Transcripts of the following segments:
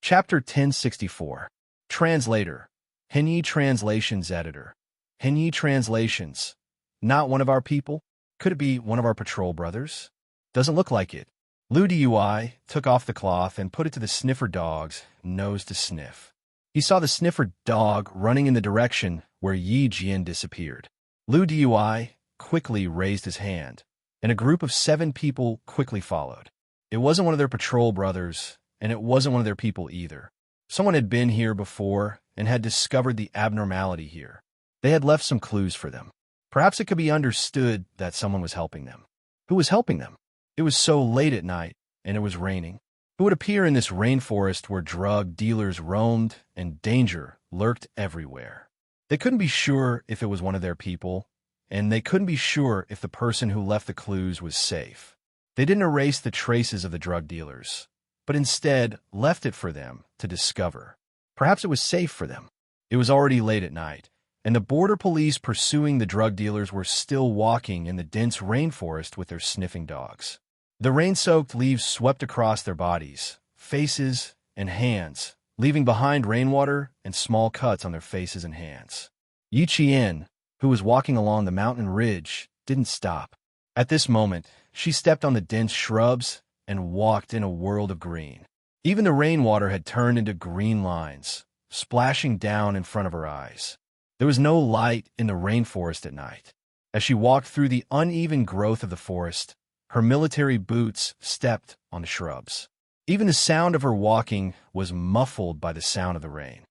Chapter 1064. Translator. Henyi Translations Editor. Henyi Translations. Not one of our people? Could it be one of our patrol brothers? Doesn't look like it. Lu Dui took off the cloth and put it to the sniffer dog's nose to sniff. He saw the sniffer dog running in the direction where Yi Jian disappeared. Lu Dui quickly raised his hand, and a group of 7 people quickly followed. It wasn't one of their patrol brothers, and it wasn't one of their people either. Someone had been here before and had discovered the abnormality here. They had left some clues for them. Perhaps it could be understood that someone was helping them. Who was helping them? It was so late at night, and it was raining. Who would appear in this rainforest where drug dealers roamed and danger lurked everywhere? They couldn't be sure if it was one of their people, and they couldn't be sure if the person who left the clues was safe. They didn't erase the traces of the drug dealers, but instead left it for them to discover. Perhaps it was safe for them. It was already late at night, and the border police pursuing the drug dealers were still walking in the dense rainforest with their sniffing dogs. The rain-soaked leaves swept across their bodies, faces, and hands, leaving behind rainwater and small cuts on their faces and hands. Yi Qian, who was walking along the mountain ridge, didn't stop. At this moment, she stepped on the dense shrubs and walked in a world of green. Even the rainwater had turned into green lines, splashing down in front of her eyes. There was no light in the rainforest at night. As she walked through the uneven growth of the forest, her military boots stepped on the shrubs. Even the sound of her walking was muffled by the sound of the rain.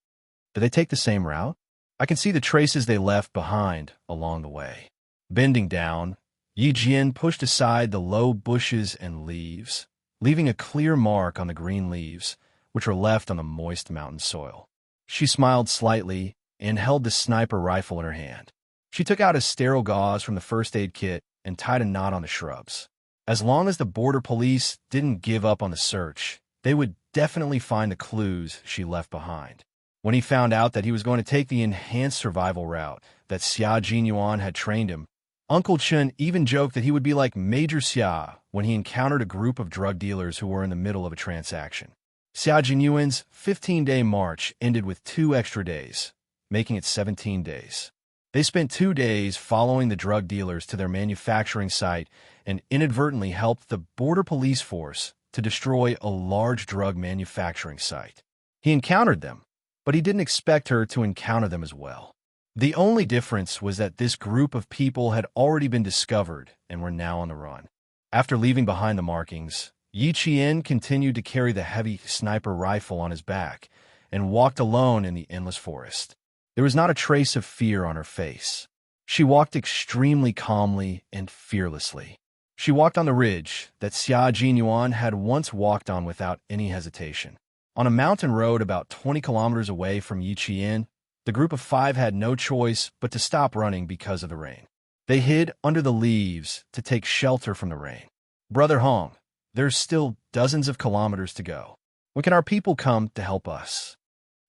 Did they take the same route? I can see the traces they left behind along the way. Bending down, Yi Jian pushed aside the low bushes and leaves, leaving a clear mark on the green leaves, which were left on the moist mountain soil. She smiled slightly and held the sniper rifle in her hand. She took out a sterile gauze from the first aid kit and tied a knot on the shrubs. As long as the border police didn't give up on the search, they would definitely find the clues she left behind. When he found out that he was going to take the enhanced survival route that Xia Jinyuan had trained him, Uncle Chen even joked that he would be like Major Xia when he encountered a group of drug dealers who were in the middle of a transaction. Xia Jinyuan's 15-day march ended with 2 extra days, making it 17 days. They spent 2 days following the drug dealers to their manufacturing site and inadvertently helped the border police force to destroy a large drug manufacturing site. He encountered them, but he didn't expect her to encounter them as well. The only difference was that this group of people had already been discovered and were now on the run. After leaving behind the markings, Yi Qian continued to carry the heavy sniper rifle on his back and walked alone in the endless forest. There was not a trace of fear on her face. She walked extremely calmly and fearlessly. She walked on the ridge that Xia Jinyuan had once walked on without any hesitation. On a mountain road about 20 kilometers away from Yi Qian, the group of 5 had no choice but to stop running because of the rain. They hid under the leaves to take shelter from the rain. Brother Hong, there's still dozens of kilometers to go. When can our people come to help us?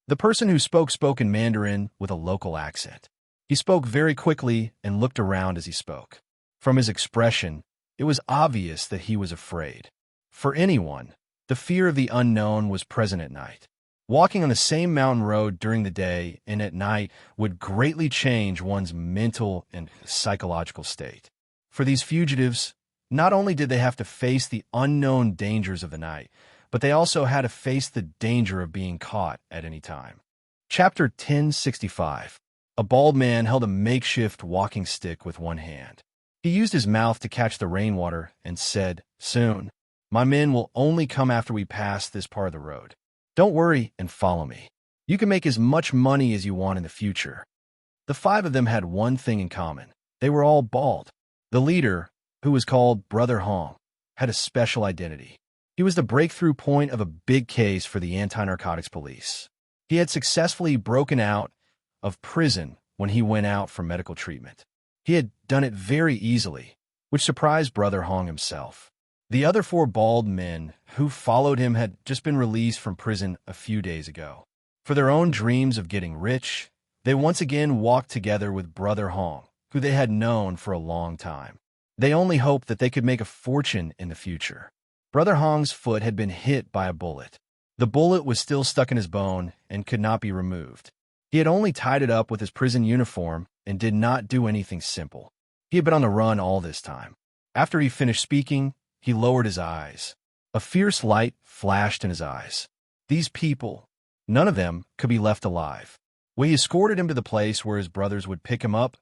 The person who spoke in Mandarin with a local accent. He spoke very quickly and looked around as he spoke. From his expression, it was obvious that he was afraid. For anyone, the fear of the unknown was present at night. Walking on the same mountain road during the day and at night would greatly change one's mental and psychological state. For these fugitives, not only did they have to face the unknown dangers of the night, but they also had to face the danger of being caught at any time. Chapter 1065. A bald man held a makeshift walking stick with one hand. He used his mouth to catch the rainwater and said, "Soon, my men will only come after we pass this part of the road. Don't worry and follow me. You can make as much money as you want in the future." The 5 of them had one thing in common. They were all bald. The leader, who was called Brother Hong, had a special identity. He was the breakthrough point of a big case for the anti-narcotics police. He had successfully broken out of prison when he went out for medical treatment. He had done it very easily, which surprised Brother Hong himself. The other 4 bald men who followed him had just been released from prison a few days ago. For their own dreams of getting rich, they once again walked together with Brother Hong, who they had known for a long time. They only hoped that they could make a fortune in the future. Brother Hong's foot had been hit by a bullet. The bullet was still stuck in his bone and could not be removed. He had only tied it up with his prison uniform and did not do anything simple. He had been on the run all this time. After he finished speaking, he lowered his eyes. A fierce light flashed in his eyes. These people, none of them could be left alive. When he escorted him to the place where his brothers would pick him up,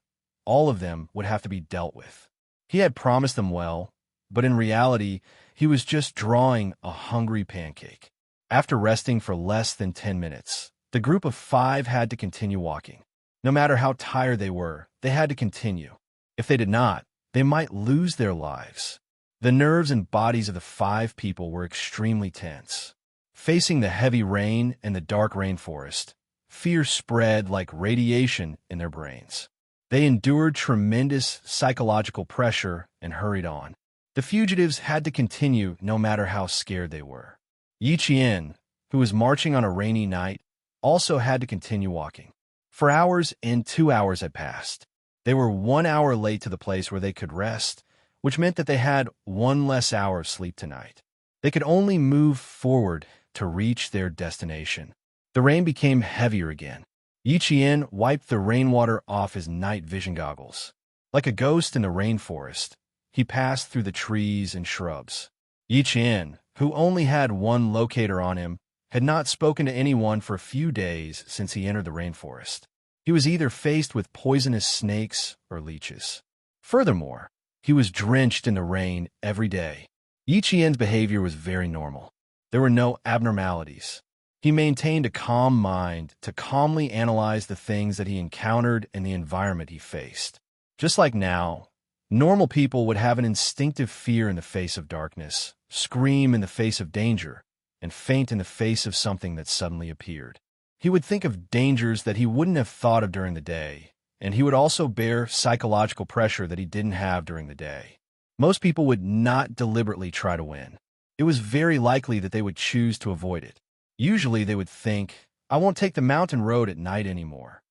all of them would have to be dealt with. He had promised them well, but in reality, he was just drawing a hungry pancake. After resting for less than 10 minutes, the group of 5 had to continue walking. No matter how tired they were, they had to continue. If they did not, they might lose their lives. The nerves and bodies of the 5 people were extremely tense. Facing the heavy rain and the dark rainforest, fear spread like radiation in their brains. They endured tremendous psychological pressure and hurried on. The fugitives had to continue no matter how scared they were. Yi Qian, who was marching on a rainy night, also had to continue walking. For hours and 2 hours had passed. They were 1 hour late to the place where they could rest, which meant that they had 1 less hour of sleep tonight. They could only move forward to reach their destination. The rain became heavier again. Yi Qian wiped the rainwater off his night vision goggles. Like a ghost in the rainforest, he passed through the trees and shrubs. Yi Qian, who only had 1 locator on him, had not spoken to anyone for a few days since he entered the rainforest. He was either faced with poisonous snakes or leeches. Furthermore, he was drenched in the rain every day. Yi Qian's behavior was very normal. There were no abnormalities. He maintained a calm mind to calmly analyze the things that he encountered and the environment he faced. Just like now, normal people would have an instinctive fear in the face of darkness, scream in the face of danger, and faint in the face of something that suddenly appeared. He would think of dangers that he wouldn't have thought of during the day, and he would also bear psychological pressure that he didn't have during the day. Most people would not deliberately try to win. It was very likely that they would choose to avoid it. Usually they would think, I won't take the mountain road at night anymore.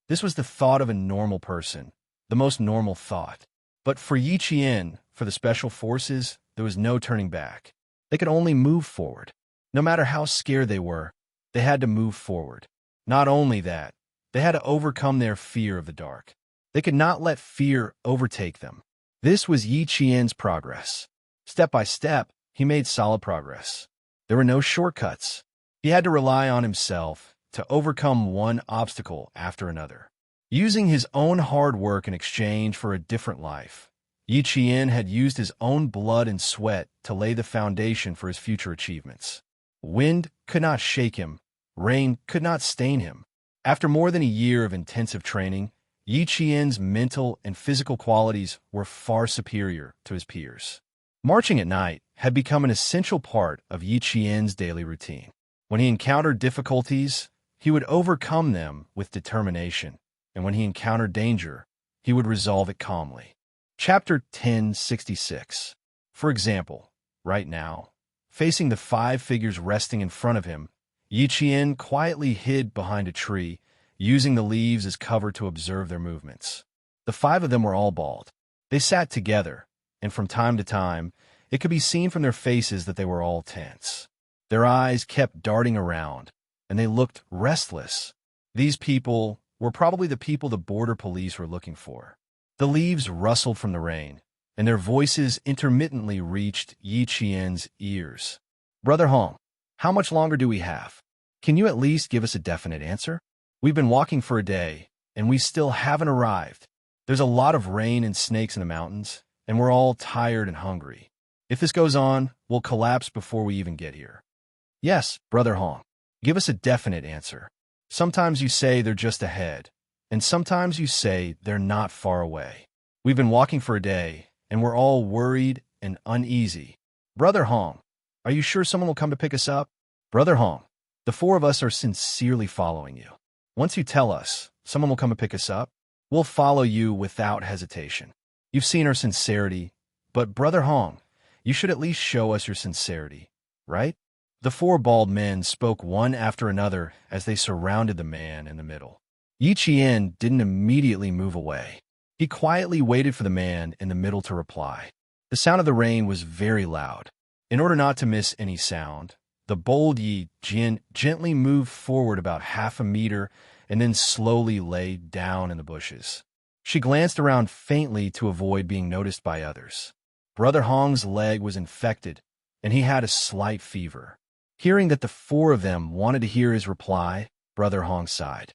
This was the thought of a normal person, the most normal thought. But for Yi Qian, for the special forces, there was no turning back. They could only move forward. No matter how scared they were, they had to move forward. Not only that, they had to overcome their fear of the dark. They could not let fear overtake them. This was Yi Qian's progress. Step by step, he made solid progress. There were no shortcuts. He had to rely on himself to overcome one obstacle after another. Using his own hard work in exchange for a different life, Yi Qian had used his own blood and sweat to lay the foundation for his future achievements. Wind could not shake him. Rain could not stain him. After more than a year of intensive training, Yi Qian's mental and physical qualities were far superior to his peers. Marching at night had become an essential part of Yi Qian's daily routine. When he encountered difficulties, he would overcome them with determination, and when he encountered danger, he would resolve it calmly. Chapter 1066. For example, right now, facing the 5 figures resting in front of him, Yi Qian quietly hid behind a tree, using the leaves as cover to observe their movements. The 5 of them were all bald. They sat together, and from time to time, it could be seen from their faces that they were all tense. Their eyes kept darting around, and they looked restless. These people were probably the people the border police were looking for. The leaves rustled from the rain, and their voices intermittently reached Yi Qian's ears. Brother Hong, how much longer do we have? Can you at least give us a definite answer? We've been walking for a day, and we still haven't arrived. There's a lot of rain and snakes in the mountains, and we're all tired and hungry. If this goes on, we'll collapse before we even get here. Yes, Brother Hong, give us a definite answer. Sometimes you say they're just ahead, and sometimes you say they're not far away. We've been walking for a day, and we're all worried and uneasy. Brother Hong, are you sure someone will come to pick us up? Brother Hong, the 4 of us are sincerely following you. Once you tell us someone will come to pick us up, we'll follow you without hesitation. You've seen our sincerity, but Brother Hong, you should at least show us your sincerity, right? The 4 bald men spoke one after another as they surrounded the man in the middle. Yi Qian didn't immediately move away. He quietly waited for the man in the middle to reply. The sound of the rain was very loud. In order not to miss any sound, The bold Yi Jin gently moved forward about half a meter and then slowly lay down in the bushes. She glanced around faintly to avoid being noticed by others. Brother Hong's leg was infected, and he had a slight fever. Hearing that the four of them wanted to hear his reply, Brother Hong sighed.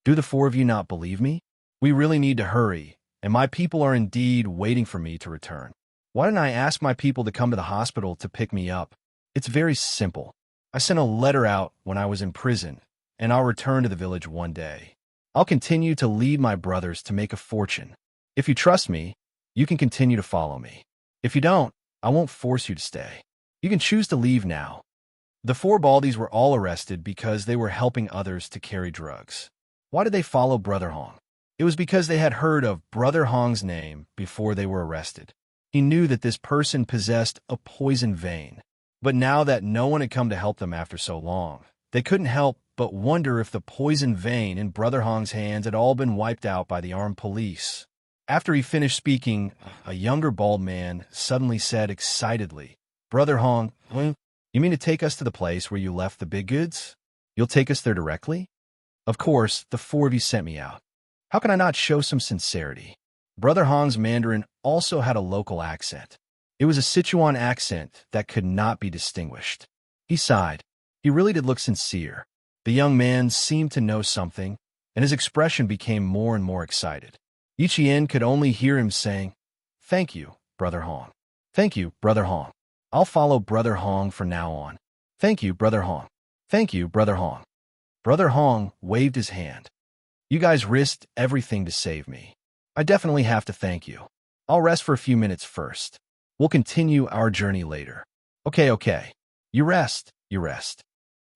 Do the four of you not believe me? We really need to hurry, and my people are indeed waiting for me to return. Why didn't I ask my people to come to the hospital to pick me up? It's very simple. I sent a letter out when I was in prison, and I'll return to the village one day. I'll continue to lead my brothers to make a fortune. If you trust me, you can continue to follow me. If you don't, I won't force you to stay. You can choose to leave now. The four Baldies were all arrested because they were helping others to carry drugs. Why did they follow Brother Hong? It was because they had heard of Brother Hong's name before they were arrested. He knew that this person possessed a poison vein. But now that no one had come to help them after so long, they couldn't help but wonder if the poison vein in Brother Hong's hands had all been wiped out by the armed police. After he finished speaking, a younger bald man suddenly said excitedly, Brother Hong, you mean to take us to the place where you left the big goods? You'll take us there directly? Of course, the four of you sent me out. How can I not show some sincerity? Brother Hong's Mandarin also had a local accent. It was a Sichuan accent that could not be distinguished. He sighed. He really did look sincere. The young man seemed to know something, and his expression became more and more excited. Yi Qian could only hear him saying, Thank you, Brother Hong. Thank you, Brother Hong. I'll follow Brother Hong from now on. Thank you, Brother Hong. Thank you, Brother Hong. Brother Hong waved his hand. You guys risked everything to save me. I definitely have to thank you. I'll rest for a few minutes first. We'll continue our journey later. Okay. You rest.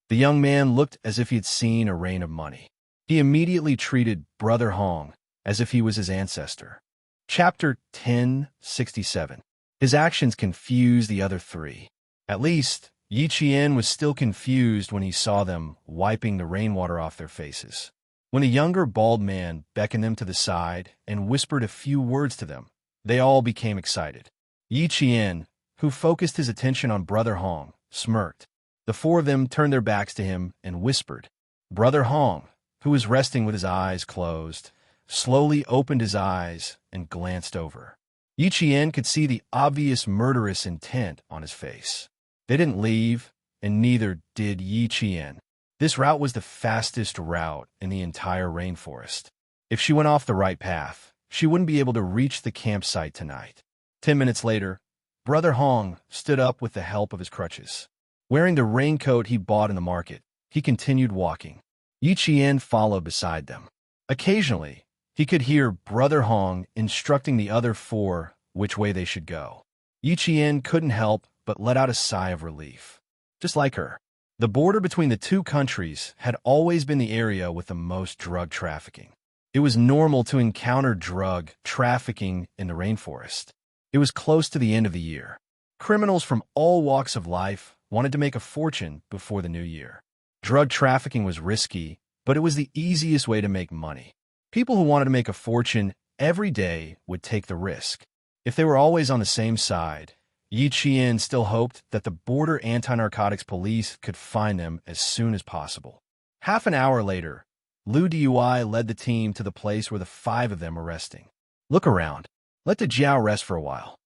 The young man looked as if he had seen a rain of money. He immediately treated Brother Hong as if he was his ancestor. Chapter 1067. His actions confused the other three. At least, Yi Qian was still confused when he saw them wiping the rainwater off their faces. When the younger bald man beckoned them to the side and whispered a few words to them, they all became excited. Yi Qian, who focused his attention on Brother Hong, smirked. The four of them turned their backs to him and whispered. Brother Hong, who was resting with his eyes closed, slowly opened his eyes and glanced over. Yi Qian could see the obvious murderous intent on his face. They didn't leave, and neither did Yi Qian. This route was the fastest route in the entire rainforest. If she went off the right path, she wouldn't be able to reach the campsite tonight. 10 minutes later, Brother Hong stood up with the help of his crutches. Wearing the raincoat he bought in the market, he continued walking. Yi Qian followed beside them. Occasionally, he could hear Brother Hong instructing the other four which way they should go. Yi Qian couldn't help but let out a sigh of relief. Just like her. The border between the two countries had always been the area with the most drug trafficking. It was normal to encounter drug trafficking in the rainforest. It was close to the end of the year. Criminals from all walks of life wanted to make a fortune before the new year. Drug trafficking was risky, but it was the easiest way to make money. People who wanted to make a fortune every day would take the risk. If they were always on the same side, Yi Qian still hoped that the border anti-narcotics police could find them as soon as possible. Half an hour later, Lu Dui led the team to the place where the five of them were resting. Look around. Let the Jiao rest for a while.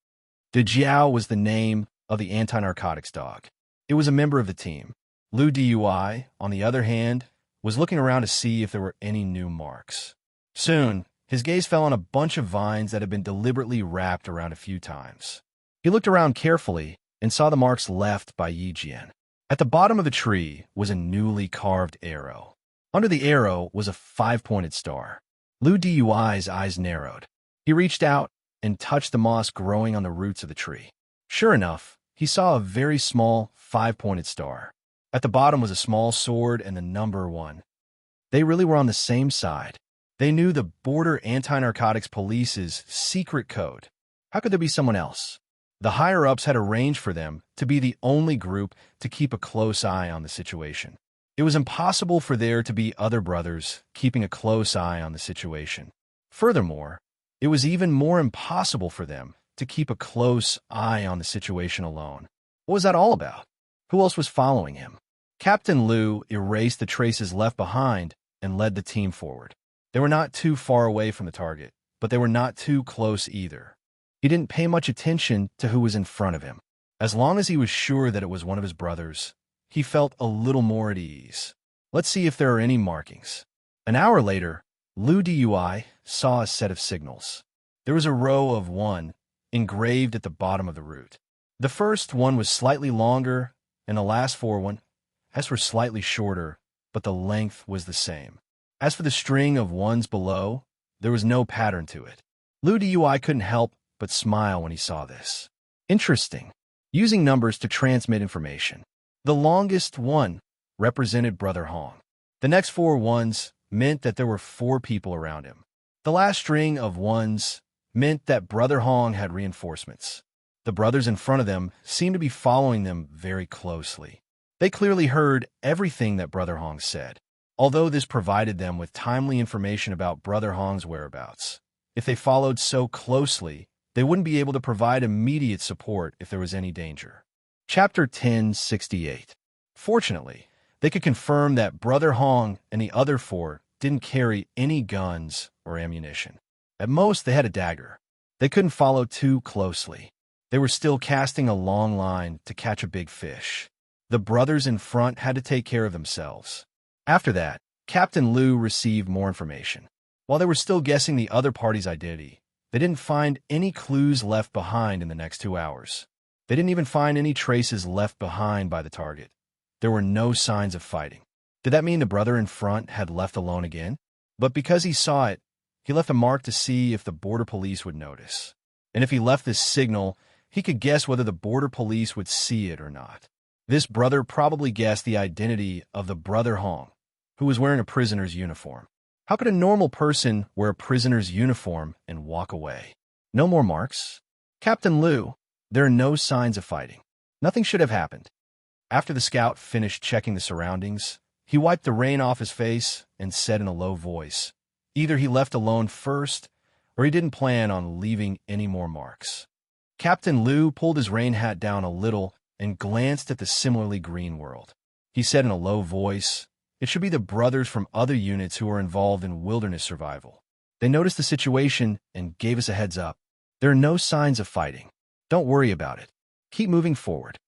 De Jiao was the name of the anti-narcotics dog. It was a member of the team. Lu Dui, on the other hand, was looking around to see if there were any new marks. Soon, his gaze fell on a bunch of vines that had been deliberately wrapped around a few times. He looked around carefully and saw the marks left by Yi Jian. At the bottom of the tree was a newly carved arrow. Under the arrow was a 5-pointed star. Lu Dui's eyes narrowed. He reached out and touched the moss growing on the roots of the tree. Sure enough, he saw a very small 5-pointed star. At the bottom was a small sword and the number 1. They really were on the same side. They knew the border anti-narcotics police's secret code. How could there be someone else? The higher-ups had arranged for them to be the only group to keep a close eye on the situation. It was impossible for there to be other brothers keeping a close eye on the situation. Furthermore, it was even more impossible for them to keep a close eye on the situation alone. What was that all about? Who else was following him? Captain Liu erased the traces left behind and led the team forward. They were not too far away from the target, but they were not too close either. He didn't pay much attention to who was in front of him. As long as he was sure that it was one of his brothers, he felt a little more at ease. Let's see if there are any markings. An hour later, Liu Dui saw a set of signals. There was a row of 1 engraved at the bottom of the route. The first one was slightly longer, and the last 4 were slightly shorter, but the length was the same. As for the string of 1s below, there was no pattern to it. Liu Dui couldn't help but smile when he saw this. Interesting. Using numbers to transmit information. The longest one represented Brother Hong. The next 4 1s meant that there were 4 people around him. The last string of 1s meant that Brother Hong had reinforcements. The brothers in front of them seemed to be following them very closely. They clearly heard everything that Brother Hong said, although this provided them with timely information about Brother Hong's whereabouts. If they followed so closely, they wouldn't be able to provide immediate support if there was any danger. Chapter 1068. Fortunately, they could confirm that Brother Hong and the other 4 didn't carry any guns or ammunition. At most, they had a dagger. They couldn't follow too closely. They were still casting a long line to catch a big fish. The brothers in front had to take care of themselves. After that, Captain Liu received more information. While they were still guessing the other party's identity, they didn't find any clues left behind in the next 2 hours. They didn't even find any traces left behind by the target. There were no signs of fighting. Did that mean the brother in front had left alone again? But because he saw it, he left a mark to see if the border police would notice. And if he left this signal, he could guess whether the border police would see it or not. This brother probably guessed the identity of the Brother Hong, who was wearing a prisoner's uniform. How could a normal person wear a prisoner's uniform and walk away? No more marks? Captain Liu, there are no signs of fighting. Nothing should have happened. After the scout finished checking the surroundings, he wiped the rain off his face and said in a low voice, either he left alone first, or he didn't plan on leaving any more marks. Captain Liu pulled his rain hat down a little and glanced at the similarly green world. He said in a low voice, it should be the brothers from other units who are involved in wilderness survival. They noticed the situation and gave us a heads up. There are no signs of fighting. Don't worry about it. Keep moving forward.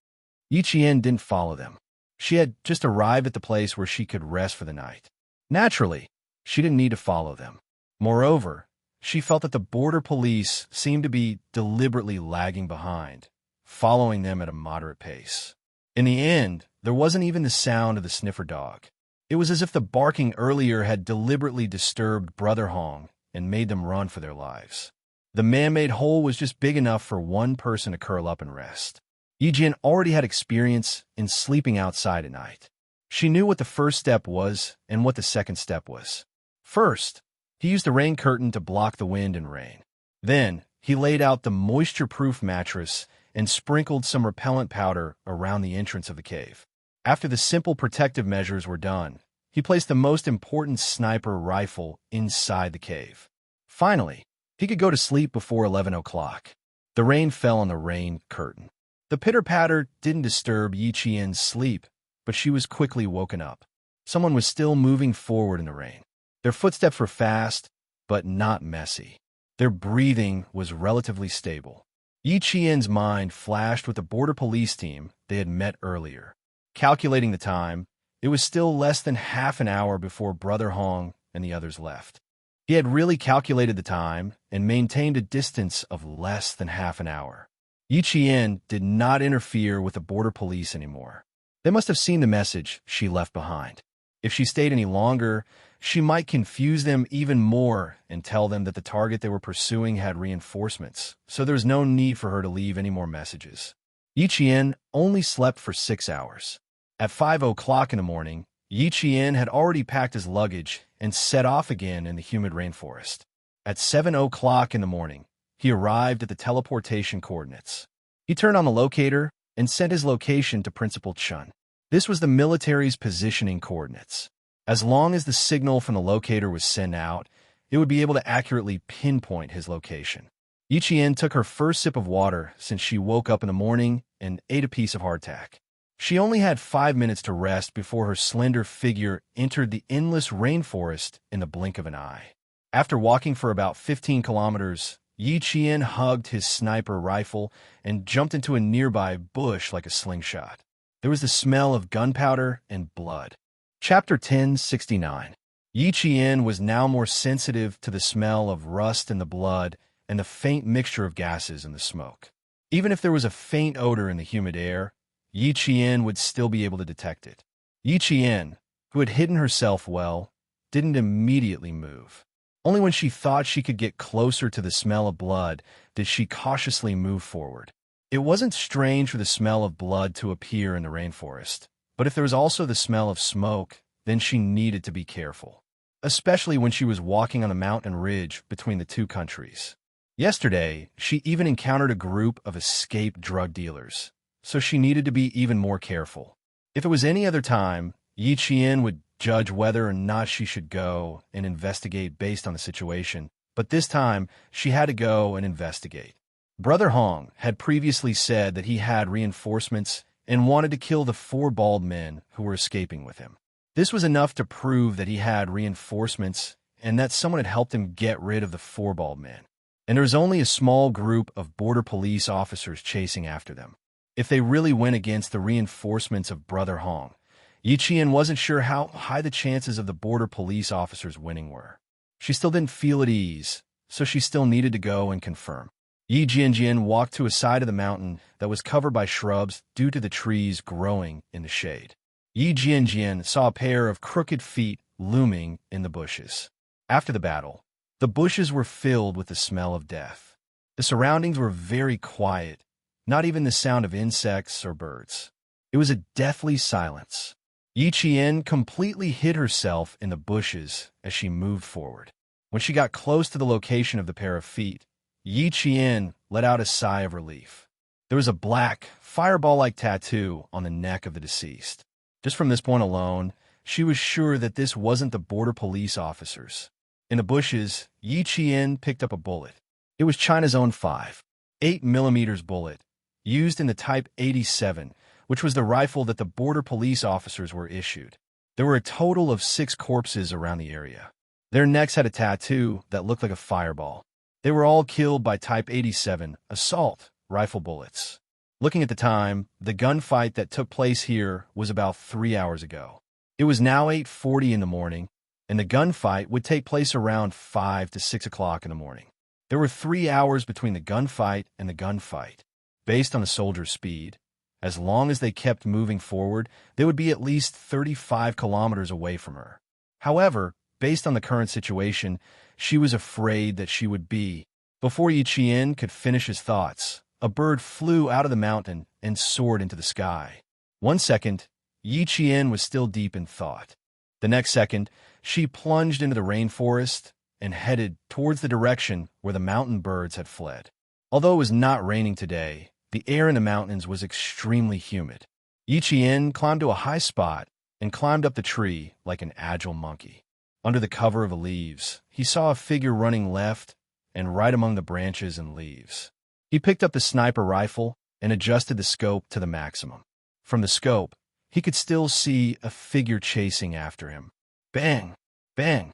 Yi Qian didn't follow them. She had just arrived at the place where she could rest for the night. Naturally, she didn't need to follow them. Moreover, she felt that the border police seemed to be deliberately lagging behind, following them at a moderate pace. In the end, there wasn't even the sound of the sniffer dog. It was as if the barking earlier had deliberately disturbed Brother Hong and made them run for their lives. The man-made hole was just big enough for one person to curl up and rest. Yi Jian already had experience in sleeping outside at night. She knew what the first step was and what the second step was. First, he used the rain curtain to block the wind and rain. Then, he laid out the moisture-proof mattress and sprinkled some repellent powder around the entrance of the cave. After the simple protective measures were done, he placed the most important sniper rifle inside the cave. Finally, he could go to sleep before 11 o'clock. The rain fell on the rain curtain. The pitter-patter didn't disturb Yi Qian's sleep, but she was quickly woken up. Someone was still moving forward in the rain. Their footsteps were fast, but not messy. Their breathing was relatively stable. Yi Qian's mind flashed with the border police team they had met earlier. Calculating the time, it was still less than half an hour before Brother Hong and the others left. He had really calculated the time and maintained a distance of less than half an hour. Yi Qian did not interfere with the border police anymore. They must have seen the message she left behind. If she stayed any longer, she might confuse them even more and tell them that the target they were pursuing had reinforcements, so there was no need for her to leave any more messages. Yi Qian only slept for 6 hours. At 5 o'clock in the morning, Yi Qian had already packed his luggage and set off again in the humid rainforest. At 7 o'clock in the morning, he arrived at the teleportation coordinates. He turned on the locator and sent his location to Principal Chun. This was the military's positioning coordinates. As long as the signal from the locator was sent out, it would be able to accurately pinpoint his location. Yi Qian took her first sip of water since she woke up in the morning and ate a piece of hardtack. She only had 5 minutes to rest before her slender figure entered the endless rainforest in the blink of an eye. After walking for about 15 kilometers, Yi Qian hugged his sniper rifle and jumped into a nearby bush like a slingshot. There was the smell of gunpowder and blood. Chapter 1069. Yi Qian was now more sensitive to the smell of rust in the blood and the faint mixture of gases in the smoke. Even if there was a faint odor in the humid air, Yi Qian would still be able to detect it. Yi Qian, who had hidden herself well, didn't immediately move. Only when she thought she could get closer to the smell of blood did she cautiously move forward. It wasn't strange for the smell of blood to appear in the rainforest, but if there was also the smell of smoke, then she needed to be careful, especially when she was walking on the mountain ridge between the two countries. Yesterday, she even encountered a group of escaped drug dealers, so she needed to be even more careful. If it was any other time, Yi Qian would judge whether or not she should go and investigate based on the situation, but this time she had to go and investigate. Brother Hong had previously said that he had reinforcements and wanted to kill the 4 bald men who were escaping with him. This was enough to prove that he had reinforcements and that someone had helped him get rid of the 4 bald men. And there was only a small group of border police officers chasing after them. If they really went against the reinforcements of Brother Hong, Yi Qian wasn't sure how high the chances of the border police officers winning were. She still didn't feel at ease, so she still needed to go and confirm. Yi Jianjian walked to a side of the mountain that was covered by shrubs due to the trees growing in the shade. Yi Jianjian saw a pair of crooked feet looming in the bushes. After the battle, the bushes were filled with the smell of death. The surroundings were very quiet, not even the sound of insects or birds. It was a deathly silence. Yi Qian completely hid herself in the bushes as she moved forward. When she got close to the location of the pair of feet, Yi Qian let out a sigh of relief. There was a black, fireball-like tattoo on the neck of the deceased. Just from this point alone, she was sure that this wasn't the border police officers. In the bushes, Yi Qian picked up a bullet. It was China's own 5.8mm bullet, used in the Type 87, which was the rifle that the border police officers were issued. There were a total of 6 corpses around the area. Their necks had a tattoo that looked like a fireball. They were all killed by Type 87 assault rifle bullets. Looking at the time, the gunfight that took place here was about 3 hours ago. It was now 8:40 in the morning, and the gunfight would take place around 5 to 6 o'clock in the morning. There were 3 hours between the gunfight and the gunfight. Based on the soldiers' speed, as long as they kept moving forward, they would be at least 35 kilometers away from her. However, based on the current situation, she was afraid that she would be. Before Yi Qian could finish his thoughts, a bird flew out of the mountain and soared into the sky. 1 second, Yi Qian was still deep in thought. The next second, she plunged into the rainforest and headed towards the direction where the mountain birds had fled. Although it was not raining today, the air in the mountains was extremely humid. Yi Qian climbed to a high spot and climbed up the tree like an agile monkey. Under the cover of the leaves, he saw a figure running left and right among the branches and leaves. He picked up the sniper rifle and adjusted the scope to the maximum. From the scope, he could still see a figure chasing after him. Bang! Bang!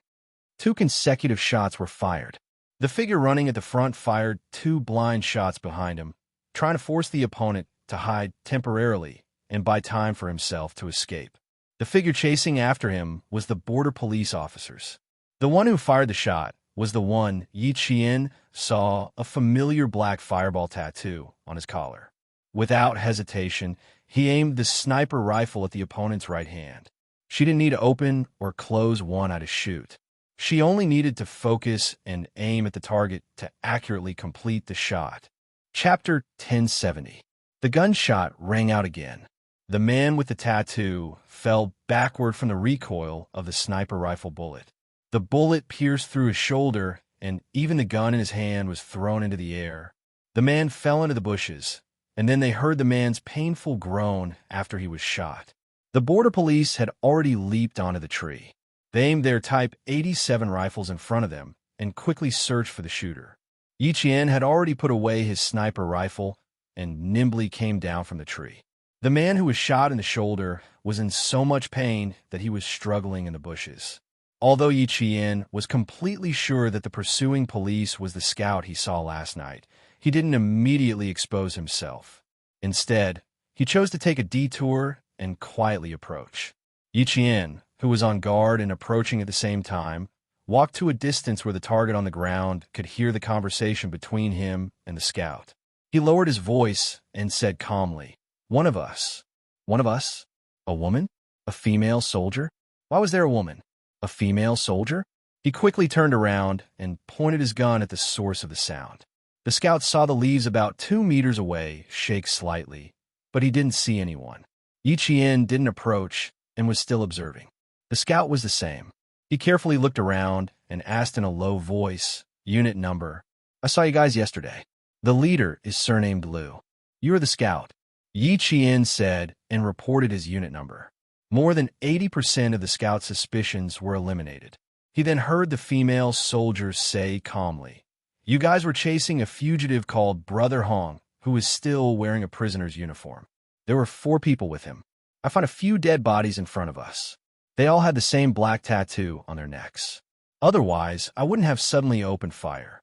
2 consecutive shots were fired. The figure running at the front fired 2 blind shots behind him, trying to force the opponent to hide temporarily and buy time for himself to escape. The figure chasing after him was the border police officers. The one who fired the shot was the one Yi Qian saw a familiar black fireball tattoo on his collar. Without hesitation, he aimed the sniper rifle at the opponent's right hand. She didn't need to open or close one eye to shoot. She only needed to focus and aim at the target to accurately complete the shot. Chapter 1070. The gunshot rang out again. The man with the tattoo fell backward from the recoil of the sniper rifle bullet. The bullet pierced through his shoulder, and even the gun in his hand was thrown into the air. The man fell into the bushes, and then they heard the man's painful groan after he was shot. The border police had already leaped onto the tree. They aimed their Type 87 rifles in front of them and quickly searched for the shooter. Yi Qian had already put away his sniper rifle and nimbly came down from the tree. The man who was shot in the shoulder was in so much pain that he was struggling in the bushes. Although Yi Chien was completely sure that the pursuing police was the scout he saw last night, he didn't immediately expose himself. Instead, he chose to take a detour and quietly approach. Yi Chien, who was on guard and approaching at the same time, walked to a distance where the target on the ground could hear the conversation between him and the scout. He lowered his voice and said calmly, "One of us." "One of us? A woman? A female soldier? Why was there a woman? A female soldier?" He quickly turned around and pointed his gun at the source of the sound. The scout saw the leaves about 2 meters away shake slightly, but he didn't see anyone. Yi Chien didn't approach and was still observing. The scout was the same. He carefully looked around and asked in a low voice, "Unit number." "I saw you guys yesterday." "The leader is surnamed Liu. You are the scout," Yi Chien said and reported his unit number. More than 80% of the scout's suspicions were eliminated. He then heard the female soldier say calmly, "You guys were chasing a fugitive called Brother Hong, who is still wearing a prisoner's uniform. There were 4 people with him. I found a few dead bodies in front of us. They all had the same black tattoo on their necks. Otherwise, I wouldn't have suddenly opened fire."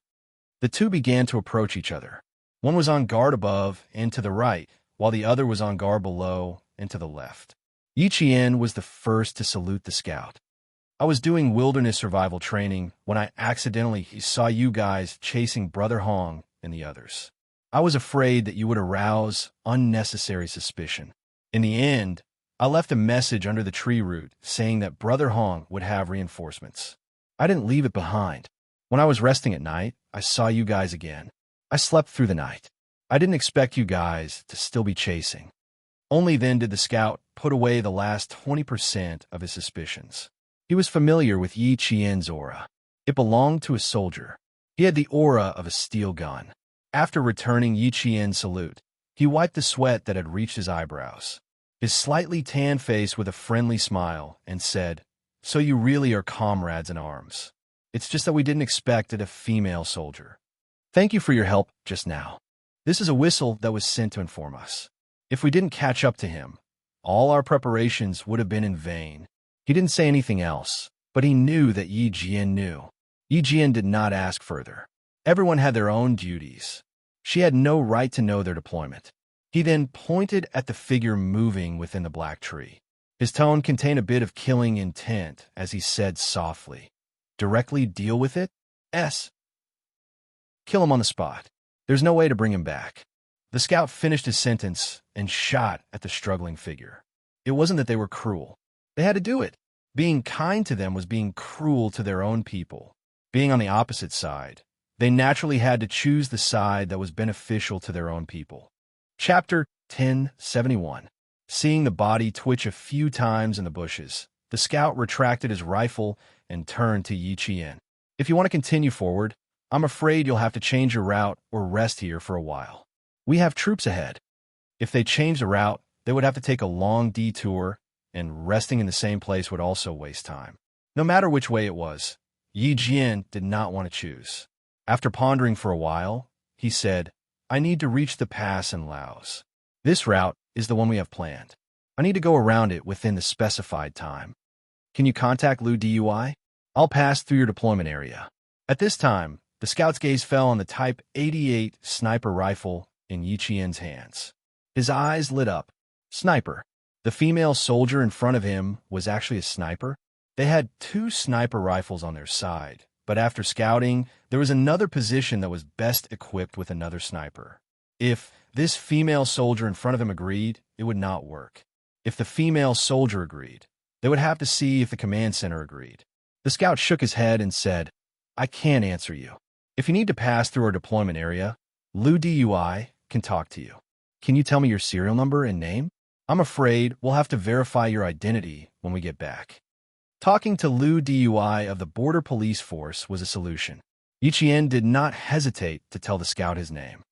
The two began to approach each other. One was on guard above and to the right, while the other was on guard below and to the left. Yi Chien was the first to salute the scout. "I was doing wilderness survival training when I accidentally saw you guys chasing Brother Hong and the others. I was afraid that you would arouse unnecessary suspicion. In the end, I left a message under the tree root saying that Brother Hong would have reinforcements. I didn't leave it behind. When I was resting at night, I saw you guys again. I slept through the night. I didn't expect you guys to still be chasing." Only then did the scout put away the last 20% of his suspicions. He was familiar with Yi Chien's aura. It belonged to a soldier. He had the aura of a steel gun. After returning Yi Chien's salute, he wiped the sweat that had reached his eyebrows. His slightly tanned face with a friendly smile, and said, "So you really are comrades in arms. It's just that we didn't expect it a female soldier. Thank you for your help just now. This is a whistle that was sent to inform us. If we didn't catch up to him, all our preparations would have been in vain." He didn't say anything else, but he knew that Yi Chien knew. Yi Chien did not ask further. Everyone had their own duties. She had no right to know their deployment. He then pointed at the figure moving within the black tree. His tone contained a bit of killing intent as he said softly, "Directly deal with it? S. Kill him on the spot. There's no way to bring him back." The scout finished his sentence and shot at the struggling figure. It wasn't that they were cruel. They had to do it. Being kind to them was being cruel to their own people. Being on the opposite side, they naturally had to choose the side that was beneficial to their own people. Chapter 1071. Seeing the body twitch a few times in the bushes, the scout retracted his rifle and turned to Yi Chien. "If you want to continue forward, I'm afraid you'll have to change your route or rest here for a while. We have troops ahead." If they changed the route, they would have to take a long detour, and resting in the same place would also waste time. No matter which way it was, Yi Chien did not want to choose. After pondering for a while, he said, "I need to reach the pass in Laos. This route is the one we have planned. I need to go around it within the specified time. Can you contact Liu DUI? I'll pass through your deployment area." At this time, the scout's gaze fell on the Type 88 sniper rifle in Yi Chien's hands. His eyes lit up. Sniper. The female soldier in front of him was actually a sniper. They had 2 sniper rifles on their side, but after scouting, there was another position that was best equipped with another sniper. If this female soldier in front of him agreed, it would not work. If the female soldier agreed, they would have to see if the command center agreed. The scout shook his head and said, "I can't answer you. If you need to pass through our deployment area, Liu DUI can talk to you. Can you tell me your serial number and name? I'm afraid we'll have to verify your identity when we get back." Talking to Liu DUI of the Border Police Force was a solution. Yi Chien did not hesitate to tell the scout his name.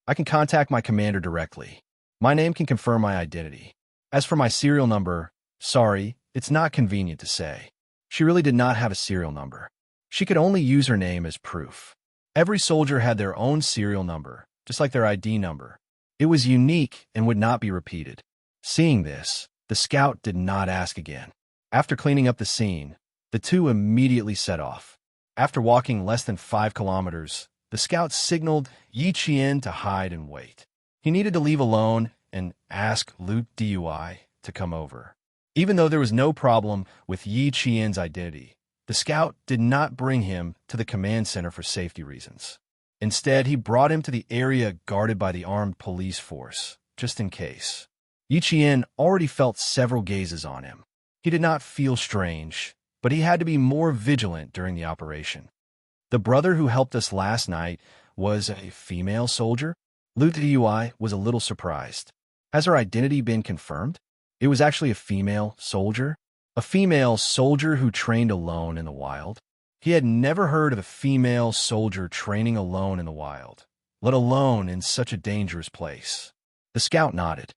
"I can contact my commander directly. My name can confirm my identity. As for my serial number, sorry, it's not convenient to say." She really did not have a serial number. She could only use her name as proof. Every soldier had their own serial number, just like their ID number. It was unique and would not be repeated. Seeing this, the scout did not ask again. After cleaning up the scene, the two immediately set off. After walking less than 5 kilometers, the scout signaled Yi Qian to hide and wait. He needed to leave alone and ask Lu Dui to come over. Even though there was no problem with Yi Qian's identity, the scout did not bring him to the command center for safety reasons. Instead, he brought him to the area guarded by the armed police force, just in case. Yi Qian already felt several gazes on him. He did not feel strange, but he had to be more vigilant during the operation. The brother who helped us last night was a female soldier? Lu Dui was a little surprised. Has her identity been confirmed? It was actually a female soldier? A female soldier who trained alone in the wild? He had never heard of a female soldier training alone in the wild, let alone in such a dangerous place. The scout nodded.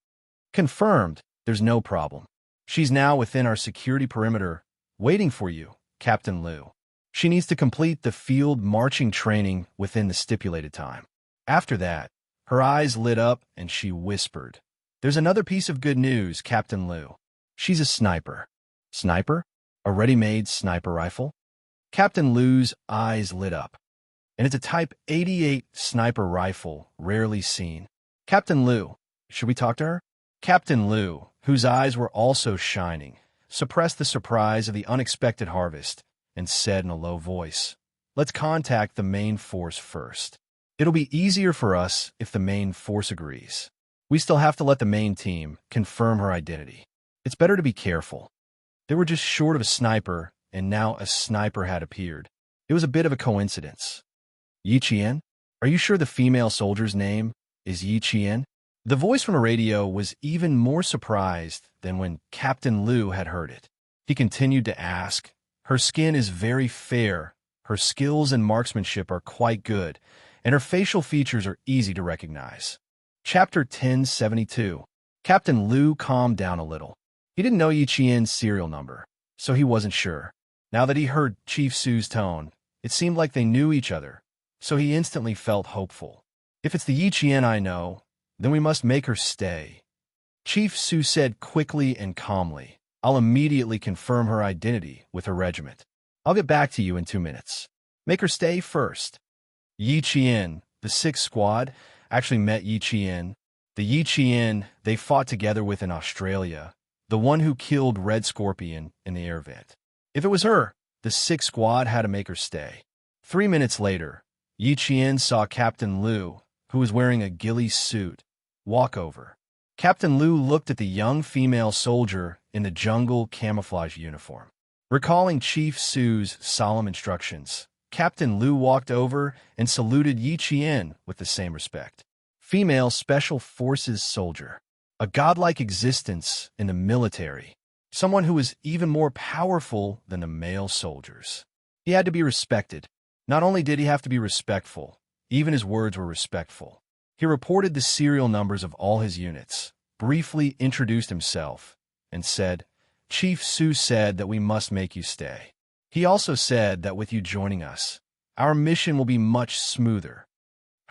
Confirmed, there's no problem. She's now within our security perimeter, waiting for you, Captain Lu. She needs to complete the field marching training within the stipulated time. After that, her eyes lit up and she whispered, "There's another piece of good news, Captain Lu. She's a sniper." Sniper? A ready-made sniper rifle? Captain Lu's eyes lit up. And it's a Type 88 sniper rifle, rarely seen. Captain Lu, should we talk to her? Captain Lu, whose eyes were also shining, suppressed the surprise of the unexpected harvest and said in a low voice, "Let's contact the main force first. It'll be easier for us if the main force agrees. We still have to let the main team confirm her identity. It's better to be careful." They were just short of a sniper, and now a sniper had appeared. It was a bit of a coincidence. Yi Qian? Are you sure the female soldier's name is Yi Qian? The voice from a radio was even more surprised than when Captain Lu had heard it. He continued to ask, "Her skin is very fair, her skills and marksmanship are quite good, and her facial features are easy to recognize." Chapter 1072. Captain Lu calmed down a little. He didn't know Yi Qian's serial number, so he wasn't sure. Now that he heard Chief Su's tone, it seemed like they knew each other, so he instantly felt hopeful. "If it's the Yi Qian I know, then we must make her stay." Chief Su said quickly and calmly, "I'll immediately confirm her identity with her regiment. I'll get back to you in 2 minutes. Make her stay first." Yi Qian, the 6th Squad, actually met Yi Qian. The Yi Qian they fought together with in Australia, the one who killed Red Scorpion in the air vent. If it was her, the 6th Squad had to make her stay. 3 minutes later, Yi Qian saw Captain Lu, who was wearing a ghillie suit, walk over. Captain Lu looked at the young female soldier in the jungle camouflage uniform. Recalling Chief Su's solemn instructions, Captain Lu walked over and saluted Yi Qian with the same respect. Female Special Forces soldier. A godlike existence in the military. Someone who was even more powerful than the male soldiers. He had to be respected. Not only did he have to be respectful, even his words were respectful. He reported the serial numbers of all his units, briefly introduced himself, and said, "Chief Su said that we must make you stay. He also said that with you joining us, our mission will be much smoother."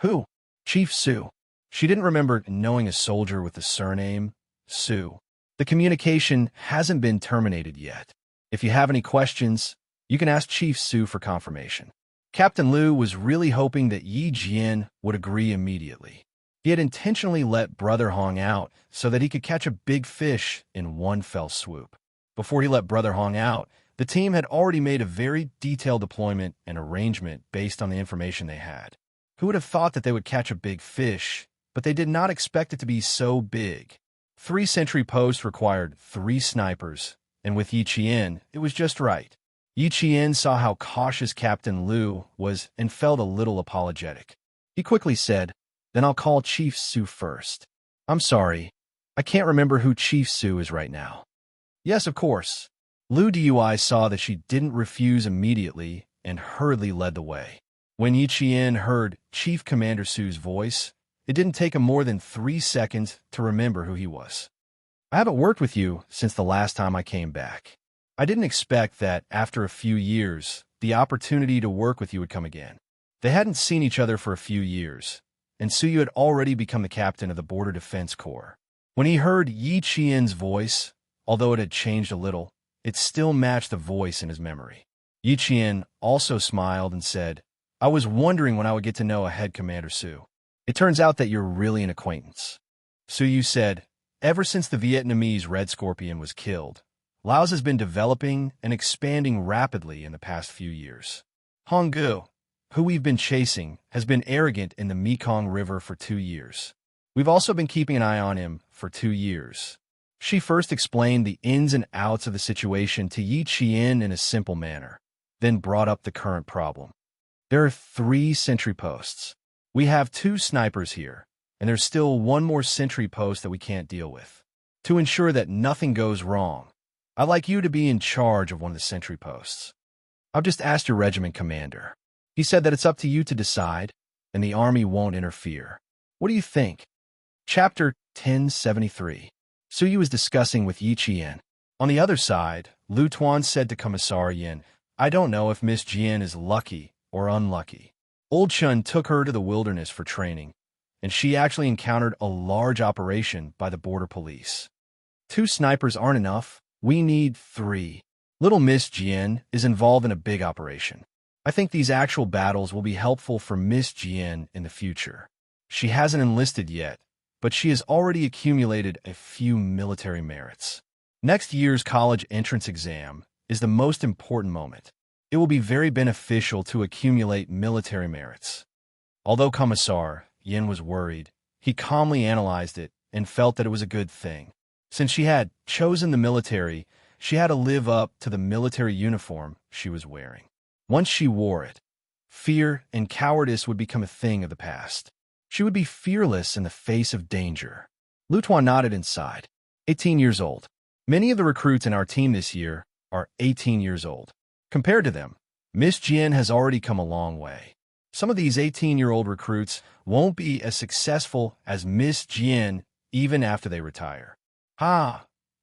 Who? Chief Su. She didn't remember knowing a soldier with the surname Su. The communication hasn't been terminated yet. If you have any questions, you can ask Chief Su for confirmation. Captain Lu was really hoping that Yi Jian would agree immediately. He had intentionally let Brother Hong out so that he could catch a big fish in one fell swoop. Before he let Brother Hong out, the team had already made a very detailed deployment and arrangement based on the information they had. Who would have thought that they would catch a big fish, but they did not expect it to be so big. 3 sentry posts required 3 snipers, and with Yi Qian, it was just right. Yi Qian saw how cautious Captain Lu was and felt a little apologetic. He quickly said, "Then I'll call Chief Su first. I'm sorry, I can't remember who Chief Su is right now." "Yes, of course." Lu Dui saw that she didn't refuse immediately and hurriedly led the way. When Yi Qian heard Chief Commander Su's voice, it didn't take him more than 3 seconds to remember who he was. "I haven't worked with you since the last time I came back. I didn't expect that after a few years, the opportunity to work with you would come again." They hadn't seen each other for a few years, and Suyu had already become the captain of the Border Defense Corps. When he heard Yi Qian's voice, although it had changed a little, it still matched the voice in his memory. Yi Qian also smiled and said, I was wondering when I would get to know a head commander Su. It turns out that you're really an acquaintance. Su Yu said, ever since the Vietnamese Red Scorpion was killed, Laos has been developing and expanding rapidly in the past few years. Honggu, who we've been chasing, has been arrogant in the Mekong River for 2 years. We've also been keeping an eye on him for 2 years. She first explained the ins and outs of the situation to Yi Qian in a simple manner, then brought up the current problem. There are 3 sentry posts. We have 2 snipers here, and there's still 1 more sentry post that we can't deal with. To ensure that nothing goes wrong, I'd like you to be in charge of one of the sentry posts. I've just asked your regiment commander. He said that it's up to you to decide, and the army won't interfere. What do you think? Chapter 1073. Su Yu was discussing with Yi Qian. On the other side, Lu Tuan said to Commissar Yin, I don't know if Miss Jian is lucky or unlucky. Old Chun took her to the wilderness for training, and she actually encountered a large operation by the border police. 2 snipers aren't enough. We need 3. Little Miss Jian is involved in a big operation. I think these actual battles will be helpful for Miss Jian in the future. She hasn't enlisted yet, but she has already accumulated a few military merits. Next year's college entrance exam is the most important moment. It will be very beneficial to accumulate military merits. Although Commissar Yin was worried, he calmly analyzed it and felt that it was a good thing. Since she had chosen the military, she had to live up to the military uniform she was wearing. Once she wore it, fear and cowardice would become a thing of the past. She would be fearless in the face of danger. Lu Tuan nodded inside. 18 years old. Many of the recruits in our team this year are 18 years old. Compared to them, Miss Jian has already come a long way. Some of these 18-year-old recruits won't be as successful as Miss Jian even after they retire.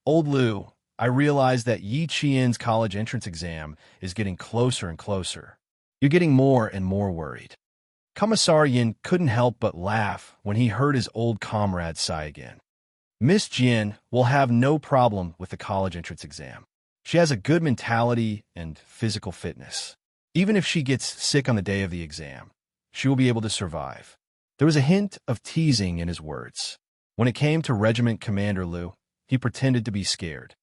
Old Lu, I realize that Yi Qian's college entrance exam is getting closer and closer. You're getting more and more worried. Commissar Yin couldn't help but laugh when he heard his old comrade sigh again. Miss Jian will have no problem with the college entrance exam. She has a good mentality and physical fitness. Even if she gets sick on the day of the exam, she will be able to survive. There was a hint of teasing in his words. When it came to Regiment Commander Lu, he pretended to be scared.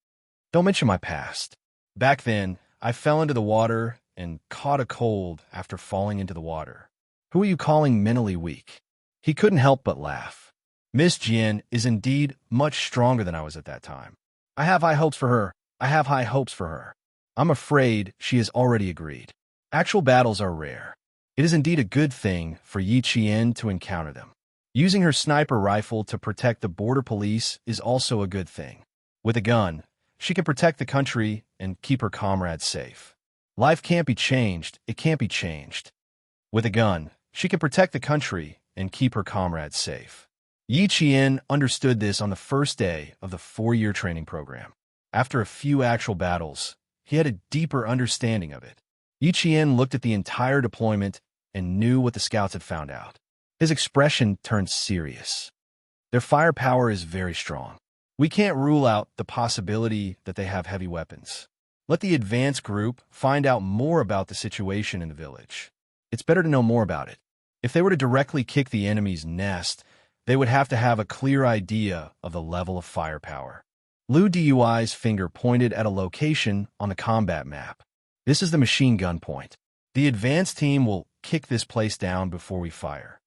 Don't mention my past. Back then, I fell into the water and caught a cold after falling into the water. Who are you calling mentally weak? He couldn't help but laugh. Miss Jian is indeed much stronger than I was at that time. I have high hopes for her. I'm afraid she has already agreed. Actual battles are rare. It is indeed a good thing for Yi Qian to encounter them. Using her sniper rifle to protect the border police is also a good thing. With a gun, she can protect the country and keep her comrades safe. Life can't be changed. It can't be changed. With a gun, she can protect the country and keep her comrades safe. Yi Qian understood this on the first day of the 4-year training program. After a few actual battles, he had a deeper understanding of it. Yi Qian looked at the entire deployment and knew what the scouts had found out. His expression turned serious. Their firepower is very strong. We can't rule out the possibility that they have heavy weapons. Let the advance group find out more about the situation in the village. It's better to know more about it. If they were to directly kick the enemy's nest, they would have to have a clear idea of the level of firepower. Lu Dui's finger pointed at a location on the combat map. This is the machine gun point. The advance team will kick this place down before we fire.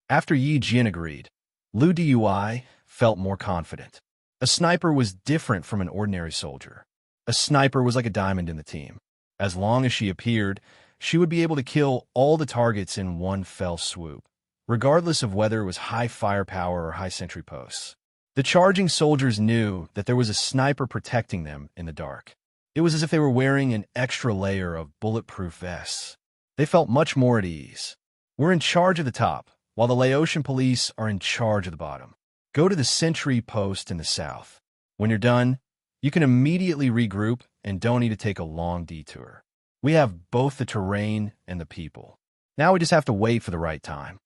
After Yi Jian agreed, Lu Dui felt more confident. A sniper was different from an ordinary soldier. A sniper was like a diamond in the team. As long as she appeared, she would be able to kill all the targets in one fell swoop, regardless of whether it was high firepower or high sentry posts. The charging soldiers knew that there was a sniper protecting them in the dark. It was as if they were wearing an extra layer of bulletproof vests. They felt much more at ease. We're in charge of the top, while the Laotian police are in charge of the bottom. Go to the sentry post in the south. When you're done, you can immediately regroup and don't need to take a long detour. We have both the terrain and the people. Now we just have to wait for the right time.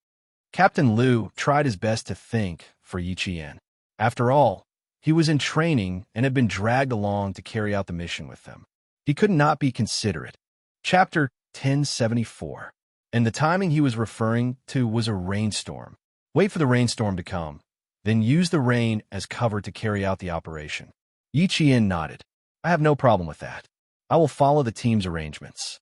Captain Lu tried his best to think for Yi Qian. After all, he was in training and had been dragged along to carry out the mission with them. He could not be considerate. Chapter 1074. And the timing he was referring to was a rainstorm. Wait for the rainstorm to come, then use the rain as cover to carry out the operation. Yi Qian nodded. I have no problem with that. I will follow the team's arrangements.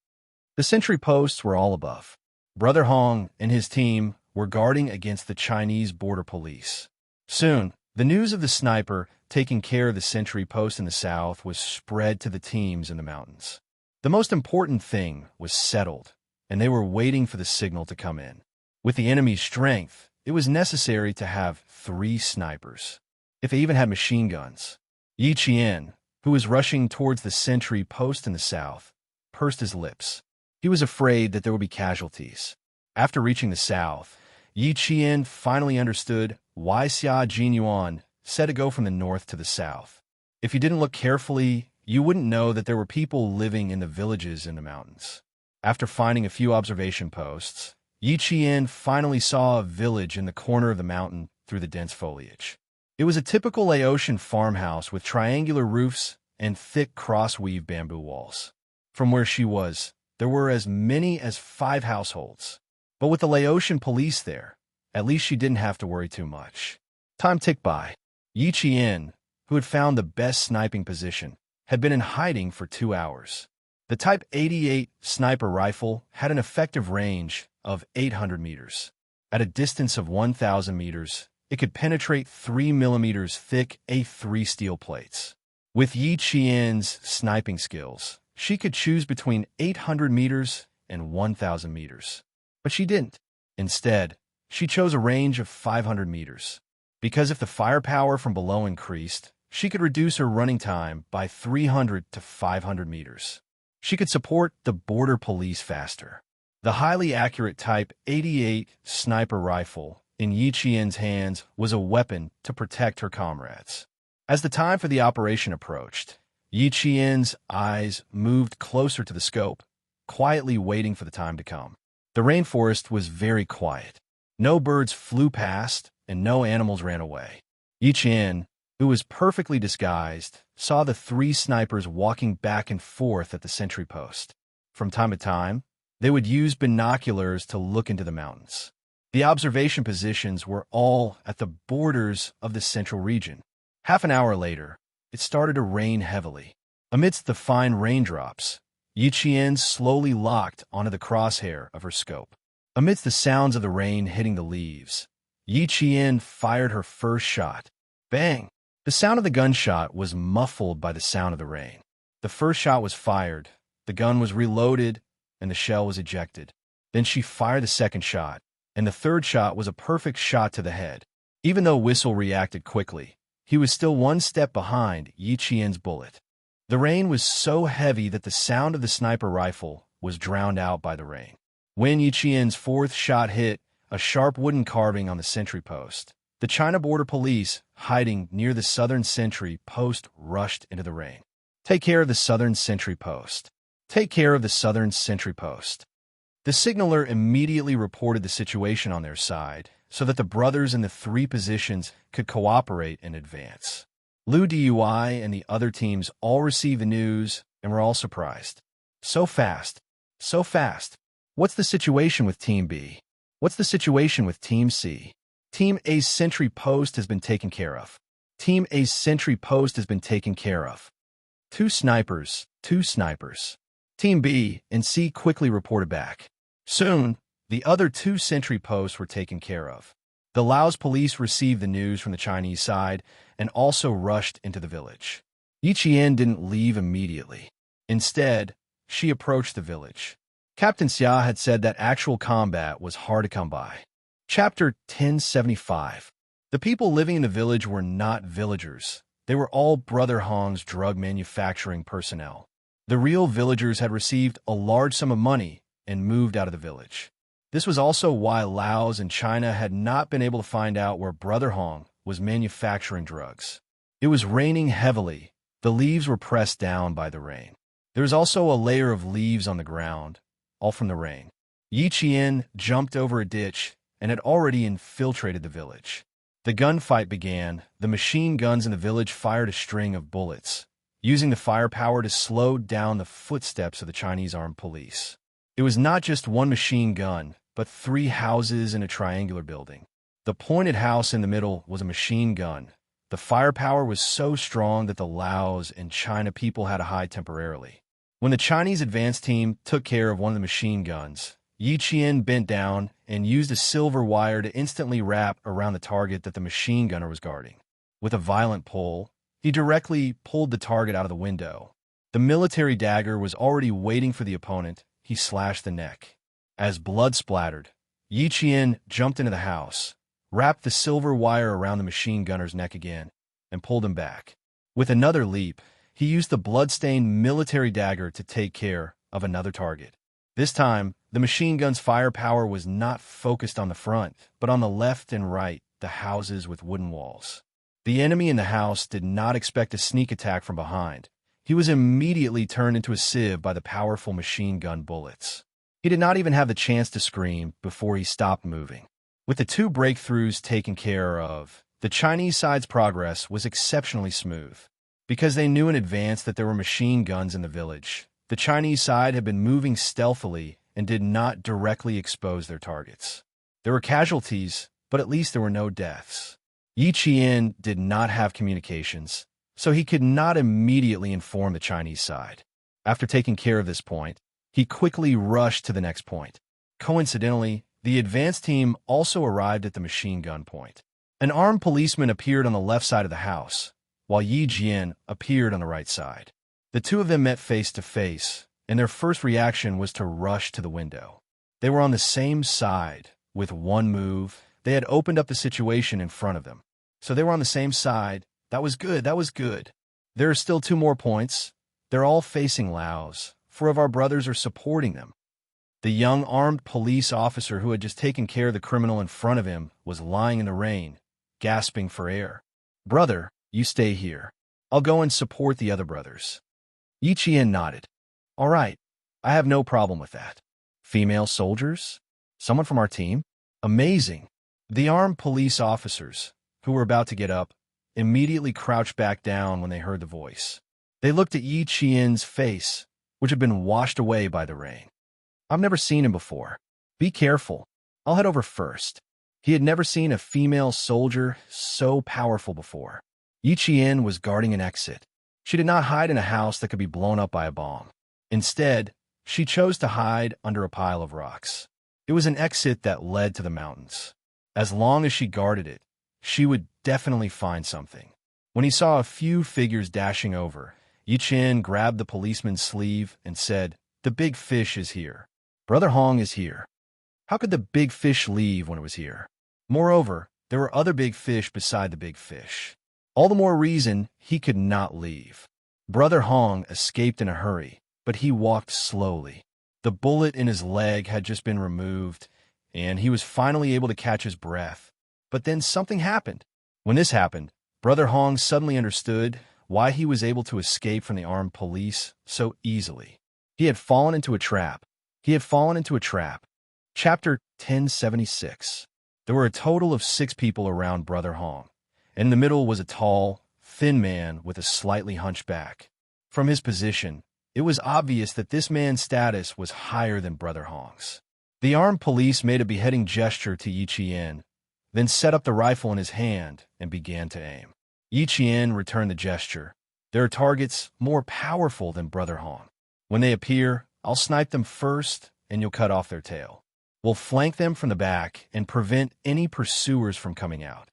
The sentry posts were all above. Brother Hong and his team were guarding against the Chinese border police. Soon, the news of the sniper taking care of the sentry post in the south was spread to the teams in the mountains. The most important thing was settled, and they were waiting for the signal to come in. With the enemy's strength, it was necessary to have 3 snipers, if they even had machine guns. Yi Qian, who was rushing towards the sentry post in the south, pursed his lips. He was afraid that there would be casualties. After reaching the south, Yi Qian finally understood why Xia Jinyuan said to go from the north to the south. If you didn't look carefully, you wouldn't know that there were people living in the villages in the mountains. After finding a few observation posts, Yi Qian finally saw a village in the corner of the mountain through the dense foliage. It was a typical Laotian farmhouse with triangular roofs and thick cross-weave bamboo walls. From where she was, there were as many as 5 households. But with the Laotian police there, at least she didn't have to worry too much. Time ticked by. Yi Qian, who had found the best sniping position, had been in hiding for 2 hours. The Type 88 sniper rifle had an effective range of 800 meters. At a distance of 1,000 meters, it could penetrate 3 millimeters thick A3 steel plates. With Yi Qian's sniping skills, she could choose between 800 meters and 1,000 meters. But she didn't. Instead, she chose a range of 500 meters. Because if the firepower from below increased, she could reduce her running time by 300 to 500 meters. She could support the border police faster. The highly accurate Type 88 sniper rifle in Yi Qian's hands was a weapon to protect her comrades. As the time for the operation approached, Yi Qian's eyes moved closer to the scope, quietly waiting for the time to come. The rainforest was very quiet. No birds flew past, and no animals ran away. Yi Qian, who was perfectly disguised, saw the 3 snipers walking back and forth at the sentry post. From time to time, they would use binoculars to look into the mountains. The observation positions were all at the borders of the central region. Half an hour later, it started to rain heavily. Amidst the fine raindrops, Yi Qian slowly locked onto the crosshair of her scope. Amidst the sounds of the rain hitting the leaves, Yi Qian fired her first shot. Bang! The sound of the gunshot was muffled by the sound of the rain. The first shot was fired, the gun was reloaded, and the shell was ejected. Then she fired the second shot, and the third shot was a perfect shot to the head. Even though Whistle reacted quickly, he was still 1 step behind Yi Qian's bullet. The rain was so heavy that the sound of the sniper rifle was drowned out by the rain. When Yi Qian's 4th shot hit a sharp wooden carving on the sentry post, the China border police, hiding near the southern sentry post, rushed into the rain. Take care of the southern sentry post. Take care of the southern sentry post. The signaler immediately reported the situation on their side, so that the brothers in the 3 positions could cooperate in advance. Liu Dui and the other teams all received the news and were all surprised. So fast. So fast. What's the situation with Team B? What's the situation with Team C? Team A's sentry post has been taken care of. Team A's sentry post has been taken care of. 2 snipers, 2 snipers. Team B and C quickly reported back. Soon, the other 2 sentry posts were taken care of. The Laos police received the news from the Chinese side and also rushed into the village. Yi Qian didn't leave immediately. Instead, she approached the village. Captain Xia had said that actual combat was hard to come by. Chapter 1075. The people living in the village were not villagers. They were all Brother Hong's drug manufacturing personnel. The real villagers had received a large sum of money and moved out of the village. This was also why Laos and China had not been able to find out where Brother Hong was manufacturing drugs. It was raining heavily. The leaves were pressed down by the rain. There was also a layer of leaves on the ground, all from the rain. Yi Qian jumped over a ditch and had already infiltrated the village. The gunfight began. The machine guns in the village fired a string of bullets, using the firepower to slow down the footsteps of the Chinese armed police. It was not just one machine gun, but 3 houses in a triangular building. The pointed house in the middle was a machine gun. The firepower was so strong that the Laos and China people had to hide temporarily. When the Chinese advance team took care of one of the machine guns, Yi Qian bent down and used a silver wire to instantly wrap around the target that the machine gunner was guarding. With a violent pull, he directly pulled the target out of the window. The military dagger was already waiting for the opponent. He slashed the neck. As blood splattered, Yi Qian jumped into the house, wrapped the silver wire around the machine gunner's neck again, and pulled him back. With another leap, he used the blood-stained military dagger to take care of another target. This time, the machine gun's firepower was not focused on the front, but on the left and right, the houses with wooden walls. The enemy in the house did not expect a sneak attack from behind. He was immediately turned into a sieve by the powerful machine gun bullets. He did not even have the chance to scream before he stopped moving. With the 2 breakthroughs taken care of, the Chinese side's progress was exceptionally smooth. Because they knew in advance that there were machine guns in the village, the Chinese side had been moving stealthily and did not directly expose their targets. There were casualties, but at least there were no deaths. Yi Qian did not have communications, so he could not immediately inform the Chinese side. After taking care of this point, he quickly rushed to the next point. Coincidentally, the advance team also arrived at the machine gun point. An armed policeman appeared on the left side of the house, while Yi Qian appeared on the right side. The 2 of them met face to face, and their first reaction was to rush to the window. They were on the same side. With one move, they had opened up the situation in front of them. So they were on the same side. That was good, that was good. There are still 2 more points. They're all facing Laos. 4 of our brothers are supporting them. The young armed police officer who had just taken care of the criminal in front of him was lying in the rain, gasping for air. Brother, you stay here. I'll go and support the other brothers. Yi Qian nodded. All right, I have no problem with that. Female soldiers? Someone from our team? Amazing. The armed police officers, who were about to get up, immediately crouched back down when they heard the voice. They looked at Yi Qian's face, which had been washed away by the rain. I've never seen him before. Be careful. I'll head over first. He had never seen a female soldier so powerful before. Yi Qian was guarding an exit. She did not hide in a house that could be blown up by a bomb. Instead, she chose to hide under a pile of rocks. It was an exit that led to the mountains. As long as she guarded it, she would definitely find something. When he saw a few figures dashing over, Yi Qian grabbed the policeman's sleeve and said, "The big fish is here. Brother Hong is here." How could the big fish leave when it was here? Moreover, there were other big fish beside the big fish. All the more reason he could not leave. Brother Hong escaped in a hurry, but he walked slowly. The bullet in his leg had just been removed, and he was finally able to catch his breath. But then something happened. When this happened, Brother Hong suddenly understood why he was able to escape from the armed police so easily. He had fallen into a trap. He had fallen into a trap. Chapter 1076. There were a total of 6 people around Brother Hong. In the middle was a tall, thin man with a slightly hunched back. From his position, it was obvious that this man's status was higher than Brother Hong's. The armed police made a beheading gesture to Yi Qian, then set up the rifle in his hand and began to aim. Yi Qian returned the gesture. There are targets more powerful than Brother Hong. When they appear, I'll snipe them first, and you'll cut off their tail. We'll flank them from the back and prevent any pursuers from coming out.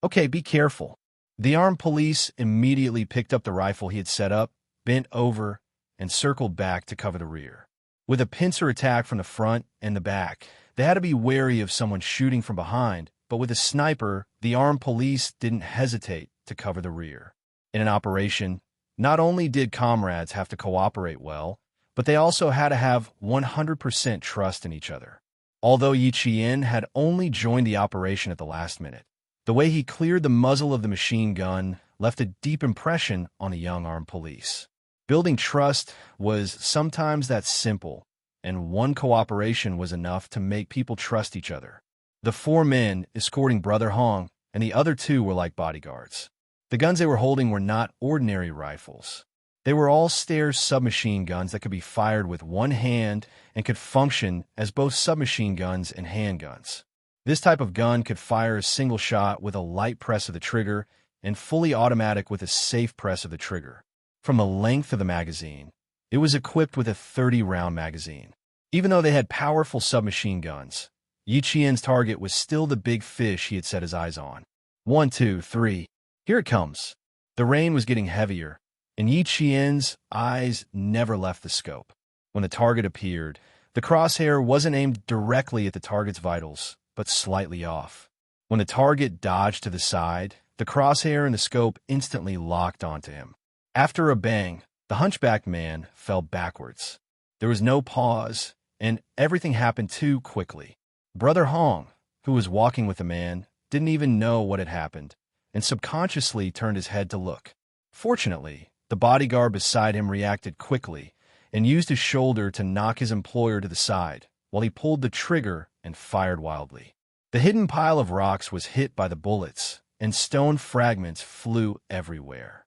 Okay, be careful. The armed police immediately picked up the rifle he had set up, bent over, and circled back to cover the rear. With a pincer attack from the front and the back, they had to be wary of someone shooting from behind, but with a sniper, the armed police didn't hesitate to cover the rear. In an operation, not only did comrades have to cooperate well, but they also had to have 100% trust in each other. Although Yi Qian had only joined the operation at the last minute, the way he cleared the muzzle of the machine gun left a deep impression on the young armed police. Building trust was sometimes that simple, and one cooperation was enough to make people trust each other. The 4 men escorting Brother Hong and the other two were like bodyguards. The guns they were holding were not ordinary rifles. They were all-stairs submachine guns that could be fired with one hand and could function as both submachine guns and handguns. This type of gun could fire a single shot with a light press of the trigger and fully automatic with a safe press of the trigger. From the length of the magazine, it was equipped with a 30-round magazine. Even though they had powerful submachine guns, Yi Qian's target was still the big fish he had set his eyes on. 1, 2, 3. Here it comes. The rain was getting heavier, and Yi Qian's eyes never left the scope. When the target appeared, the crosshair wasn't aimed directly at the target's vitals, but slightly off. When the target dodged to the side, the crosshair and the scope instantly locked onto him. After a bang, the hunchbacked man fell backwards. There was no pause, and everything happened too quickly. Brother Hong, who was walking with the man, didn't even know what had happened, and subconsciously turned his head to look. Fortunately, the bodyguard beside him reacted quickly and used his shoulder to knock his employer to the side, while he pulled the trigger and fired wildly. The hidden pile of rocks was hit by the bullets, and stone fragments flew everywhere.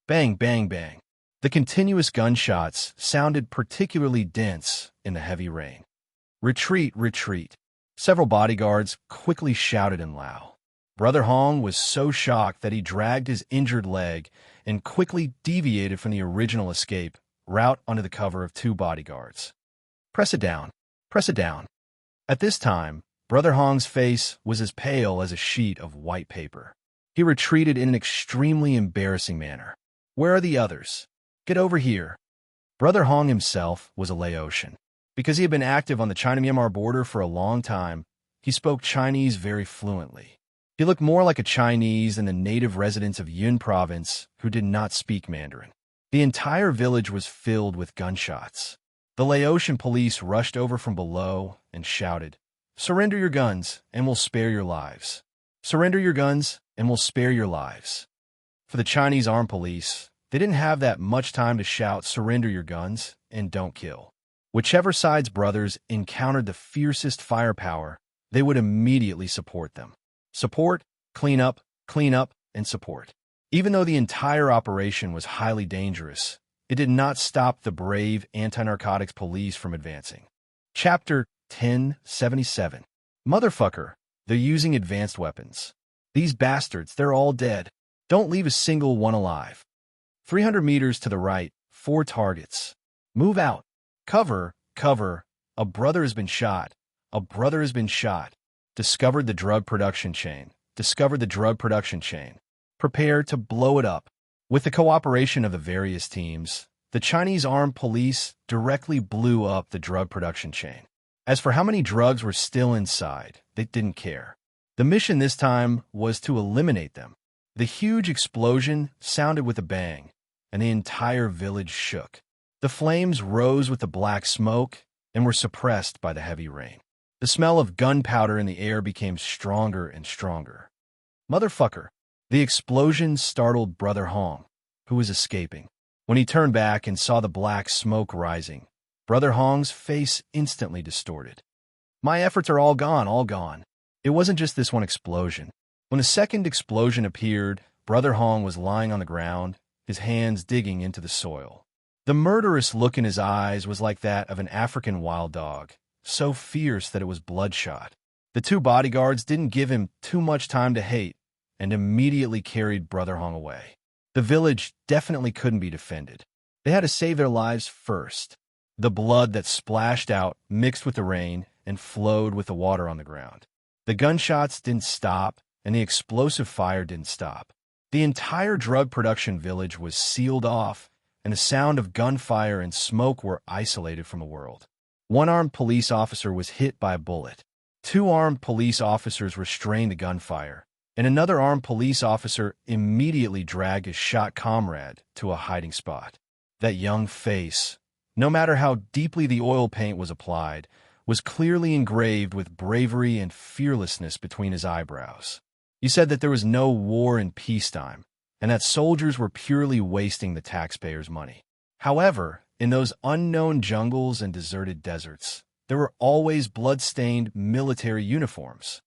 Bang, bang, bang. The continuous gunshots sounded particularly dense in the heavy rain. Retreat, retreat. Several bodyguards quickly shouted in Lao. Brother Hong was so shocked that he dragged his injured leg and quickly deviated from the original escape route under the cover of two bodyguards. Press it down. Press it down. At this time, Brother Hong's face was as pale as a sheet of white paper. He retreated in an extremely embarrassing manner. Where are the others? Get over here. Brother Hong himself was a Laotian. Because he had been active on the China-Myanmar border for a long time, he spoke Chinese very fluently. He looked more like a Chinese than the native residents of Yun province who did not speak Mandarin. The entire village was filled with gunshots. The Laotian police rushed over from below and shouted, "Surrender your guns, and we'll spare your lives. Surrender your guns, and we'll spare your lives." For the Chinese armed police, they didn't have that much time to shout, "Surrender your guns, and don't kill." Whichever side's brothers encountered the fiercest firepower, they would immediately support them. Support, clean up, and support. Even though the entire operation was highly dangerous, it did not stop the brave anti-narcotics police from advancing. Chapter 1077. Motherfucker, they're using advanced weapons. These bastards, they're all dead. Don't leave a single one alive. 300 meters to the right, 4 targets. Move out. Cover, cover. A brother has been shot. A brother has been shot. Discovered the drug production chain. Discovered the drug production chain. Prepare to blow it up. With the cooperation of the various teams, the Chinese armed police directly blew up the drug production chain. As for how many drugs were still inside, they didn't care. The mission this time was to eliminate them. The huge explosion sounded with a bang, and the entire village shook. The flames rose with the black smoke and were suppressed by the heavy rain. The smell of gunpowder in the air became stronger and stronger. Motherfucker! The explosion startled Brother Hong, who was escaping. When he turned back and saw the black smoke rising, Brother Hong's face instantly distorted. My efforts are all gone, all gone. It wasn't just this one explosion. When the second explosion appeared, Brother Hong was lying on the ground, his hands digging into the soil. The murderous look in his eyes was like that of an African wild dog, so fierce that it was bloodshot. The two bodyguards didn't give him too much time to hate and immediately carried Brother Hong away. The village definitely couldn't be defended. They had to save their lives first. The blood that splashed out mixed with the rain and flowed with the water on the ground. The gunshots didn't stop, and the explosive fire didn't stop. The entire drug production village was sealed off, and the sound of gunfire and smoke were isolated from the world. One armed police officer was hit by a bullet. 2 armed police officers restrained the gunfire, and another armed police officer immediately dragged his shot comrade to a hiding spot. That young face, no matter how deeply the oil paint was applied, was clearly engraved with bravery and fearlessness between his eyebrows. He said that there was no war in peacetime, and that soldiers were purely wasting the taxpayers' money. However, in those unknown jungles and deserted deserts, there were always blood-stained military uniforms.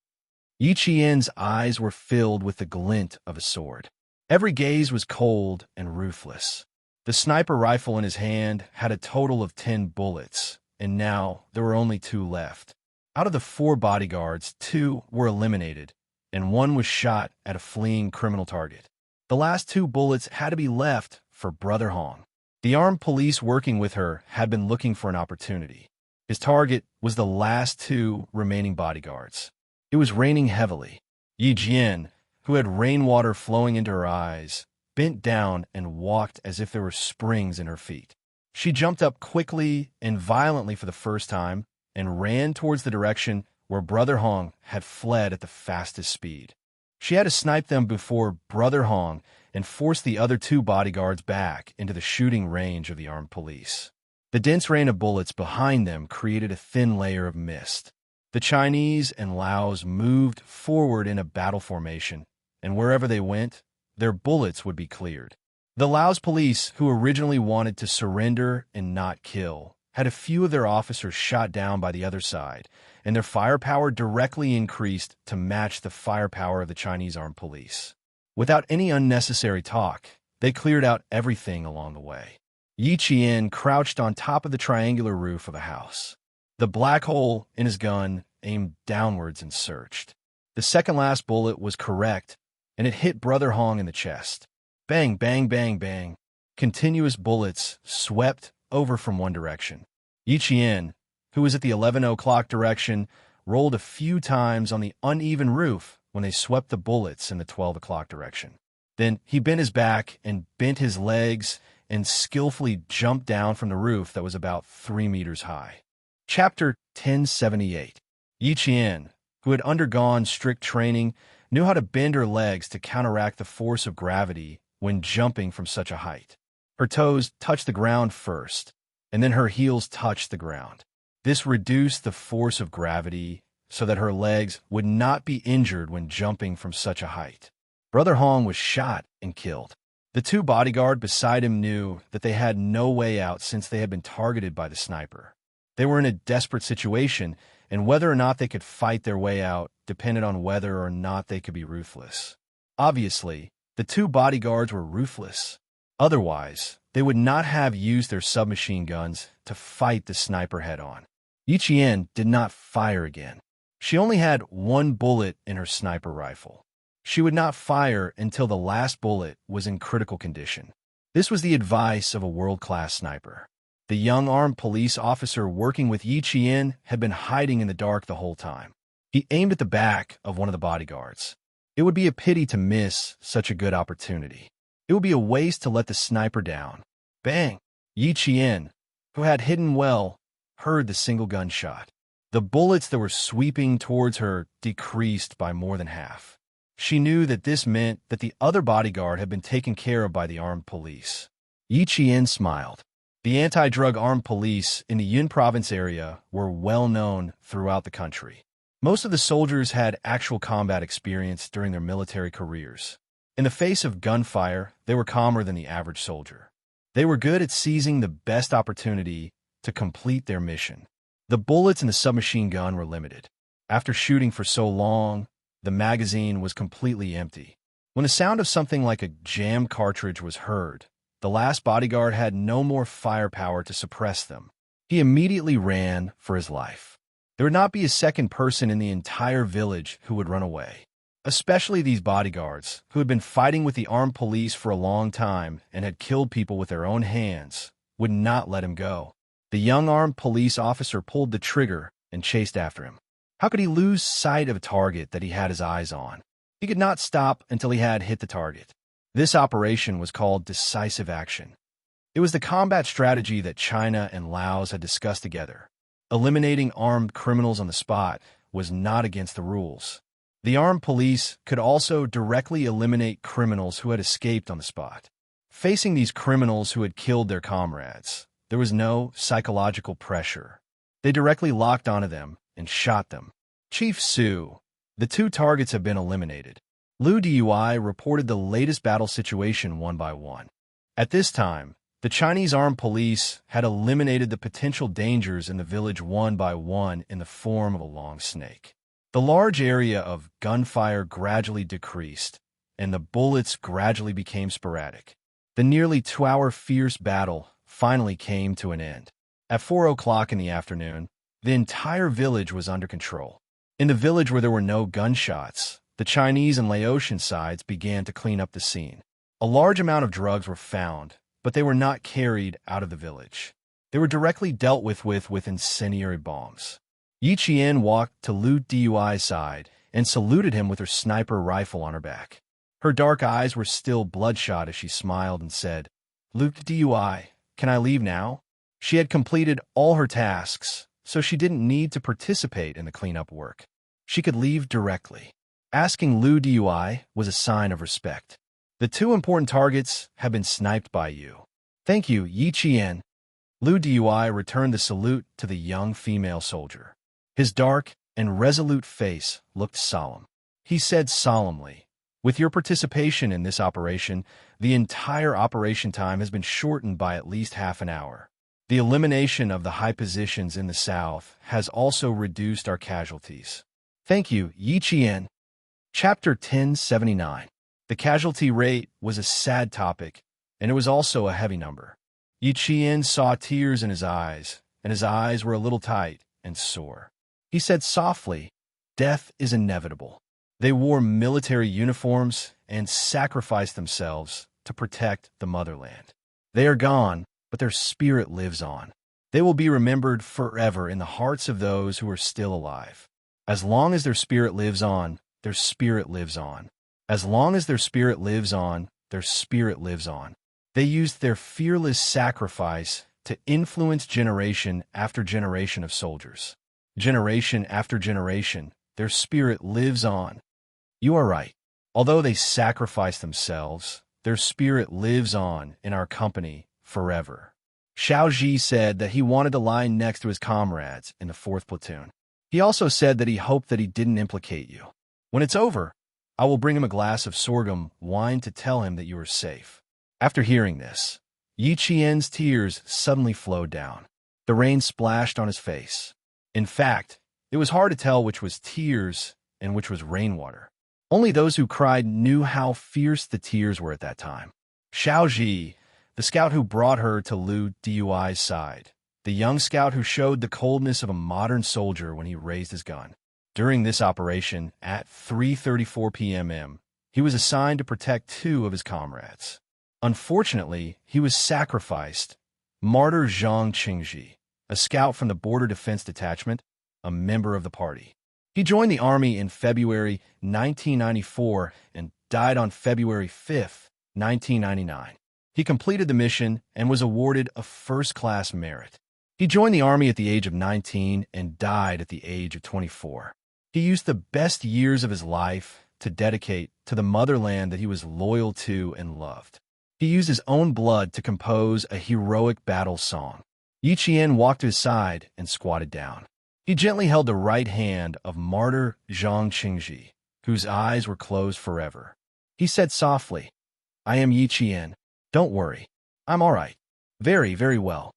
Yi Qian's eyes were filled with the glint of a sword. Every gaze was cold and ruthless. The sniper rifle in his hand had a total of 10 bullets, and now there were only 2 left. Out of the 4 bodyguards, 2 were eliminated, and 1 was shot at a fleeing criminal target. The last 2 bullets had to be left for Brother Hong. The armed police working with her had been looking for an opportunity. His target was the last 2 remaining bodyguards. It was raining heavily. Yi Jian, who had rainwater flowing into her eyes, bent down and walked as if there were springs in her feet. She jumped up quickly and violently for the first time and ran towards the direction where Brother Hong had fled at the fastest speed. She had to snipe them before Brother Hong and force the other 2 bodyguards back into the shooting range of the armed police. The dense rain of bullets behind them created a thin layer of mist. The Chinese and Laos moved forward in a battle formation, and wherever they went, their bullets would be cleared. The Laos police, who originally wanted to surrender and not kill, had a few of their officers shot down by the other side, and their firepower directly increased to match the firepower of the Chinese armed police. Without any unnecessary talk, they cleared out everything along the way. Yi Qian crouched on top of the triangular roof of a house. The black hole in his gun aimed downwards and searched. The second last bullet was correct, and it hit Brother Hong in the chest. Bang, bang, bang, bang. Continuous bullets swept over from one direction. Yi Qian, who was at the 11 o'clock direction, rolled a few times on the uneven roof when they swept the bullets in the 12 o'clock direction. Then he bent his back and bent his legs and skillfully jumped down from the roof that was about 3 meters high. Chapter 1078. Yi Qian, who had undergone strict training, knew how to bend her legs to counteract the force of gravity when jumping from such a height. Her toes touched the ground first, and then her heels touched the ground. This reduced the force of gravity so that her legs would not be injured when jumping from such a height. Brother Hong was shot and killed. The 2 bodyguards beside him knew that they had no way out since they had been targeted by the sniper. They were in a desperate situation, and whether or not they could fight their way out depended on whether or not they could be ruthless. Obviously, the 2 bodyguards were ruthless. Otherwise, they would not have used their submachine guns to fight the sniper head-on. Yi Qian did not fire again. She only had 1 bullet in her sniper rifle. She would not fire until the last bullet was in critical condition. This was the advice of a world-class sniper. The young armed police officer working with Yi Qian had been hiding in the dark the whole time. He aimed at the back of one of the bodyguards. It would be a pity to miss such a good opportunity. It would be a waste to let the sniper down. Bang! Yi Qian, who had hidden well, heard the single gunshot. The bullets that were sweeping towards her decreased by more than half. She knew that this meant that the other bodyguard had been taken care of by the armed police. Yi Qian smiled. The anti-drug armed police in the Yun province area were well known throughout the country. Most of the soldiers had actual combat experience during their military careers. In the face of gunfire, they were calmer than the average soldier. They were good at seizing the best opportunity to complete their mission. The bullets in the submachine gun were limited. After shooting for so long, the magazine was completely empty. When the sound of something like a jammed cartridge was heard, the last bodyguard had no more firepower to suppress them. He immediately ran for his life. There would not be a second person in the entire village who would run away. Especially these bodyguards, who had been fighting with the armed police for a long time and had killed people with their own hands, would not let him go. The young armed police officer pulled the trigger and chased after him. How could he lose sight of a target that he had his eyes on? He could not stop until he had hit the target. This operation was called decisive action. It was the combat strategy that China and Laos had discussed together. Eliminating armed criminals on the spot was not against the rules. The armed police could also directly eliminate criminals who had escaped on the spot. Facing these criminals who had killed their comrades, there was no psychological pressure. They directly locked onto them and shot them. Chief Su, the 2 targets have been eliminated. Liu Dui reported the latest battle situation one by one. At this time, the Chinese armed police had eliminated the potential dangers in the village one by one in the form of a long snake. The large area of gunfire gradually decreased, and the bullets gradually became sporadic. The nearly 2-hour fierce battle finally came to an end. At 4 o'clock in the afternoon, the entire village was under control. In the village where there were no gunshots, the Chinese and Laotian sides began to clean up the scene. A large amount of drugs were found, but they were not carried out of the village. They were directly dealt with incendiary bombs. Yi Qian walked to Lu Dui's side and saluted him with her sniper rifle on her back. Her dark eyes were still bloodshot as she smiled and said, "Lu Dui, can I leave now?" She had completed all her tasks, so she didn't need to participate in the cleanup work. She could leave directly. Asking Lu Dui was a sign of respect. The 2 important targets have been sniped by you. Thank you, Yi Qian. Lu Dui returned the salute to the young female soldier. His dark and resolute face looked solemn. He said solemnly, "With your participation in this operation, the entire operation time has been shortened by at least half an hour. The elimination of the high positions in the south has also reduced our casualties. Thank you, Yi Qian." Chapter 1079. The casualty rate was a sad topic, and it was also a heavy number. Yi Qian saw tears in his eyes, and his eyes were a little tight and sore. He said softly, "Death is inevitable." They wore military uniforms and sacrificed themselves to protect the motherland. They are gone, but their spirit lives on. They will be remembered forever in the hearts of those who are still alive. As long as their spirit lives on, their spirit lives on. As long as their spirit lives on, their spirit lives on. They used their fearless sacrifice to influence generation after generation of soldiers. Generation after generation, their spirit lives on. You are right. Although they sacrificed themselves, their spirit lives on in our company forever. Xiao Ji said that he wanted to lie next to his comrades in the 4th platoon. He also said that he hoped that he didn't implicate you. When it's over, I will bring him a glass of sorghum wine to tell him that you are safe. After hearing this, Yi Qian's tears suddenly flowed down. The rain splashed on his face. In fact, it was hard to tell which was tears and which was rainwater. Only those who cried knew how fierce the tears were at that time. Xiao Ji, the scout who brought her to Lu Dui's side, the young scout who showed the coldness of a modern soldier when he raised his gun. During this operation, at 3:34 p.m., he was assigned to protect 2 of his comrades. Unfortunately, he was sacrificed. Martyr Zhang Qingji, a scout from the Border Defense Detachment, a member of the party. He joined the army in February 1994 and died on February 5, 1999. He completed the mission and was awarded a first-class merit. He joined the army at the age of 19 and died at the age of 24. He used the best years of his life to dedicate to the motherland that he was loyal to and loved. He used his own blood to compose a heroic battle song. Yi Qian walked to his side and squatted down. He gently held the right hand of Martyr Zhang Qingji, whose eyes were closed forever. He said softly, "I am Yi Qian. Don't worry. I'm all right. Very, very well.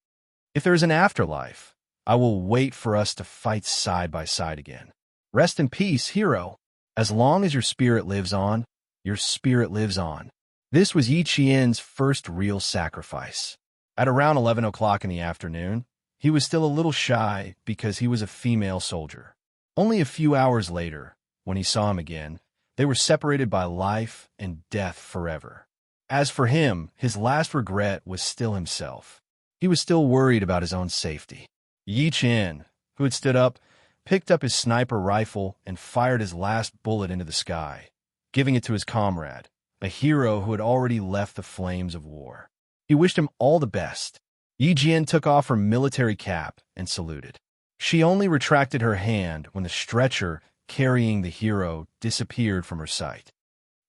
If there is an afterlife, I will wait for us to fight side by side again. Rest in peace, hero. As long as your spirit lives on, your spirit lives on." This was Yi Qian's first real sacrifice. At around 11 o'clock in the afternoon, he was still a little shy because he was a female soldier. Only a few hours later, when he saw him again, they were separated by life and death forever. As for him, his last regret was still himself. He was still worried about his own safety. Yi Qian, who had stood up, picked up his sniper rifle and fired his last bullet into the sky, giving it to his comrade, a hero who had already left the flames of war. He wished him all the best. Yi Qian took off her military cap and saluted. She only retracted her hand when the stretcher carrying the hero disappeared from her sight.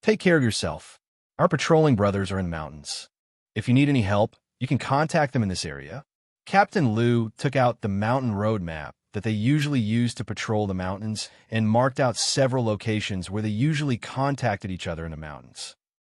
"Take care of yourself. Our patrolling brothers are in the mountains. If you need any help, you can contact them in this area." Captain Liu took out the mountain road map that they usually used to patrol the mountains and marked out several locations where they usually contacted each other in the mountains.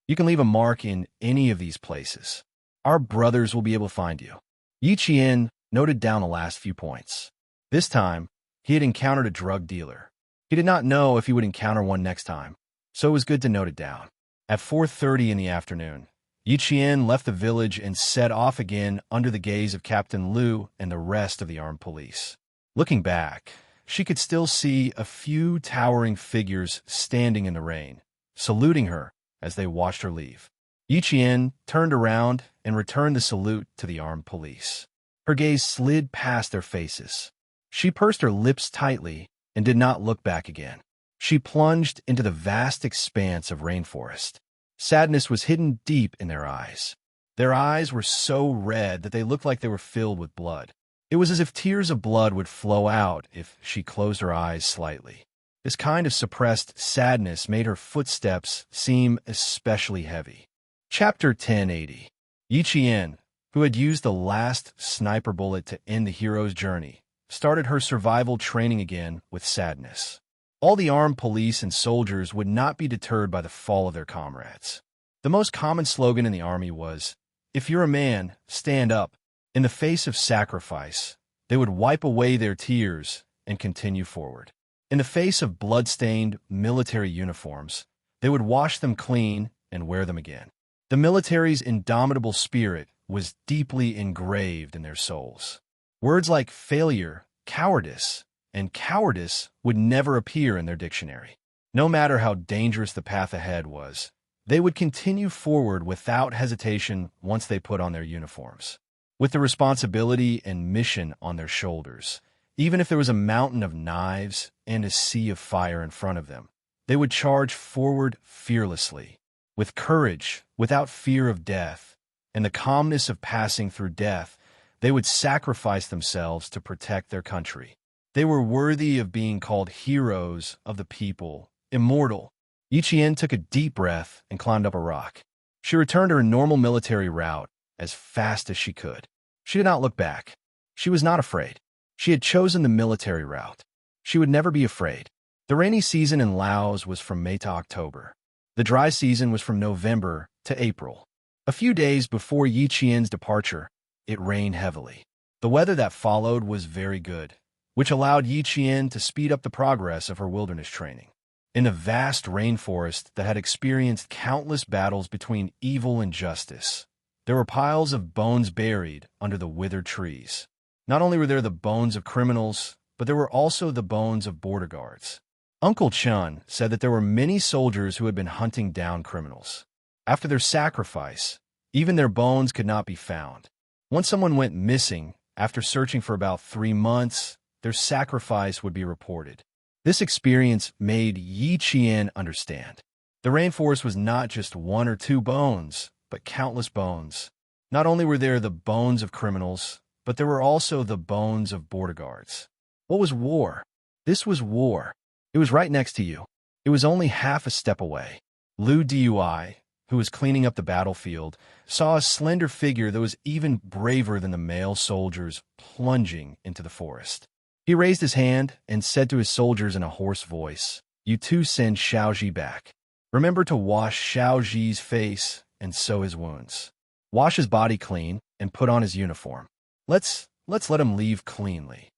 "You can leave a mark in any of these places. Our brothers will be able to find you." Yi Qian noted down the last few points. This time, he had encountered a drug dealer. He did not know if he would encounter one next time, so it was good to note it down. At 4:30 in the afternoon, Yi Qian left the village and set off again under the gaze of Captain Liu and the rest of the armed police. Looking back, she could still see a few towering figures standing in the rain, saluting her as they watched her leave. Yi Qian turned around and returned the salute to the armed police. Her gaze slid past their faces. She pursed her lips tightly and did not look back again. She plunged into the vast expanse of rainforest. Sadness was hidden deep in their eyes. Their eyes were so red that they looked like they were filled with blood. It was as if tears of blood would flow out if she closed her eyes slightly. This kind of suppressed sadness made her footsteps seem especially heavy. Chapter 1080. Yi Qian, who had used the last sniper bullet to end the hero's journey, started her survival training again with sadness. All the armed police and soldiers would not be deterred by the fall of their comrades. The most common slogan in the army was, "If you're a man, stand up." In the face of sacrifice, they would wipe away their tears and continue forward. In the face of blood-stained military uniforms, they would wash them clean and wear them again. The military's indomitable spirit was deeply engraved in their souls. Words like failure, cowardice, and cowardice would never appear in their dictionary. No matter how dangerous the path ahead was, they would continue forward without hesitation once they put on their uniforms. With the responsibility and mission on their shoulders, even if there was a mountain of knives and a sea of fire in front of them, they would charge forward fearlessly, with courage, without fear of death, and the calmness of passing through death. They would sacrifice themselves to protect their country. They were worthy of being called heroes of the people, immortal. Yi Qian took a deep breath and climbed up a rock. She returned her normal military route as fast as she could. She did not look back. She was not afraid. She had chosen the military route. She would never be afraid. The rainy season in Laos was from May to October. The dry season was from November to April. A few days before Yi Qian's departure, it rained heavily. The weather that followed was very good, which allowed Yi Qian to speed up the progress of her wilderness training. In the vast rainforest that had experienced countless battles between evil and justice, there were piles of bones buried under the withered trees. Not only were there the bones of criminals, but there were also the bones of border guards. Uncle Chun said that there were many soldiers who had been hunting down criminals. After their sacrifice, even their bones could not be found. Once someone went missing, after searching for about 3 months, their sacrifice would be reported. This experience made Yi Qian understand. The rainforest was not just 1 or 2 bones, but countless bones. Not only were there the bones of criminals, but there were also the bones of border guards. What was war? This was war. It was right next to you. It was only half a step away. Liu Dui, who was cleaning up the battlefield, saw a slender figure that was even braver than the male soldiers plunging into the forest. He raised his hand and said to his soldiers in a hoarse voice, "You two send Xiaozhi back. Remember to wash Xiaozhi's face and sew his wounds. Wash his body clean and put on his uniform. Let's let him leave cleanly.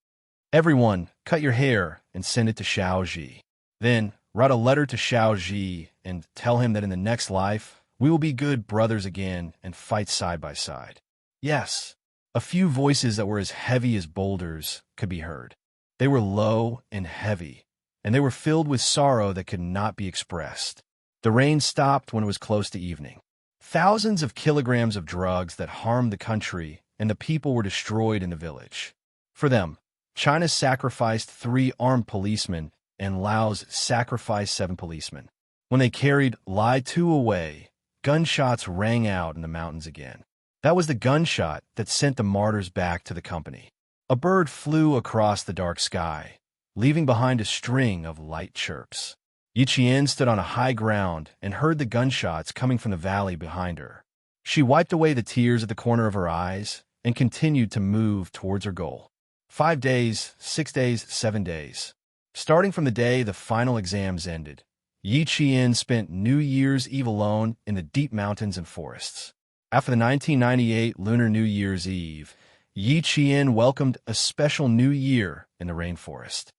Everyone, cut your hair and send it to Xiaozhi. Then write a letter to Xiaozhi and tell him that in the next life, we will be good brothers again and fight side by side." Yes, a few voices that were as heavy as boulders could be heard. They were low and heavy, and they were filled with sorrow that could not be expressed. The rain stopped when it was close to evening. Thousands of kilograms of drugs that harmed the country and the people were destroyed in the village. For them, China sacrificed 3 armed policemen and Laos sacrificed 7 policemen. When they carried Lai Tu away, gunshots rang out in the mountains again. That was the gunshot that sent the martyrs back to the company. A bird flew across the dark sky, leaving behind a string of light chirps. Yi Qian stood on a high ground and heard the gunshots coming from the valley behind her. She wiped away the tears at the corner of her eyes and continued to move towards her goal. 5 days, 6 days, 7 days. Starting from the day the final exams ended, Yi Qian spent New Year's Eve alone in the deep mountains and forests. After the 1998 Lunar New Year's Eve, Yi Qian welcomed a special new year in the rainforest.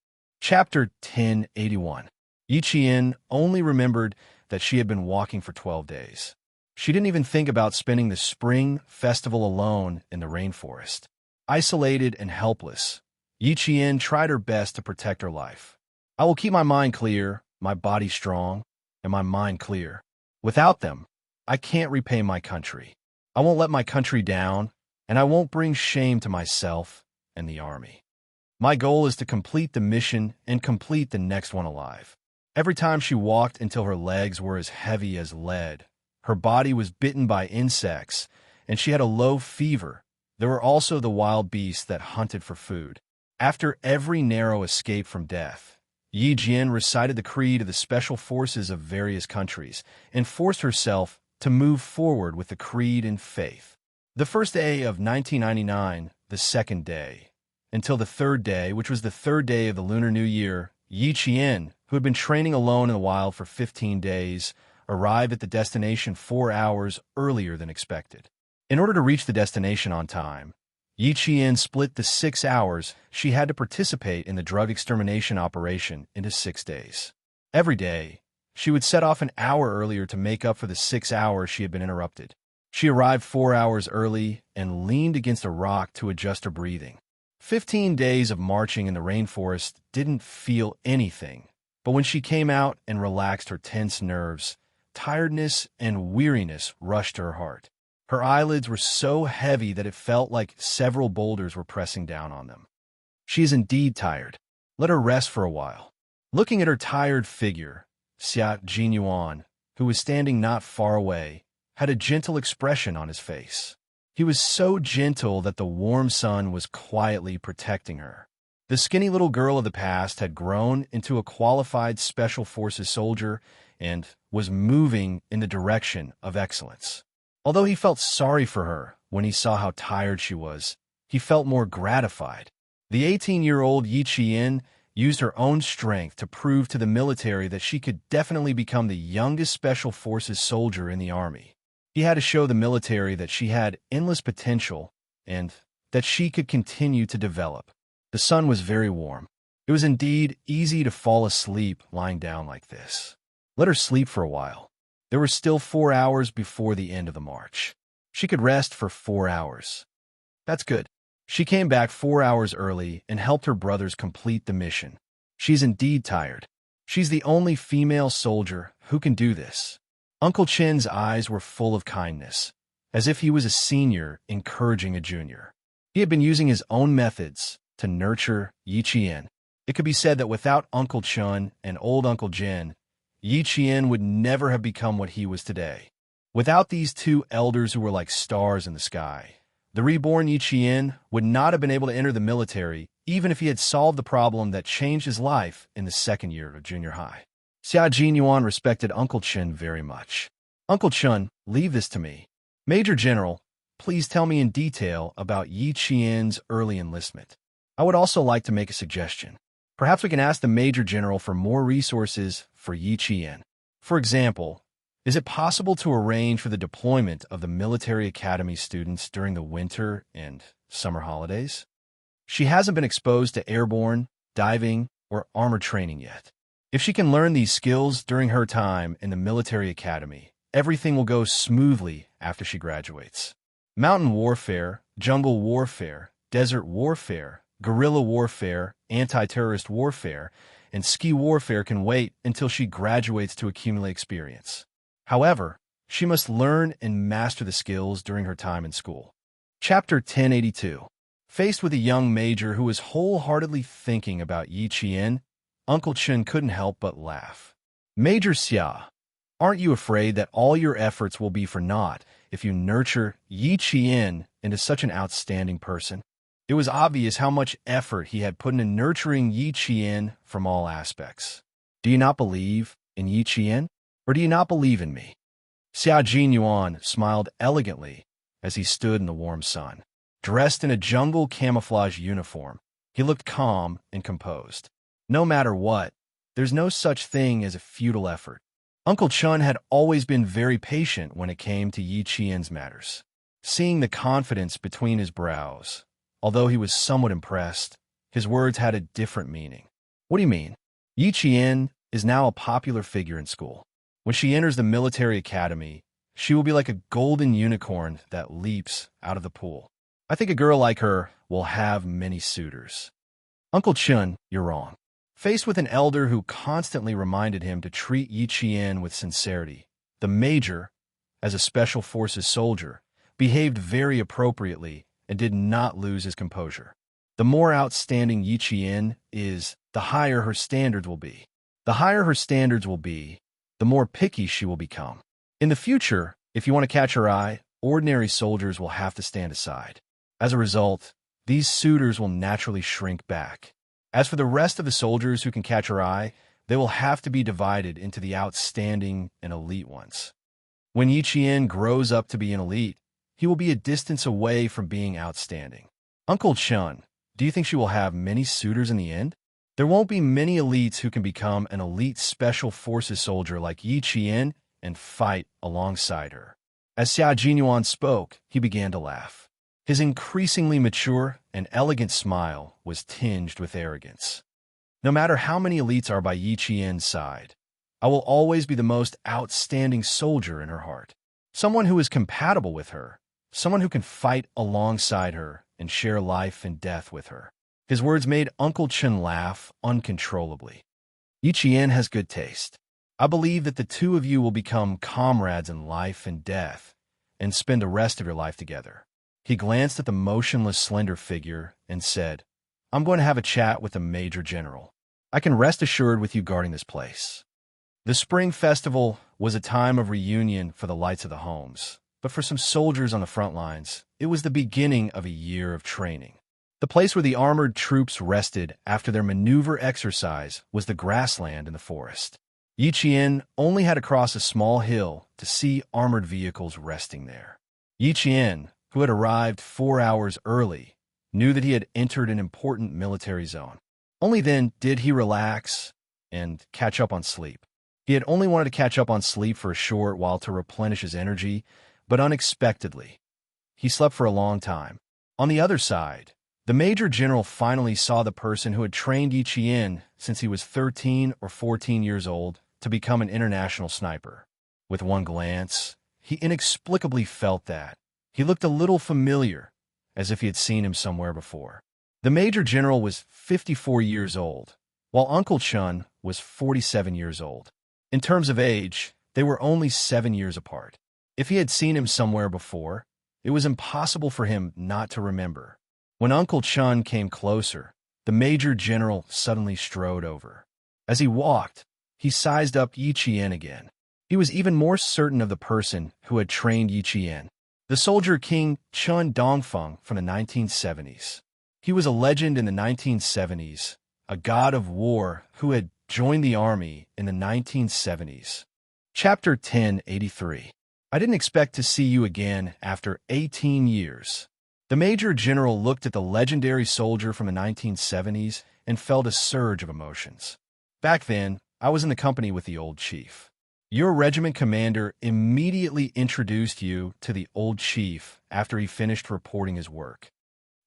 Chapter 1081. Yi Qian only remembered that she had been walking for 12 days. She didn't even think about spending the spring festival alone in the rainforest. Isolated and helpless, Yi Qian tried her best to protect her life. I will keep my mind clear, my body strong, and my mind clear. Without them, I can't repay my country. I won't let my country down, and I won't bring shame to myself and the army. My goal is to complete the mission and complete the next one alive. Every time she walked until her legs were as heavy as lead, her body was bitten by insects, and she had a low fever. There were also the wild beasts that hunted for food. After every narrow escape from death, Yi Jian recited the creed of the special forces of various countries and forced herself to move forward with the creed and faith. The first day of 1999, the second day, until the third day, which was the third day of the Lunar New Year, Yi Qian, who had been training alone in the wild for 15 days, arrived at the destination 4 hours earlier than expected. In order to reach the destination on time, Yi Qian split the 6 hours she had to participate in the drug extermination operation into 6 days. Every day, she would set off an hour earlier to make up for the 6 hours she had been interrupted. She arrived 4 hours early and leaned against a rock to adjust her breathing. 15 days of marching in the rainforest didn't feel anything, but when she came out and relaxed her tense nerves, tiredness and weariness rushed to her heart. Her eyelids were so heavy that it felt like several boulders were pressing down on them. She is indeed tired. Let her rest for a while. Looking at her tired figure, Xia Jinyuan, who was standing not far away, had a gentle expression on his face. He was so gentle that the warm sun was quietly protecting her. The skinny little girl of the past had grown into a qualified Special Forces soldier and was moving in the direction of excellence. Although he felt sorry for her when he saw how tired she was, he felt more gratified. The 18-year-old Yi Qian used her own strength to prove to the military that she could definitely become the youngest Special Forces soldier in the army. He had to show the military that she had endless potential and that she could continue to develop. The sun was very warm. It was indeed easy to fall asleep lying down like this. Let her sleep for a while. There were still 4 hours before the end of the march. She could rest for 4 hours. That's good. She came back 4 hours early and helped her brothers complete the mission. She's indeed tired. She's the only female soldier who can do this. Uncle Chen's eyes were full of kindness, as if he was a senior encouraging a junior. He had been using his own methods to nurture Yi Qian. It could be said that without Uncle Chen and old Uncle Jin, Yi Qian would never have become what he was today. Without these two elders who were like stars in the sky, the reborn Yi Qian would not have been able to enter the military even if he had solved the problem that changed his life in the second year of junior high. Xia Jinyuan respected Uncle Chen very much. Uncle Chen, leave this to me. Major General, please tell me in detail about Yi Qian's early enlistment. I would also like to make a suggestion. Perhaps we can ask the Major General for more resources for Yi Qian. For example, is it possible to arrange for the deployment of the military academy students during the winter and summer holidays? She hasn't been exposed to airborne, diving, or armor training yet. If she can learn these skills during her time in the military academy, everything will go smoothly after she graduates. Mountain warfare, jungle warfare, desert warfare, guerrilla warfare, anti-terrorist warfare, and ski warfare can wait until she graduates to accumulate experience. However, she must learn and master the skills during her time in school. Chapter 1082. Faced with a young major who was wholeheartedly thinking about Yi Qian, Uncle Chen couldn't help but laugh. Major Xia, aren't you afraid that all your efforts will be for naught if you nurture Yi Qian into such an outstanding person? It was obvious how much effort he had put into nurturing Yi Qian from all aspects. Do you not believe in Yi Qian, or do you not believe in me? Xia Jinyuan smiled elegantly as he stood in the warm sun. Dressed in a jungle camouflage uniform, he looked calm and composed. No matter what, there's no such thing as a futile effort. Uncle Chen had always been very patient when it came to Yi Qian's matters. Seeing the confidence between his brows, although he was somewhat impressed, his words had a different meaning. What do you mean? Yi Qian is now a popular figure in school. When she enters the military academy, she will be like a golden unicorn that leaps out of the pool. I think a girl like her will have many suitors. Uncle Chun, you're wrong. Faced with an elder who constantly reminded him to treat Yi Qian with sincerity, the major, as a special forces soldier, behaved very appropriately and did not lose his composure. The more outstanding Yi Qian is, the higher her standards will be. The higher her standards will be, the more picky she will become. In the future, if you want to catch her eye, ordinary soldiers will have to stand aside. As a result, these suitors will naturally shrink back. As for the rest of the soldiers who can catch her eye, they will have to be divided into the outstanding and elite ones. When Yi Qian grows up to be an elite, he will be a distance away from being outstanding. Uncle Chun, do you think she will have many suitors in the end? There won't be many elites who can become an elite special forces soldier like Yi Qian and fight alongside her. As Xia Jinyuan spoke, he began to laugh. His increasingly mature and elegant smile was tinged with arrogance. No matter how many elites are by Yi Qian's side, I will always be the most outstanding soldier in her heart. Someone who is compatible with her, someone who can fight alongside her and share life and death with her. His words made Uncle Chun laugh uncontrollably. Yi Qian has good taste. I believe that the two of you will become comrades in life and death and spend the rest of your life together. He glanced at the motionless, slender figure and said, I'm going to have a chat with the Major General. I can rest assured with you guarding this place. The Spring Festival was a time of reunion for the lights of the homes, but for some soldiers on the front lines, it was the beginning of a year of training. The place where the armored troops rested after their maneuver exercise was the grassland in the forest. Yi Qian only had to cross a small hill to see armored vehicles resting there. Yi Qian, who had arrived 4 hours early, knew that he had entered an important military zone. Only then did he relax and catch up on sleep. He had only wanted to catch up on sleep for a short while to replenish his energy, but unexpectedly, he slept for a long time. On the other side, the Major General finally saw the person who had trained Yi Qian since he was 13 or 14 years old to become an international sniper. With one glance, he inexplicably felt that he looked a little familiar, as if he had seen him somewhere before. The Major General was 54 years old, while Uncle Chun was 47 years old. In terms of age, they were only 7 years apart. If he had seen him somewhere before, it was impossible for him not to remember. When Uncle Chun came closer, the Major General suddenly strode over. As he walked, he sized up Yi Qian again. He was even more certain of the person who had trained Yi Qian, the soldier King Chun Dongfeng from the 1970s. He was a legend in the 1970s, a god of war who had joined the army in the 1970s. Chapter 1083. I didn't expect to see you again after 18 years. The Major General looked at the legendary soldier from the 1970s and felt a surge of emotions. Back then, I was in the company with the old chief. Your regiment commander immediately introduced you to the old chief after he finished reporting his work.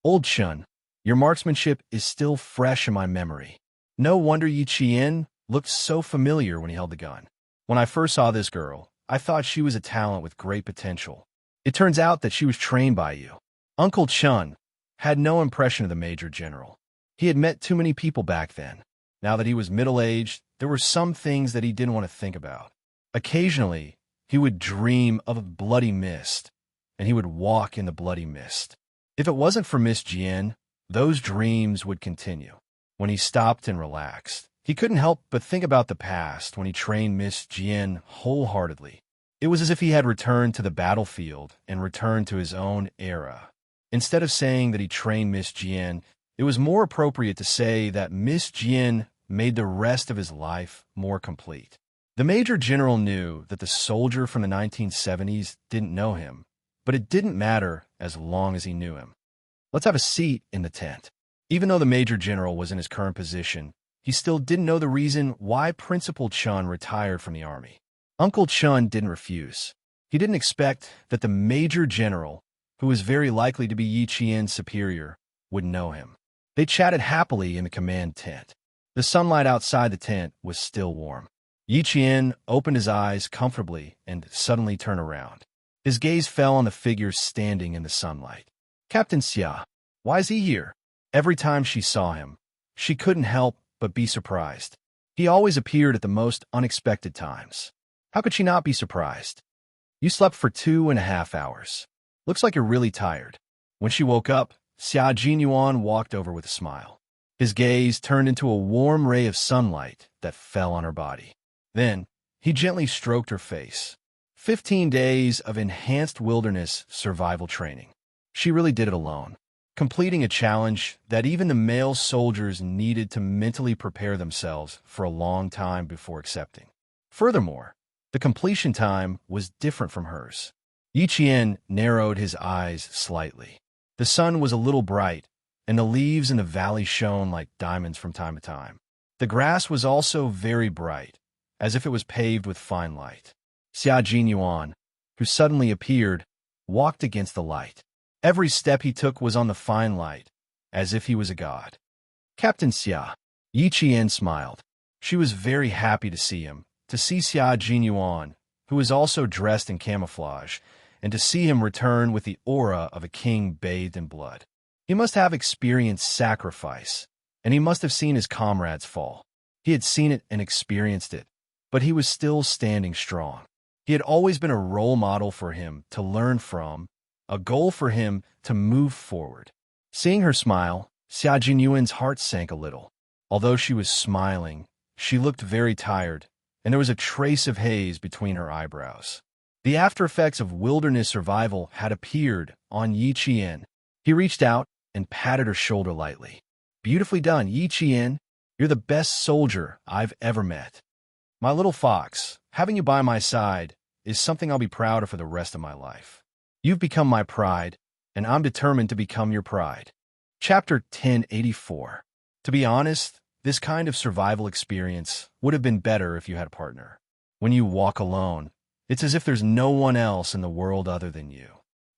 Old Chun, your marksmanship is still fresh in my memory. No wonder Yi Qian looked so familiar when he held the gun. When I first saw this girl, I thought she was a talent with great potential. It turns out that she was trained by you. Uncle Chun had no impression of the Major General. He had met too many people back then. Now that he was middle-aged, there were some things that he didn't want to think about. Occasionally, he would dream of a bloody mist, and he would walk in the bloody mist. If it wasn't for Miss Jian, those dreams would continue. When he stopped and relaxed, he couldn't help but think about the past when he trained Miss Jian wholeheartedly. It was as if he had returned to the battlefield and returned to his own era. Instead of saying that he trained Miss Jian, it was more appropriate to say that Miss Jian made the rest of his life more complete. The Major General knew that the soldier from the 1970s didn't know him, but it didn't matter as long as he knew him. Let's have a seat in the tent. Even though the Major General was in his current position, he still didn't know the reason why Principal Chun retired from the army. Uncle Chun didn't refuse. He didn't expect that the Major General, who was very likely to be Yi Qian's superior, would know him. They chatted happily in the command tent. The sunlight outside the tent was still warm. Yi Qian opened his eyes comfortably and suddenly turned around. His gaze fell on the figure standing in the sunlight. Captain Xia. Why is he here? Every time she saw him, she couldn't help but be surprised. He always appeared at the most unexpected times. How could she not be surprised? You slept for 2.5 hours. Looks like you're really tired. When she woke up, Xia Jinyuan walked over with a smile. His gaze turned into a warm ray of sunlight that fell on her body. Then, he gently stroked her face. 15 days of enhanced wilderness survival training. She really did it alone, completing a challenge that even the male soldiers needed to mentally prepare themselves for a long time before accepting. Furthermore, the completion time was different from hers. Yi Qian narrowed his eyes slightly. The sun was a little bright, and the leaves in the valley shone like diamonds from time to time. The grass was also very bright, as if it was paved with fine light. Xia Jinyuan, who suddenly appeared, walked against the light. Every step he took was on the fine light, as if he was a god. Captain Xia. Yi Qian smiled. She was very happy to see him, to see Xia Jinyuan, who was also dressed in camouflage, and to see him return with the aura of a king bathed in blood. He must have experienced sacrifice, and he must have seen his comrades fall. He had seen it and experienced it, but he was still standing strong. He had always been a role model for him to learn from, a goal for him to move forward. Seeing her smile, Xia Jinyuan's heart sank a little. Although she was smiling, she looked very tired, and there was a trace of haze between her eyebrows. The after-effects of wilderness survival had appeared on Yi Qian. He reached out and patted her shoulder lightly. Beautifully done, Yi Qian. You're the best soldier I've ever met. My little fox, having you by my side is something I'll be proud of for the rest of my life. You've become my pride, and I'm determined to become your pride. Chapter 1084. To be honest, this kind of survival experience would have been better if you had a partner. When you walk alone, it's as if there's no one else in the world other than you.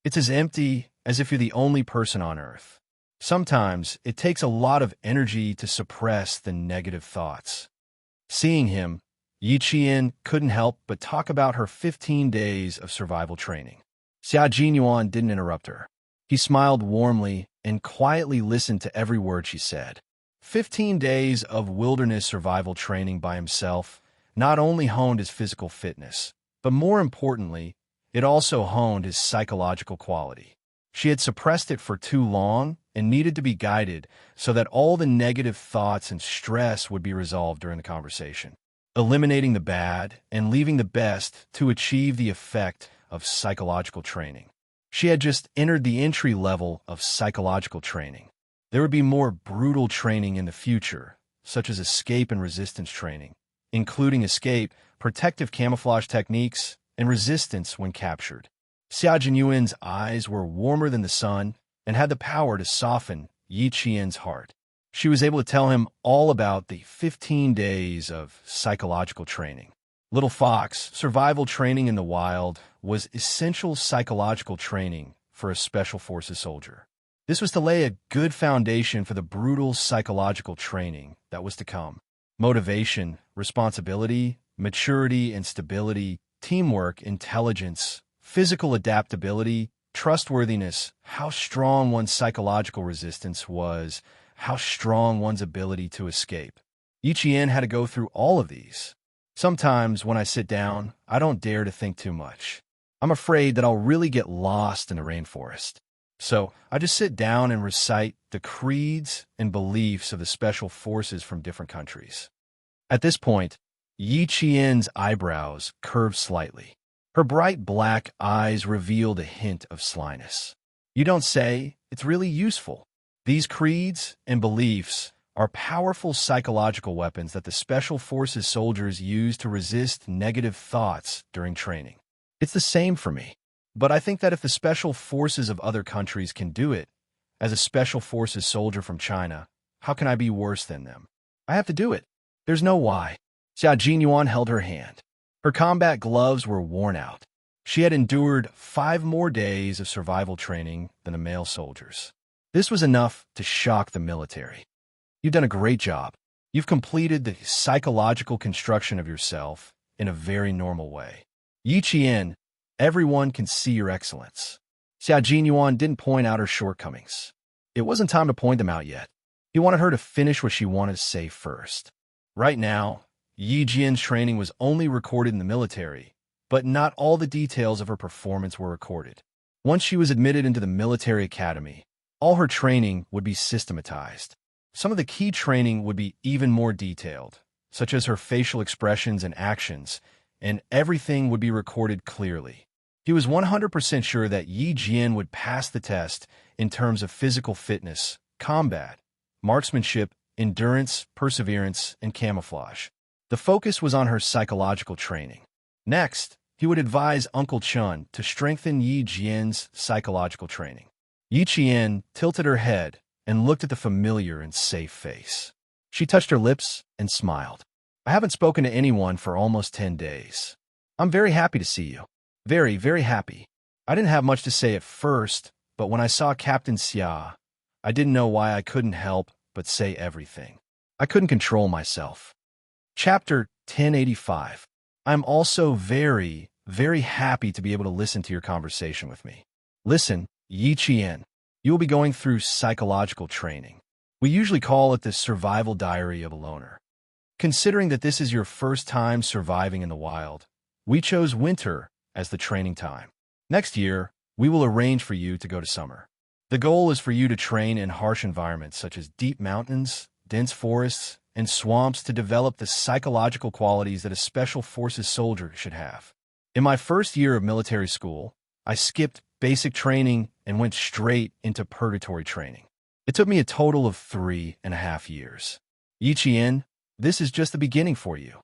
It's as empty as if you're the only person on Earth. Sometimes it takes a lot of energy to suppress the negative thoughts. Seeing him, Yi Qian couldn't help but talk about her 15 days of survival training. Xia Jinyuan didn't interrupt her. He smiled warmly and quietly listened to every word she said. 15 days of wilderness survival training by himself not only honed his physical fitness, but more importantly, it also honed his psychological quality. She had suppressed it for too long and needed to be guided so that all the negative thoughts and stress would be resolved during the conversation, eliminating the bad and leaving the best to achieve the effect of psychological training. She had just entered the entry level of psychological training. There would be more brutal training in the future, such as escape and resistance training, including escape, protective camouflage techniques, and resistance when captured. Xia Jinyuan's eyes were warmer than the sun and had the power to soften Yi Qian's heart. She was able to tell him all about the 15 days of psychological training. Little Fox, survival training in the wild was essential psychological training for a Special Forces soldier. This was to lay a good foundation for the brutal psychological training that was to come. Motivation, responsibility, maturity and stability, teamwork, intelligence, physical adaptability, trustworthiness, how strong one's psychological resistance was, how strong one's ability to escape. Yi Qian had to go through all of these. Sometimes when I sit down, I don't dare to think too much. I'm afraid that I'll really get lost in the rainforest. So I just sit down and recite the creeds and beliefs of the special forces from different countries. At this point, Yi Qian's eyebrows curved slightly. Her bright black eyes revealed a hint of slyness. You don't say, it's really useful. These creeds and beliefs are powerful psychological weapons that the Special Forces soldiers use to resist negative thoughts during training. It's the same for me. But I think that if the Special Forces of other countries can do it, as a Special Forces soldier from China, how can I be worse than them? I have to do it. There's no why. Xia Jinyuan held her hand. Her combat gloves were worn out. She had endured 5 more days of survival training than the male soldiers. This was enough to shock the military. You've done a great job. You've completed the psychological construction of yourself in a very normal way. Yi Qian, everyone can see your excellence. Xia Jinyuan didn't point out her shortcomings. It wasn't time to point them out yet. He wanted her to finish what she wanted to say first. Right now, Yi Jian's training was only recorded in the military, but not all the details of her performance were recorded. Once she was admitted into the military academy, all her training would be systematized. Some of the key training would be even more detailed, such as her facial expressions and actions, and everything would be recorded clearly. He was 100% sure that Yi Jian would pass the test in terms of physical fitness, combat, marksmanship, endurance, perseverance, and camouflage. The focus was on her psychological training. Next, he would advise Uncle Chun to strengthen Yi Jian's psychological training. Yi Qian tilted her head and looked at the familiar and safe face. She touched her lips and smiled. I haven't spoken to anyone for almost 10 days. I'm very happy to see you. Very, very happy. I didn't have much to say at first, but when I saw Captain Xia, I didn't know why I couldn't help but say everything. I couldn't control myself. Chapter 1085. I'm also very, very happy to be able to listen to your conversation with me. Listen, Yi Qian, you will be going through psychological training. We usually call it the survival diary of a loner. Considering that this is your first time surviving in the wild, we chose winter as the training time. Next year, we will arrange for you to go to summer. The goal is for you to train in harsh environments such as deep mountains, dense forests, and swamps to develop the psychological qualities that a special forces soldier should have. In my first year of military school, I skipped basic training and went straight into purgatory training. It took me a total of 3.5 years. Yi Qian, this is just the beginning for you.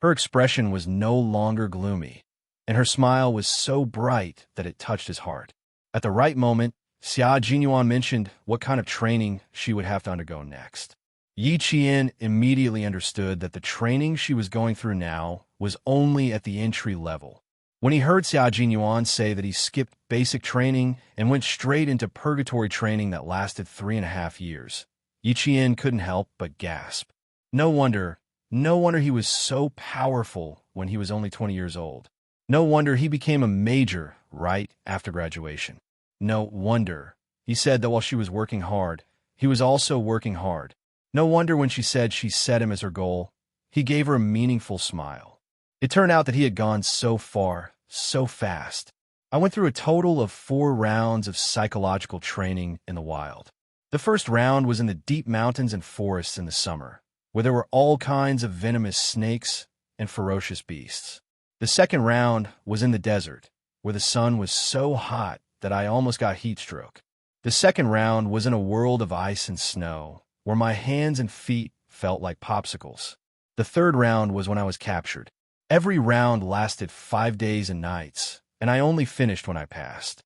Her expression was no longer gloomy, and her smile was so bright that it touched his heart. At the right moment, Xia Jinyuan mentioned what kind of training she would have to undergo next. Yi Qian immediately understood that the training she was going through now was only at the entry level. When he heard Xia Jinyuan say that he skipped basic training and went straight into purgatory training that lasted 3.5 years, Yi Qian couldn't help but gasp. No wonder he was so powerful when he was only 20 years old. No wonder he became a major right after graduation. No wonder, he said that while she was working hard, he was also working hard. No wonder when she said she set him as her goal, he gave her a meaningful smile. It turned out that he had gone so far, so fast. I went through a total of 4 rounds of psychological training in the wild. The first round was in the deep mountains and forests in the summer, where there were all kinds of venomous snakes and ferocious beasts. The second round was in the desert, where the sun was so hot that I almost got heat stroke. The second round was in a world of ice and snow, where my hands and feet felt like popsicles. The third round was when I was captured. Every round lasted 5 days and nights, and I only finished when I passed.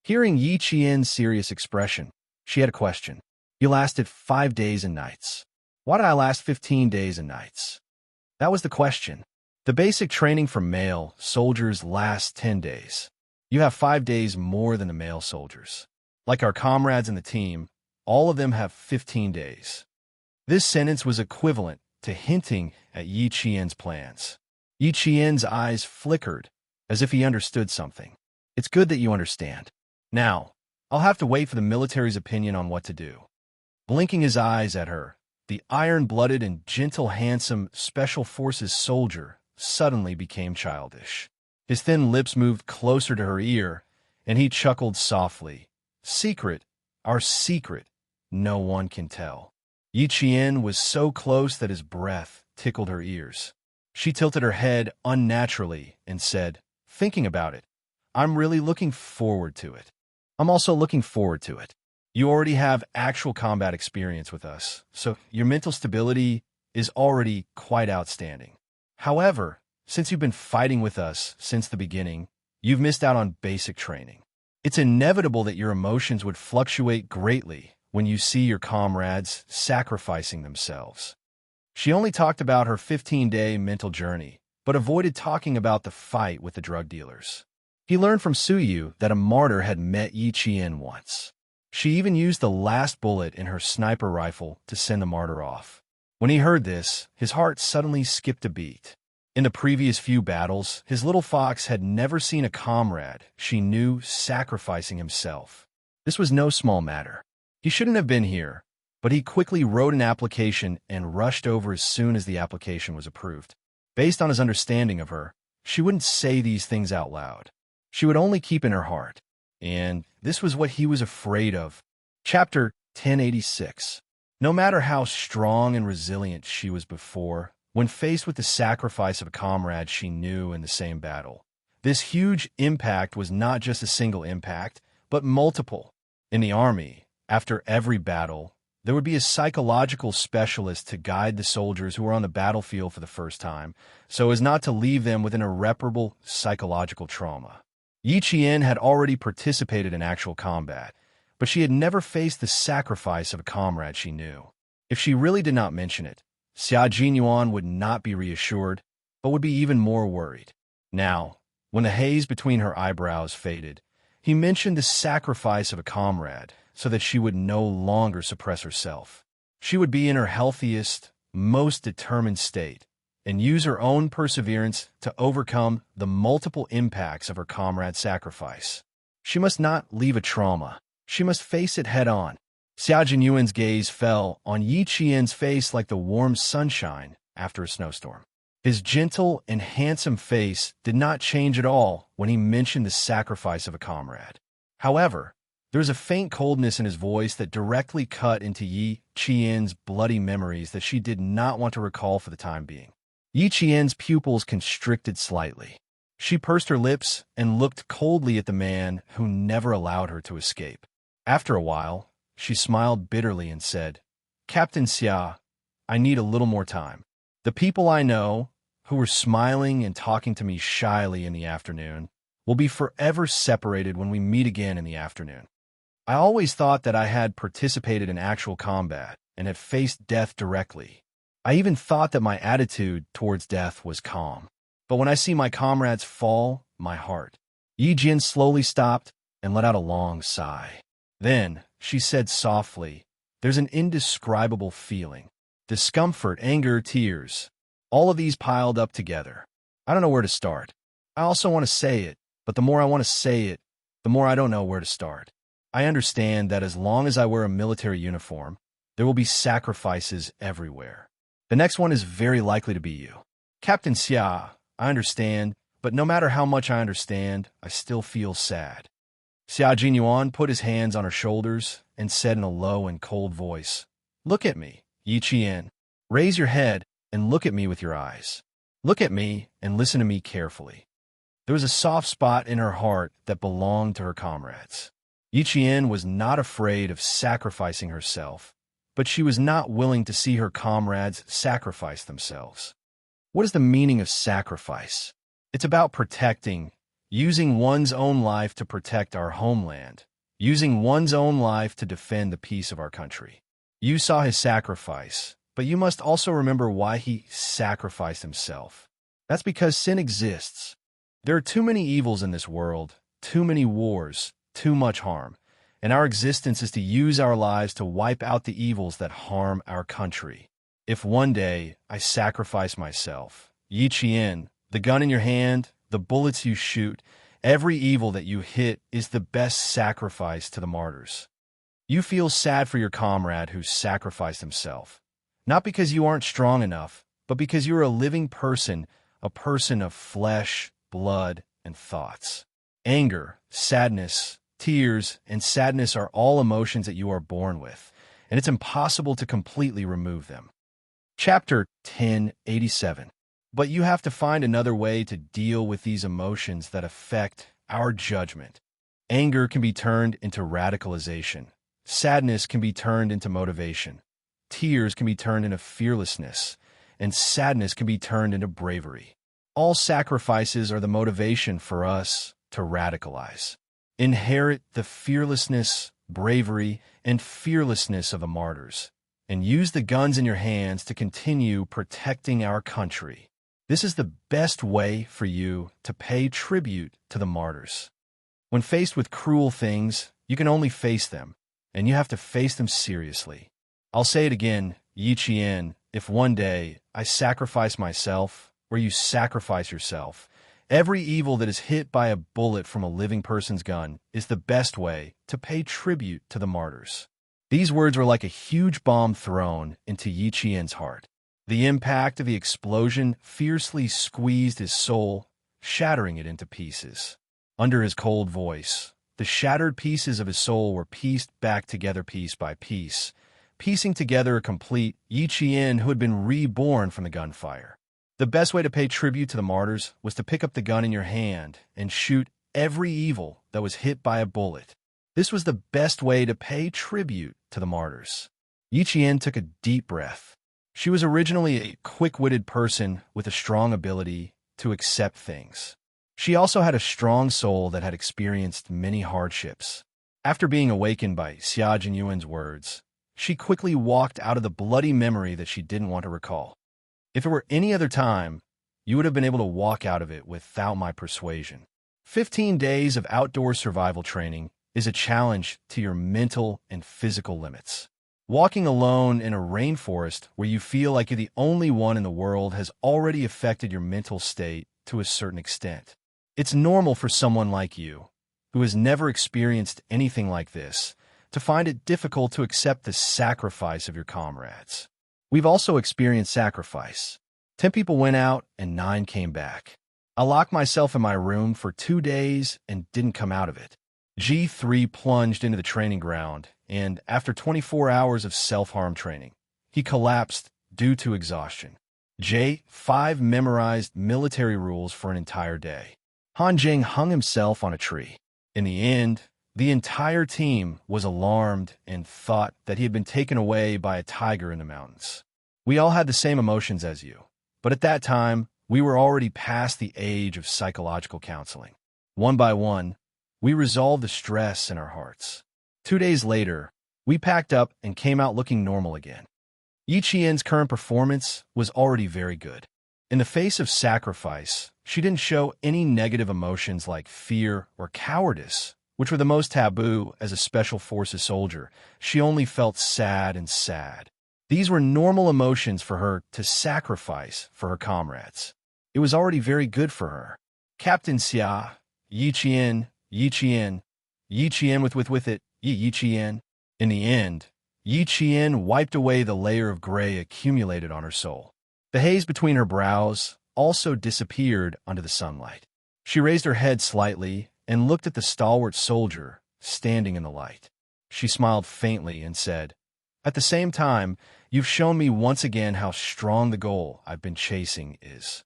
Hearing Yi Qian's serious expression, she had a question. You lasted 5 days and nights. Why did I last 15 days and nights? That was the question. The basic training for male soldiers lasts 10 days. You have 5 days more than the male soldiers. Like our comrades in the team, all of them have 15 days. This sentence was equivalent to hinting at Yi Qian's plans. Yi Qian's eyes flickered, as if he understood something. It's good that you understand. Now, I'll have to wait for the military's opinion on what to do. Blinking his eyes at her, the iron-blooded and gentle, handsome Special Forces soldier suddenly became childish. His thin lips moved closer to her ear, and he chuckled softly. Secret, our secret, no one can tell. Yi Qian was so close that his breath tickled her ears. She tilted her head unnaturally and said, thinking about it, I'm really looking forward to it. I'm also looking forward to it. You already have actual combat experience with us, so your mental stability is already quite outstanding. However, since you've been fighting with us since the beginning, you've missed out on basic training. It's inevitable that your emotions would fluctuate greatly when you see your comrades sacrificing themselves. She only talked about her 15-day mental journey, but avoided talking about the fight with the drug dealers. He learned from Suyu that a martyr had met Yi Qian once. She even used the last bullet in her sniper rifle to send the martyr off. When he heard this, his heart suddenly skipped a beat. In the previous few battles, his little fox had never seen a comrade she knew sacrificing himself. This was no small matter. He shouldn't have been here, but he quickly wrote an application and rushed over as soon as the application was approved. Based on his understanding of her, she wouldn't say these things out loud. She would only keep in her heart. And this was what he was afraid of. Chapter 1086. No matter how strong and resilient she was before, when faced with the sacrifice of a comrade she knew in the same battle, this huge impact was not just a single impact, but multiple. In the army, after every battle, there would be a psychological specialist to guide the soldiers who were on the battlefield for the first time, so as not to leave them with an irreparable psychological trauma. Yi Qian had already participated in actual combat, but she had never faced the sacrifice of a comrade she knew. If she really did not mention it, Xia Jinyuan would not be reassured, but would be even more worried. Now, when the haze between her eyebrows faded, he mentioned the sacrifice of a comrade so that she would no longer suppress herself. She would be in her healthiest, most determined state, and use her own perseverance to overcome the multiple impacts of her comrade's sacrifice. She must not leave a trauma. She must face it head-on. Xia Jinyuan's gaze fell on Yi Qian's face like the warm sunshine after a snowstorm. His gentle and handsome face did not change at all when he mentioned the sacrifice of a comrade. However, there was a faint coldness in his voice that directly cut into Yi Qian's bloody memories that she did not want to recall for the time being. Yi Qian's pupils constricted slightly. She pursed her lips and looked coldly at the man who never allowed her to escape. After a while, she smiled bitterly and said, "Captain Xia, I need a little more time. The people I know, who were smiling and talking to me shyly in the afternoon, will be forever separated when we meet again in the afternoon. I always thought that I had participated in actual combat and had faced death directly. I even thought that my attitude towards death was calm. But when I see my comrades fall, my heart." Yi Jin slowly stopped and let out a long sigh. Then she said softly, "There's an indescribable feeling. Discomfort, anger, tears. All of these piled up together. I don't know where to start. I also want to say it, but the more I want to say it, the more I don't know where to start. I understand that as long as I wear a military uniform, there will be sacrifices everywhere. The next one is very likely to be you. Captain Xia, I understand, but no matter how much I understand, I still feel sad." Xia Jinyuan put his hands on her shoulders and said in a low and cold voice, "Look at me, Yi Qian. Raise your head and look at me with your eyes. Look at me and listen to me carefully." There was a soft spot in her heart that belonged to her comrades. Yi Qian was not afraid of sacrificing herself, but she was not willing to see her comrades sacrifice themselves. What is the meaning of sacrifice? It's about protecting, using one's own life to protect our homeland, using one's own life to defend the peace of our country. You saw his sacrifice, but you must also remember why he sacrificed himself. That's because sin exists. There are too many evils in this world, too many wars, too much harm, and our existence is to use our lives to wipe out the evils that harm our country. If one day I sacrifice myself, Yi Qian, the gun in your hand, the bullets you shoot, every evil that you hit is the best sacrifice to the martyrs. You feel sad for your comrade who sacrificed himself, not because you aren't strong enough, but because you're a living person, a person of flesh, blood, and thoughts. Anger, sadness, tears, and sadness are all emotions that you are born with, and it's impossible to completely remove them. Chapter 1087. But you have to find another way to deal with these emotions that affect our judgment. Anger can be turned into radicalization. Sadness can be turned into motivation. Tears can be turned into fearlessness. And sadness can be turned into bravery. All sacrifices are the motivation for us to radicalize. Inherit the fearlessness, bravery, and fearlessness of the martyrs, and use the guns in your hands to continue protecting our country. This is the best way for you to pay tribute to the martyrs. When faced with cruel things, you can only face them, and you have to face them seriously. I'll say it again, Yi Qian, if one day I sacrifice myself, or you sacrifice yourself, every evil that is hit by a bullet from a living person's gun is the best way to pay tribute to the martyrs." These words were like a huge bomb thrown into Yi Qian's heart. The impact of the explosion fiercely squeezed his soul, shattering it into pieces. Under his cold voice, the shattered pieces of his soul were pieced back together piece by piece, piecing together a complete Yi Qian who had been reborn from the gunfire. The best way to pay tribute to the martyrs was to pick up the gun in your hand and shoot every evil that was hit by a bullet. This was the best way to pay tribute to the martyrs. Yi Qian took a deep breath. She was originally a quick-witted person with a strong ability to accept things. She also had a strong soul that had experienced many hardships. After being awakened by Xia Jinyuan's words, she quickly walked out of the bloody memory that she didn't want to recall. If it were any other time, you would have been able to walk out of it without my persuasion. 15 days of outdoor survival training is a challenge to your mental and physical limits. Walking alone in a rainforest where you feel like you're the only one in the world has already affected your mental state to a certain extent. It's normal for someone like you, who has never experienced anything like this, to find it difficult to accept the sacrifice of your comrades. We've also experienced sacrifice. 10 people went out and 9 came back. I locked myself in my room for 2 days and didn't come out of it. G3 plunged into the training ground, and after 24 hours of self-harm training, he collapsed due to exhaustion. J5 memorized military rules for an entire day. Han Jing hung himself on a tree. In the end, the entire team was alarmed and thought that he had been taken away by a tiger in the mountains. We all had the same emotions as you, but at that time, we were already past the age of psychological counseling. One by one, we resolved the stress in our hearts. 2 days later, we packed up and came out looking normal again. Yi Qian's current performance was already very good. In the face of sacrifice, she didn't show any negative emotions like fear or cowardice, which were the most taboo as a Special Forces soldier. She only felt sad and sad. These were normal emotions for her to sacrifice for her comrades. It was already very good for her. Captain Xia, Yi Qian, Yi Qian, Yi Qian with it, Yi Qian. In the end, Yi Qian wiped away the layer of gray accumulated on her soul. The haze between her brows also disappeared under the sunlight. She raised her head slightly and looked at the stalwart soldier standing in the light. She smiled faintly and said, "At the same time, you've shown me once again how strong the goal I've been chasing is.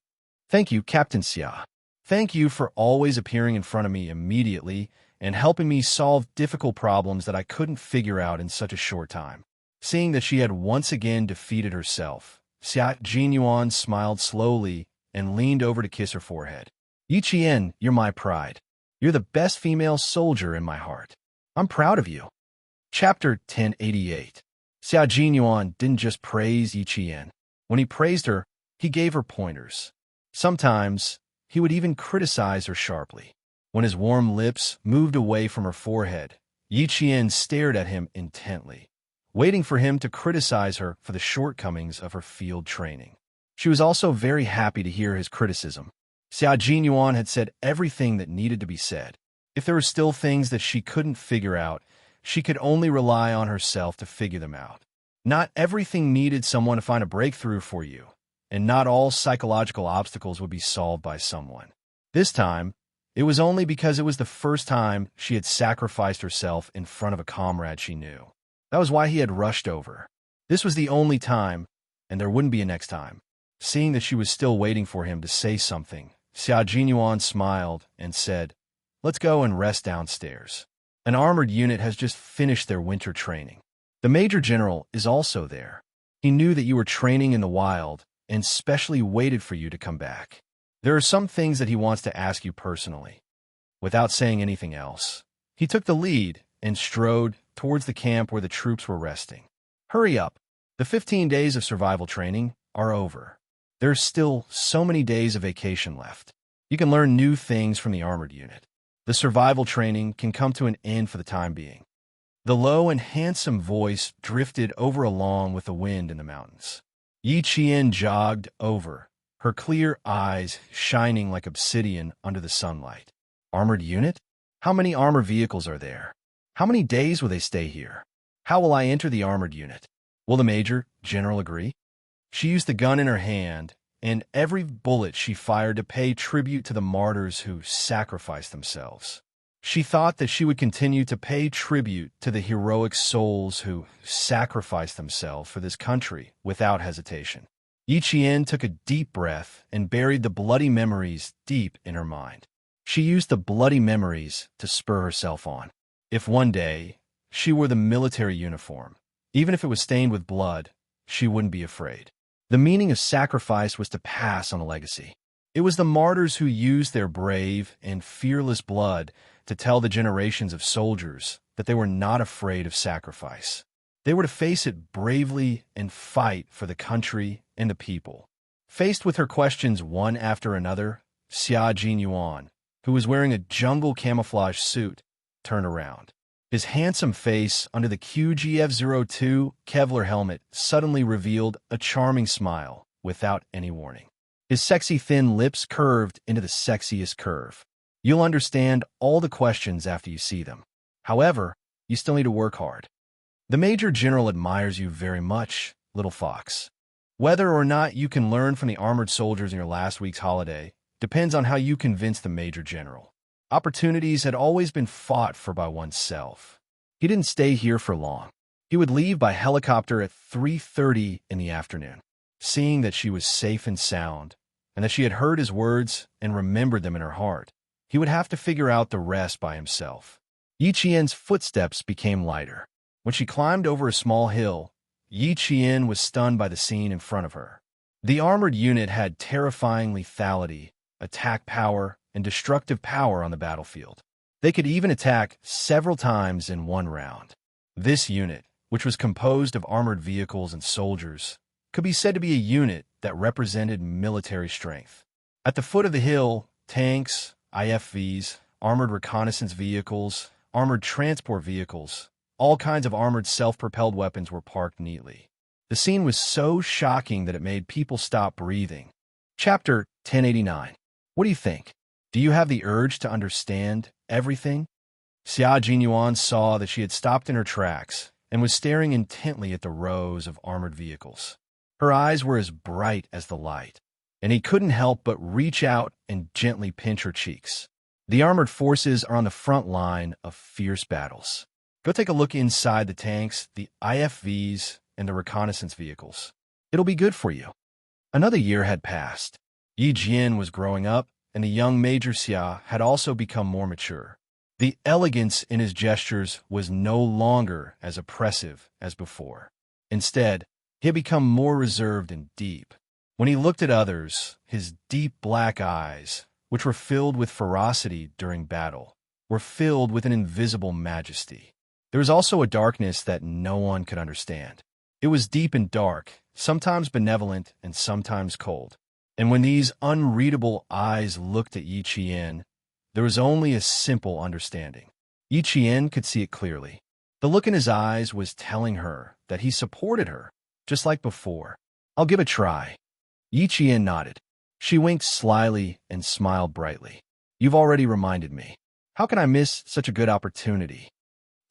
Thank you, Captain Xia. Thank you for always appearing in front of me immediately and helping me solve difficult problems that I couldn't figure out in such a short time." Seeing that she had once again defeated herself, Xia Jinyuan smiled slowly and leaned over to kiss her forehead. "Yi Qian, you're my pride. You're the best female soldier in my heart. I'm proud of you." Chapter 1088. Xia Jinyuan didn't just praise Yi Qian. When he praised her, he gave her pointers. Sometimes, he would even criticize her sharply. When his warm lips moved away from her forehead, Yi Qian stared at him intently, waiting for him to criticize her for the shortcomings of her field training. She was also very happy to hear his criticism. Xia Jinyuan had said everything that needed to be said. If there were still things that she couldn't figure out, she could only rely on herself to figure them out. Not everything needed someone to find a breakthrough for you, and not all psychological obstacles would be solved by someone. This time, it was only because it was the first time she had sacrificed herself in front of a comrade she knew. That was why he had rushed over. This was the only time, and there wouldn't be a next time. Seeing that she was still waiting for him to say something, Xia Jinyuan smiled and said, "Let's go and rest downstairs. An armored unit has just finished their winter training. The Major General is also there. He knew that you were training in the wild and specially waited for you to come back. There are some things that he wants to ask you personally." Without saying anything else, he took the lead and strode towards the camp where the troops were resting. "Hurry up. The 15 days of survival training are over. There's still so many days of vacation left. You can learn new things from the armored unit. The survival training can come to an end for the time being." The low and handsome voice drifted over along with the wind in the mountains. Yi Qian jogged over, her clear eyes shining like obsidian under the sunlight. Armored unit? How many armor vehicles are there? How many days will they stay here? How will I enter the armored unit? Will the Major General agree? She used the gun in her hand, and every bullet she fired to pay tribute to the martyrs who sacrificed themselves. She thought that she would continue to pay tribute to the heroic souls who sacrificed themselves for this country without hesitation. Yi Qian took a deep breath and buried the bloody memories deep in her mind. She used the bloody memories to spur herself on. If one day she wore the military uniform, even if it was stained with blood, she wouldn't be afraid. The meaning of sacrifice was to pass on a legacy. It was the martyrs who used their brave and fearless blood to tell the generations of soldiers that they were not afraid of sacrifice. They were to face it bravely and fight for the country and the people. Faced with her questions one after another, Xia Jinyuan, who was wearing a jungle camouflage suit, turned around. His handsome face under the QGF-02 Kevlar helmet suddenly revealed a charming smile without any warning. His sexy thin lips curved into the sexiest curve. You'll understand all the questions after you see them. However, you still need to work hard. The Major General admires you very much, little fox. Whether or not you can learn from the armored soldiers in your last week's holiday depends on how you convince the Major General. Opportunities had always been fought for by oneself. He didn't stay here for long. He would leave by helicopter at 3:30 in the afternoon. Seeing that she was safe and sound, and that she had heard his words and remembered them in her heart, he would have to figure out the rest by himself. Yi Qian's footsteps became lighter. When she climbed over a small hill, Yi Qian was stunned by the scene in front of her. The armored unit had terrifying lethality, attack power, and destructive power on the battlefield. They could even attack several times in one round. This unit, which was composed of armored vehicles and soldiers, could be said to be a unit that represented military strength. At the foot of the hill, tanks, IFVs, armored reconnaissance vehicles, armored transport vehicles, all kinds of armored self-propelled weapons were parked neatly. The scene was so shocking that it made people stop breathing. Chapter 1089. What do you think? Do you have the urge to understand everything? Xia Jinyuan saw that she had stopped in her tracks and was staring intently at the rows of armored vehicles. Her eyes were as bright as the light, and he couldn't help but reach out and gently pinch her cheeks. The armored forces are on the front line of fierce battles. Go take a look inside the tanks, the IFVs, and the reconnaissance vehicles. It'll be good for you. Another year had passed. Yi Jian was growing up, and the young Major Xia had also become more mature. The elegance in his gestures was no longer as oppressive as before. Instead, he had become more reserved and deep. When he looked at others, his deep black eyes, which were filled with ferocity during battle, were filled with an invisible majesty. There was also a darkness that no one could understand. It was deep and dark, sometimes benevolent and sometimes cold. And when these unreadable eyes looked at Yi Qian, there was only a simple understanding. Yi Qian could see it clearly. The look in his eyes was telling her that he supported her, just like before. I'll give it a try. Yi Qian nodded. She winked slyly and smiled brightly. You've already reminded me. How can I miss such a good opportunity?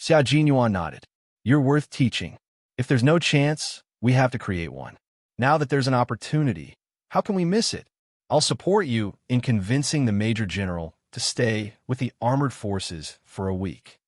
Xia Jinyuan nodded. You're worth teaching. If there's no chance, we have to create one. Now that there's an opportunity, how can we miss it? I'll support you in convincing the Major General to stay with the armored forces for a week.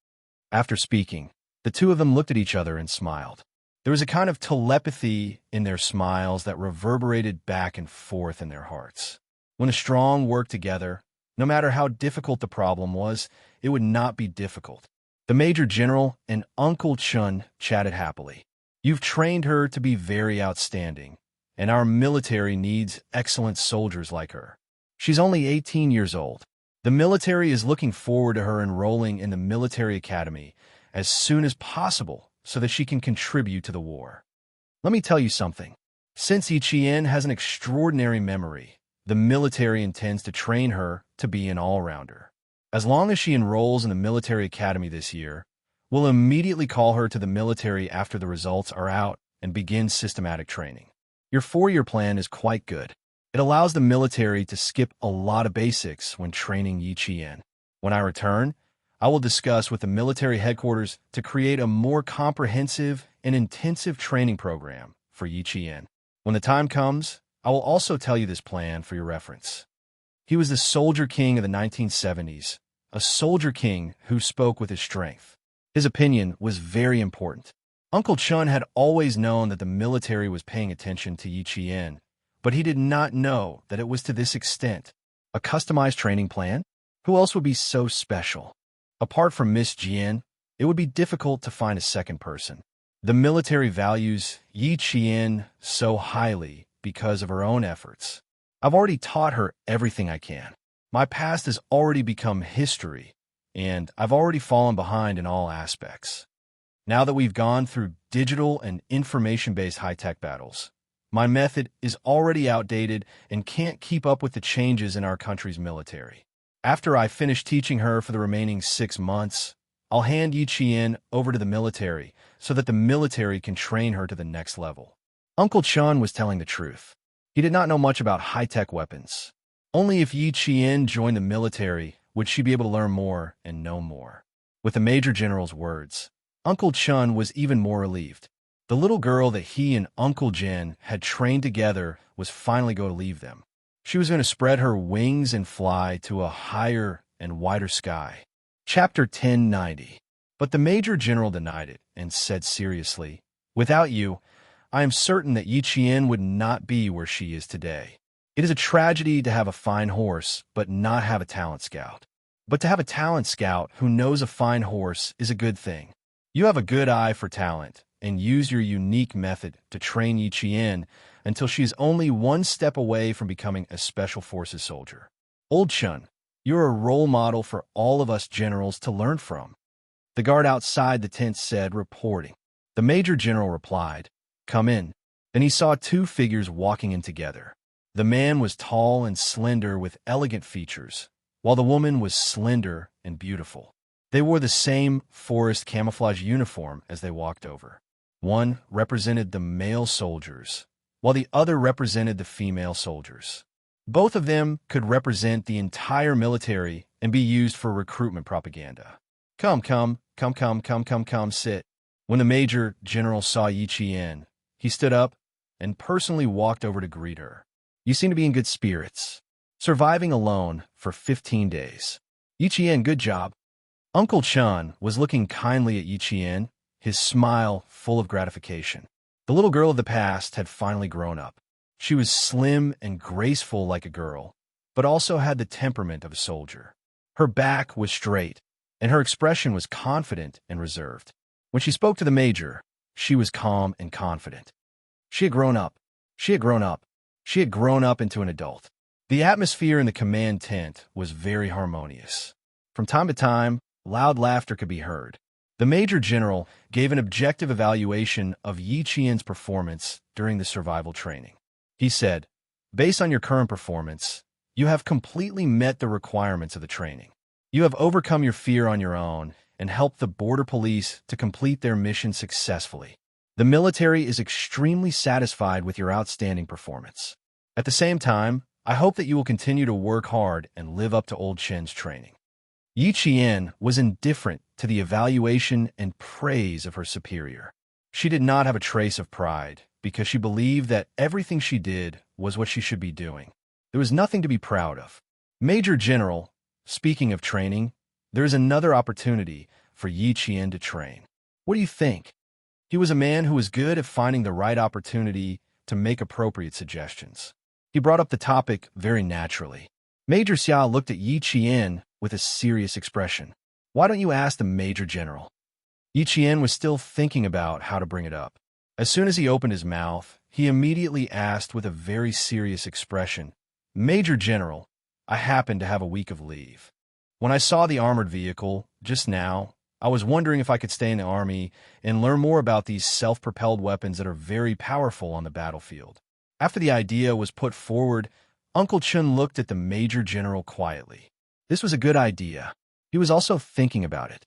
After speaking, the two of them looked at each other and smiled. There was a kind of telepathy in their smiles that reverberated back and forth in their hearts. When the strong work together, no matter how difficult the problem was, it would not be difficult. The Major General and Uncle Chun chatted happily. You've trained her to be very outstanding, and our military needs excellent soldiers like her. She's only 18 years old. The military is looking forward to her enrolling in the military academy as soon as possible so that she can contribute to the war. Let me tell you something. Since Yi Qian has an extraordinary memory, the military intends to train her to be an all-rounder. As long as she enrolls in the military academy this year, we'll immediately call her to the military after the results are out and begin systematic training. Your 4-year plan is quite good. It allows the military to skip a lot of basics when training Yi Qian. When I return, I will discuss with the military headquarters to create a more comprehensive and intensive training program for Yi Qian. When the time comes, I will also tell you this plan for your reference. He was the soldier king of the 1970s, a soldier king who spoke with his strength. His opinion was very important. Uncle Chun had always known that the military was paying attention to Yi Qian, but he did not know that it was to this extent. A customized training plan? Who else would be so special? Apart from Miss Jian, it would be difficult to find a second person. The military values Yi Qian so highly because of her own efforts. I've already taught her everything I can. My past has already become history, and I've already fallen behind in all aspects. Now that we've gone through digital and information-based high-tech battles, my method is already outdated and can't keep up with the changes in our country's military. After I finish teaching her for the remaining 6 months, I'll hand Yi Qian over to the military so that the military can train her to the next level. Uncle Chun was telling the truth. He did not know much about high-tech weapons. Only if Yi Qian joined the military would she be able to learn more and know more. With the Major General's words, Uncle Chun was even more relieved. The little girl that he and Uncle Jin had trained together was finally going to leave them. She was going to spread her wings and fly to a higher and wider sky. Chapter 1090. But the Major General denied it and said seriously, "Without you, I am certain that Yi Qian would not be where she is today. It is a tragedy to have a fine horse but not have a talent scout. But to have a talent scout who knows a fine horse is a good thing. You have a good eye for talent and use your unique method to train Yi Qian until she is only one step away from becoming a Special Forces soldier. Old Chun, you're a role model for all of us generals to learn from." The guard outside the tent said, reporting. The Major General replied, "Come in." Then he saw 2 figures walking in together. The man was tall and slender with elegant features, while the woman was slender and beautiful. They wore the same forest camouflage uniform as they walked over. One represented the male soldiers, while the other represented the female soldiers. Both of them could represent the entire military and be used for recruitment propaganda. Come, sit." When the Major General saw Yi Qian, he stood up and personally walked over to greet her. "You seem to be in good spirits. Surviving alone for 15 days. Yi Qian, good job." Uncle Chun was looking kindly at Yi Qian, his smile full of gratification. The little girl of the past had finally grown up. She was slim and graceful like a girl, but also had the temperament of a soldier. Her back was straight, and her expression was confident and reserved. When she spoke to the major, she was calm and confident. She had grown up. She had grown up. She had grown up into an adult. The atmosphere in the command tent was very harmonious. From time to time, loud laughter could be heard. The Major General gave an objective evaluation of Yi Qian's performance during the survival training. He said, "Based on your current performance, you have completely met the requirements of the training. You have overcome your fear on your own and helped the border police to complete their mission successfully. The military is extremely satisfied with your outstanding performance. At the same time, I hope that you will continue to work hard and live up to Old Chen's training." Yi Qian was indifferent to the evaluation and praise of her superior. She did not have a trace of pride because she believed that everything she did was what she should be doing. There was nothing to be proud of. "Major General, speaking of training, there is another opportunity for Yi Qian to train. What do you think?" He was a man who was good at finding the right opportunity to make appropriate suggestions. He brought up the topic very naturally. Major Xia looked at Yi Qian with a serious expression. "Why don't you ask the Major General?" Yi Qian was still thinking about how to bring it up. As soon as he opened his mouth, he immediately asked with a very serious expression, "Major General, I happen to have a week of leave. When I saw the armored vehicle just now, I was wondering if I could stay in the army and learn more about these self-propelled weapons that are very powerful on the battlefield." After the idea was put forward, Uncle Chun looked at the Major General quietly. This was a good idea. He was also thinking about it.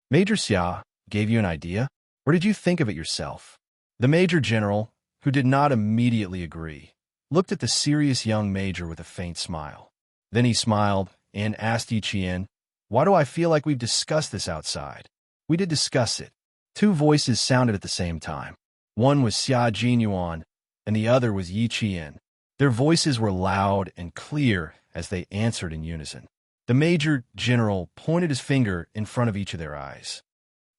"Major Xia gave you an idea? Or did you think of it yourself?" The Major General, who did not immediately agree, looked at the serious young major with a faint smile. Then he smiled and asked Yi Qian, "Why do I feel like we've discussed this outside?" "We did discuss it." Two voices sounded at the same time. One was Xia Jinyuan, and the other was Yi Qian. Their voices were loud and clear as they answered in unison. The Major General pointed his finger in front of each of their eyes.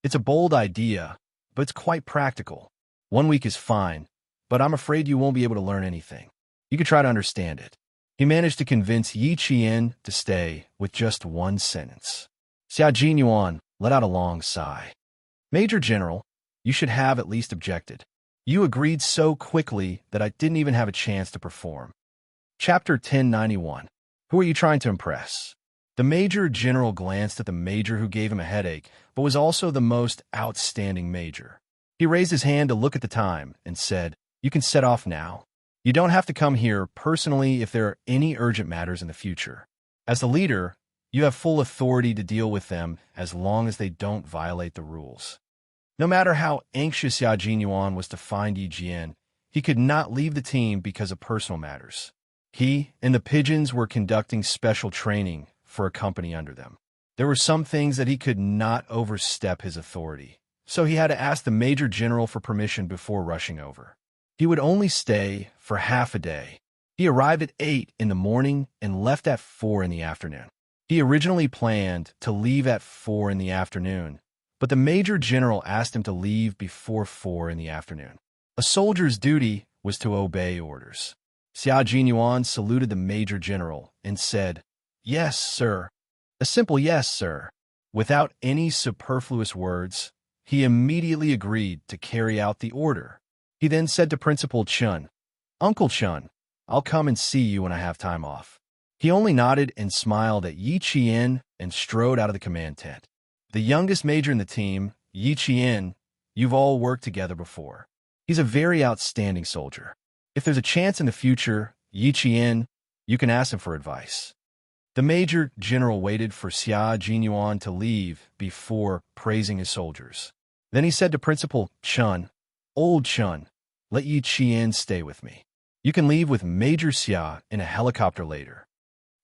"It's a bold idea, but it's quite practical. 1 week is fine, but I'm afraid you won't be able to learn anything. You could try to understand it." He managed to convince Yi Qian to stay with just one sentence. Xia Jinyuan let out a long sigh. "Major General, you should have at least objected. You agreed so quickly that I didn't even have a chance to perform." Chapter 1091. Who are you trying to impress? The Major General glanced at the major who gave him a headache, but was also the most outstanding major. He raised his hand to look at the time and said, "You can set off now. You don't have to come here personally if there are any urgent matters in the future. As the leader, you have full authority to deal with them as long as they don't violate the rules." No matter how anxious Xia Jinyuan was to find Yi Jian, he could not leave the team because of personal matters. He and the pigeons were conducting special training for a company under them. There were some things that he could not overstep his authority, so he had to ask the Major General for permission before rushing over. He would only stay for half a day. He arrived at 8 in the morning and left at 4 in the afternoon. He originally planned to leave at 4 in the afternoon, but the Major General asked him to leave before 4 in the afternoon. A soldier's duty was to obey orders. Xia Jinyuan saluted the Major General and said, "Yes, sir." A simple "yes, sir." Without any superfluous words, he immediately agreed to carry out the order. He then said to Principal Chun, "Uncle Chun, I'll come and see you when I have time off." He only nodded and smiled at Yi Qian and strode out of the command tent. The youngest major in the team, Yi Qian, you've all worked together before. He's a very outstanding soldier. If there's a chance in the future, Yi Qian, you can ask him for advice. The Major General waited for Xia Jinyuan to leave before praising his soldiers. Then he said to Principal Chun, "Old Chun, let Yi Qian stay with me. You can leave with Major Xia in a helicopter later.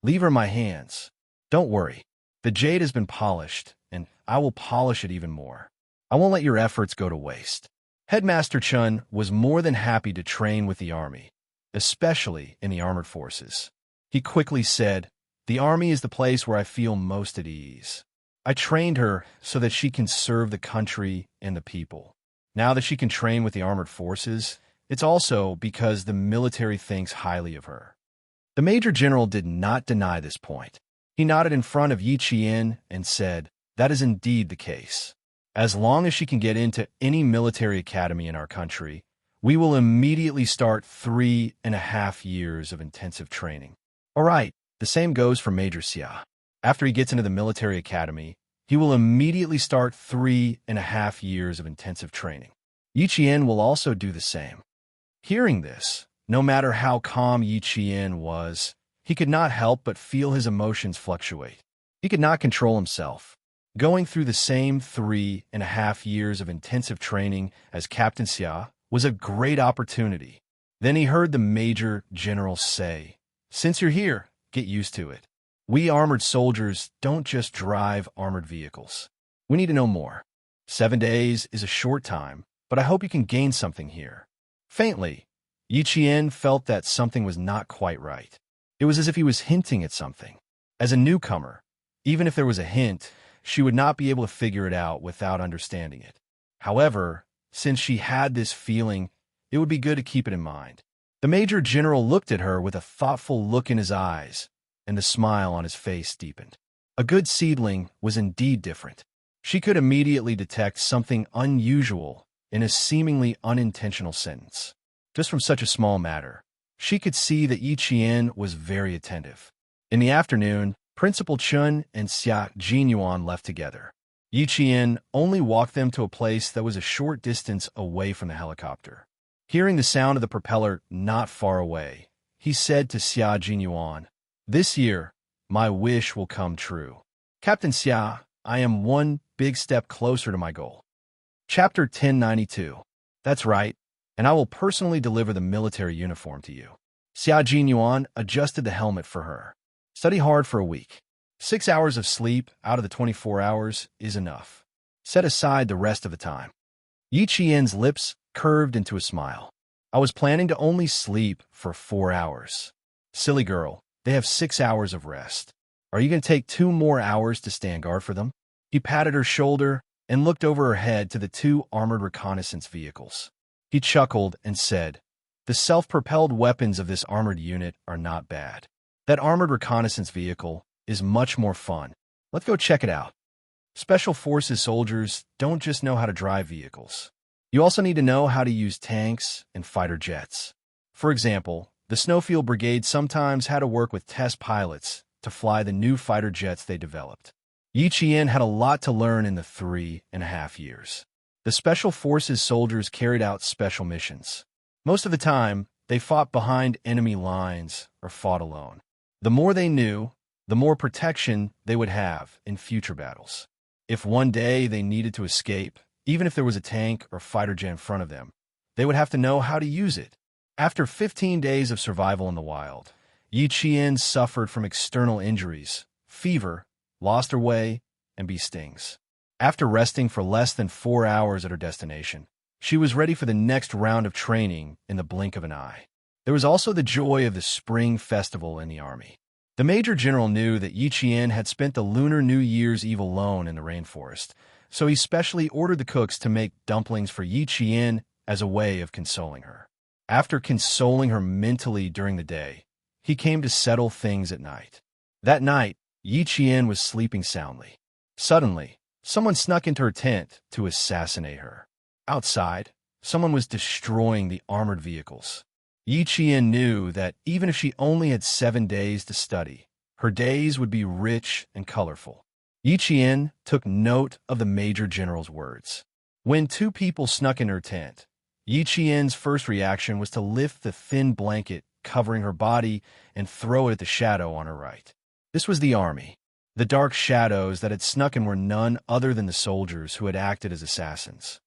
Leave her in my hands. Don't worry. The jade has been polished, and I will polish it even more. I won't let your efforts go to waste." Headmaster Chun was more than happy to train with the army, especially in the armored forces. He quickly said, "The army is the place where I feel most at ease. I trained her so that she can serve the country and the people. Now that she can train with the armored forces, it's also because the military thinks highly of her." The Major General did not deny this point. He nodded in front of Yi Qian and said, "That is indeed the case. As long as she can get into any military academy in our country, we will immediately start 3.5 years of intensive training." All right, the same goes for Major Xia. After he gets into the military academy, he will immediately start 3.5 years of intensive training. Yi Qian will also do the same. Hearing this, no matter how calm Yi Qian was, he could not help but feel his emotions fluctuate. He could not control himself. Going through the same 3.5 years of intensive training as Captain Xia was a great opportunity. Then he heard the Major General say, "Since you're here, get used to it. We armored soldiers don't just drive armored vehicles. We need to know more. 7 days is a short time, but I hope you can gain something here." Faintly, Yi Qian felt that something was not quite right. It was as if he was hinting at something. As a newcomer, even if there was a hint, she would not be able to figure it out without understanding it. However, since she had this feeling, it would be good to keep it in mind. The Major General looked at her with a thoughtful look in his eyes, and the smile on his face deepened. A good seedling was indeed different. She could immediately detect something unusual in a seemingly unintentional sentence. Just from such a small matter, she could see that Yi Qian was very attentive. In the afternoon, Principal Chun and Xia Jinyuan left together. Yi Qian only walked them to a place that was a short distance away from the helicopter. Hearing the sound of the propeller not far away, he said to Xia Jinyuan, "This year, my wish will come true. Captain Xia, I am one big step closer to my goal." Chapter 1092. That's right. and I will personally deliver the military uniform to you. Xia Jinyuan adjusted the helmet for her. Study hard for a week. 6 hours of sleep out of the 24 hours is enough. Set aside the rest of the time. Yi Qian's lips curved into a smile. I was planning to only sleep for 4 hours. Silly girl, they have 6 hours of rest. Are you going to take 2 more hours to stand guard for them? He patted her shoulder and looked over her head to the 2 armored reconnaissance vehicles. He chuckled and said, "The self-propelled weapons of this armored unit are not bad. That armored reconnaissance vehicle is much more fun. Let's go check it out." Special Forces soldiers don't just know how to drive vehicles. You also need to know how to use tanks and fighter jets. For example, the Snowfield Brigade sometimes had to work with test pilots to fly the new fighter jets they developed. Yi Qian had a lot to learn in the 3.5 years. The Special Forces soldiers carried out special missions. Most of the time, they fought behind enemy lines or fought alone. The more they knew, the more protection they would have in future battles. If one day they needed to escape, even if there was a tank or fighter jet in front of them, they would have to know how to use it. After 15 days of survival in the wild, Yi Qian suffered from external injuries, fever, lost her way, and bee stings. After resting for less than 4 hours at her destination, she was ready for the next round of training in the blink of an eye. There was also the joy of the spring festival in the army. The Major General knew that Yi Qian had spent the Lunar New Year's Eve alone in the rainforest, so he specially ordered the cooks to make dumplings for Yi Qian as a way of consoling her. After consoling her mentally during the day, he came to settle things at night. That night, Yi Qian was sleeping soundly. Suddenly, someone snuck into her tent to assassinate her. Outside, someone was destroying the armored vehicles. Yi Qian knew that even if she only had 7 days to study, her days would be rich and colorful. Yi Qian took note of the Major General's words. When 2 people snuck in her tent, Yi Qian's first reaction was to lift the thin blanket covering her body and throw it at the shadow on her right. This was the army. The dark shadows that had snuck in were none other than the soldiers who had acted as assassins.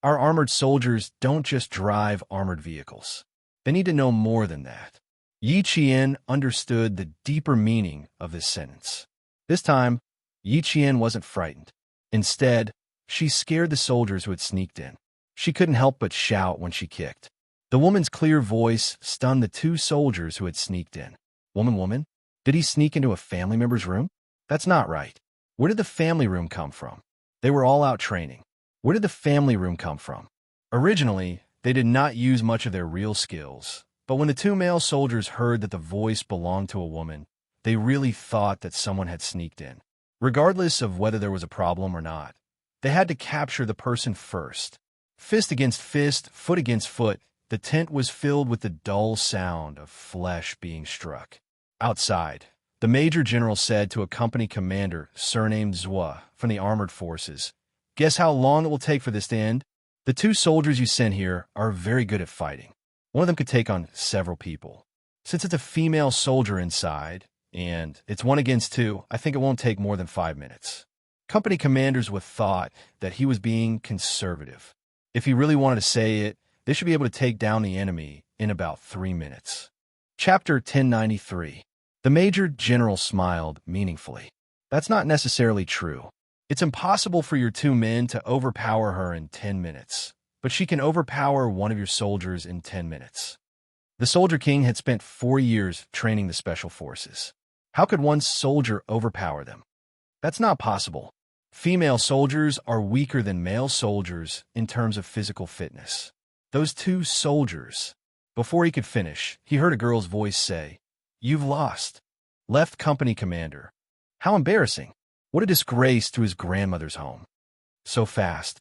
Our armored soldiers don't just drive armored vehicles. They need to know more than that. Yi Qian understood the deeper meaning of this sentence. This time, Yi Qian wasn't frightened. Instead, she scared the soldiers who had sneaked in. She couldn't help but shout when she kicked. The woman's clear voice stunned the 2 soldiers who had sneaked in. Woman, did he sneak into a family member's room? That's not right. Where did the family room come from? They were all out training. Where did the family room come from? Originally, they did not use much of their real skills, but when the 2 male soldiers heard that the voice belonged to a woman, they really thought that someone had sneaked in. Regardless of whether there was a problem or not, they had to capture the person first. Fist against fist, foot against foot, the tent was filled with the dull sound of flesh being struck. Outside, the Major General said to a company commander surnamed Zhua from the armored forces, "Guess how long it will take for this to end? The 2 soldiers you sent here are very good at fighting. One of them could take on several people. Since it's a female soldier inside, and it's 1 against 2, I think it won't take more than 5 minutes." Company commanders would thought that he was being conservative. If he really wanted to say it, they should be able to take down the enemy in about 3 minutes. Chapter 1093. The Major General smiled meaningfully. That's not necessarily true. It's impossible for your 2 men to overpower her in 10 minutes, but she can overpower one of your soldiers in 10 minutes. The Soldier King had spent 4 years training the Special Forces. How could one soldier overpower them? That's not possible. Female soldiers are weaker than male soldiers in terms of physical fitness. Those 2 soldiers. Before he could finish, he heard a girl's voice say, "You've lost." Left company commander. How embarrassing. What a disgrace to his grandmother's home. So fast.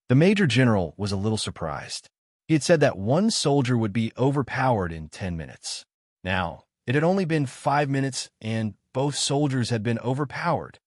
The Major General was a little surprised. He had said that 1 soldier would be overpowered in 10 minutes. Now, it had only been 5 minutes and both soldiers had been overpowered.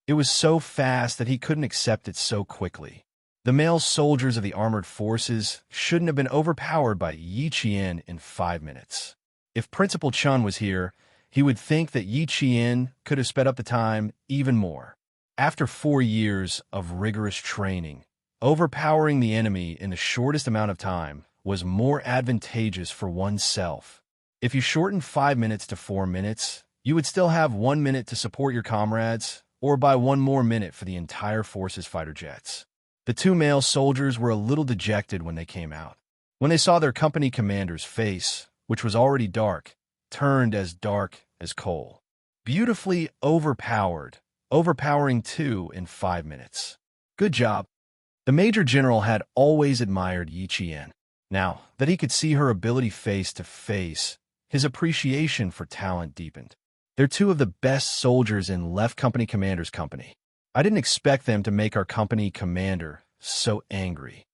It was so fast that he couldn't accept it so quickly. The male soldiers of the armored forces shouldn't have been overpowered by Yi Qian in 5 minutes. If Principal Chun was here, he would think that Yi Qian could have sped up the time even more. After 4 years of rigorous training, overpowering the enemy in the shortest amount of time was more advantageous for oneself. If you shortened 5 minutes to 4 minutes, you would still have 1 minute to support your comrades, or buy 1 more minute for the entire force's fighter jets. The 2 male soldiers were a little dejected when they came out. When they saw their company commander's face, which was already dark, turned as dark as coal. Beautifully overpowering 2 in 5 minutes. Good job. The Major General had always admired Yi Qian. Now that he could see her ability face to face, his appreciation for talent deepened. They're 2 of the best soldiers in Left Company Commander's company. I didn't expect them to make our company commander so angry.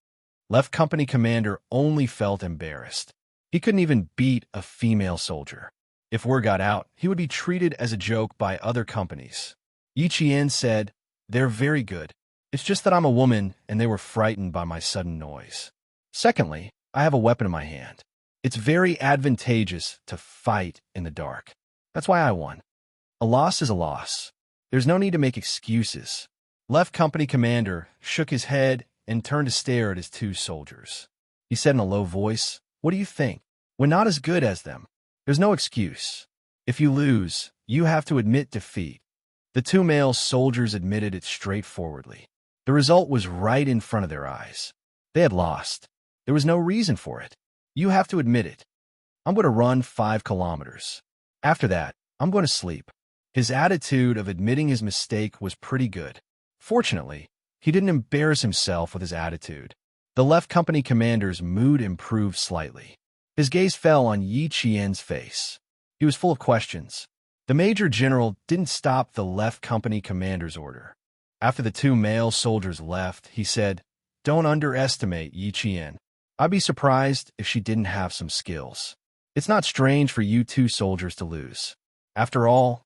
Left Company Commander only felt embarrassed. He couldn't even beat a female soldier. If word got out, he would be treated as a joke by other companies. Yi Qian said, "They're very good. It's just that I'm a woman and they were frightened by my sudden noise. Secondly, I have a weapon in my hand. It's very advantageous to fight in the dark. That's why I won. A loss is a loss. There's no need to make excuses." Left Company Commander shook his head and turned to stare at his 2 soldiers. He said in a low voice, "What do you think? We're not as good as them. There's no excuse. If you lose, you have to admit defeat." The 2 male soldiers admitted it straightforwardly. The result was right in front of their eyes. They had lost. There was no reason for it. You have to admit it. "I'm going to run 5 kilometers. After that, I'm going to sleep." His attitude of admitting his mistake was pretty good. Fortunately, he didn't embarrass himself with his attitude. The Left Company Commander's mood improved slightly. His gaze fell on Yi Qian's face. He was full of questions. The Major General didn't stop the Left Company Commander's order. After the 2 male soldiers left, he said, "Don't underestimate Yi Qian. I'd be surprised if she didn't have some skills. It's not strange for you 2 soldiers to lose. After all,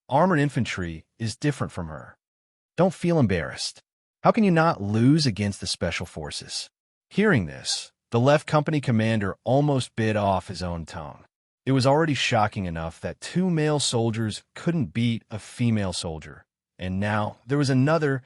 armored infantry is different from her. Don't feel embarrassed. How can you not lose against the Special Forces?" Hearing this, the Left Company Commander almost bit off his own tongue. It was already shocking enough that 2 male soldiers couldn't beat a female soldier, and now there was another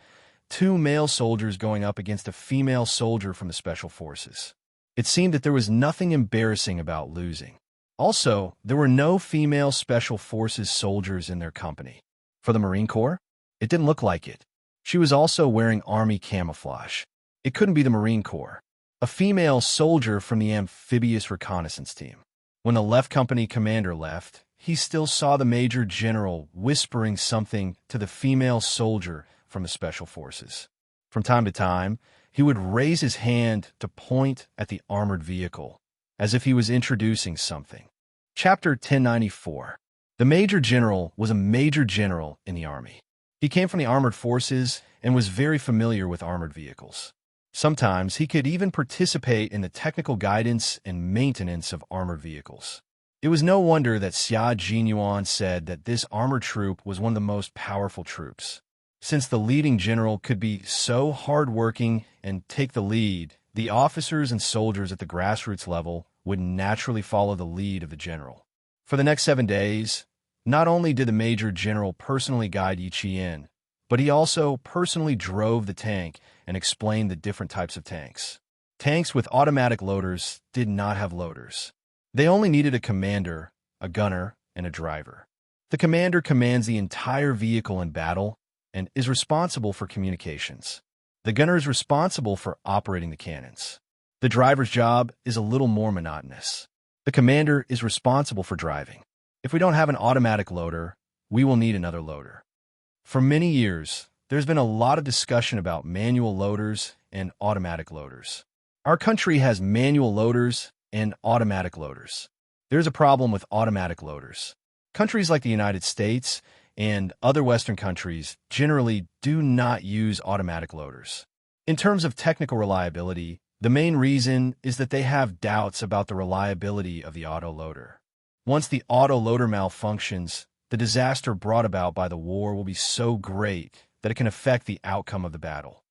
2 male soldiers going up against a female soldier from the Special Forces. It seemed that there was nothing embarrassing about losing. Also, there were no female Special Forces soldiers in their company. For the Marine Corps, it didn't look like it. She was also wearing Army camouflage. It couldn't be the Marine Corps. A female soldier from the Amphibious Reconnaissance Team. When the Left Company Commander left, he still saw the Major General whispering something to the female soldier from the Special Forces. From time to time, he would raise his hand to point at the armored vehicle, as if he was introducing something. Chapter 1094. The Major General was a Major General in the Army. He came from the armored forces and was very familiar with armored vehicles. Sometimes he could even participate in the technical guidance and maintenance of armored vehicles. It was no wonder that Xia Jinyuan said that this armored troop was one of the most powerful troops. Since the leading general could be so hardworking and take the lead, the officers and soldiers at the grassroots level would naturally follow the lead of the general. For the next 7 days, not only did the Major General personally guide Yi Qian, but he also personally drove the tank and explained the different types of tanks. Tanks with automatic loaders did not have loaders. They only needed a commander, a gunner, and a driver. The commander commands the entire vehicle in battle and is responsible for communications. The gunner is responsible for operating the cannons. The driver's job is a little more monotonous. The commander is responsible for driving. If we don't have an automatic loader, we will need another loader. For many years, there's been a lot of discussion about manual loaders and automatic loaders. Our country has manual loaders and automatic loaders. There's a problem with automatic loaders. Countries like the United States and other Western countries generally do not use automatic loaders. In terms of technical reliability, the main reason is that they have doubts about the reliability of the autoloader. Once the autoloader malfunctions, the disaster brought about by the war will be so great that it can affect the outcome of the battle.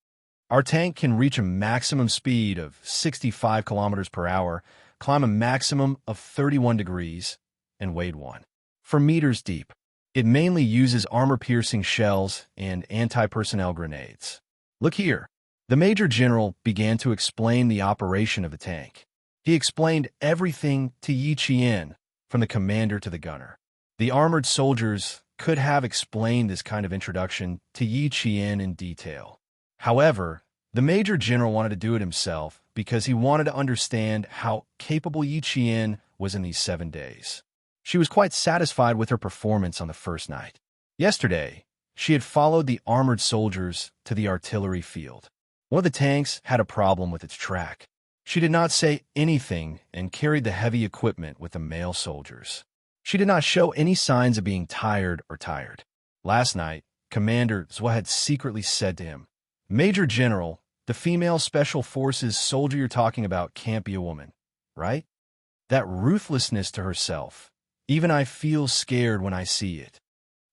Our tank can reach a maximum speed of 65 kilometers per hour, climb a maximum of 31 degrees, and wade 1 meters deep. It mainly uses armor-piercing shells and anti-personnel grenades. Look here. The Major General began to explain the operation of the tank. He explained everything to Yi Qian, from the commander to the gunner. The armored soldiers could have explained this kind of introduction to Yi Qian in detail. However, the Major General wanted to do it himself because he wanted to understand how capable Yi Qian was in these 7 days. She was quite satisfied with her performance on the first night. Yesterday, she had followed the armored soldiers to the artillery field. One of the tanks had a problem with its track. She did not say anything and carried the heavy equipment with the male soldiers. She did not show any signs of being tired. Last night, Commander Zhua had secretly said to him, "Major General, the female Special Forces soldier you're talking about can't be a woman, right? That ruthlessness to herself. Even I feel scared when I see it."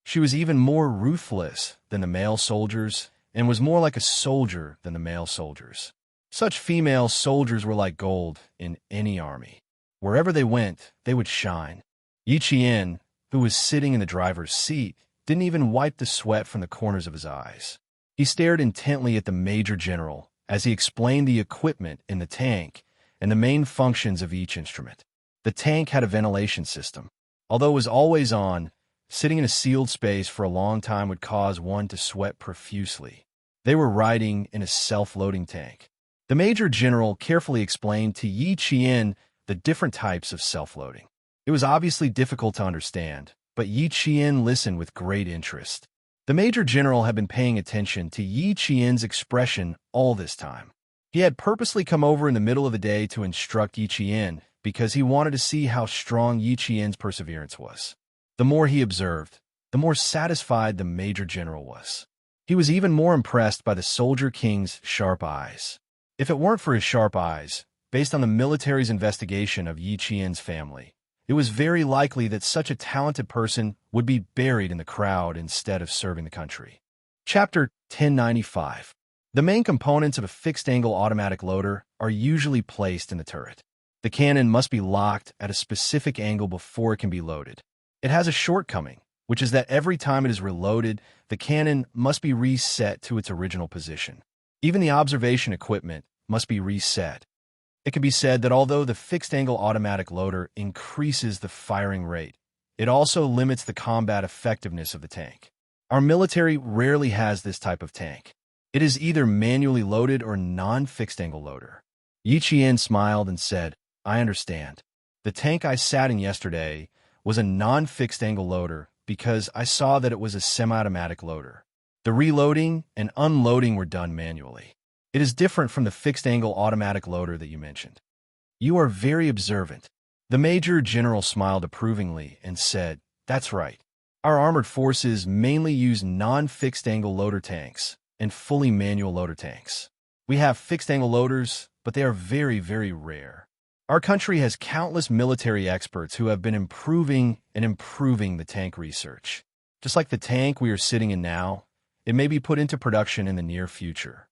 She was even more ruthless than the male soldiers and was more like a soldier than the male soldiers. Such female soldiers were like gold in any army. Wherever they went, they would shine. Yi Qian, who was sitting in the driver's seat, didn't even wipe the sweat from the corners of his eyes. He stared intently at the Major General as he explained the equipment in the tank and the main functions of each instrument. The tank had a ventilation system. Although it was always on, sitting in a sealed space for a long time would cause one to sweat profusely. They were riding in a self-loading tank. The Major General carefully explained to Yi Qian the different types of self-loading. It was obviously difficult to understand, but Yi Qian listened with great interest. The Major General had been paying attention to Yi Qian's expression all this time. He had purposely come over in the middle of the day to instruct Yi Qian because he wanted to see how strong Yi Qian's perseverance was. The more he observed, the more satisfied the Major General was. He was even more impressed by the Soldier King's sharp eyes. If it weren't for his sharp eyes, based on the military's investigation of Yi Qian's family, it was very likely that such a talented person would be buried in the crowd instead of serving the country. Chapter 1095. The main components of a fixed-angle automatic loader are usually placed in the turret. The cannon must be locked at a specific angle before it can be loaded. It has a shortcoming, which is that every time it is reloaded, the cannon must be reset to its original position. Even the observation equipment must be reset. It can be said that although the fixed-angle automatic loader increases the firing rate, it also limits the combat effectiveness of the tank. Our military rarely has this type of tank. It is either manually loaded or non-fixed-angle loader. Yi Qian smiled and said, "I understand. The tank I sat in yesterday was a non-fixed-angle loader because I saw that it was a semi-automatic loader. The reloading and unloading were done manually. It is different from the fixed-angle automatic loader that you mentioned." "You are very observant." The Major General smiled approvingly and said, "That's right. Our armored forces mainly use non-fixed-angle loader tanks and fully manual loader tanks. We have fixed-angle loaders, but they are very, very rare. Our country has countless military experts who have been improving the tank research. Just like the tank we are sitting in now, it may be put into production in the near future."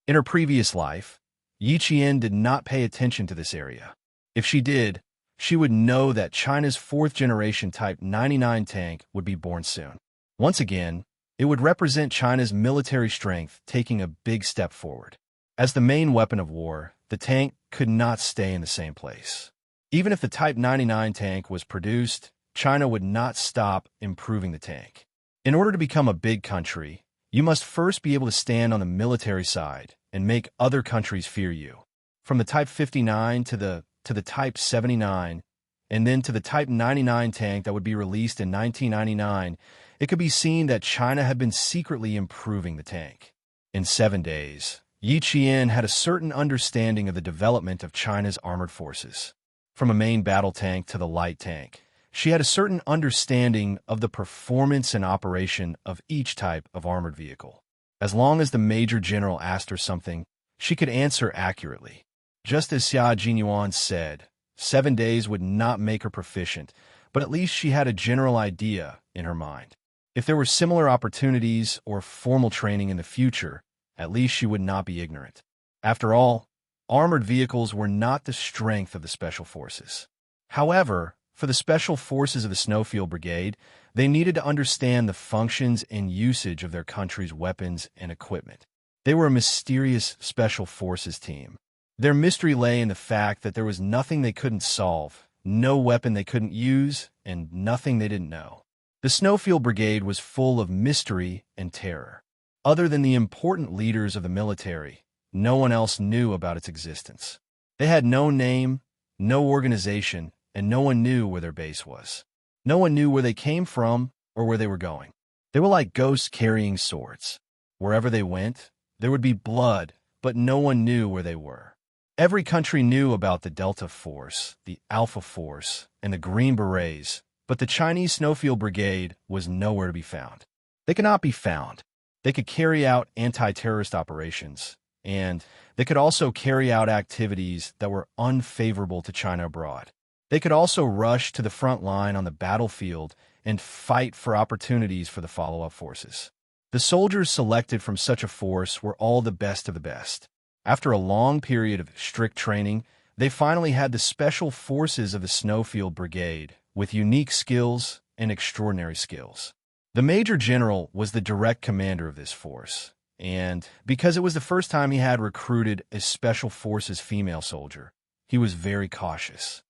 In her previous life, Yi Qian did not pay attention to this area. If she did, she would know that China's fourth-generation Type 99 tank would be born soon. Once again, it would represent China's military strength taking a big step forward. As the main weapon of war, the tank could not stay in the same place. Even if the Type 99 tank was produced, China would not stop improving the tank. In order to become a big country, you must first be able to stand on the military side and make other countries fear you. From the Type 59 to the Type 79, and then to the Type 99 tank that would be released in 1999, it could be seen that China had been secretly improving the tank. In 7 days, Yi Qian had a certain understanding of the development of China's armored forces. From a main battle tank to the light tank, she had a certain understanding of the performance and operation of each type of armored vehicle. As long as the Major General asked her something, she could answer accurately. Just as Xia Jinyuan said, 7 days would not make her proficient, but at least she had a general idea in her mind. If there were similar opportunities or formal training in the future, at least she would not be ignorant. After all, armored vehicles were not the strength of the Special Forces. However, for the Special Forces of the Snowfield Brigade, they needed to understand the functions and usage of their country's weapons and equipment. They were a mysterious Special Forces team. Their mystery lay in the fact that there was nothing they couldn't solve, no weapon they couldn't use, and nothing they didn't know. The Snowfield Brigade was full of mystery and terror. Other than the important leaders of the military, no one else knew about its existence. They had no name, no organization, and no one knew where their base was. No one knew where they came from or where they were going. They were like ghosts carrying swords. Wherever they went, there would be blood, but no one knew where they were. Every country knew about the Delta Force, the Alpha Force, and the Green Berets, but the Chinese Snowfield Brigade was nowhere to be found. They could not be found. They could carry out anti-terrorist operations, and they could also carry out activities that were unfavorable to China abroad. They could also rush to the front line on the battlefield and fight for opportunities for the follow-up forces. The soldiers selected from such a force were all the best of the best. After a long period of strict training, they finally had the special forces of the Snowfield Brigade, with unique skills and extraordinary skills. The Major General was the direct commander of this force, and because it was the first time he had recruited a Special Forces female soldier, he was very cautious.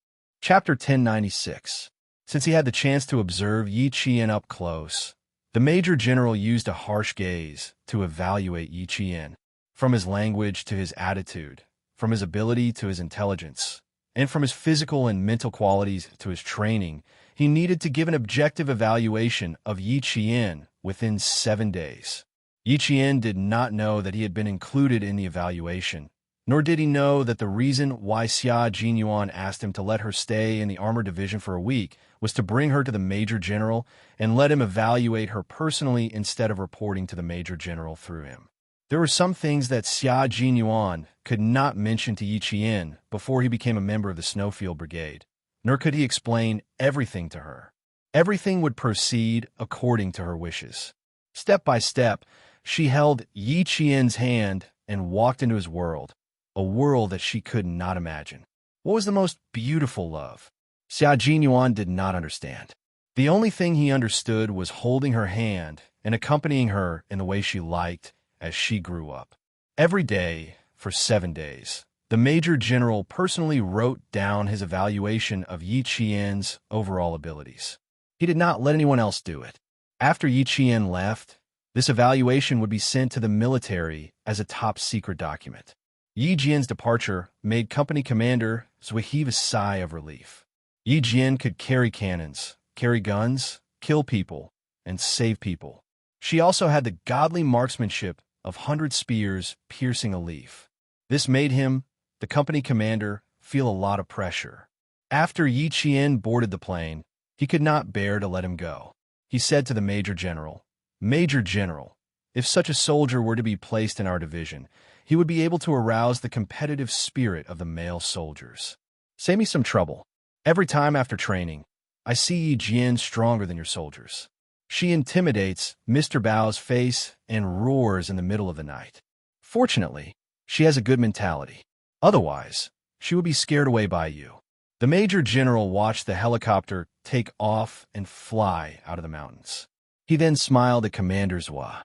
Chapter 1096. Since he had the chance to observe Yi Qian up close, the Major General used a harsh gaze to evaluate Yi Qian, from his language to his attitude, from his ability to his intelligence, and from his physical and mental qualities to his training. He needed to give an objective evaluation of Yi Qian within 7 days. Yi Qian did not know that he had been included in the evaluation, nor did he know that the reason why Xia Jinyuan asked him to let her stay in the armor division for a week was to bring her to the Major General and let him evaluate her personally instead of reporting to the Major General through him. There were some things that Xia Jinyuan could not mention to Yi Qian before he became a member of the Snowfield Brigade, nor could he explain everything to her. Everything would proceed according to her wishes. Step by step, she held Yi Qian's hand and walked into his world, a world that she could not imagine. What was the most beautiful love? Xia Jinyuan did not understand. The only thing he understood was holding her hand and accompanying her in the way she liked as she grew up. Every day, for 7 days, the Major General personally wrote down his evaluation of Yi Qian's overall abilities. He did not let anyone else do it. After Yi Qian left, this evaluation would be sent to the military as a top-secret document. Yi Jian's departure made Company Commander Zui heave a sigh of relief. Yi Jian could carry cannons, carry guns, kill people, and save people. She also had the godly marksmanship of 100 spears piercing a leaf. This made him, the company commander, feel a lot of pressure. After Yi Qian boarded the plane, he could not bear to let him go. He said to the Major General, "Major General, if such a soldier were to be placed in our division, he would be able to arouse the competitive spirit of the male soldiers. Save me some trouble. Every time after training, I see Yi Jian stronger than your soldiers. She intimidates Mr. Bao's face and roars in the middle of the night. Fortunately, she has a good mentality. Otherwise, she would be scared away by you." The Major General watched the helicopter take off and fly out of the mountains. He then smiled at Commander Zhua.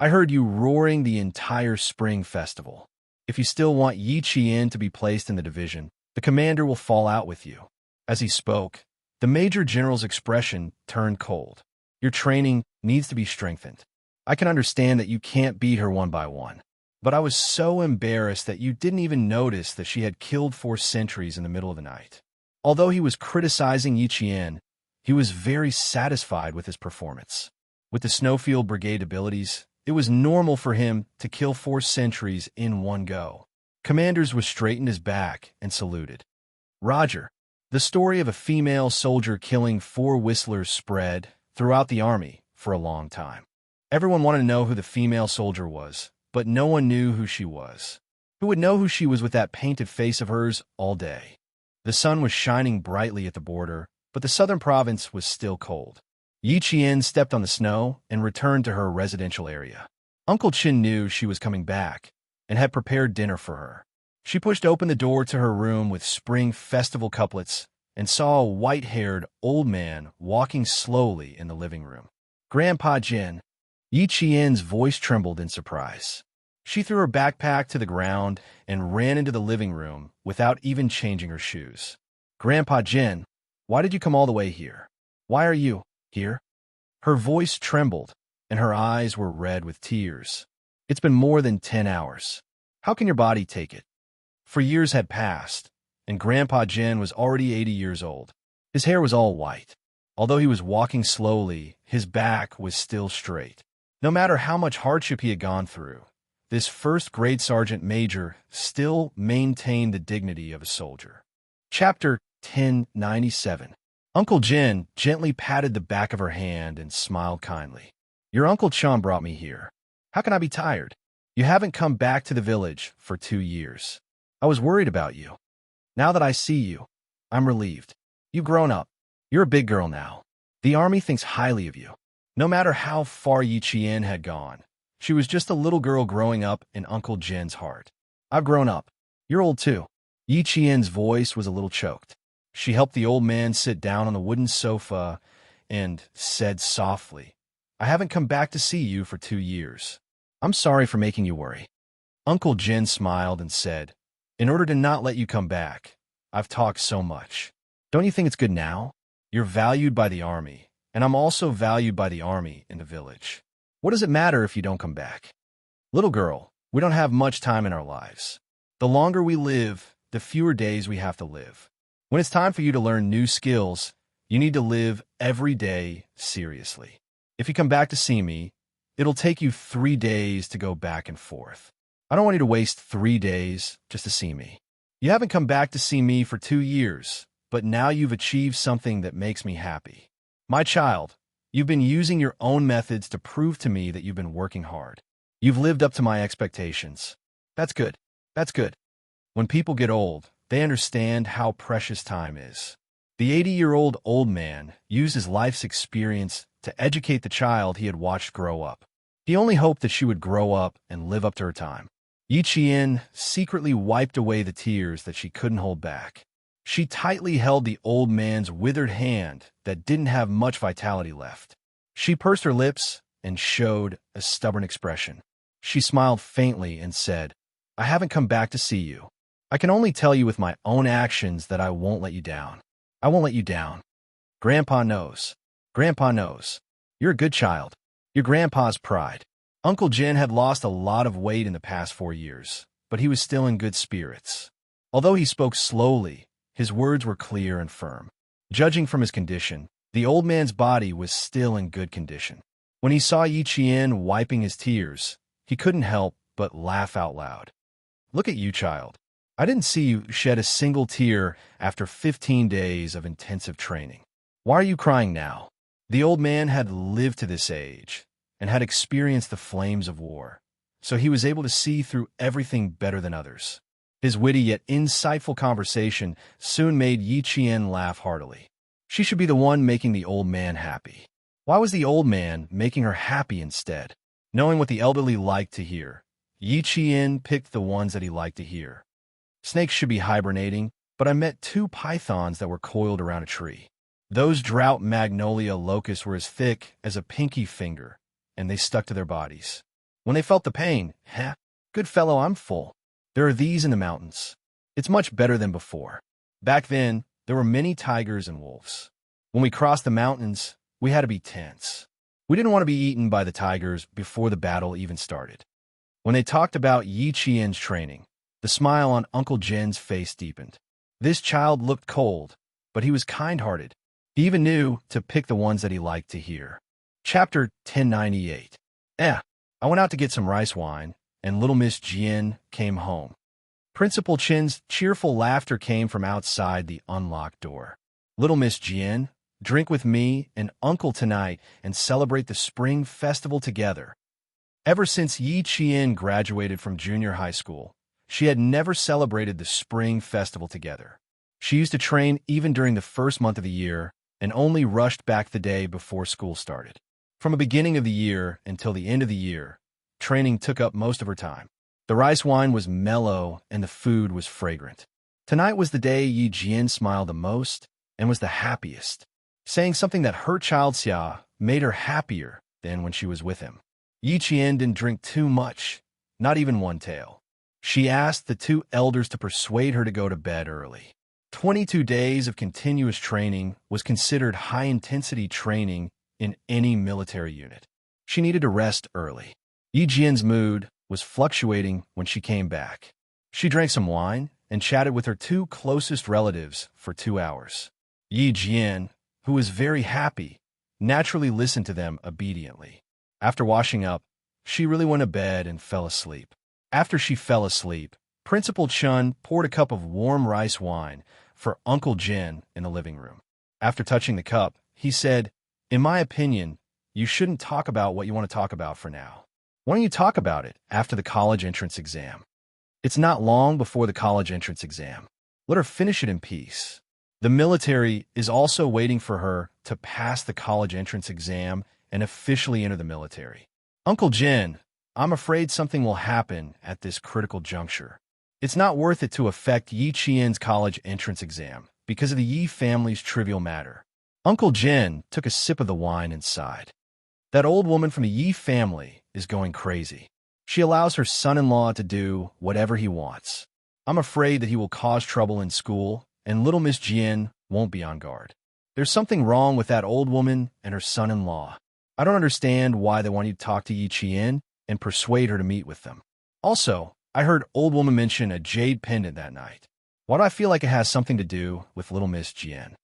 "I heard you roaring the entire spring festival. If you still want Yi Qian to be placed in the division, the commander will fall out with you." As he spoke, the Major General's expression turned cold. "Your training needs to be strengthened. I can understand that you can't beat her one by one, but I was so embarrassed that you didn't even notice that she had killed 4 sentries in the middle of the night." Although he was criticizing Yi Qian, he was very satisfied with his performance. With the Snowfield Brigade abilities, it was normal for him to kill 4 sentries in one go. Commander was straightened his back and saluted. "Roger." The story of a female soldier killing 4 whistlers spread throughout the army for a long time. Everyone wanted to know who the female soldier was, but no one knew who she was. Who would know who she was with that painted face of hers all day? The sun was shining brightly at the border, but the southern province was still cold. Yi Qian stepped on the snow and returned to her residential area. Uncle Chin knew she was coming back and had prepared dinner for her. She pushed open the door to her room with spring festival couplets and saw a white-haired old man walking slowly in the living room. "Grandpa Jin." Yi Qian's voice trembled in surprise. She threw her backpack to the ground and ran into the living room without even changing her shoes. Grandpa Jin, why did you come all the way here? Why are you here? Her voice trembled, and her eyes were red with tears. It's been more than 10 hours. How can your body take it? For years had passed, and Grandpa Jin was already 80 years old. His hair was all white. Although he was walking slowly, his back was still straight. No matter how much hardship he had gone through, this first-grade sergeant major still maintained the dignity of a soldier. Chapter 1097. Uncle Jin gently patted the back of her hand and smiled kindly. Your Uncle Chum brought me here. How can I be tired? You haven't come back to the village for 2 years. I was worried about you. Now that I see you, I'm relieved. You've grown up. You're a big girl now. The army thinks highly of you. No matter how far Yi Qian had gone, she was just a little girl growing up in Uncle Jin's heart. I've grown up. You're old too. Yi Qian's voice was a little choked. She helped the old man sit down on the wooden sofa and said softly, I haven't come back to see you for 2 years. I'm sorry for making you worry. Uncle Jin smiled and said, in order to not let you come back, I've talked so much. Don't you think it's good now? You're valued by the army, and I'm also valued by the army in the village. What does it matter if you don't come back? Little girl, we don't have much time in our lives. The longer we live, the fewer days we have to live. When it's time for you to learn new skills, you need to live every day seriously. If you come back to see me, it'll take you 3 days to go back and forth. I don't want you to waste 3 days just to see me. You haven't come back to see me for 2 years, but now you've achieved something that makes me happy. My child, you've been using your own methods to prove to me that you've been working hard. You've lived up to my expectations. That's good. That's good. When people get old, they understand how precious time is. The 80-year-old old man used his life's experience to educate the child he had watched grow up. He only hoped that she would grow up and live up to her time. Yi Qian secretly wiped away the tears that she couldn't hold back. She tightly held the old man's withered hand that didn't have much vitality left. She pursed her lips and showed a stubborn expression. She smiled faintly and said, I haven't come back to see you. I can only tell you with my own actions that I won't let you down. I won't let you down. Grandpa knows. Grandpa knows. You're a good child. Your grandpa's pride. Uncle Jin had lost a lot of weight in the past 4 years, but he was still in good spirits. Although he spoke slowly, his words were clear and firm. Judging from his condition, the old man's body was still in good condition. When he saw Yi Qian wiping his tears, he couldn't help but laugh out loud. Look at you, child. I didn't see you shed a single tear after 15 days of intensive training. Why are you crying now? The old man had lived to this age and had experienced the flames of war, so he was able to see through everything better than others. His witty yet insightful conversation soon made Yi Qian laugh heartily. She should be the one making the old man happy. Why was the old man making her happy instead? Knowing what the elderly liked to hear, Yi Qian picked the ones that he liked to hear. Snakes should be hibernating, but I met 2 pythons that were coiled around a tree. Those drought magnolia locusts were as thick as a pinky finger, and they stuck to their bodies. When they felt the pain, good fellow, I'm full. There are these in the mountains. It's much better than before. Back then, there were many tigers and wolves. When we crossed the mountains, we had to be tense. We didn't want to be eaten by the tigers before the battle even started. When they talked about Yi Qian's training, the smile on Uncle Jin's face deepened. This child looked cold, but he was kind-hearted. He even knew to pick the ones that he liked to hear. Chapter 1098. I went out to get some rice wine, and little Miss Jian came home. Principal Chin's cheerful laughter came from outside the unlocked door. Little Miss Jian, drink with me and Uncle tonight and celebrate the spring festival together. Ever since Yi Qian graduated from junior high school, she had never celebrated the spring festival together. She used to train even during the first month of the year and only rushed back the day before school started. From the beginning of the year until the end of the year, training took up most of her time. The rice wine was mellow and the food was fragrant. Tonight was the day Yi Jian smiled the most and was the happiest. Saying something that hurt Child Xia made her happier than when she was with him. Yi Qian didn't drink too much, not even one tail. She asked the two elders to persuade her to go to bed early. 22 days of continuous training was considered high-intensity training in any military unit. She needed to rest early. Yi Jian's mood was fluctuating when she came back. She drank some wine and chatted with her two closest relatives for 2 hours. Yi Jian, who was very happy, naturally listened to them obediently. After washing up, she really went to bed and fell asleep. After she fell asleep, Principal Chun poured a cup of warm rice wine for Uncle Jin in the living room. After touching the cup, he said, "In my opinion, you shouldn't talk about what you want to talk about for now. Why don't you talk about it after the college entrance exam? It's not long before the college entrance exam. Let her finish it in peace. The military is also waiting for her to pass the college entrance exam and officially enter the military." "Uncle Jin, I'm afraid something will happen at this critical juncture. It's not worth it to affect Yi Qian's college entrance exam because of the Yi family's trivial matter." Uncle Jin took a sip of the wine and sighed. "That old woman from the Yi family is going crazy. She allows her son-in-law to do whatever he wants. I'm afraid that he will cause trouble in school, and little Miss Jian won't be on guard. There's something wrong with that old woman and her son-in-law. I don't understand why they want you to talk to Yi Qian and persuade her to meet with them. Also, I heard old woman mention a jade pendant that night. Why do I feel like it has something to do with little Miss Jian?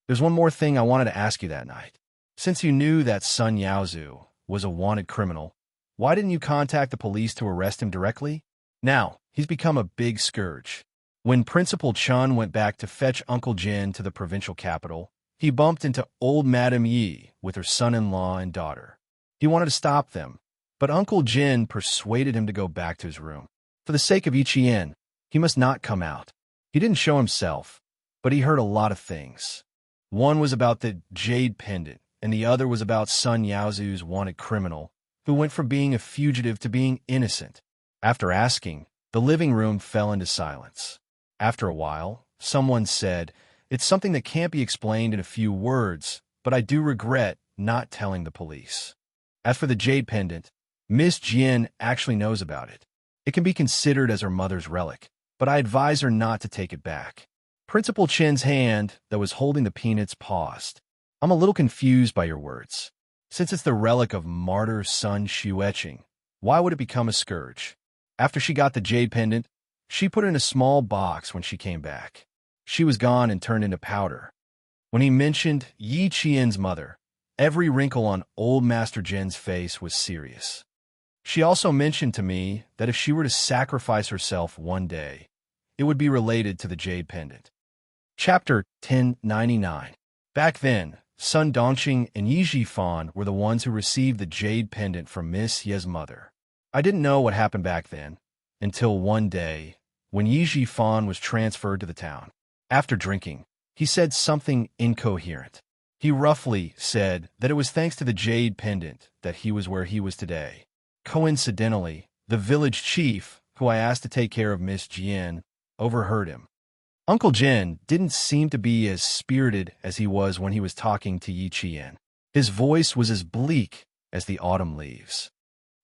There's one more thing I wanted to ask you that night. Since you knew that Sun Yaozu was a wanted criminal, why didn't you contact the police to arrest him directly? Now, he's become a big scourge. When Principal Chun went back to fetch Uncle Jin to the provincial capital, he bumped into old Madame Yi with her son-in-law and daughter. He wanted to stop them, but Uncle Jin persuaded him to go back to his room. For the sake of Yi Qian, he must not come out. He didn't show himself, but he heard a lot of things. One was about the jade pendant, and the other was about Sun Yaozu's wanted criminal, who went from being a fugitive to being innocent. After asking, the living room fell into silence. After a while, someone said, "It's something that can't be explained in a few words, but I do regret not telling the police." As for the jade pendant, Miss Jian actually knows about it. It can be considered as her mother's relic, but I advise her not to take it back. Principal Chen's hand that was holding the peanuts paused. "I'm a little confused by your words. Since it's the relic of martyr Sun Xueqing, why would it become a scourge?" After she got the jade pendant, she put it in a small box when she came back. She was gone and turned into powder. When he mentioned Yi Qian's mother, every wrinkle on old Master Jin's face was serious. She also mentioned to me that if she were to sacrifice herself one day, it would be related to the jade pendant. Chapter 1099. Back then, Sun Dongqing and Yi Jifan were the ones who received the jade pendant from Miss Ye's mother. I didn't know what happened back then, until one day, when Yi Jifan was transferred to the town. After drinking, he said something incoherent. He roughly said that it was thanks to the jade pendant that he was where he was today. Coincidentally, the village chief, who I asked to take care of Miss Jian, overheard him. Uncle Jin didn't seem to be as spirited as he was when he was talking to Yi Qian. His voice was as bleak as the autumn leaves.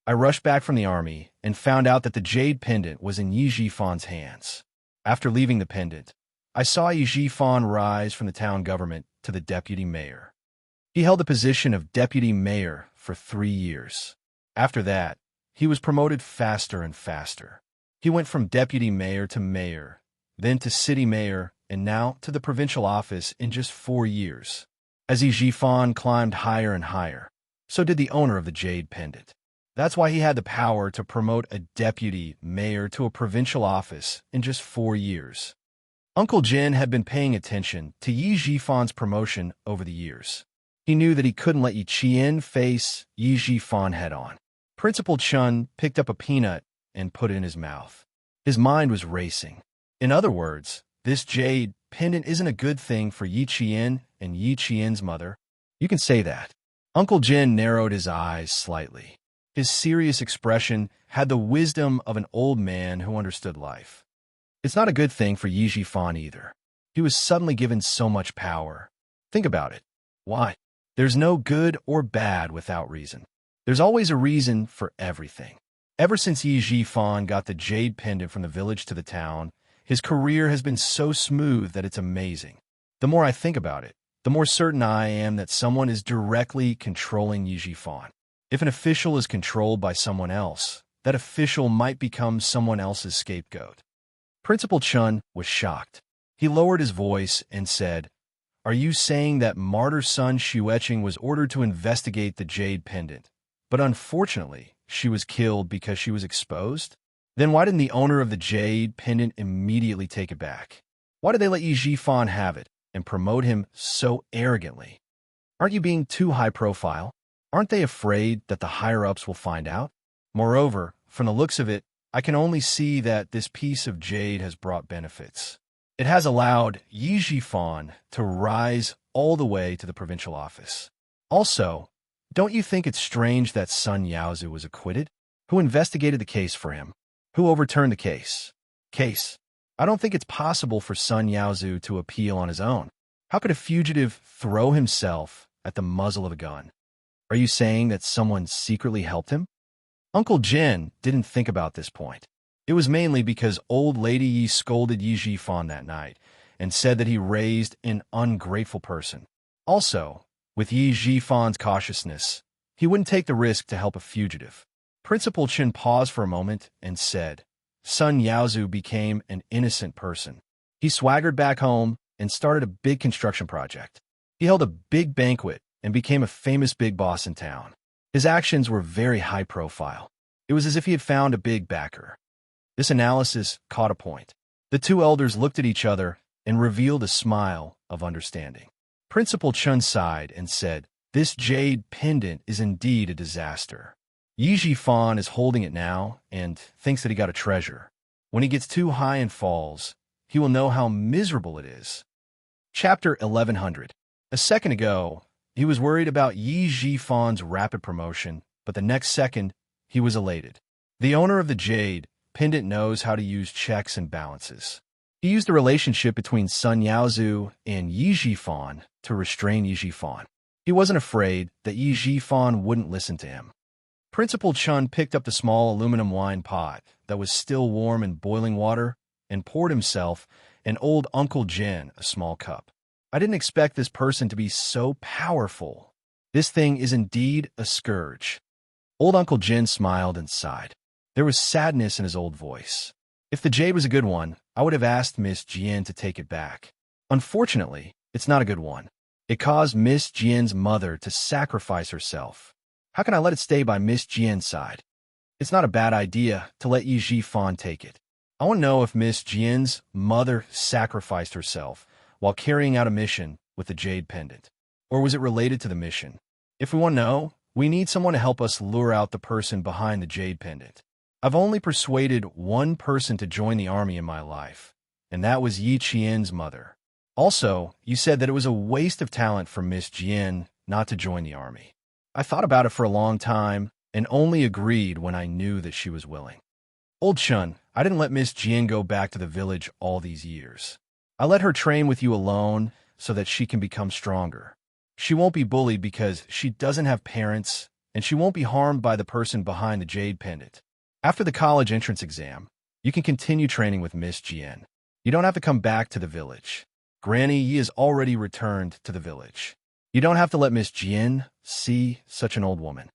I rushed back from the army and found out that the jade pendant was in Yi Jifan's hands. After leaving the pendant, I saw Yi Jifan rise from the town government to the deputy mayor. He held the position of deputy mayor for 3 years. After that, he was promoted faster and faster. He went from deputy mayor to mayor, then to city mayor, and now to the provincial office in just 4 years. As Yi Jifan climbed higher and higher, so did the owner of the jade pendant. That's why he had the power to promote a deputy mayor to a provincial office in just 4 years. Uncle Jin had been paying attention to Yi Jifan's promotion over the years. He knew that he couldn't let Yi Qian face Yi Jifan head-on. Principal Chun picked up a peanut and put it in his mouth. His mind was racing. In other words, this jade pendant isn't a good thing for Yi Qian and Yi Qian's mother. You can say that. Uncle Jin narrowed his eyes slightly. His serious expression had the wisdom of an old man who understood life. It's not a good thing for Yi Jifan either. He was suddenly given so much power. Think about it. Why? There's no good or bad without reason. There's always a reason for everything. Ever since Yi Jifan got the jade pendant from the village to the town, his career has been so smooth that it's amazing. The more I think about it, the more certain I am that someone is directly controlling Yi Jifan. If an official is controlled by someone else, that official might become someone else's scapegoat. Principal Chun was shocked. He lowered his voice and said, "Are you saying that martyr's son Xueqing was ordered to investigate the jade pendant, but unfortunately she was killed because she was exposed? Then why didn't the owner of the jade pendant immediately take it back? Why did they let Yi Jifan have it and promote him so arrogantly? Aren't you being too high profile? Aren't they afraid that the higher-ups will find out? Moreover, from the looks of it, I can only see that this piece of jade has brought benefits. It has allowed Yi Jifan to rise all the way to the provincial office. Also, don't you think it's strange that Sun Yaozu was acquitted? Who investigated the case for him? Who overturned the case? I don't think it's possible for Sun Yaozu to appeal on his own. How could a fugitive throw himself at the muzzle of a gun? Are you saying that someone secretly helped him?" Uncle Jin didn't think about this point. It was mainly because old Lady Yi scolded Yi Jifan that night and said that he raised an ungrateful person. Also, with Yi Jifan's cautiousness, he wouldn't take the risk to help a fugitive. Principal Chen paused for a moment and said, "Sun Yaozu became an innocent person. He swaggered back home and started a big construction project. He held a big banquet and became a famous big boss in town. His actions were very high profile. It was as if he had found a big backer." This analysis caught a point. The two elders looked at each other and revealed a smile of understanding. Principal Chun sighed and said, "This jade pendant is indeed a disaster. Yi Jifan is holding it now and thinks that he got a treasure. When he gets too high and falls, he will know how miserable it is." Chapter 1100. A second ago, he was worried about Yi Jifan's rapid promotion, but the next second, he was elated. The owner of the jade pendant knows how to use checks and balances. He used the relationship between Sun Yaozu and Yi Jifan to restrain Yi Jifan. He wasn't afraid that Yi Jifan wouldn't listen to him. Principal Chun picked up the small aluminum wine pot that was still warm in boiling water and poured himself and old Uncle Jin a small cup. "I didn't expect this person to be so powerful. This thing is indeed a scourge." Old Uncle Jin smiled and sighed. There was sadness in his old voice. "If the jade was a good one, I would have asked Miss Jian to take it back. Unfortunately, it's not a good one. It caused Miss Jian's mother to sacrifice herself. How can I let it stay by Miss Jian's side? It's not a bad idea to let Yi Jifan take it. I want to know if Miss Jian's mother sacrificed herself while carrying out a mission with the jade pendant. Or was it related to the mission? If we want to know, we need someone to help us lure out the person behind the jade pendant. I've only persuaded one person to join the army in my life, and that was Yi Qian's mother. Also, you said that it was a waste of talent for Miss Jian not to join the army. I thought about it for a long time and only agreed when I knew that she was willing. Old Chun, I didn't let Miss Jian go back to the village all these years. I let her train with you alone so that she can become stronger. She won't be bullied because she doesn't have parents, and she won't be harmed by the person behind the jade pendant. After the college entrance exam, you can continue training with Miss Jian. You don't have to come back to the village. Granny Yi has already returned to the village. You don't have to let Miss Jian see such an old woman."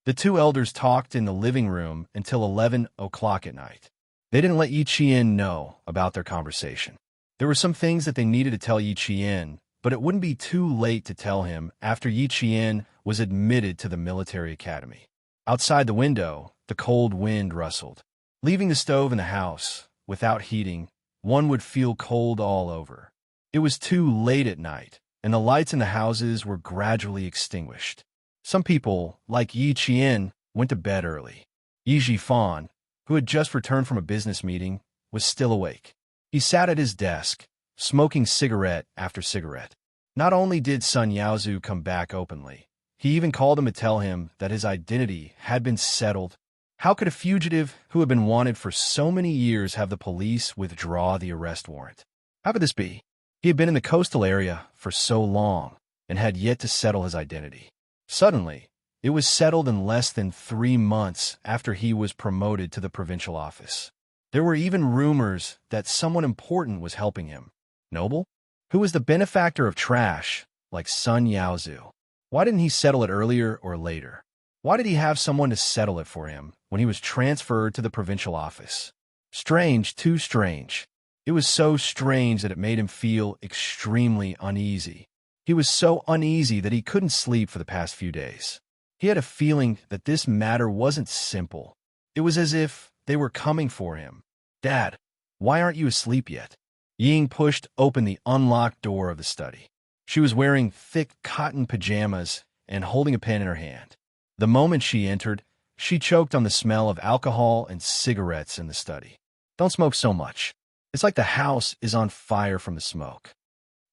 The two elders talked in the living room until 11 o'clock at night. They didn't let Yi Qian know about their conversation. There were some things that they needed to tell Yi Qian, but it wouldn't be too late to tell him after Yi Qian was admitted to the military academy. Outside the window, the cold wind rustled. Leaving the stove in the house, without heating, one would feel cold all over. It was too late at night, and the lights in the houses were gradually extinguished. Some people, like Yi Qian, went to bed early. Yi Jifan, who had just returned from a business meeting, was still awake. He sat at his desk, smoking cigarette after cigarette. Not only did Sun Yaozu come back openly, he even called him to tell him that his identity had been settled. How could a fugitive who had been wanted for so many years have the police withdraw the arrest warrant? How could this be? He had been in the coastal area for so long and had yet to settle his identity. Suddenly, It was settled in less than 3 months after he was promoted to the provincial office. There were even rumors that someone important was helping him. Noble? Who was the benefactor of trash, like Sun Yaozu. Why didn't he settle it earlier or later? Why did he have someone to settle it for him when he was transferred to the provincial office? Strange, too strange. It was so strange that it made him feel extremely uneasy. He was so uneasy that he couldn't sleep for the past few days. He had a feeling that this matter wasn't simple. It was as if they were coming for him. "Dad, why aren't you asleep yet?" Ying pushed open the unlocked door of the study. She was wearing thick cotton pajamas and holding a pen in her hand. The moment she entered, she choked on the smell of alcohol and cigarettes in the study. "Don't smoke so much. It's like the house is on fire from the smoke."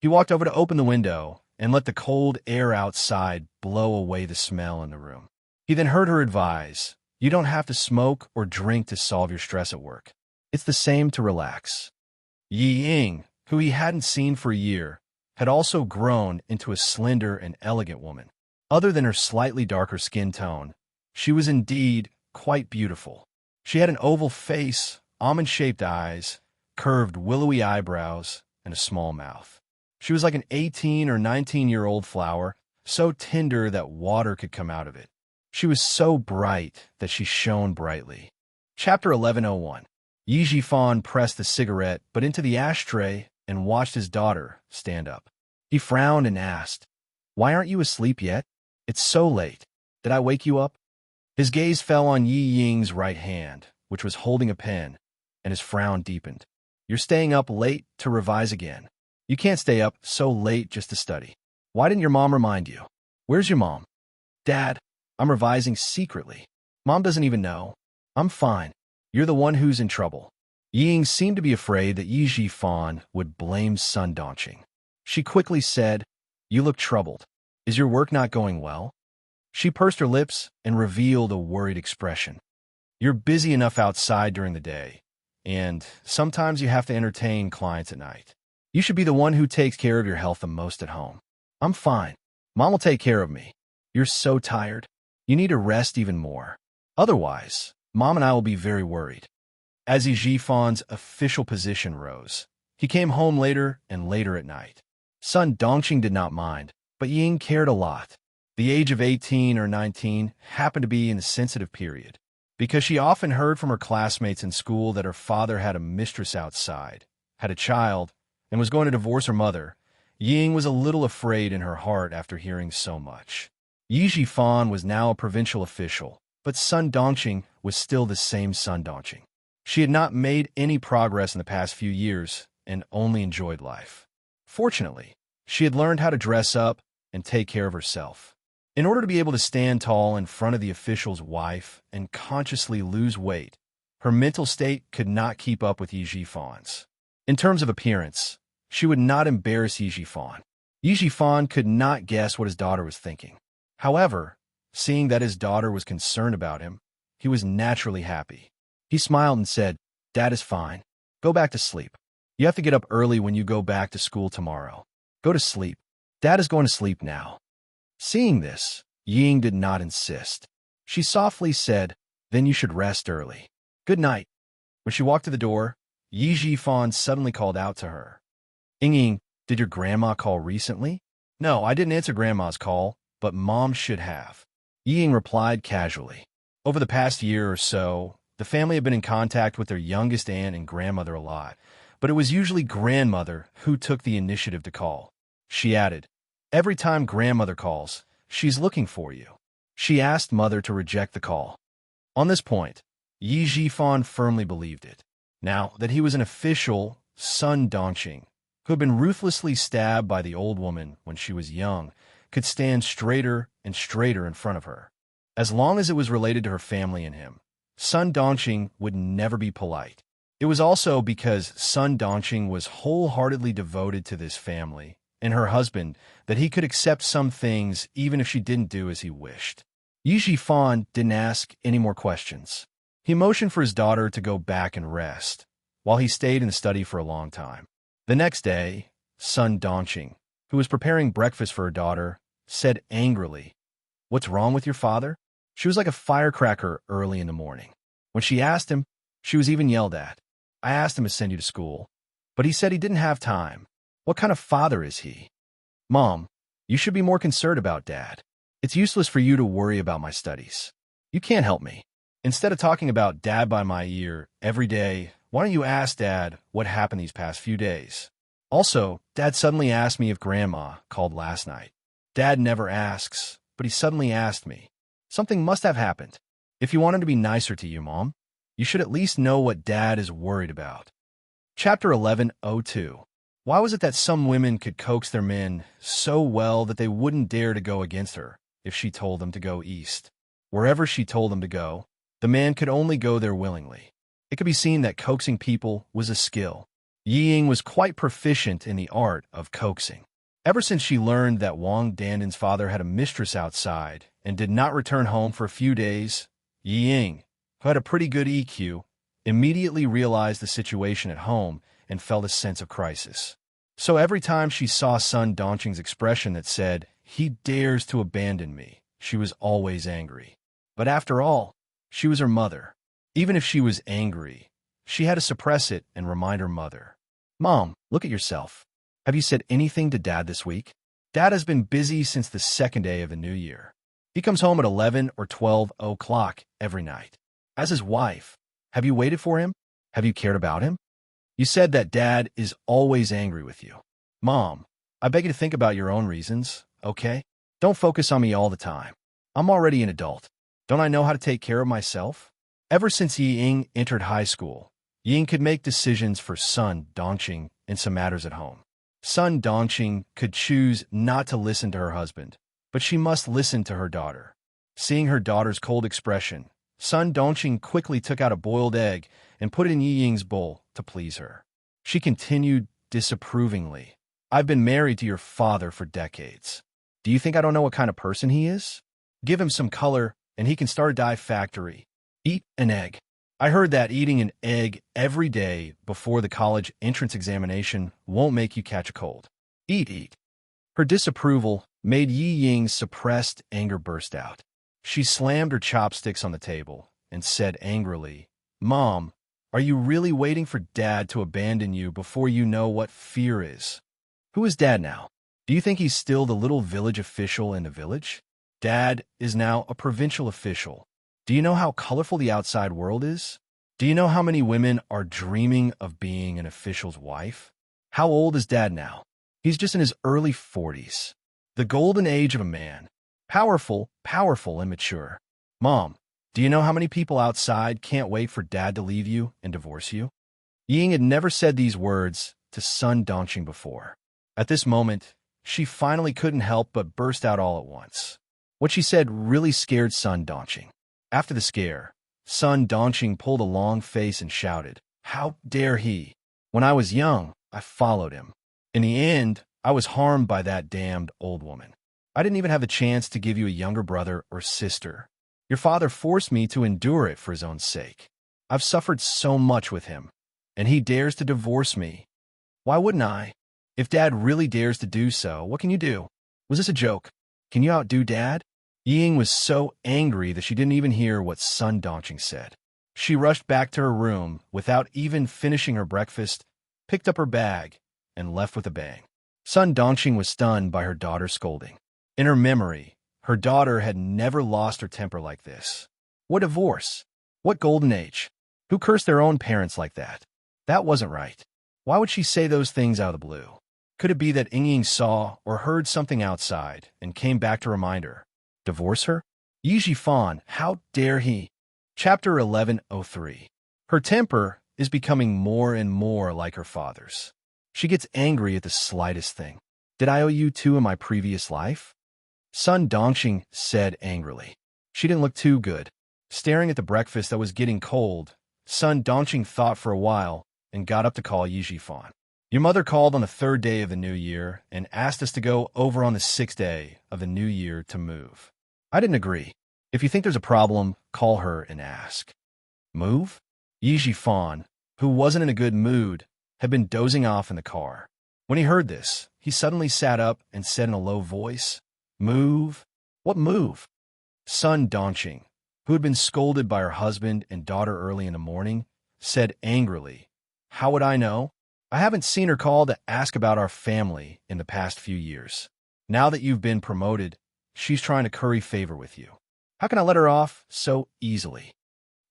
He walked over to open the window and let the cold air outside blow away the smell in the room. He then heard her advise, "You don't have to smoke or drink to solve your stress at work. It's the same to relax." Yi Ying, who he hadn't seen for a year, had also grown into a slender and elegant woman. Other than her slightly darker skin tone, she was indeed quite beautiful. She had an oval face, almond-shaped eyes, curved willowy eyebrows, and a small mouth. She was like an 18 or 19-year-old flower, so tender that water could come out of it. She was so bright that she shone brightly. Chapter 1101. Yi Jifan pressed the cigarette but into the ashtray and watched his daughter stand up. He frowned and asked, "Why aren't you asleep yet? It's so late. Did I wake you up?" His gaze fell on Yi Ying's right hand, which was holding a pen, and his frown deepened. "You're staying up late to revise again. You can't stay up so late just to study. Why didn't your mom remind you? Where's your mom?" "Dad, I'm revising secretly. Mom doesn't even know. I'm fine. You're the one who's in trouble." Ying seemed to be afraid that Yi Jifan would blame Sun Dongqing. She quickly said, "You look troubled. Is your work not going well?" She pursed her lips and revealed a worried expression. "You're busy enough outside during the day, and sometimes you have to entertain clients at night. You should be the one who takes care of your health the most at home." "I'm fine. Mom will take care of me. You're so tired. You need to rest even more. Otherwise, Mom and I will be very worried." As Yi Jifan's official position rose, he came home later and later at night. Sun Dongqing did not mind, but Ying cared a lot. The age of 18 or 19 happened to be in a sensitive period, because she often heard from her classmates in school that her father had a mistress outside, had a child, and was going to divorce her mother. Ying was a little afraid in her heart after hearing so much. Yi Jifan was now a provincial official, but Sun Dongqing was still the same Sun Dongqing. She had not made any progress in the past few years and only enjoyed life. Fortunately, she had learned how to dress up and take care of herself. In order to be able to stand tall in front of the official's wife and consciously lose weight, her mental state could not keep up with Yi Jifan's. In terms of appearance, she would not embarrass Yi Jifan. Yi Jifan could not guess what his daughter was thinking. However, seeing that his daughter was concerned about him, he was naturally happy. He smiled and said, "Dad is fine. Go back to sleep. You have to get up early when you go back to school tomorrow. Go to sleep. Dad is going to sleep now." Seeing this, Ying did not insist. She softly said, "Then you should rest early. Good night." When she walked to the door, Yi Jifan suddenly called out to her, Ying, did your grandma call recently?" "No, I didn't answer grandma's call, but Mom should have." Ying replied casually. Over the past year or so, the family had been in contact with their youngest aunt and grandmother a lot, but it was usually grandmother who took the initiative to call. She added, "Every time grandmother calls, she's looking for you." She asked mother to reject the call. On this point, Yi Jifan firmly believed it. Now that he was an official, Sun Dongqing, who had been ruthlessly stabbed by the old woman when she was young, could stand straighter and straighter in front of her. As long as it was related to her family and him, Sun Dongqing would never be polite. It was also because Sun Dongqing was wholeheartedly devoted to this family and her husband that he could accept some things even if she didn't do as he wished. Yi Jifan didn't ask any more questions. He motioned for his daughter to go back and rest, while he stayed in the study for a long time. The next day, Sun Dongqing, who was preparing breakfast for her daughter, said angrily, "What's wrong with your father?" She was like a firecracker early in the morning. When she asked him, she was even yelled at. "I asked him to send you to school, but he said he didn't have time. What kind of father is he?" "Mom, you should be more concerned about Dad. It's useless for you to worry about my studies. You can't help me. Instead of talking about Dad by my ear every day, why don't you ask Dad what happened these past few days? Also, Dad suddenly asked me if Grandma called last night. Dad never asks, but he suddenly asked me. Something must have happened. If you want him to be nicer to you, Mom, you should at least know what Dad is worried about." Chapter 11:02. Why was it that some women could coax their men so well that they wouldn't dare to go against her if she told them to go east? Wherever she told them to go, the man could only go there willingly. It could be seen that coaxing people was a skill. Yi Ying was quite proficient in the art of coaxing. Ever since she learned that Wang Danden's father had a mistress outside and did not return home for a few days, Yi Ying, who had a pretty good EQ, immediately realized the situation at home and felt a sense of crisis. So every time she saw Sun Dongqing's expression that said, "He dares to abandon me," she was always angry. But after all, she was her mother. Even if she was angry, she had to suppress it and remind her mother. "Mom, look at yourself. Have you said anything to Dad this week?" Dad has been busy since the second day of the new year. He comes home at 11 or 12 o'clock every night. As his wife, have you waited for him? Have you cared about him? You said that Dad is always angry with you. Mom, I beg you to think about your own reasons, okay? Don't focus on me all the time. I'm already an adult. Don't I know how to take care of myself? Ever since Yi Ying entered high school, Yi Ying could make decisions for Sun Dongqing in some matters at home. Sun Dongqing could choose not to listen to her husband, but she must listen to her daughter. Seeing her daughter's cold expression, Sun Dongqing quickly took out a boiled egg and put it in Yi Ying's bowl to please her. She continued disapprovingly, "I've been married to your father for decades. Do you think I don't know what kind of person he is? Give him some color, and he can start a dye factory. Eat an egg. I heard that eating an egg every day before the college entrance examination won't make you catch a cold. Eat." Her disapproval made Yi Ying's suppressed anger burst out. She slammed her chopsticks on the table and said angrily, "Mom, are you really waiting for Dad to abandon you before you know what fear is? Who is Dad now? Do you think he's still the little village official in the village? Dad is now a provincial official. Do you know how colorful the outside world is? Do you know how many women are dreaming of being an official's wife? How old is Dad now? He's just in his early 40s. The golden age of a man. Powerful, and mature. Mom, do you know how many people outside can't wait for Dad to leave you and divorce you?" Yi Ying had never said these words to Sun Dongqing before. At this moment, she finally couldn't help but burst out all at once. What she said really scared Sun Dongqing. After the scare, Sun Dongqing pulled a long face and shouted, "How dare he? When I was young, I followed him. In the end, I was harmed by that damned old woman. I didn't even have the chance to give you a younger brother or sister. Your father forced me to endure it for his own sake. I've suffered so much with him, and he dares to divorce me. Why wouldn't I? If Dad really dares to do so, what can you do? Was this a joke? Can you outdo Dad?" Yi Ying was so angry that she didn't even hear what Sun Dongqing said. She rushed back to her room without even finishing her breakfast, picked up her bag, and left with a bang. Sun Dongqing was stunned by her daughter's scolding. In her memory, her daughter had never lost her temper like this. What divorce? What golden age? Who cursed their own parents like that? That wasn't right. Why would she say those things out of the blue? Could it be that Yi Ying saw or heard something outside and came back to remind her? Divorce her? Yi Jifan, how dare he? Chapter 11:03. Her temper is becoming more and more like her father's. She gets angry at the slightest thing. Did I owe you two in my previous life? Sun Dongqing said angrily. She didn't look too good. Staring at the breakfast that was getting cold, Sun Dongqing thought for a while and got up to call Yi Jifan. Your mother called on the third day of the new year and asked us to go over on the sixth day of the new year to move. I didn't agree. If you think there's a problem, call her and ask. Move? Yi Jifan, who wasn't in a good mood, had been dozing off in the car. When he heard this, he suddenly sat up and said in a low voice, Move? What move? Sun Dongqing, who had been scolded by her husband and daughter early in the morning, said angrily, "How would I know? I haven't seen her call to ask about our family in the past few years. Now that you've been promoted, she's trying to curry favor with you. How can I let her off so easily?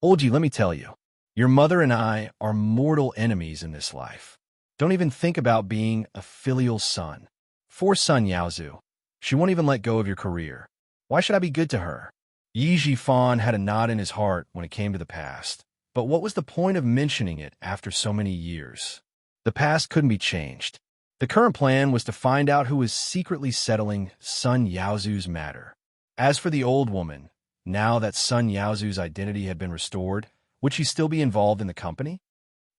Olji, let me tell you, your mother and I are mortal enemies in this life. Don't even think about being a filial son. For Sun Yaozu, she won't even let go of your career. Why should I be good to her?" Yi Jifan had a knot in his heart when it came to the past, but what was the point of mentioning it after so many years? The past couldn't be changed. The current plan was to find out who was secretly settling Sun Yaozu's matter. As for the old woman, now that Sun Yaozu's identity had been restored, would she still be involved in the company?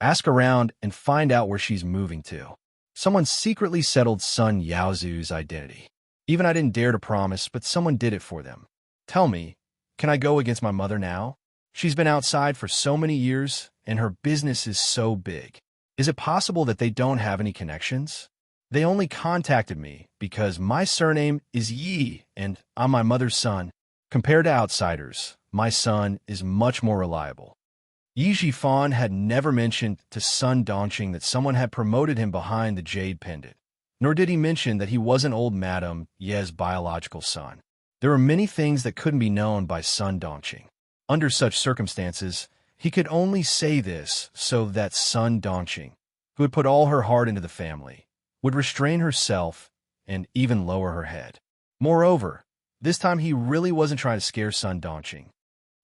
Ask around and find out where she's moving to. Someone secretly settled Sun Yaozu's identity. Even I didn't dare to promise, but someone did it for them. Tell me, can I go against my mother now? She's been outside for so many years, and her business is so big. Is it possible that they don't have any connections? They only contacted me because my surname is Yi, and I'm my mother's son. Compared to outsiders, my son is much more reliable. Yi Jifan had never mentioned to Sun Dongqing that someone had promoted him behind the jade pendant, nor did he mention that he wasn't old Madame Ye's biological son. There were many things that couldn't be known by Sun Dongqing. Under such circumstances, he could only say this so that Sun Dongqing, who had put all her heart into the family, would restrain herself and even lower her head. Moreover, this time he really wasn't trying to scare Sun Dongqing.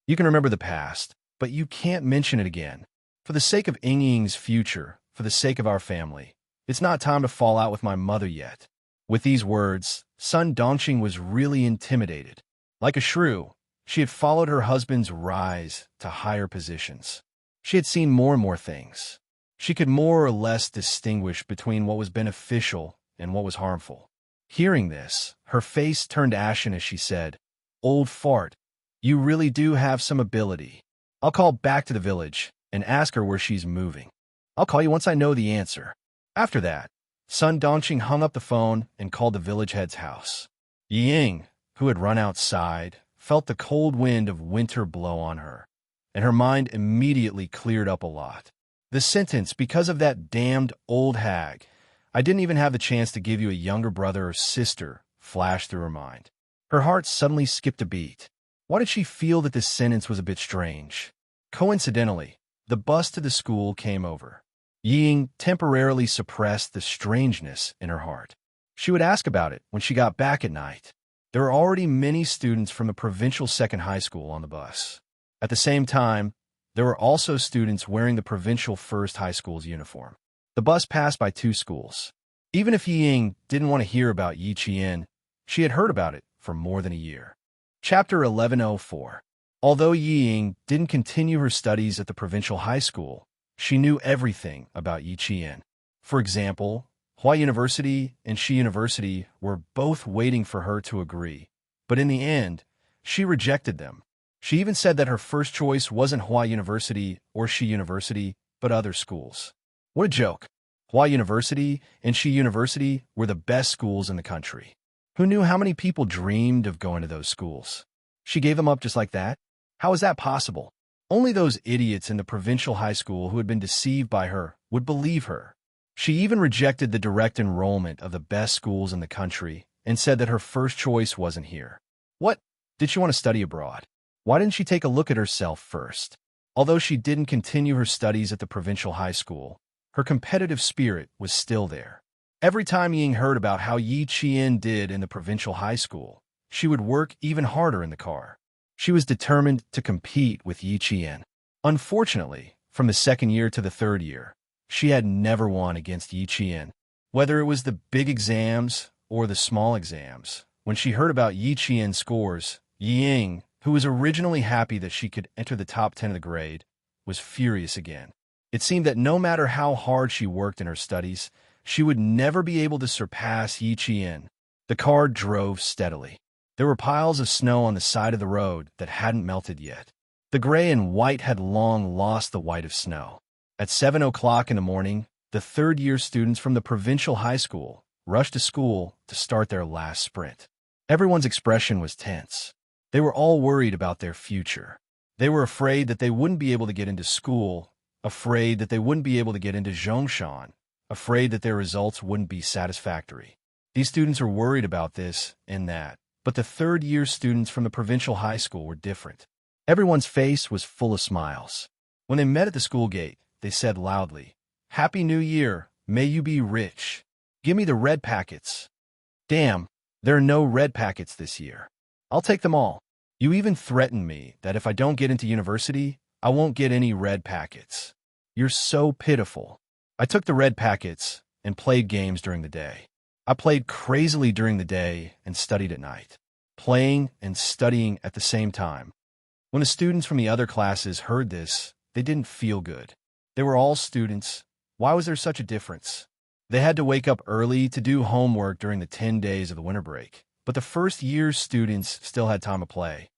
You can remember the past, but you can't mention it again. For the sake of Ying's future, for the sake of our family, it's not time to fall out with my mother yet. With these words, Sun Dongqing was really intimidated. Like a shrew, she had followed her husband's rise to higher positions. She had seen more and more things. She could more or less distinguish between what was beneficial and what was harmful. Hearing this, her face turned ashen as she said, "Old fart, you really do have some ability. I'll call back to the village and ask her where she's moving. I'll call you once I know the answer." After that, Sun Dongqing hung up the phone and called the village head's house. Ying, who had run outside, felt the cold wind of winter blow on her, and her mind immediately cleared up a lot. The sentence, "because of that damned old hag, I didn't even have the chance to give you a younger brother or sister," flashed through her mind. Her heart suddenly skipped a beat. Why did she feel that this sentence was a bit strange? Coincidentally, the bus to the school came over. Ying temporarily suppressed the strangeness in her heart. She would ask about it when she got back at night. There were already many students from the provincial second high school on the bus. At the same time, there were also students wearing the provincial first high school's uniform. The bus passed by two schools. Even if Ying didn't want to hear about Yi Qian, she had heard about it for more than a year. Chapter 1104. Although Ying didn't continue her studies at the provincial high school, she knew everything about Yi Qian. For example, Hua University and Shi University were both waiting for her to agree, but in the end, she rejected them. She even said that her first choice wasn't Hua University or Shi University, but other schools. What a joke. Hua University and Shi University were the best schools in the country. Who knew how many people dreamed of going to those schools? She gave them up just like that? How is that possible? Only those idiots in the provincial high school who had been deceived by her would believe her. She even rejected the direct enrollment of the best schools in the country and said that her first choice wasn't here. What? Did she want to study abroad? Why didn't she take a look at herself first? Although she didn't continue her studies at the provincial high school, her competitive spirit was still there. Every time Ying heard about how Yi Qian did in the provincial high school, she would work even harder in the car. She was determined to compete with Yi Qian. Unfortunately, from the second year to the third year, she had never won against Yi Qian. Whether it was the big exams or the small exams, when she heard about Yi Qian's scores, Ying, who was originally happy that she could enter the top 10 of the grade, was furious again. It seemed that no matter how hard she worked in her studies, she would never be able to surpass Yi Qian. The car drove steadily. There were piles of snow on the side of the road that hadn't melted yet. The gray and white had long lost the white of snow. At 7 o'clock in the morning, the third-year students from the provincial high school rushed to school to start their last sprint. Everyone's expression was tense. They were all worried about their future. They were afraid that they wouldn't be able to get into school, afraid that they wouldn't be able to get into Zhongshan, afraid that their results wouldn't be satisfactory. These students are worried about this and that, but the third-year students from the provincial high school were different. Everyone's face was full of smiles. When they met at the school gate, they said loudly, "Happy New Year, may you be rich. Give me the red packets." Damn, there are no red packets this year. I'll take them all. You even threatened me that if I don't get into university, I won't get any red packets. You're so pitiful. I took the red packets and played games during the day. I played crazily during the day and studied at night, playing and studying at the same time. When the students from the other classes heard this, they didn't feel good. They were all students. Why was there such a difference? They had to wake up early to do homework during the 10 days of the winter break, but the first-year students still had time to play.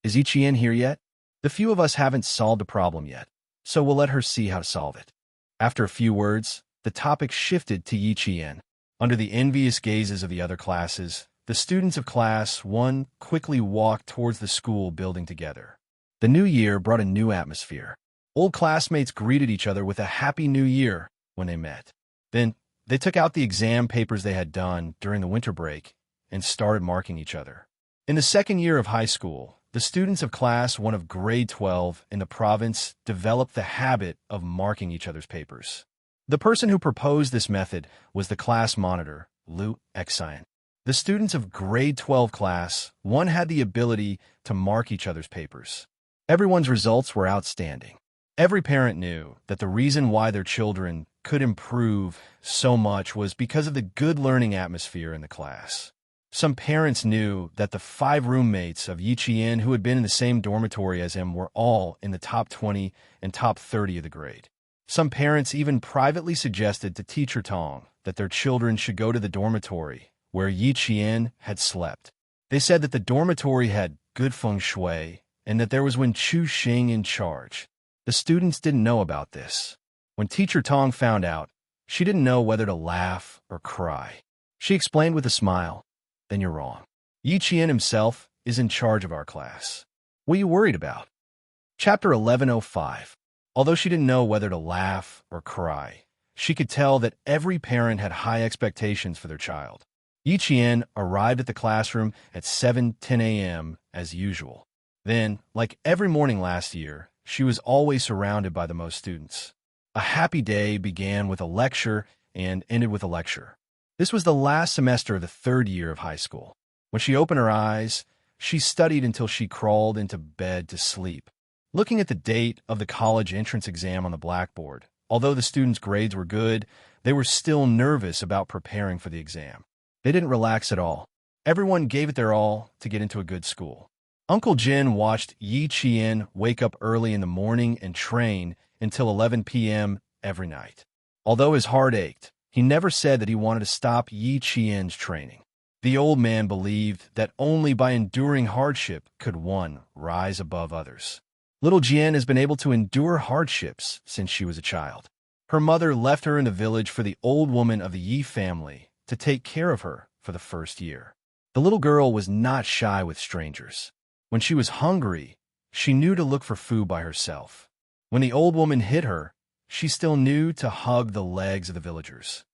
Is Ichien here yet? The few of us haven't solved the problem yet, so we'll let her see how to solve it. After a few words, the topic shifted to Yichien. Under the envious gazes of the other classes, the students of Class 1 quickly walked towards the school building together. The new year brought a new atmosphere. Old classmates greeted each other with a Happy New Year when they met. Then, they took out the exam papers they had done during the winter break and started marking each other. In the second year of high school, the students of Class 1 of grade 12 in the province developed the habit of marking each other's papers. The person who proposed this method was the class monitor, Liu Xian. The students of grade 12 Class 1 had the ability to mark each other's papers. Everyone's results were outstanding. Every parent knew that the reason why their children could improve so much was because of the good learning atmosphere in the class. Some parents knew that the 5 roommates of Yichien who had been in the same dormitory as him were all in the top 20 and top 30 of the grade. Some parents even privately suggested to Teacher Tong that their children should go to the dormitory where Yichien had slept. They said that the dormitory had good feng shui and that there was Wen Chu Xing in charge. The students didn't know about this. When Teacher Tong found out, she didn't know whether to laugh or cry. She explained with a smile, "Then you're wrong. Yichien himself is in charge of our class. What are you worried about?" Chapter 1105. Although she didn't know whether to laugh or cry, she could tell that every parent had high expectations for their child. Yichien arrived at the classroom at 7:10 a.m. as usual. Then, like every morning last year, she was always surrounded by the most students. A happy day began with a lecture and ended with a lecture. This was the last semester of the third year of high school. When she opened her eyes, she studied until she crawled into bed to sleep. Looking at the date of the college entrance exam on the blackboard, although the students' grades were good, they were still nervous about preparing for the exam. They didn't relax at all. Everyone gave it their all to get into a good school. Uncle Jin watched Yi Chien wake up early in the morning and train until 11 p.m. every night. Although his heart ached, he never said that he wanted to stop Yi Chien's training. The old man believed that only by enduring hardship could one rise above others. Little Jian has been able to endure hardships since she was a child. Her mother left her in the village for the old woman of the Yi family to take care of her for the first year. The little girl was not shy with strangers. When she was hungry, she knew to look for food by herself. When the old woman hit her, she still knew to hug the legs of the villagers.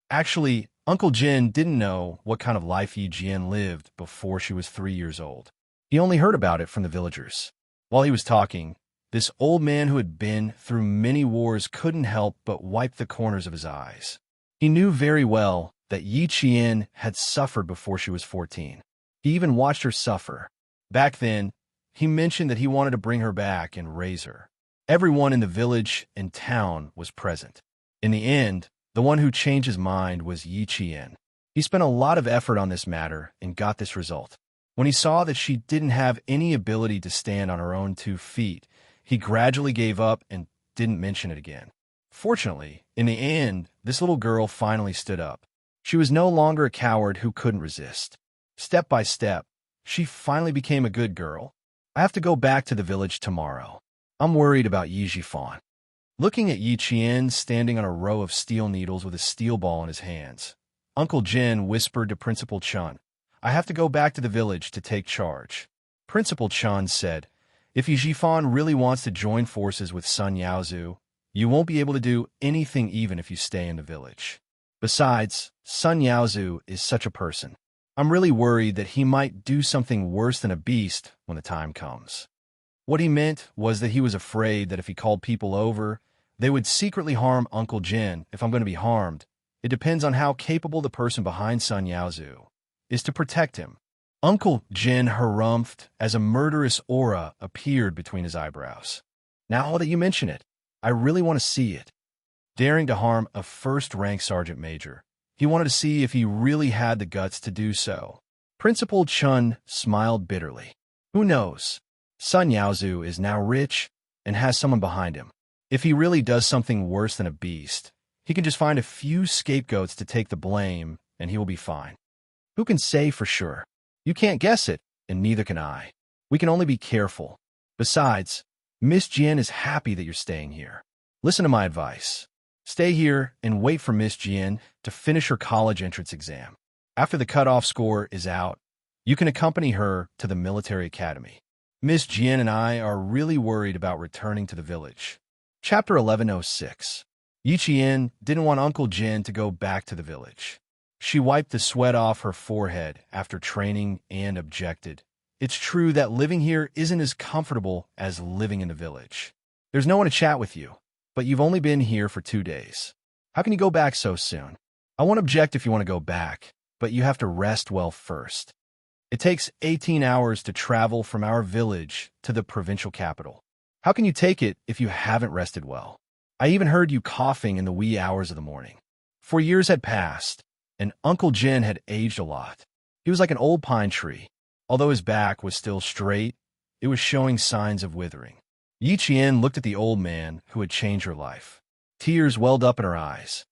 Actually, Uncle Jin didn't know what kind of life Yi Jian lived before she was 3 years old. He only heard about it from the villagers. While he was talking, this old man who had been through many wars couldn't help but wipe the corners of his eyes. He knew very well that Yi Qian had suffered before she was 14. He even watched her suffer. Back then, he mentioned that he wanted to bring her back and raise her. Everyone in the village and town was present. In the end, the one who changed his mind was Yi Qian. He spent a lot of effort on this matter and got this result. When he saw that she didn't have any ability to stand on her own 2 feet, he gradually gave up and didn't mention it again. Fortunately, in the end, this little girl finally stood up. She was no longer a coward who couldn't resist. Step by step, she finally became a good girl. I have to go back to the village tomorrow. I'm worried about Yi Jifan. Looking at Yi Qian standing on a row of steel needles with a steel ball in his hands, Uncle Jin whispered to Principal Chun, "I have to go back to the village to take charge." Principal Chun said, "If Yi Jifan really wants to join forces with Sun Yaozu, you won't be able to do anything even if you stay in the village. Besides, Sun Yaozu is such a person. I'm really worried that he might do something worse than a beast when the time comes." What he meant was that he was afraid that if he called people over, they would secretly harm Uncle Jin. If I'm going to be harmed, it depends on how capable the person behind Sun Yaozu is to protect him. Uncle Jin harumphed as a murderous aura appeared between his eyebrows. Now that you mention it, I really want to see it. Daring to harm a first-rank sergeant major, he wanted to see if he really had the guts to do so. Principal Chun smiled bitterly. Who knows? Sun Yaozu is now rich and has someone behind him. If he really does something worse than a beast, he can just find a few scapegoats to take the blame, and he will be fine. Who can say for sure? You can't guess it, and neither can I. We can only be careful. Besides, Miss Jian is happy that you're staying here. Listen to my advice. Stay here and wait for Miss Jian to finish her college entrance exam. After the cutoff score is out, you can accompany her to the military academy. Miss Jian and I are really worried about returning to the village. Chapter 1106. Yi Qian didn't want Uncle Jin to go back to the village. She wiped the sweat off her forehead after training and objected. It's true that living here isn't as comfortable as living in the village. There's no one to chat with you, but you've only been here for 2 days. How can you go back so soon? I won't object if you want to go back, but you have to rest well first. It takes 18 hours to travel from our village to the provincial capital. How can you take it if you haven't rested well? I even heard you coughing in the wee hours of the morning. 4 years had passed, and Uncle Jin had aged a lot. He was like an old pine tree. Although his back was still straight, it was showing signs of withering. Yi Qian looked at the old man who had changed her life. Tears welled up in her eyes.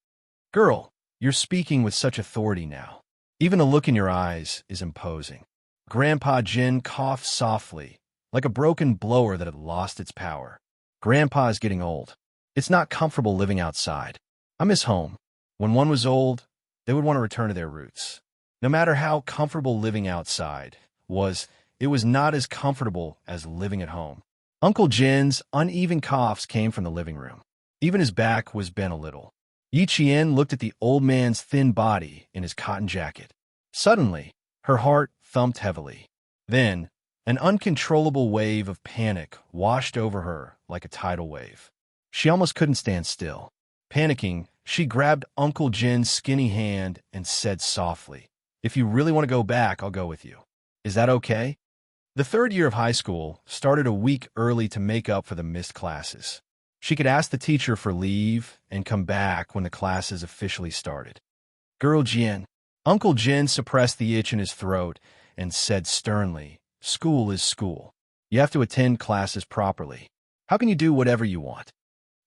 "Girl, you're speaking with such authority now. Even the look in your eyes is imposing." Grandpa Jin coughed softly, like a broken blower that had lost its power. "Grandpa is getting old. It's not comfortable living outside. I miss home. When one was old, they would want to return to their roots. No matter how comfortable living outside was, it was not as comfortable as living at home." Uncle Jin's uneven coughs came from the living room. Even his back was bent a little. Yi Qian looked at the old man's thin body in his cotton jacket. Suddenly, her heart thumped heavily. Then, an uncontrollable wave of panic washed over her like a tidal wave. She almost couldn't stand still. Panicking, she grabbed Uncle Jin's skinny hand and said softly, "If you really want to go back, I'll go with you. Is that okay?" The 3rd year of high school started a week early to make up for the missed classes. She could ask the teacher for leave and come back when the classes officially started. "Girl Jian." Uncle Jin suppressed the itch in his throat and said sternly, "School is school. You have to attend classes properly. How can you do whatever you want?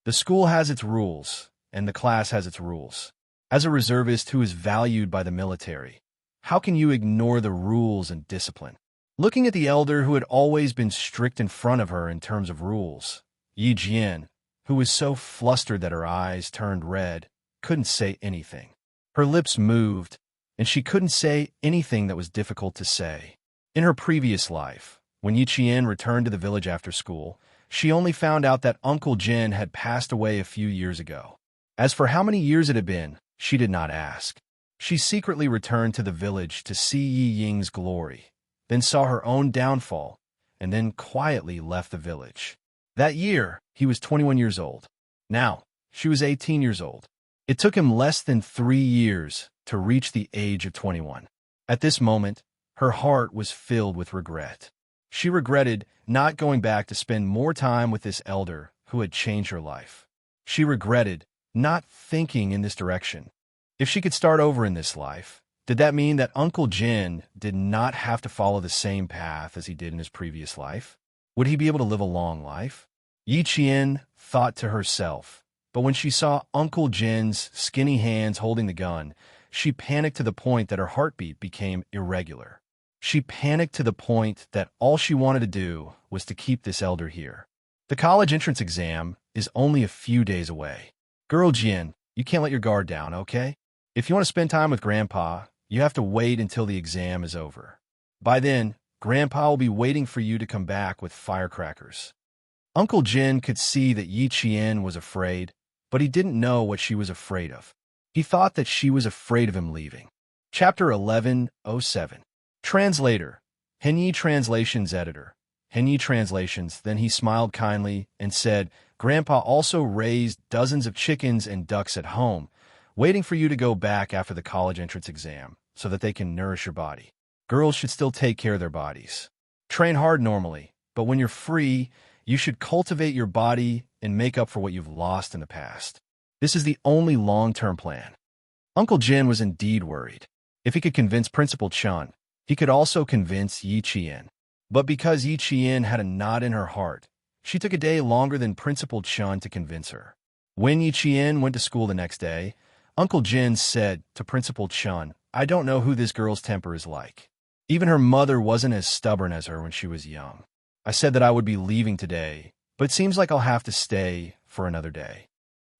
The school has its rules, and the class has its rules. As a reservist who is valued by the military, how can you ignore the rules and discipline?" Looking at the elder who had always been strict in front of her in terms of rules, Yi Jian, who was so flustered that her eyes turned red, couldn't say anything. Her lips moved, and she couldn't say anything that was difficult to say. In her previous life, when Yi Qian returned to the village after school, she only found out that Uncle Jin had passed away a few years ago. As for how many years it had been, she did not ask. She secretly returned to the village to see Yi Ying's glory, then saw her own downfall, and then quietly left the village. That year, he was 21 years old. Now, she was 18 years old. It took him less than 3 years to reach the age of 21. At this moment, her heart was filled with regret. She regretted not going back to spend more time with this elder who had changed her life. She regretted not thinking in this direction. If she could start over in this life, did that mean that Uncle Jin did not have to follow the same path as he did in his previous life? Would he be able to live a long life? Yi Qian thought to herself, but when she saw Uncle Jin's skinny hands holding the gun, she panicked to the point that her heartbeat became irregular. She panicked to the point that all she wanted to do was to keep this elder here. The college entrance exam is only a few days away. Girl Jian, you can't let your guard down, okay? If you want to spend time with Grandpa, you have to wait until the exam is over. By then, Grandpa will be waiting for you to come back with firecrackers. Uncle Jin could see that Yi Qian was afraid, but he didn't know what she was afraid of. He thought that she was afraid of him leaving. Chapter 11:07. Translator. Henyi Translations Editor. Henyi Translations. Then he smiled kindly and said, Grandpa also raised dozens of chickens and ducks at home, waiting for you to go back after the college entrance exam, so that they can nourish your body. Girls should still take care of their bodies. Train hard normally, but when you're free, you should cultivate your body and make up for what you've lost in the past. This is the only long-term plan. Uncle Jin was indeed worried. If he could convince Principal Chun, he could also convince Yi Qian. But because Yi Qian had a knot in her heart, she took a day longer than Principal Chun to convince her. When Yi Qian went to school the next day, Uncle Jin said to Principal Chun, I don't know who this girl's temper is like. Even her mother wasn't as stubborn as her when she was young. I said that I would be leaving today, but it seems like I'll have to stay for another day.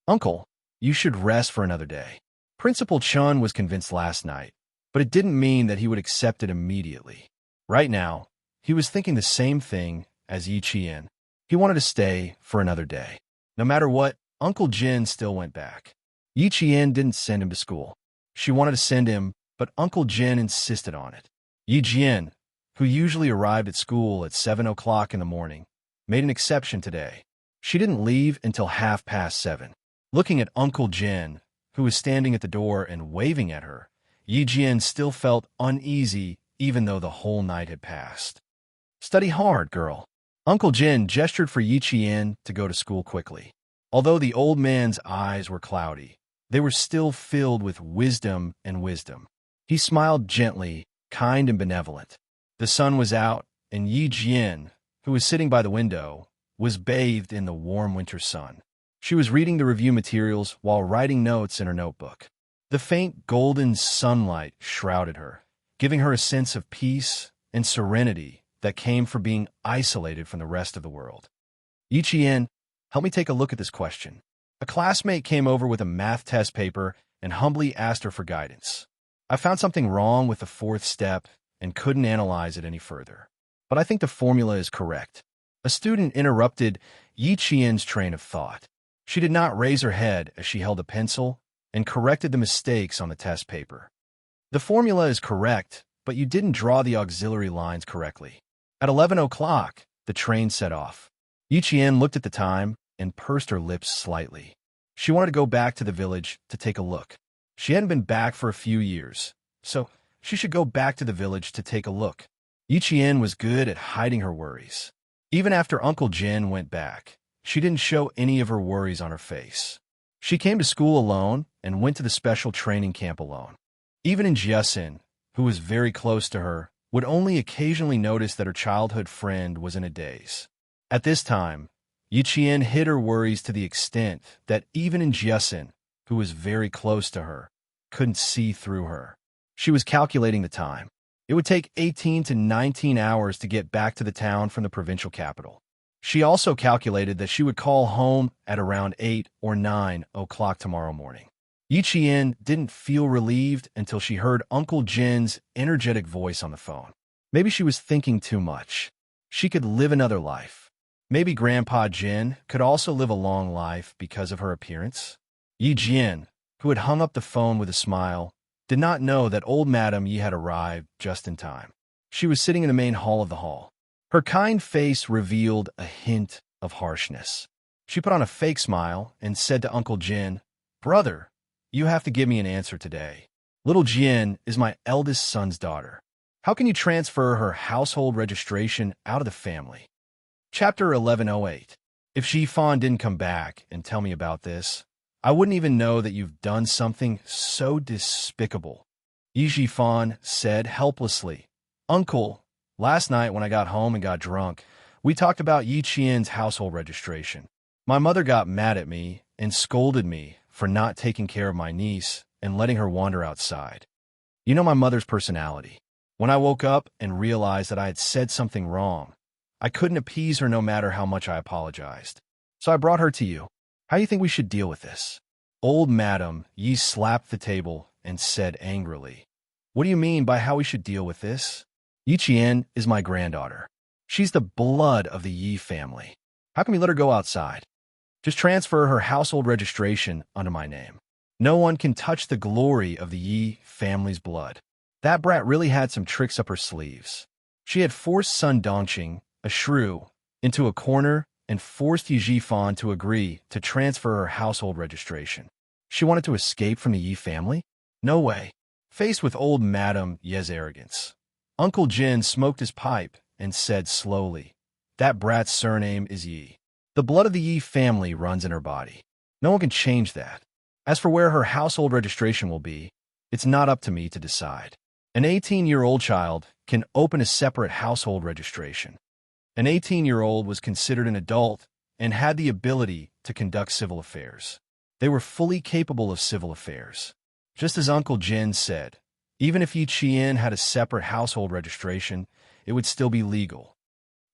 Uncle, you should rest for another day. Principal Chun was convinced last night, but it didn't mean that he would accept it immediately. Right now, he was thinking the same thing as Yi Qian. He wanted to stay for another day. No matter what, Uncle Jin still went back. Yi Qian didn't send him to school. She wanted to send him, but Uncle Jin insisted on it. Yi Jian, who usually arrived at school at 7 o'clock in the morning, made an exception today. She didn't leave until 7:30. Looking at Uncle Jin, who was standing at the door and waving at her, Yi Jian still felt uneasy even though the whole night had passed. Study hard, girl. Uncle Jin gestured for Yi Qian to go to school quickly. Although the old man's eyes were cloudy, they were still filled with wisdom and wisdom. He smiled gently, kind and benevolent. The sun was out, and Yi Jian, who was sitting by the window, was bathed in the warm winter sun. She was reading the review materials while writing notes in her notebook. The faint golden sunlight shrouded her, giving her a sense of peace and serenity that came from being isolated from the rest of the world. Yi Qian, help me take a look at this question. A classmate came over with a math test paper and humbly asked her for guidance. I found something wrong with the fourth step and couldn't analyze it any further. But I think the formula is correct. A student interrupted Yi Qian's train of thought. She did not raise her head as she held a pencil and corrected the mistakes on the test paper. The formula is correct, but you didn't draw the auxiliary lines correctly. At 11 o'clock, the train set off. Yi Qian looked at the time and pursed her lips slightly. She wanted to go back to the village to take a look. She hadn't been back for a few years, so she should go back to the village to take a look. Yi Qian was good at hiding her worries. Even after Uncle Jin went back, she didn't show any of her worries on her face. She came to school alone and went to the special training camp alone. Even in Jiasin, who was very close to her, would only occasionally notice that her childhood friend was in a daze. At this time, Yi Qian hid her worries to the extent that even in Jiasin, who was very close to her, couldn't see through her. She was calculating the time. It would take 18 to 19 hours to get back to the town from the provincial capital. She also calculated that she would call home at around 8 or 9 o'clock tomorrow morning. Yi Qian didn't feel relieved until she heard Uncle Jin's energetic voice on the phone. Maybe she was thinking too much. She could live another life. Maybe Grandpa Jin could also live a long life because of her appearance. Yi Jian, who had hung up the phone with a smile, did not know that old Madam Yi had arrived just in time. She was sitting in the main hall of the hall. Her kind face revealed a hint of harshness. She put on a fake smile and said to Uncle Jin, Brother, you have to give me an answer today. Little Jian is my eldest son's daughter. How can you transfer her household registration out of the family? Chapter 11:08. If Shifan didn't come back and tell me about this, I wouldn't even know that you've done something so despicable. Yi Shifan said helplessly, Uncle, last night when I got home and got drunk, we talked about Yi Qian's household registration. My mother got mad at me and scolded me for not taking care of my niece and letting her wander outside. You know my mother's personality. When I woke up and realized that I had said something wrong, I couldn't appease her no matter how much I apologized. So I brought her to you. How do you think we should deal with this? Old Madam Yi slapped the table and said angrily, What do you mean by how we should deal with this? Yi Qian is my granddaughter. She's the blood of the Yi family. How can we let her go outside? Just transfer her household registration under my name. No one can touch the glory of the Yi family's blood. That brat really had some tricks up her sleeves. She had forced Sun Dongqing, a shrew, into a corner and forced Yi Jifan to agree to transfer her household registration. She wanted to escape from the Yi family? No way. Faced with old Madame Ye's arrogance, Uncle Jin smoked his pipe and said slowly, "That brat's surname is Yi. The blood of the Yi family runs in her body. No one can change that. As for where her household registration will be, it's not up to me to decide. An 18-year-old child can open a separate household registration. An 18-year-old was considered an adult and had the ability to conduct civil affairs. They were fully capable of civil affairs. Just as Uncle Jin said, even if Yi Qian had a separate household registration, it would still be legal.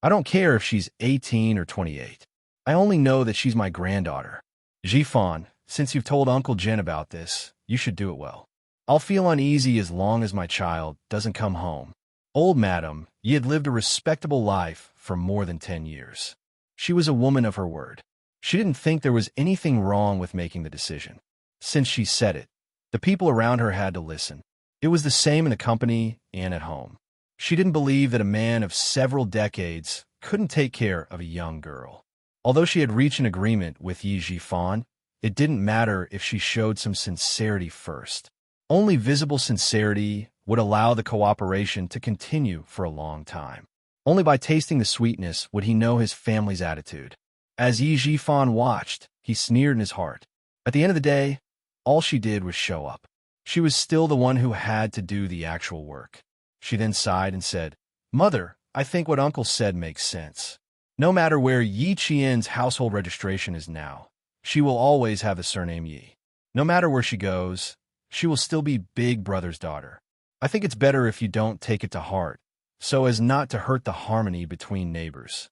I don't care if she's 18 or 28. I only know that she's my granddaughter. Jifan, since you've told Uncle Jin about this, you should do it well. I'll feel uneasy as long as my child doesn't come home." Old Madam Yi had lived a respectable life for more than 10 years. She was a woman of her word. She didn't think there was anything wrong with making the decision. Since she said it, the people around her had to listen. It was the same in the company and at home. She didn't believe that a man of several decades couldn't take care of a young girl. Although she had reached an agreement with Yi Jifan, it didn't matter if she showed some sincerity first. Only visible sincerity would allow the cooperation to continue for a long time. Only by tasting the sweetness would he know his family's attitude. As Yi Jifan watched, he sneered in his heart. At the end of the day, all she did was show up. She was still the one who had to do the actual work. She then sighed and said, "Mother, I think what Uncle said makes sense. No matter where Yi Qian's household registration is now, she will always have the surname Yi. No matter where she goes, she will still be Big Brother's daughter. I think it's better if you don't take it to heart, so as not to hurt the harmony between neighbors."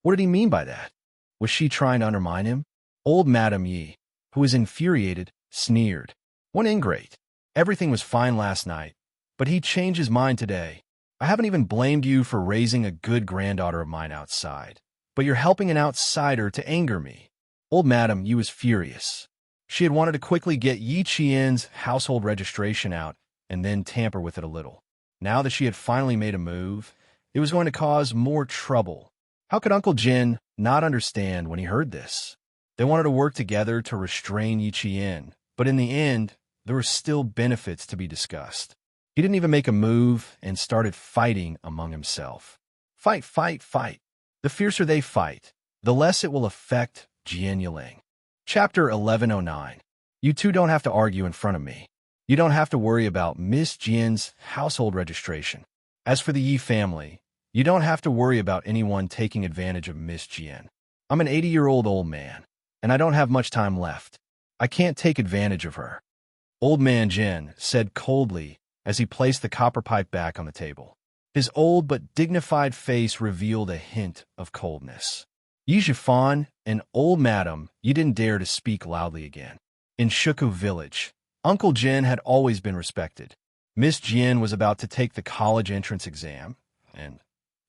What did he mean by that? Was she trying to undermine him? Old Madame Yi, who was infuriated, sneered. "One ingrate. Everything was fine last night, but he changed his mind today. I haven't even blamed you for raising a good granddaughter of mine outside, but you're helping an outsider to anger me." Old Madame Yi was furious. She had wanted to quickly get Yi Qian's household registration out and then tamper with it a little. Now that she had finally made a move, it was going to cause more trouble. How could Uncle Jin not understand when he heard this? They wanted to work together to restrain Yi Qian, but in the end, there were still benefits to be discussed. He didn't even make a move and started fighting among himself. Fight, fight, fight. The fiercer they fight, the less it will affect Jian Yiling. Chapter 1109. You two don't have to argue in front of me. You don't have to worry about Miss Jian's household registration. As for the Yi family, you don't have to worry about anyone taking advantage of Miss Jian. I'm an 80-year-old old man, and I don't have much time left. I can't take advantage of her. Old Man Jin said coldly as he placed the copper pipe back on the table. His old but dignified face revealed a hint of coldness. Yi Jifan and Old Madam Yi didn't dare to speak loudly again. In Shuku village, Uncle Jin had always been respected. Miss Jian was about to take the college entrance exam, and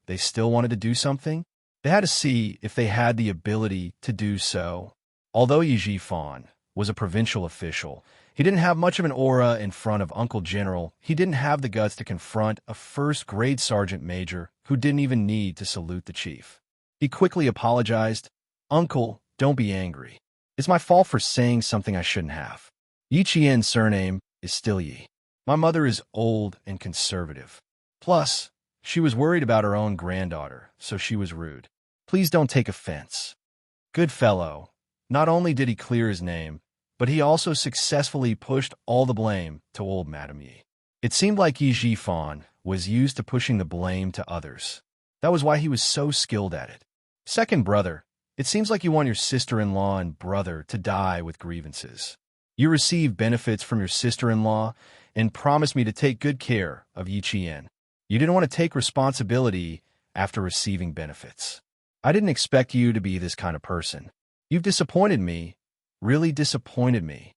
they still wanted to do something? They had to see if they had the ability to do so. Although Yi Jifan was a provincial official, he didn't have much of an aura in front of Uncle General. He didn't have the guts to confront a first-grade sergeant major who didn't even need to salute the chief. He quickly apologized. "Uncle, don't be angry. It's my fault for saying something I shouldn't have. Yi Qian's surname is still Yi. My mother is old and conservative. Plus, she was worried about her own granddaughter, so she was rude. Please don't take offense." Good fellow. Not only did he clear his name, but he also successfully pushed all the blame to Old Madame Yi. It seemed like Yi Jifan was used to pushing the blame to others. That was why he was so skilled at it. Second brother, it seems like you want your sister-in-law and brother to die with grievances. You receive benefits from your sister-in-law and promised me to take good care of Yi Qian. You didn't want to take responsibility after receiving benefits. I didn't expect you to be this kind of person. You've disappointed me, really disappointed me.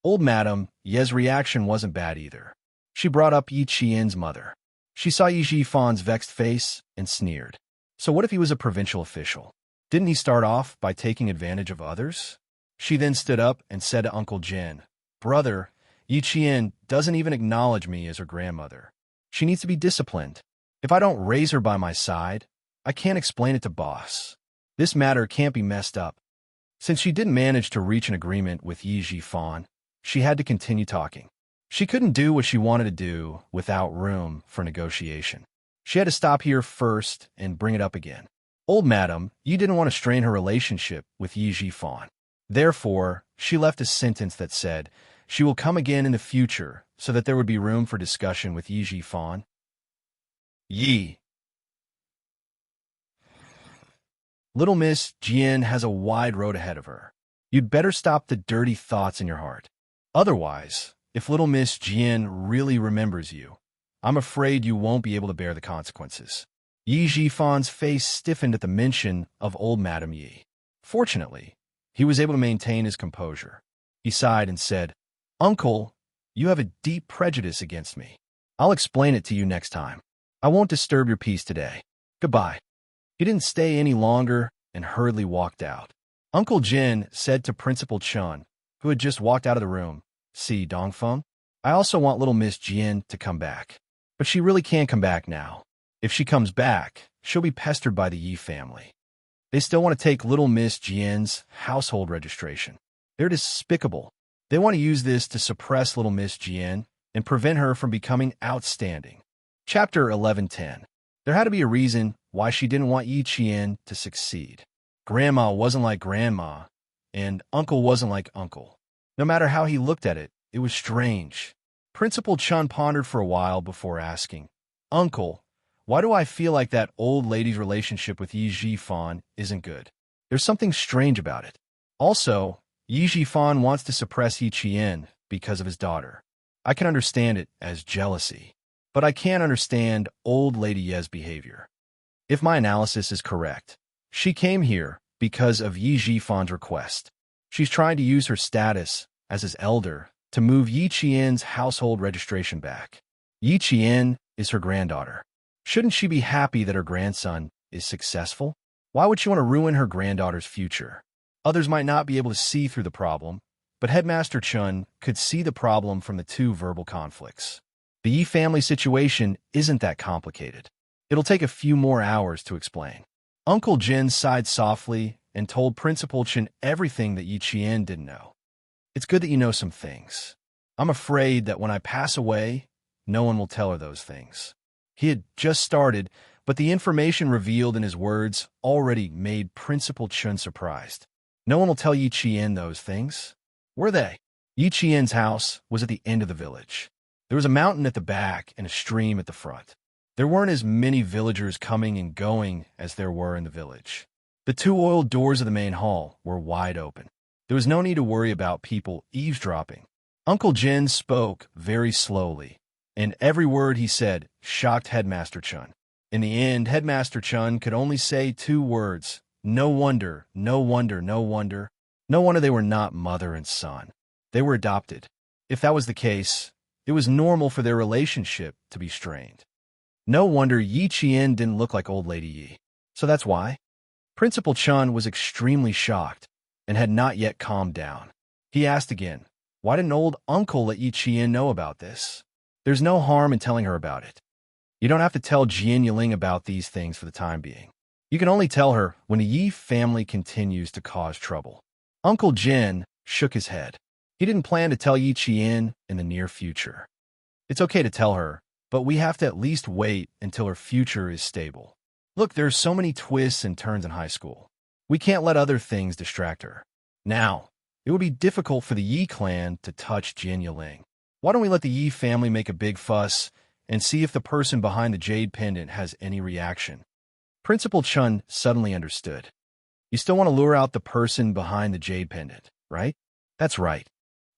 Old Madame Ye's reaction wasn't bad either. She brought up Yi Qian's mother. She saw Yi Jifan's vexed face and sneered. So what if he was a provincial official? Didn't he start off by taking advantage of others? She then stood up and said to Uncle Jin, "Brother, Yi Qian doesn't even acknowledge me as her grandmother. She needs to be disciplined. If I don't raise her by my side, I can't explain it to boss. This matter can't be messed up." Since she didn't manage to reach an agreement with Yi Jifan, she had to continue talking. She couldn't do what she wanted to do without room for negotiation. She had to stop here first and bring it up again. Old madam, you didn't want to strain her relationship with Yi Jifan. Therefore, she left a sentence that said, "She will come again in the future," so that there would be room for discussion with Yi Jifan. Yi. Little Miss Jian has a wide road ahead of her. You'd better stop the dirty thoughts in your heart. Otherwise, if little Miss Jian really remembers you, I'm afraid you won't be able to bear the consequences. Yi Jifan's face stiffened at the mention of old Madam Yi. Fortunately, he was able to maintain his composure. He sighed and said, "Uncle, you have a deep prejudice against me. I'll explain it to you next time. I won't disturb your peace today. Goodbye." He didn't stay any longer and hurriedly walked out. Uncle Jin said to Principal Chun, who had just walked out of the room, "See, Dongfeng, I also want little Miss Jian to come back. But she really can't come back now. If she comes back, she'll be pestered by the Yi family. They still want to take little Miss Jian's household registration. They're despicable. They want to use this to suppress little Miss Jian and prevent her from becoming outstanding." Chapter 11:10. There had to be a reason why she didn't want Yi Qian to succeed. Grandma wasn't like grandma, and uncle wasn't like uncle. No matter how he looked at it, it was strange. Principal Chun pondered for a while before asking, "Uncle, why do I feel like that old lady's relationship with Yi Jifan isn't good? There's something strange about it. Also, Yi Jifan wants to suppress Yi Qian because of his daughter. I can understand it as jealousy, but I can't understand old Lady Ye's behavior. If my analysis is correct, she came here because of Yi Jifan's request. She's trying to use her status as his elder to move Yi Qian's household registration back. Yi Qian is her granddaughter. Shouldn't she be happy that her grandson is successful? Why would she want to ruin her granddaughter's future?" Others might not be able to see through the problem, but Headmaster Chun could see the problem from the two verbal conflicts. The Yi family situation isn't that complicated. It'll take a few more hours to explain. Uncle Jin sighed softly and told Principal Chen everything that Yi Qian didn't know. "It's good that you know some things. I'm afraid that when I pass away, no one will tell her those things." He had just started, but the information revealed in his words already made Principal Chun surprised. No one will tell Yi Qian those things? Were they? Yi Qian's house was at the end of the village. There was a mountain at the back and a stream at the front. There weren't as many villagers coming and going as there were in the village. The two oiled doors of the main hall were wide open. There was no need to worry about people eavesdropping. Uncle Jin spoke very slowly, and every word he said shocked Headmaster Chun. In the end, Headmaster Chun could only say two words: "No wonder, no wonder, no wonder." No wonder they were not mother and son. They were adopted. If that was the case, it was normal for their relationship to be strained. No wonder Yi Qian didn't look like old Lady Yi. So that's why? Principal Chun was extremely shocked and had not yet calmed down. He asked again, why didn't old uncle let Yi Qian know about this? There's no harm in telling her about it. You don't have to tell Jian Yiling about these things for the time being. You can only tell her when the Yi family continues to cause trouble. Uncle Jin shook his head. He didn't plan to tell Yi Qian in the near future. It's okay to tell her, but we have to at least wait until her future is stable. Look, there's so many twists and turns in high school. We can't let other things distract her. Now, it would be difficult for the Yi clan to touch Jian Yiling. Why don't we let the Yi family make a big fuss and see if the person behind the jade pendant has any reaction? Principal Chun suddenly understood. You still want to lure out the person behind the jade pendant, right? That's right.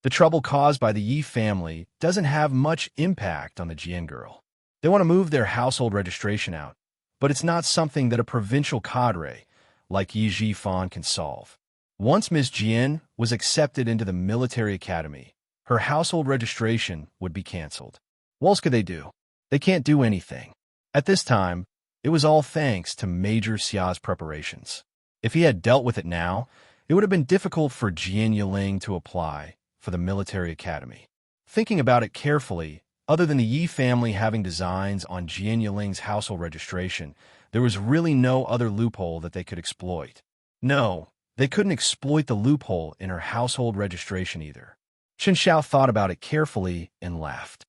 The trouble caused by the Yi family doesn't have much impact on the Jian girl. They want to move their household registration out, but it's not something that a provincial cadre like Yi Jifan can solve. Once Miss Jian was accepted into the military academy, her household registration would be canceled. What else could they do? They can't do anything. At this time, it was all thanks to Major Xia's preparations. If he had dealt with it now, it would have been difficult for Jian Yiling to apply for the military academy. Thinking about it carefully, other than the Yi family having designs on Jian Yiling's household registration, there was really no other loophole that they could exploit. No, they couldn't exploit the loophole in her household registration either. Chen Xiao thought about it carefully and laughed.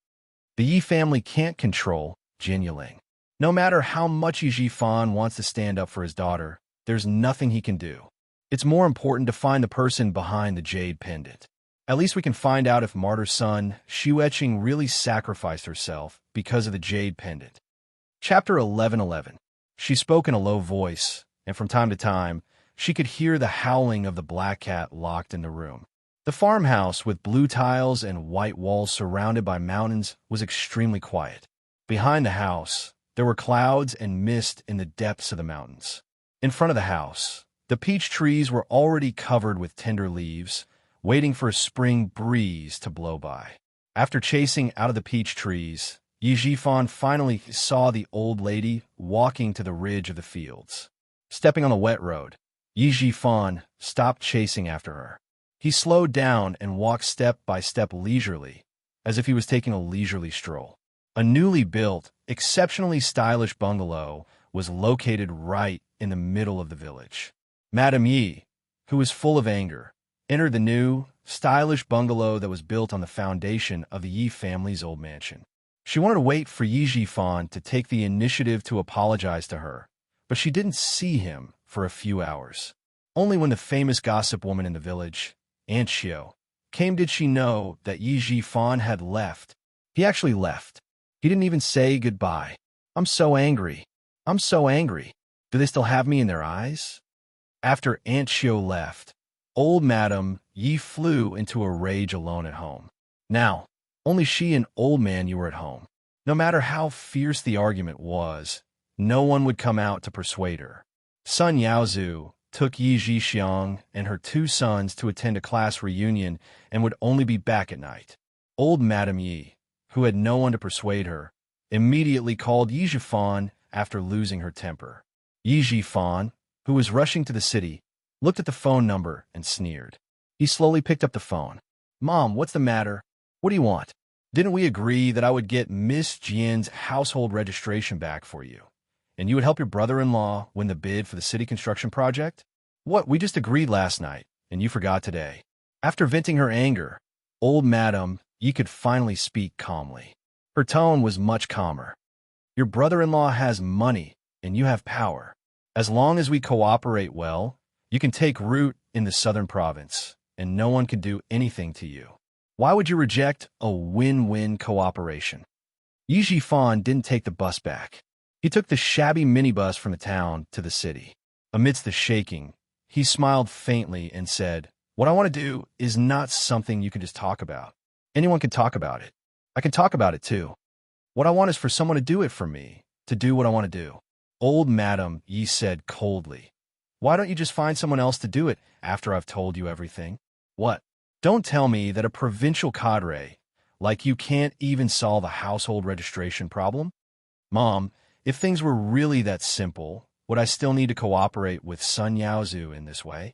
The Yi family can't control Jian Yiling. No matter how much Yi Jifan wants to stand up for his daughter, there's nothing he can do. It's more important to find the person behind the jade pendant. At least we can find out if Martyr's son, Xu Etching, really sacrificed herself because of the jade pendant. Chapter 11:11. She spoke in a low voice, and from time to time, she could hear the howling of the black cat locked in the room. The farmhouse, with blue tiles and white walls surrounded by mountains, was extremely quiet. Behind the house, there were clouds and mist in the depths of the mountains. In front of the house, the peach trees were already covered with tender leaves, waiting for a spring breeze to blow by. After chasing out of the peach trees, Yi Jifan finally saw the old lady walking to the ridge of the fields. Stepping on the wet road, Yi Jifan stopped chasing after her. He slowed down and walked step by step leisurely, as if he was taking a leisurely stroll. A newly built, exceptionally stylish bungalow was located right in the middle of the village. Madame Yi, who was full of anger, entered the new, stylish bungalow that was built on the foundation of the Yi family's old mansion. She wanted to wait for Yi Jifan to take the initiative to apologize to her, but she didn't see him for a few hours. Only when the famous gossip woman in the village, Aunt Xiu, came did she know that Yi Jifan had left. He actually left. He didn't even say goodbye. I'm so angry. I'm so angry. Do they still have me in their eyes? After Aunt Xiu left, old Madame Yi flew into a rage alone at home. Now, only she and old man Yi were at home. No matter how fierce the argument was, no one would come out to persuade her. Sun Yaozu took Yi Zhixiang and her two sons to attend a class reunion and would only be back at night. Old Madame Yi, who had no one to persuade her, immediately called Yi Jifan after losing her temper. Yi Jifan, who was rushing to the city, looked at the phone number and sneered. He slowly picked up the phone. Mom, what's the matter? What do you want? Didn't we agree that I would get Miss Jian's household registration back for you, and you would help your brother-in-law win the bid for the city construction project? What, we just agreed last night, and you forgot today. After venting her anger, old Madame Yi could finally speak calmly. Her tone was much calmer. Your brother-in-law has money, and you have power. As long as we cooperate well, you can take root in the southern province, and no one can do anything to you. Why would you reject a win-win cooperation? Yi Jifan didn't take the bus back. He took the shabby minibus from the town to the city. Amidst the shaking, he smiled faintly and said, What I want to do is not something you can just talk about. Anyone can talk about it. I can talk about it too. What I want is for someone to do it for me, to do what I want to do. Old Madame Yi said coldly, Why don't you just find someone else to do it after I've told you everything? What? Don't tell me that a provincial cadre like you can't even solve a household registration problem? Mom, if things were really that simple, would I still need to cooperate with Sun Yaozu in this way?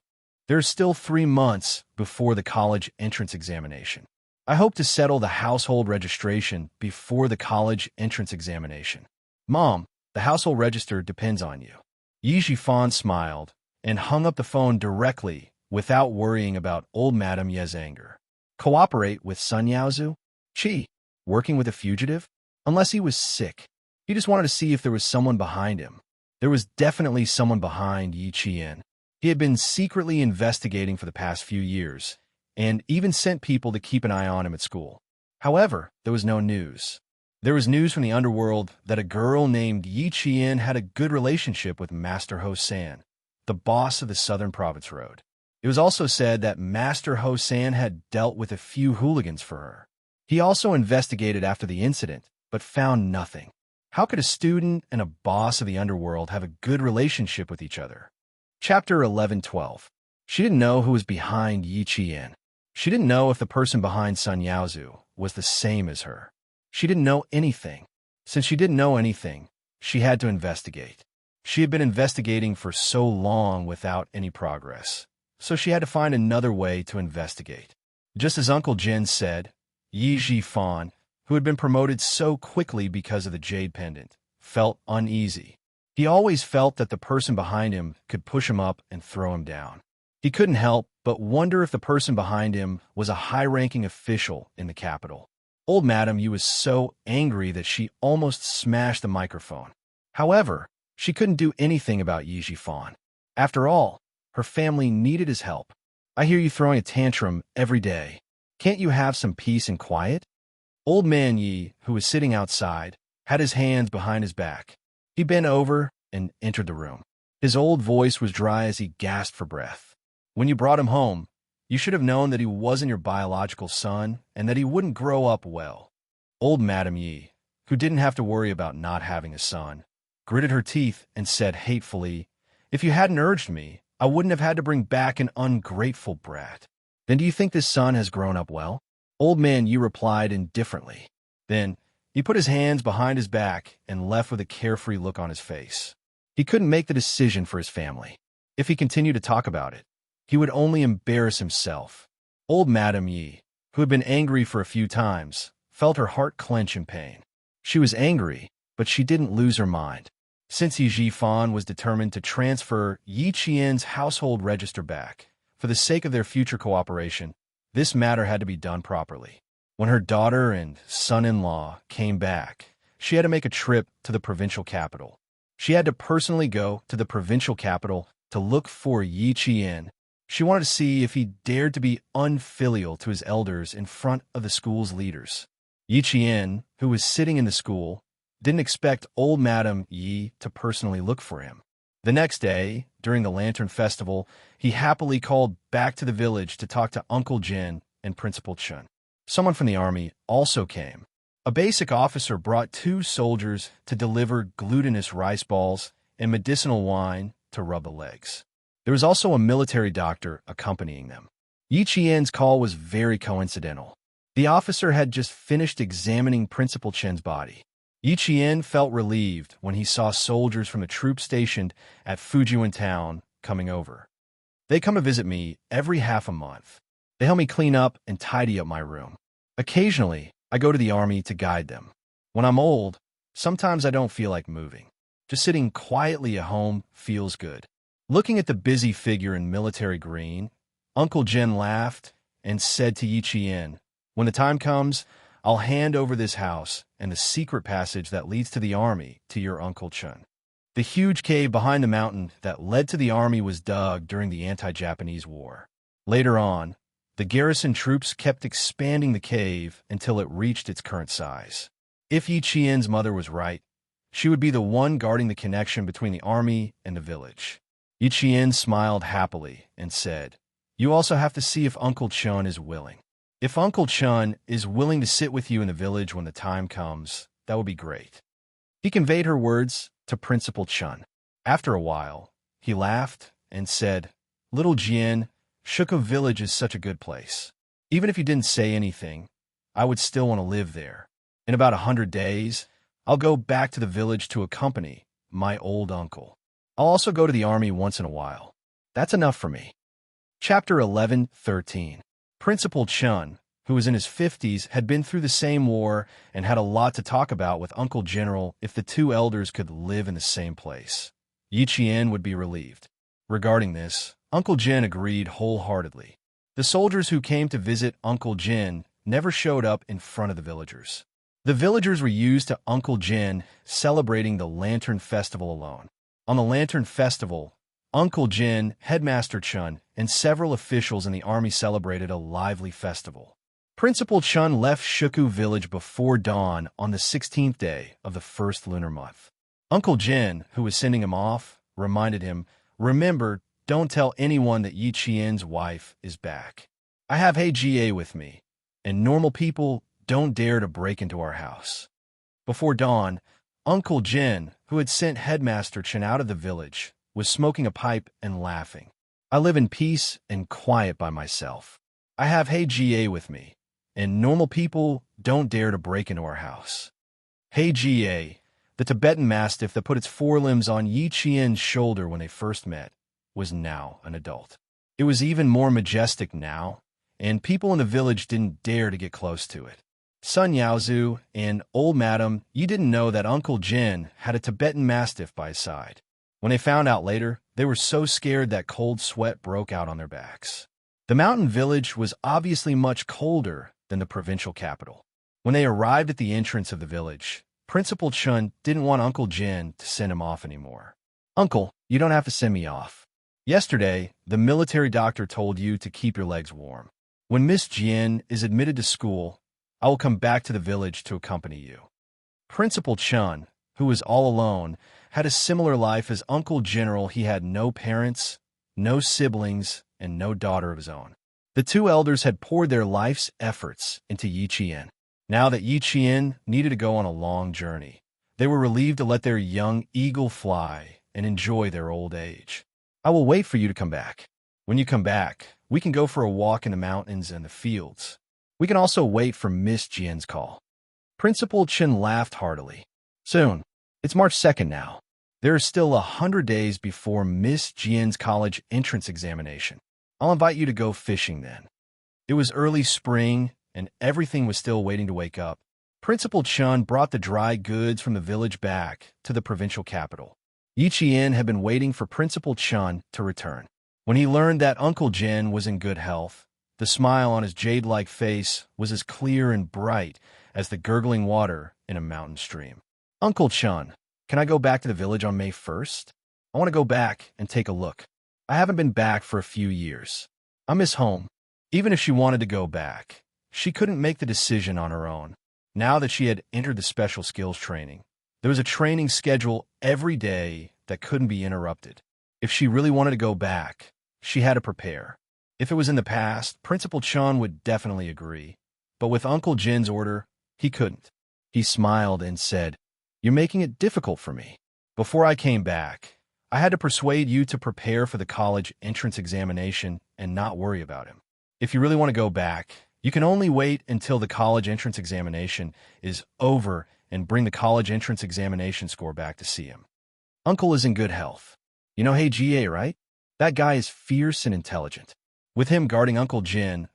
There's still 3 months before the college entrance examination. I hope to settle the household registration before the college entrance examination. Mom, the household register depends on you. Yi Jifan smiled and hung up the phone directly without worrying about old Madame Ye's anger. Cooperate with Sun Yaozu? Chi, working with a fugitive? Unless he was sick. He just wanted to see if there was someone behind him. There was definitely someone behind Yi Qian. He had been secretly investigating for the past few years, and even sent people to keep an eye on him at school. However, there was no news. There was news from the underworld that a girl named Yi Qian had a good relationship with Master Ho San, the boss of the Southern Province Road. It was also said that Master Ho San had dealt with a few hooligans for her. He also investigated after the incident, but found nothing. How could a student and a boss of the underworld have a good relationship with each other? Chapter 11:12. She didn't know who was behind Yi Qian. She didn't know if the person behind Sun Yaozu was the same as her. She didn't know anything. Since she didn't know anything, she had to investigate. She had been investigating for so long without any progress, so she had to find another way to investigate. Just as Uncle Jin said, Yi Ji-fan, who had been promoted so quickly because of the jade pendant, felt uneasy. He always felt that the person behind him could push him up and throw him down. He couldn't help but wonder if the person behind him was a high-ranking official in the capital. Old Madame Yu was so angry that she almost smashed the microphone. However, she couldn't do anything about Yi Ji-fan. After all, her family needed his help. I hear you throwing a tantrum every day. Can't you have some peace and quiet? Old Man Yi, who was sitting outside, had his hands behind his back. He bent over and entered the room. His old voice was dry as he gasped for breath. When you brought him home, you should have known that he wasn't your biological son and that he wouldn't grow up well. Old Madame Yi, who didn't have to worry about not having a son, gritted her teeth and said hatefully, "If you hadn't urged me, I wouldn't have had to bring back an ungrateful brat. Then do you think this son has grown up well?" Old Man Yi replied indifferently. Then he put his hands behind his back and left with a carefree look on his face. He couldn't make the decision for his family. If he continued to talk about it, he would only embarrass himself. Old Madame Yi, who had been angry for a few times, felt her heart clench in pain. She was angry, but she didn't lose her mind. Since Yi Ji-fan was determined to transfer Yi Qian's household register back, for the sake of their future cooperation, this matter had to be done properly. When her daughter and son-in-law came back, she had to make a trip to the provincial capital. She had to personally go to the provincial capital to look for Yi Qian. She wanted to see if he dared to be unfilial to his elders in front of the school's leaders. Yi Qian, who was sitting in the school, didn't expect old Madame Yi to personally look for him. The next day, during the Lantern Festival, he happily called back to the village to talk to Uncle Jin and Principal Chun. Someone from the army also came. A basic officer brought 2 soldiers to deliver glutinous rice balls and medicinal wine to rub the legs. There was also a military doctor accompanying them. Yi Qian's call was very coincidental. The officer had just finished examining Principal Chen's body. Yi Qian felt relieved when he saw soldiers from the troops stationed at Fujian town coming over. They come to visit me every half a month. They help me clean up and tidy up my room. Occasionally, I go to the army to guide them. When I'm old, sometimes I don't feel like moving. Just sitting quietly at home feels good. Looking at the busy figure in military green, Uncle Jin laughed and said to Yi Qian, "When the time comes, I'll hand over this house and the secret passage that leads to the army to your Uncle Chun." The huge cave behind the mountain that led to the army was dug during the anti-Japanese war. Later on, the garrison troops kept expanding the cave until it reached its current size. If Yi Qian's mother was right, she would be the one guarding the connection between the army and the village. Yi Qian smiled happily and said, "You also have to see if Uncle Chun is willing. If Uncle Chun is willing to sit with you in the village when the time comes, that would be great." He conveyed her words to Principal Chun. After a while, he laughed and said, "Little Jian, Shuko village is such a good place. Even if you didn't say anything, I would still want to live there. In about 100 days, I'll go back to the village to accompany my old uncle. I'll also go to the army once in a while. That's enough for me." Chapter 11:13. Principal Chun, who was in his 50s, had been through the same war and had a lot to talk about with Uncle General if the 2 elders could live in the same place. Yi Qian would be relieved. Regarding this, Uncle Jin agreed wholeheartedly. The soldiers who came to visit Uncle Jin never showed up in front of the villagers. The villagers were used to Uncle Jin celebrating the Lantern Festival alone. On the Lantern Festival, Uncle Jin, Headmaster Chun, and several officials in the army celebrated a lively festival. Principal Chun left Shuku village before dawn on the 16th day of the first lunar month. Uncle Jin, who was sending him off, reminded him, "Remember, don't tell anyone that Yi Qian's wife is back. I have He with me, and normal people don't dare to break into our house." Before dawn, Uncle Jin, who had sent Headmaster Chen out of the village, was smoking a pipe and laughing. "I live in peace and quiet by myself. I have He with me, and normal people don't dare to break into our house." Hey GA, the Tibetan Mastiff that put its forelimbs on Yi Qian's shoulder when they first met, was now an adult. It was even more majestic now, and people in the village didn't dare to get close to it. Sun Yaozu and old madam, you didn't know that Uncle Jin had a Tibetan Mastiff by his side. When they found out later, they were so scared that cold sweat broke out on their backs. The mountain village was obviously much colder than the provincial capital. When they arrived at the entrance of the village, Principal Chun didn't want Uncle Jin to send him off anymore. Uncle, you don't have to send me off. Yesterday, the military doctor told you to keep your legs warm. When Miss Jian is admitted to school, I will come back to the village to accompany you. Principal Chun, who was all alone, had a similar life as Uncle General. He had no parents, no siblings, and no daughter of his own. The two elders had poured their life's efforts into Yi Qian. Now that Yi Qian needed to go on a long journey, they were relieved to let their young eagle fly and enjoy their old age. I will wait for you to come back. When you come back, we can go for a walk in the mountains and the fields. We can also wait for Miss Jian's call. Principal Chen laughed heartily. Soon. It's March 2nd now. There are still 100 days before Miss Jian's college entrance examination. I'll invite you to go fishing then. It was early spring, and everything was still waiting to wake up. Principal Chun brought the dry goods from the village back to the provincial capital. Yi Qian had been waiting for Principal Chun to return. When he learned that Uncle Jin was in good health, the smile on his jade-like face was as clear and bright as the gurgling water in a mountain stream. Uncle Chun, can I go back to the village on May 1st? I want to go back and take a look. I haven't been back for a few years. I miss home. Even if she wanted to go back, she couldn't make the decision on her own. Now that she had entered the special skills training, there was a training schedule every day that couldn't be interrupted. If she really wanted to go back, she had to prepare. If it was in the past, Principal Chun would definitely agree. But with Uncle Jin's order, he couldn't. He smiled and said, "You're making it difficult for me. Before I came back, I had to persuade you to prepare for the college entrance examination and not worry about him. If you really want to go back, you can only wait until the college entrance examination is over and bring the college entrance examination score back to see him. Uncle is in good health. You know Hey GA, right? That guy is fierce and intelligent. With him guarding Uncle Jin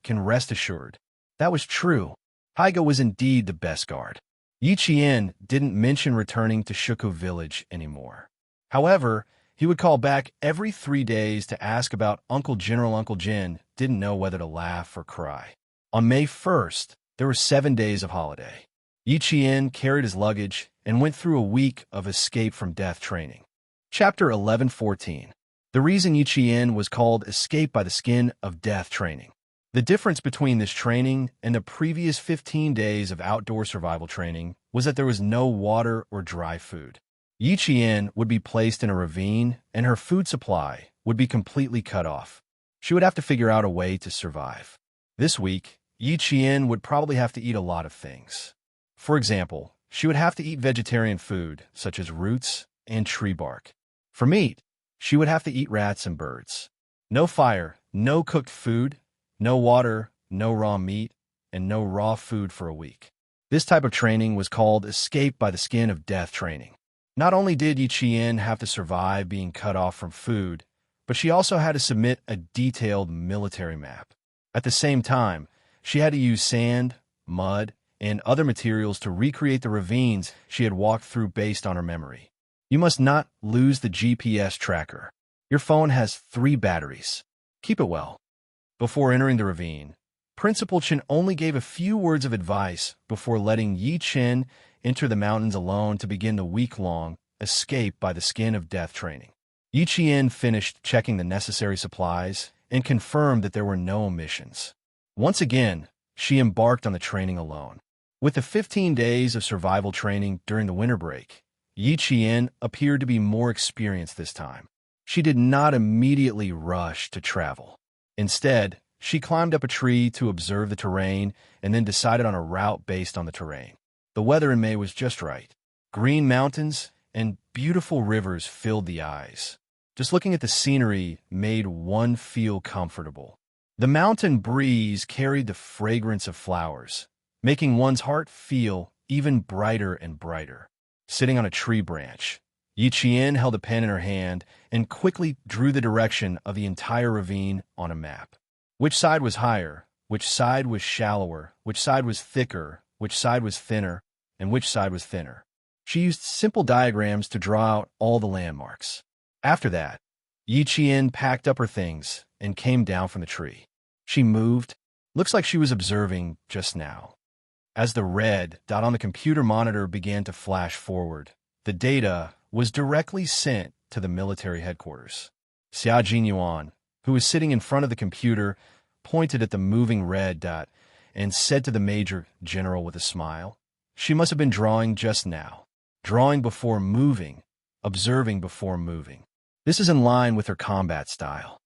can rest assured." That was true. Haiga was indeed the best guard. Yi Qian didn't mention returning to Shuku village anymore. However, he would call back every 3 days to ask about Uncle General. Uncle Jin didn't know whether to laugh or cry. On May 1st, there were 7 days of holiday. Yi Qian carried his luggage and went through a week of escape from death training. Chapter 11:14. The reason Yi Qian was called Escape by the Skin of Death training. The difference between this training and the previous 15 days of outdoor survival training was that there was no water or dry food. Yi Qian would be placed in a ravine, and her food supply would be completely cut off. She would have to figure out a way to survive. This week, Yi Qian would probably have to eat a lot of things. For example, she would have to eat vegetarian food, such as roots and tree bark. For meat, she would have to eat rats and birds. No fire, no cooked food, no water, no raw meat, and no raw food for a week. This type of training was called Escape by the Skin of Death training. Not only did Yi Qian have to survive being cut off from food, but she also had to submit a detailed military map. At the same time, she had to use sand, mud, and other materials to recreate the ravines she had walked through based on her memory. You must not lose the GPS tracker. Your phone has 3 batteries. Keep it well. Before entering the ravine, Principal Chen only gave a few words of advice before letting Yi Qian enter the mountains alone to begin the week-long Escape by the Skin of Death training. Yi Qian finished checking the necessary supplies and confirmed that there were no omissions. Once again, she embarked on the training alone. With the 15 days of survival training during the winter break, Yi Qian appeared to be more experienced this time. She did not immediately rush to travel. Instead, she climbed up a tree to observe the terrain and then decided on a route based on the terrain. The weather in May was just right. Green mountains and beautiful rivers filled the eyes. Just looking at the scenery made one feel comfortable. The mountain breeze carried the fragrance of flowers, making one's heart feel even brighter and brighter. Sitting on a tree branch, Yi Qian held a pen in her hand and quickly drew the direction of the entire ravine on a map. Which side was higher? Which side was shallower? Which side was thicker? Which side was thinner? And which side was thinner? She used simple diagrams to draw out all the landmarks. After that, Yi Qian packed up her things and came down from the tree. She moved. Looks like she was observing just now. As the red dot on the computer monitor began to flash forward, the data was directly sent to the military headquarters. Xia Jinyuan, who was sitting in front of the computer, pointed at the moving red dot and said to the Major General with a smile, "She must have been drawing just now. Drawing before moving, observing before moving. This is in line with her combat style."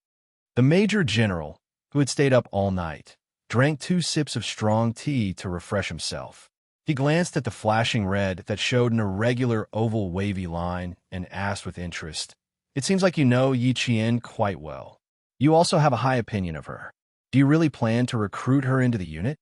The Major General, who had stayed up all night, drank 2 sips of strong tea to refresh himself. He glanced at the flashing red that showed an irregular oval wavy line and asked with interest, "It seems like you know Yi Qian quite well. You also have a high opinion of her. Do you really plan to recruit her into the unit?"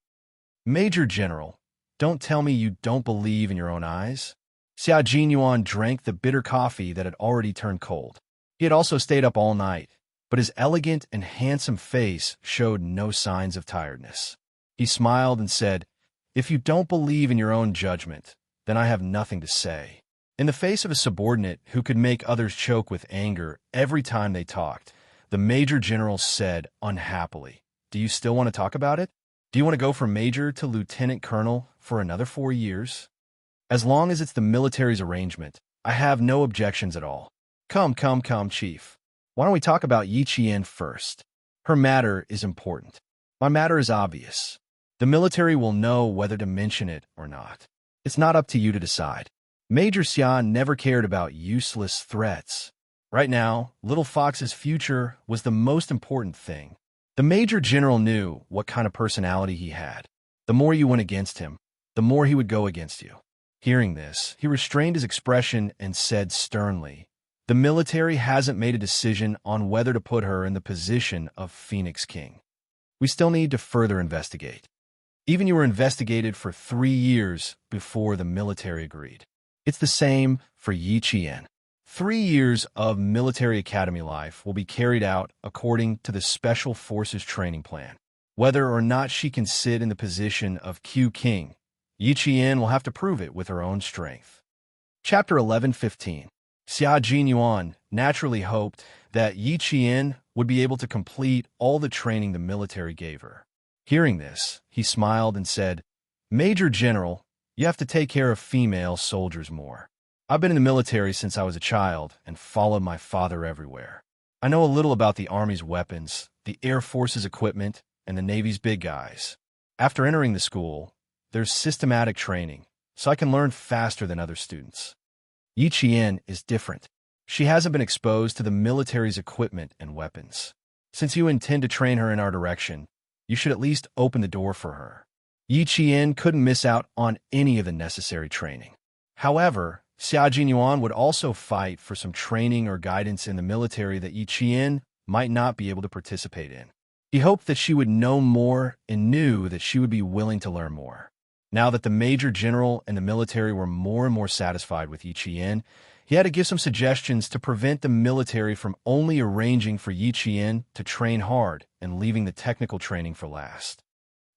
"Major General, don't tell me you don't believe in your own eyes." Xia Jinyuan drank the bitter coffee that had already turned cold. He had also stayed up all night, but his elegant and handsome face showed no signs of tiredness. He smiled and said, "If you don't believe in your own judgment, then I have nothing to say." In the face of a subordinate who could make others choke with anger every time they talked, the Major General said unhappily, "Do you still want to talk about it? Do you want to go from Major to Lieutenant Colonel for another 4 years? As long as it's the military's arrangement, I have no objections at all. Come, Chief. Why don't we talk about Yi Qian first? Her matter is important. My matter is obvious. The military will know whether to mention it or not. It's not up to you to decide." Major Xian never cared about useless threats. Right now, Little Fox's future was the most important thing. The Major General knew what kind of personality he had. The more you went against him, the more he would go against you. Hearing this, he restrained his expression and said sternly, "The military hasn't made a decision on whether to put her in the position of Phoenix King. We still need to further investigate. Even you were investigated for 3 years before the military agreed. It's the same for Yi Qian. 3 years of military academy life will be carried out according to the Special Forces training plan. Whether or not she can sit in the position of Q King, Yi Qian will have to prove it with her own strength." Chapter 11:15. Xia Jinyuan naturally hoped that Yi Qian would be able to complete all the training the military gave her. Hearing this, he smiled and said, "Major General, you have to take care of female soldiers more. I've been in the military since I was a child and followed my father everywhere. I know a little about the Army's weapons, the Air Force's equipment, and the Navy's big guys. After entering the school, there's systematic training, so I can learn faster than other students. Yi Qian is different. She hasn't been exposed to the military's equipment and weapons. Since you intend to train her in our direction, you should at least open the door for her." Yi Qian couldn't miss out on any of the necessary training. However, Xia Jinyuan would also fight for some training or guidance in the military that Yi Qian might not be able to participate in. He hoped that she would know more and knew that she would be willing to learn more. Now that the Major General and the military were more and more satisfied with Yi Qian, he had to give some suggestions to prevent the military from only arranging for Yi Qian to train hard and leaving the technical training for last.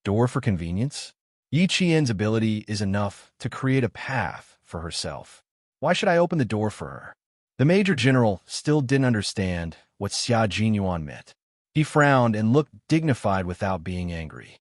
Door for convenience? Yi Qian's ability is enough to create a path for herself. Why should I open the door for her? The Major General still didn't understand what Xia Jinyuan meant. He frowned and looked dignified without being angry.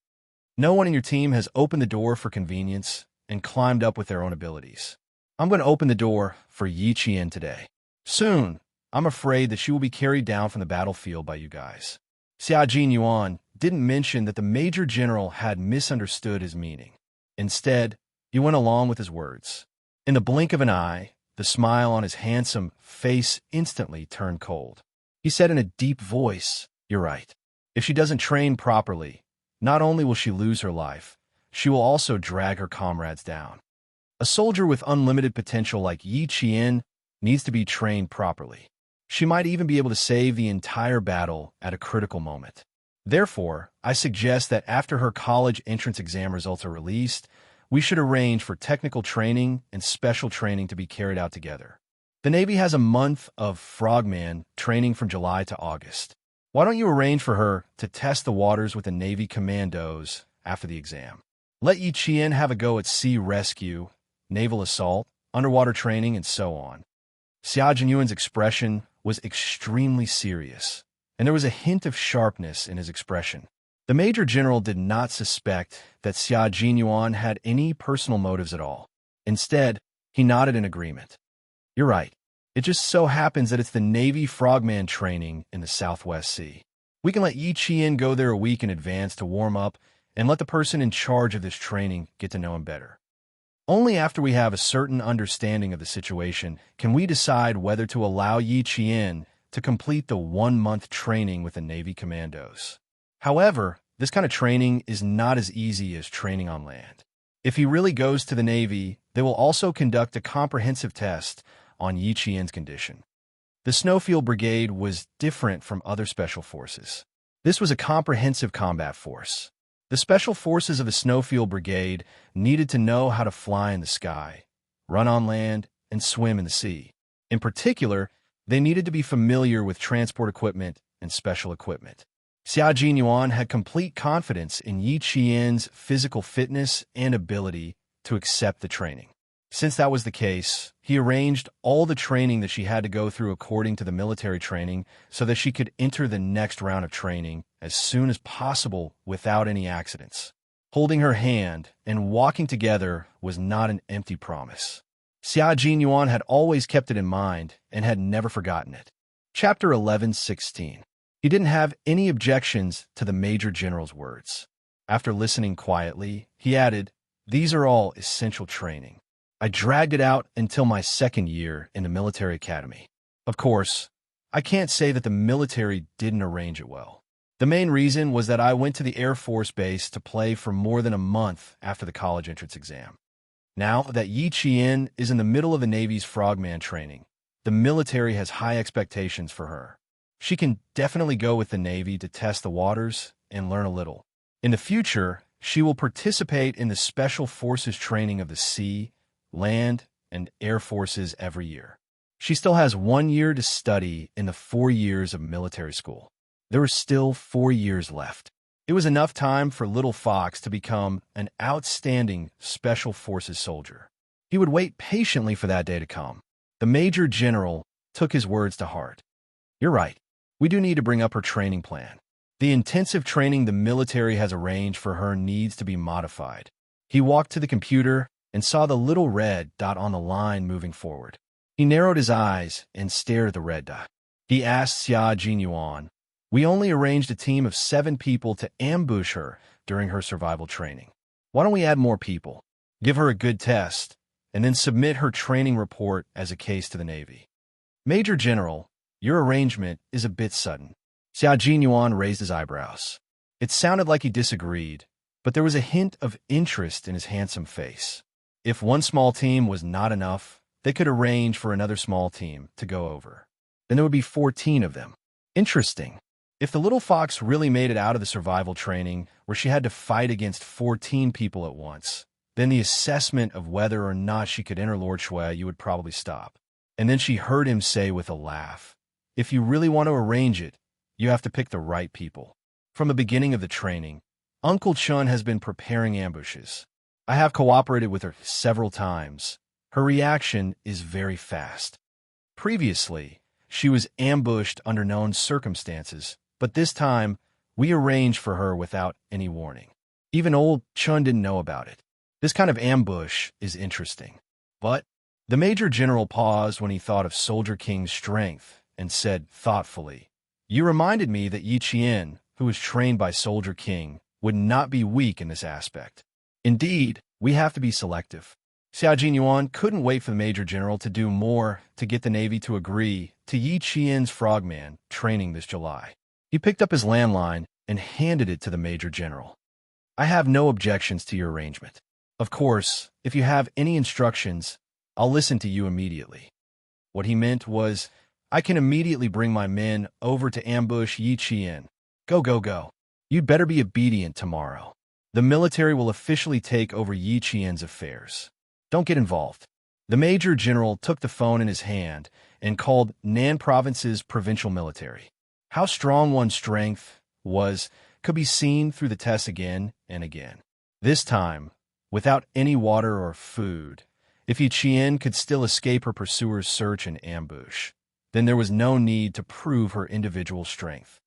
No one in your team has opened the door for convenience and climbed up with their own abilities. I'm going to open the door for Yi Qian today. Soon, I'm afraid that she will be carried down from the battlefield by you guys." Xia Jinyuan didn't mention that the Major General had misunderstood his meaning. Instead, he went along with his words. In the blink of an eye, the smile on his handsome face instantly turned cold. He said in a deep voice, "You're right. If she doesn't train properly, not only will she lose her life, she will also drag her comrades down. A soldier with unlimited potential like Yi Qian needs to be trained properly. She might even be able to save the entire battle at a critical moment. Therefore, I suggest that after her college entrance exam results are released, we should arrange for technical training and special training to be carried out together. The Navy has a month of frogman training from July to August. Why don't you arrange for her to test the waters with the Navy commandos after the exam? Let Yi Qian have a go at sea rescue, naval assault, underwater training, and so on. Xia Jinyuan's expression was extremely serious, and there was a hint of sharpness in his expression. The Major General did not suspect that Xia Jinyuan had any personal motives at all. Instead, he nodded in agreement. You're right. It just so happens that it's the Navy frogman training in the Southwest Sea. We can let Yi Qian go there a week in advance to warm up and let the person in charge of this training get to know him better. Only after we have a certain understanding of the situation can we decide whether to allow Yi Qian to complete the 1-month training with the Navy commandos. However, this kind of training is not as easy as training on land. If he really goes to the Navy, they will also conduct a comprehensive test on Yi Qian's condition. The Snowfield Brigade was different from other special forces. This was a comprehensive combat force. The special forces of the Snowfield Brigade needed to know how to fly in the sky, run on land, and swim in the sea. In particular, they needed to be familiar with transport equipment and special equipment. Xia Jinyuan had complete confidence in Yi Qian's physical fitness and ability to accept the training. Since that was the case, he arranged all the training that she had to go through according to the military training so that she could enter the next round of training as soon as possible without any accidents. Holding her hand and walking together was not an empty promise. Xia Jinyuan had always kept it in mind and had never forgotten it. Chapter 11:16. He didn't have any objections to the Major General's words. After listening quietly, he added, "These are all essential training. I dragged it out until my 2nd year in the military academy. Of course, I can't say that the military didn't arrange it well. The main reason was that I went to the Air Force Base to play for more than a month after the college entrance exam. Now that Yi Qian is in the middle of the Navy's frogman training, the military has high expectations for her. She can definitely go with the Navy to test the waters and learn a little. In the future, she will participate in the Special Forces training of the sea, land, and air forces every year. She still has 1 year to study in the 4 years of military school. There are still 4 years left. It was enough time for Little Fox to become an outstanding Special Forces soldier. He would wait patiently for that day to come. The Major General took his words to heart. You're right. We do need to bring up her training plan. The intensive training the military has arranged for her needs to be modified. He walked to the computer and saw the little red dot on the line moving forward. He narrowed his eyes and stared at the red dot. He asked Xia Jinyuan, "We only arranged a team of 7 people to ambush her during her survival training. Why don't we add more people, give her a good test, and then submit her training report as a case to the Navy?" "Major General, your arrangement is a bit sudden." Xia Jinyuan raised his eyebrows. It sounded like he disagreed, but there was a hint of interest in his handsome face. If one small team was not enough, they could arrange for another small team to go over. Then there would be 14 of them. Interesting. If the little fox really made it out of the survival training where she had to fight against 14 people at once, then the assessment of whether or not she could enter Lord Shui would probably stop. And then she heard him say with a laugh, "If you really want to arrange it, you have to pick the right people." From the beginning of the training, Uncle Chun has been preparing ambushes. I have cooperated with her several times. Her reaction is very fast. Previously, she was ambushed under known circumstances, but this time, we arranged for her without any warning. Even old Chun didn't know about it. This kind of ambush is interesting. But the Major General paused when he thought of Soldier King's strength and said thoughtfully, "You reminded me that Yi Qian, who was trained by Soldier King, would not be weak in this aspect. Indeed, we have to be selective." Xia Jinyuan couldn't wait for the Major General to do more to get the Navy to agree to Yi Qian's frogman training this July. He picked up his landline and handed it to the Major General. "I have no objections to your arrangement. Of course, if you have any instructions, I'll listen to you immediately." What he meant was, "I can immediately bring my men over to ambush Yi Qian. Go, go, go. You'd better be obedient tomorrow." The military will officially take over Yi Qian's affairs. Don't get involved. The major general took the phone in his hand and called Nan Province's provincial military. How strong one's strength was could be seen through the tests again and again. This time, without any water or food, if Yi Qian could still escape her pursuers' search and ambush, then there was no need to prove her individual strength.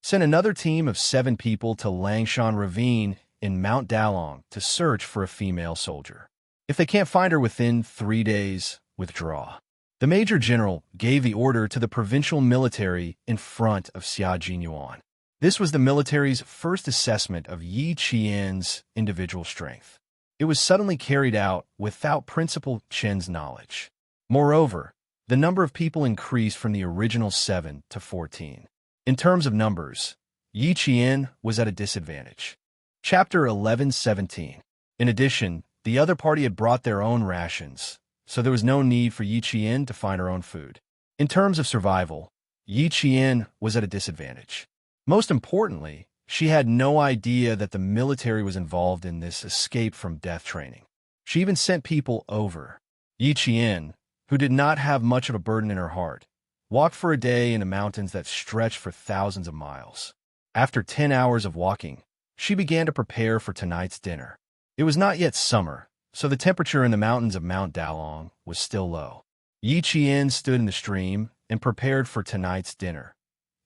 Send another team of 7 people to Langshan Ravine in Mount Dalong to search for a female soldier. If they can't find her within 3 days, withdraw. The major general gave the order to the provincial military in front of Xia Jinyuan. This was the military's first assessment of Yi Qian's individual strength. It was suddenly carried out without Principal Chen's knowledge. Moreover, the number of people increased from the original 7 to 14. In terms of numbers, Yi Qian was at a disadvantage. Chapter 11:17. In addition, the other party had brought their own rations, so there was no need for Yi Qian to find her own food. In terms of survival, Yi Qian was at a disadvantage. Most importantly, she had no idea that the military was involved in this escape from death training. She even sent people over. Yi Qian, who did not have much of a burden in her heart, walked for a day in the mountains that stretched for thousands of miles. After 10 hours of walking, she began to prepare for tonight's dinner. It was not yet summer, so the temperature in the mountains of Mount Dalong was still low. Yi Qian stood in the stream and prepared for tonight's dinner,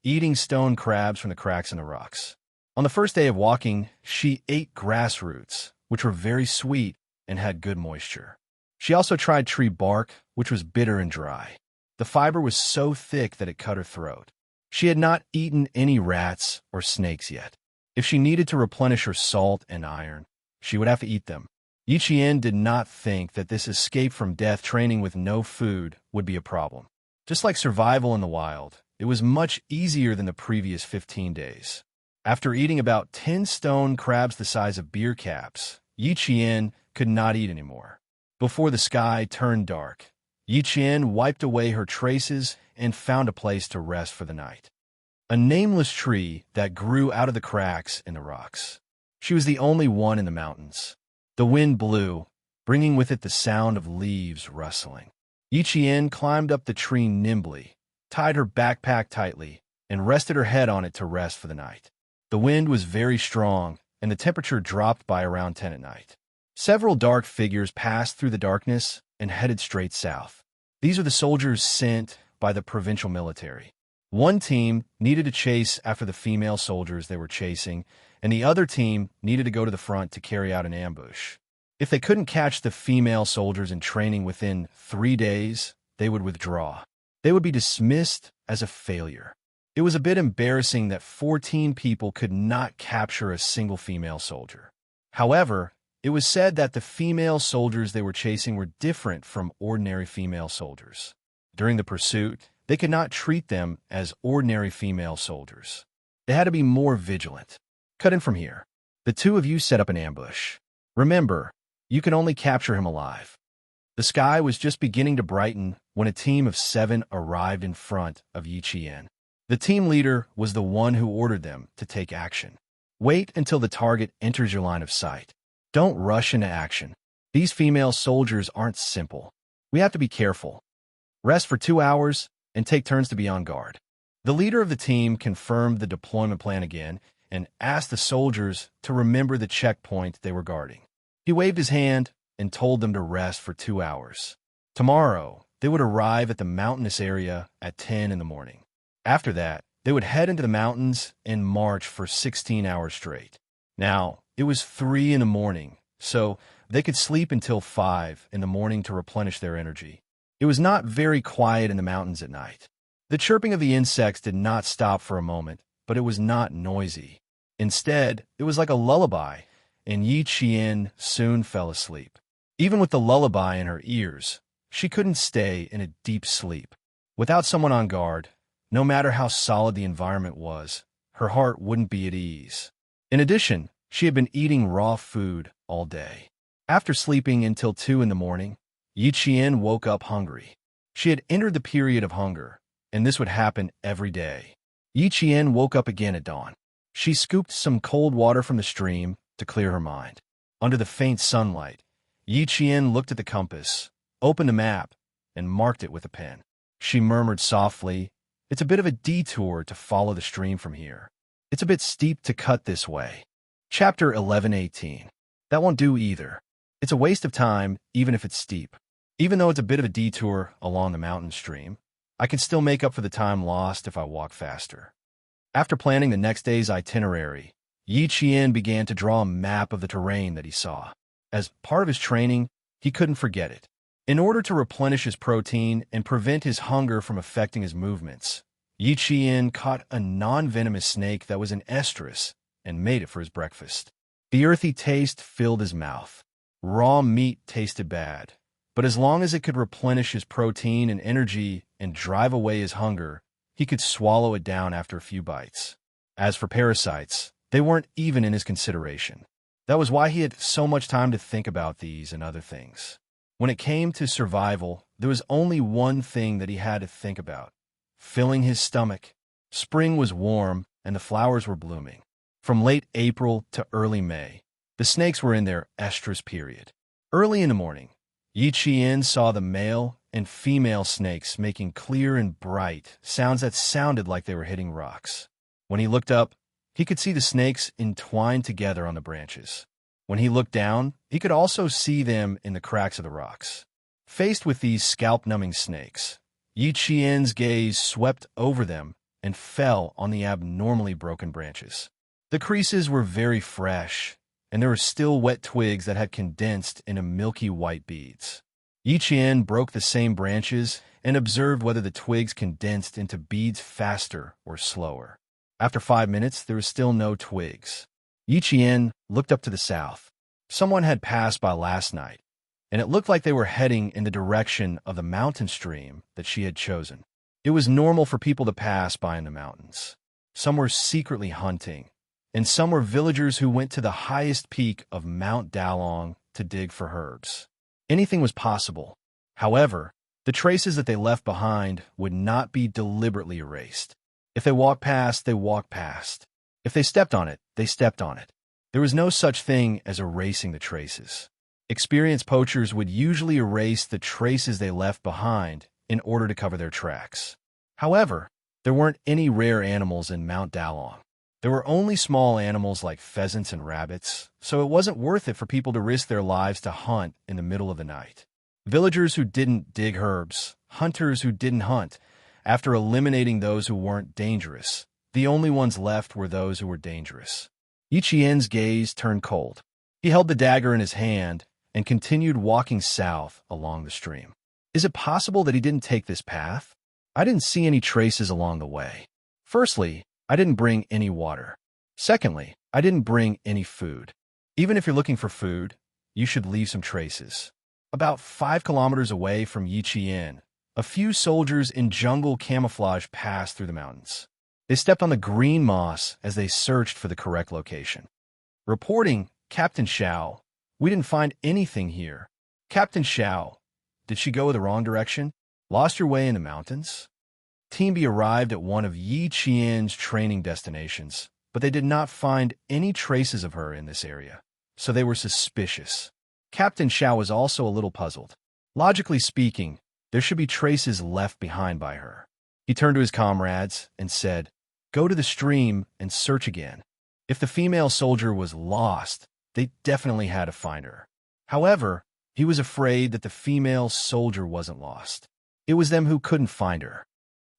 eating stone crabs from the cracks in the rocks. On the first day of walking, she ate grass roots, which were very sweet and had good moisture. She also tried tree bark, which was bitter and dry. The fiber was so thick that it cut her throat. She had not eaten any rats or snakes yet. If she needed to replenish her salt and iron, she would have to eat them. Yi Qian did not think that this escape from death training with no food would be a problem. Just like survival in the wild, it was much easier than the previous 15 days. After eating about 10 stone crabs the size of beer caps, Yi Qian could not eat anymore. Before the sky turned dark, Yi Qian wiped away her traces and found a place to rest for the night. A nameless tree that grew out of the cracks in the rocks. She was the only one in the mountains. The wind blew, bringing with it the sound of leaves rustling. Yi Qian climbed up the tree nimbly, tied her backpack tightly, and rested her head on it to rest for the night. The wind was very strong, and the temperature dropped by around 10 at night. Several dark figures passed through the darkness and headed straight south. These are the soldiers sent by the provincial military. One team needed to chase after the female soldiers they were chasing, and the other team needed to go to the front to carry out an ambush. If they couldn't catch the female soldiers in training within 3 days, they would withdraw. They would be dismissed as a failure. It was a bit embarrassing that 14 people could not capture a single female soldier. However, it was said that the female soldiers they were chasing were different from ordinary female soldiers. During the pursuit, they could not treat them as ordinary female soldiers. They had to be more vigilant. Cut in from here. The two of you set up an ambush. Remember, you can only capture him alive. The sky was just beginning to brighten when a team of 7 arrived in front of Yi Qian. The team leader was the one who ordered them to take action. Wait until the target enters your line of sight. Don't rush into action. These female soldiers aren't simple. We have to be careful. Rest for 2 hours and take turns to be on guard. The leader of the team confirmed the deployment plan again and asked the soldiers to remember the checkpoint they were guarding. He waved his hand and told them to rest for 2 hours. Tomorrow, they would arrive at the mountainous area at 10 in the morning. After that, they would head into the mountains and march for 16 hours straight. Now, it was 3 in the morning, so they could sleep until 5 in the morning to replenish their energy. It was not very quiet in the mountains at night. The chirping of the insects did not stop for a moment, but it was not noisy. Instead, it was like a lullaby, and Yi Qian soon fell asleep. Even with the lullaby in her ears, she couldn't stay in a deep sleep. Without someone on guard, no matter how solid the environment was, her heart wouldn't be at ease. In addition, she had been eating raw food all day. After sleeping until 2 in the morning, Yi Qian woke up hungry. She had entered the period of hunger, and this would happen every day. Yi Qian woke up again at dawn. She scooped some cold water from the stream, to clear her mind. Under the faint sunlight, Yi Qian looked at the compass, opened a map, and marked it with a pen. She murmured softly, "It's a bit of a detour to follow the stream from here. It's a bit steep to cut this way." Chapter 11:18. That won't do either. It's a waste of time, even if it's steep. Even though it's a bit of a detour along the mountain stream, I can still make up for the time lost if I walk faster. After planning the next day's itinerary, Yi Qian began to draw a map of the terrain that he saw. As part of his training, he couldn't forget it. In order to replenish his protein and prevent his hunger from affecting his movements, Yi Qian caught a non-venomous snake that was an estrus and made it for his breakfast. The earthy taste filled his mouth. Raw meat tasted bad, but as long as it could replenish his protein and energy and drive away his hunger, he could swallow it down after a few bites. As for parasites, they weren't even in his consideration. That was why he had so much time to think about these and other things. When it came to survival, there was only one thing that he had to think about: filling his stomach. Spring was warm, and the flowers were blooming. From late April to early May, the snakes were in their estrus period. Early in the morning, Yi Qian saw the male and female snakes making clear and bright sounds that sounded like they were hitting rocks. When he looked up, he could see the snakes entwined together on the branches. When he looked down, he could also see them in the cracks of the rocks. Faced with these scalp-numbing snakes, Yi Qian's gaze swept over them and fell on the abnormally broken branches. The creases were very fresh, and there were still wet twigs that had condensed into milky white beads. Yi Qian broke the same branches and observed whether the twigs condensed into beads faster or slower. After 5 minutes, there was still no twigs. Yi Qian looked up to the south. Someone had passed by last night, and it looked like they were heading in the direction of the mountain stream that she had chosen. It was normal for people to pass by in the mountains. Some were secretly hunting, and some were villagers who went to the highest peak of Mount Dalong to dig for herbs. Anything was possible. However, the traces that they left behind would not be deliberately erased. If they walked past, they walked past. If they stepped on it, they stepped on it. There was no such thing as erasing the traces. Experienced poachers would usually erase the traces they left behind in order to cover their tracks. However, there weren't any rare animals in Mount Dalong. There were only small animals like pheasants and rabbits, so it wasn't worth it for people to risk their lives to hunt in the middle of the night. Villagers who didn't dig herbs, hunters who didn't hunt. After eliminating those who weren't dangerous, the only ones left were those who were dangerous. Yi Qian's gaze turned cold. He held the dagger in his hand and continued walking south along the stream. Is it possible that he didn't take this path? I didn't see any traces along the way. Firstly, I didn't bring any water. Secondly, I didn't bring any food. Even if you're looking for food, you should leave some traces. About 5 kilometers away from Yi Qian, a few soldiers in jungle camouflage passed through the mountains. They stepped on the green moss as they searched for the correct location. Reporting, Captain Xiao, "We didn't find anything here." Captain Xiao, did she go the wrong direction? Lost your way in the mountains? Team B arrived at one of Yi Qian's training destinations, but they did not find any traces of her in this area, so they were suspicious. Captain Xiao was also a little puzzled. Logically speaking, there should be traces left behind by her. He turned to his comrades and said, "Go to the stream and search again." If the female soldier was lost, they definitely had to find her. However, he was afraid that the female soldier wasn't lost. It was them who couldn't find her.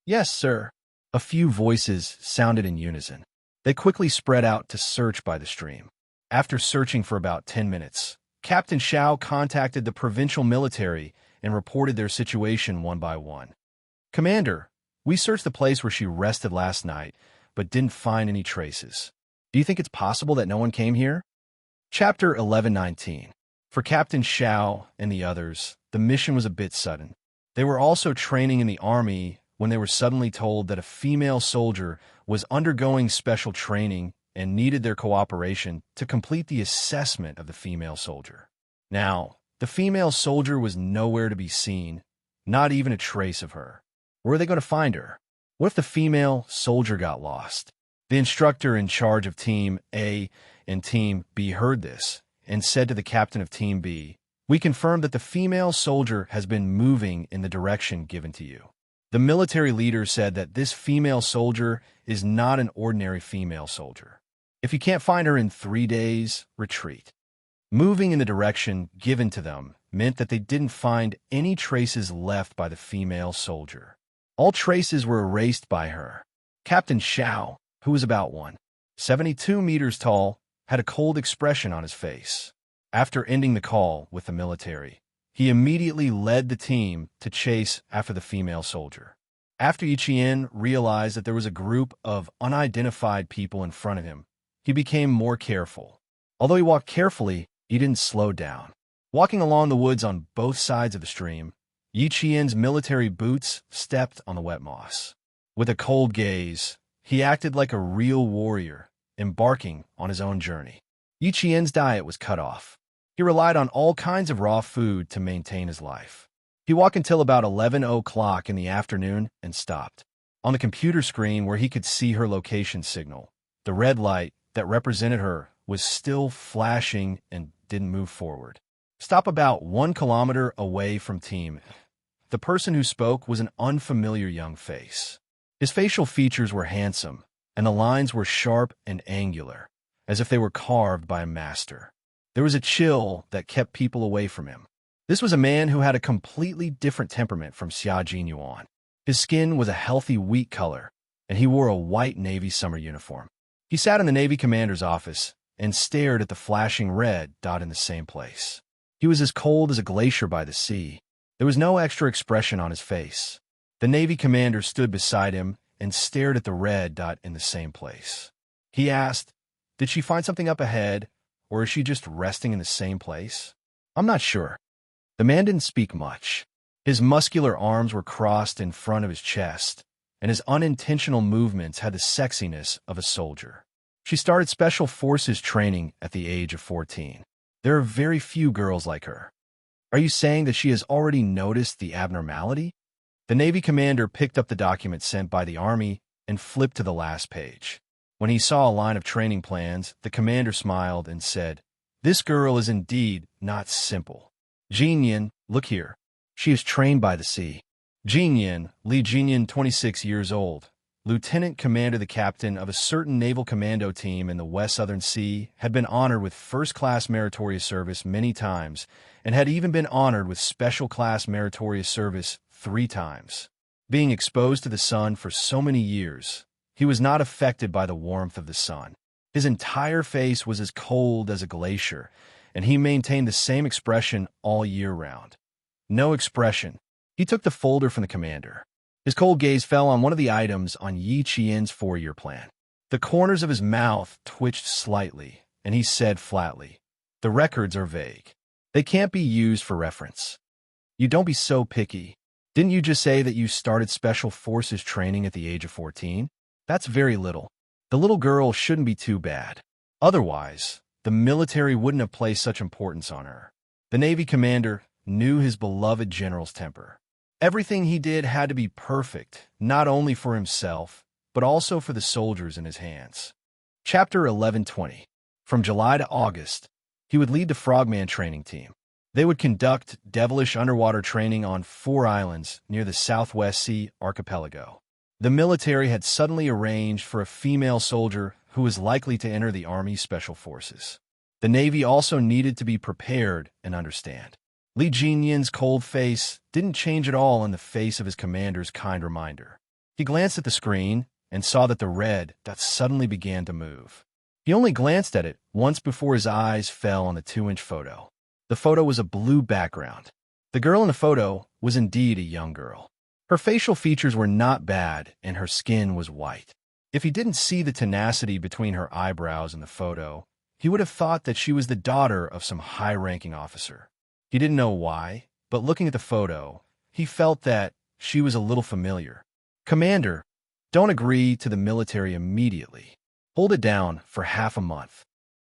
"Yes, sir." A few voices sounded in unison. They quickly spread out to search by the stream. After searching for about 10 minutes, Captain Xiao contacted the provincial military and reported their situation one by one. "Commander, we searched the place where she rested last night, but didn't find any traces. Do you think it's possible that no one came here?" Chapter 11:19. For Captain Xiao and the others, the mission was a bit sudden. They were also training in the army when they were suddenly told that a female soldier was undergoing special training and needed their cooperation to complete the assessment of the female soldier. Now, the female soldier was nowhere to be seen, not even a trace of her. Where are they going to find her? What if the female soldier got lost? The instructor in charge of Team A in Team B heard this and said to the captain of Team B, "We confirm that the female soldier has been moving in the direction given to you." The military leader said that this female soldier is not an ordinary female soldier. If you can't find her in 3 days, retreat. Moving in the direction given to them meant that they didn't find any traces left by the female soldier. All traces were erased by her. Captain Xiao, who was about 172 meters tall, had a cold expression on his face. After ending the call with the military, he immediately led the team to chase after the female soldier. After Yiqian realized that there was a group of unidentified people in front of him, he became more careful. Although he walked carefully, he didn't slow down. Walking along the woods on both sides of the stream, Yiqian's military boots stepped on the wet moss. With a cold gaze, he acted like a real warrior, embarking on his own journey. Yiqian's diet was cut off. He relied on all kinds of raw food to maintain his life. He walked until about 11 o'clock in the afternoon and stopped. On the computer screen where he could see her location signal, the red light that represented her was still flashing and didn't move forward. Stop about 1 kilometer away from Team. The person who spoke was an unfamiliar young face. His facial features were handsome, and the lines were sharp and angular, as if they were carved by a master. There was a chill that kept people away from him. This was a man who had a completely different temperament from Xia Jinyuan. His skin was a healthy wheat color, and he wore a white Navy summer uniform. He sat in the Navy commander's office and stared at the flashing red dot in the same place. He was as cold as a glacier by the sea. There was no extra expression on his face. The Navy commander stood beside him and stared at the red dot in the same place. He asked, "Did she find something up ahead, or is she just resting in the same place?" "I'm not sure." The man didn't speak much. His muscular arms were crossed in front of his chest, and his unintentional movements had the sexiness of a soldier. She started Special Forces training at the age of 14. There are very few girls like her. Are you saying that she has already noticed the abnormality? The Navy commander picked up the document sent by the Army and flipped to the last page. When he saw a line of training plans, the commander smiled and said, "This girl is indeed not simple. Jinyan, look here. She is trained by the sea." Jinyan, Li Jinyan, 26 years old, lieutenant commander, the captain of a certain naval commando team in the West Southern Sea, had been honored with first-class meritorious service many times and had even been honored with special-class meritorious service 3 times. Being exposed to the sun for so many years, he was not affected by the warmth of the sun. His entire face was as cold as a glacier, and he maintained the same expression all year round. No expression. He took the folder from the commander. His cold gaze fell on one of the items on Yi Qian's 4-year plan. The corners of his mouth twitched slightly, and he said flatly, "The records are vague. They can't be used for reference." "You don't be so picky. Didn't you just say that you started Special Forces training at the age of 14? That's very little. The little girl shouldn't be too bad. Otherwise, the military wouldn't have placed such importance on her." The Navy commander knew his beloved general's temper. Everything he did had to be perfect, not only for himself, but also for the soldiers in his hands. Chapter 11:20. From July to August, he would lead the Frogman training team. They would conduct devilish underwater training on 4 islands near the Southwest Sea archipelago. The military had suddenly arranged for a female soldier who was likely to enter the Army Special Forces. The Navy also needed to be prepared and understand. Li Jinyan's cold face didn't change at all in the face of his commander's kind reminder. He glanced at the screen and saw that the red dot suddenly began to move. He only glanced at it once before his eyes fell on the 2-inch photo. The photo was a blue background. The girl in the photo was indeed a young girl. Her facial features were not bad, and her skin was white. If he didn't see the tenacity between her eyebrows in the photo, he would have thought that she was the daughter of some high-ranking officer. He didn't know why, but looking at the photo, he felt that she was a little familiar. "Commander, don't agree to the military immediately. Hold it down for half a month."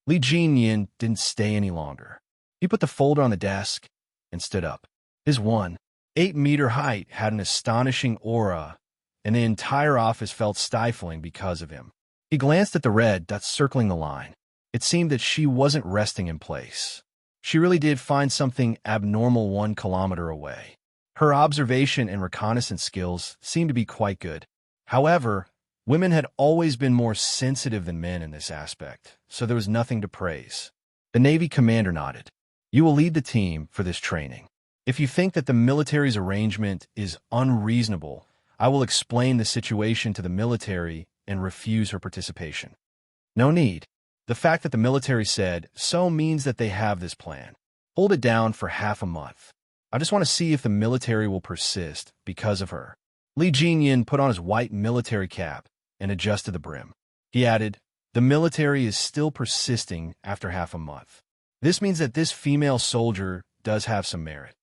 Li Jinyan didn't stay any longer. He put the folder on the desk and stood up. His 1.8-meter height had an astonishing aura, and the entire office felt stifling because of him. He glanced at the red dot circling the line. It seemed that she wasn't resting in place. She really did find something abnormal 1 kilometer away. Her observation and reconnaissance skills seemed to be quite good. However, women had always been more sensitive than men in this aspect, so there was nothing to praise. The Navy commander nodded. You will lead the team for this training. If you think that the military's arrangement is unreasonable, I will explain the situation to the military and refuse her participation. No need. The fact that the military said so means that they have this plan. Hold it down for half a month. I just want to see if the military will persist because of her. Li Jinyan put on his white military cap and adjusted the brim. He added, the military is still persisting after half a month. This means that this female soldier does have some merit.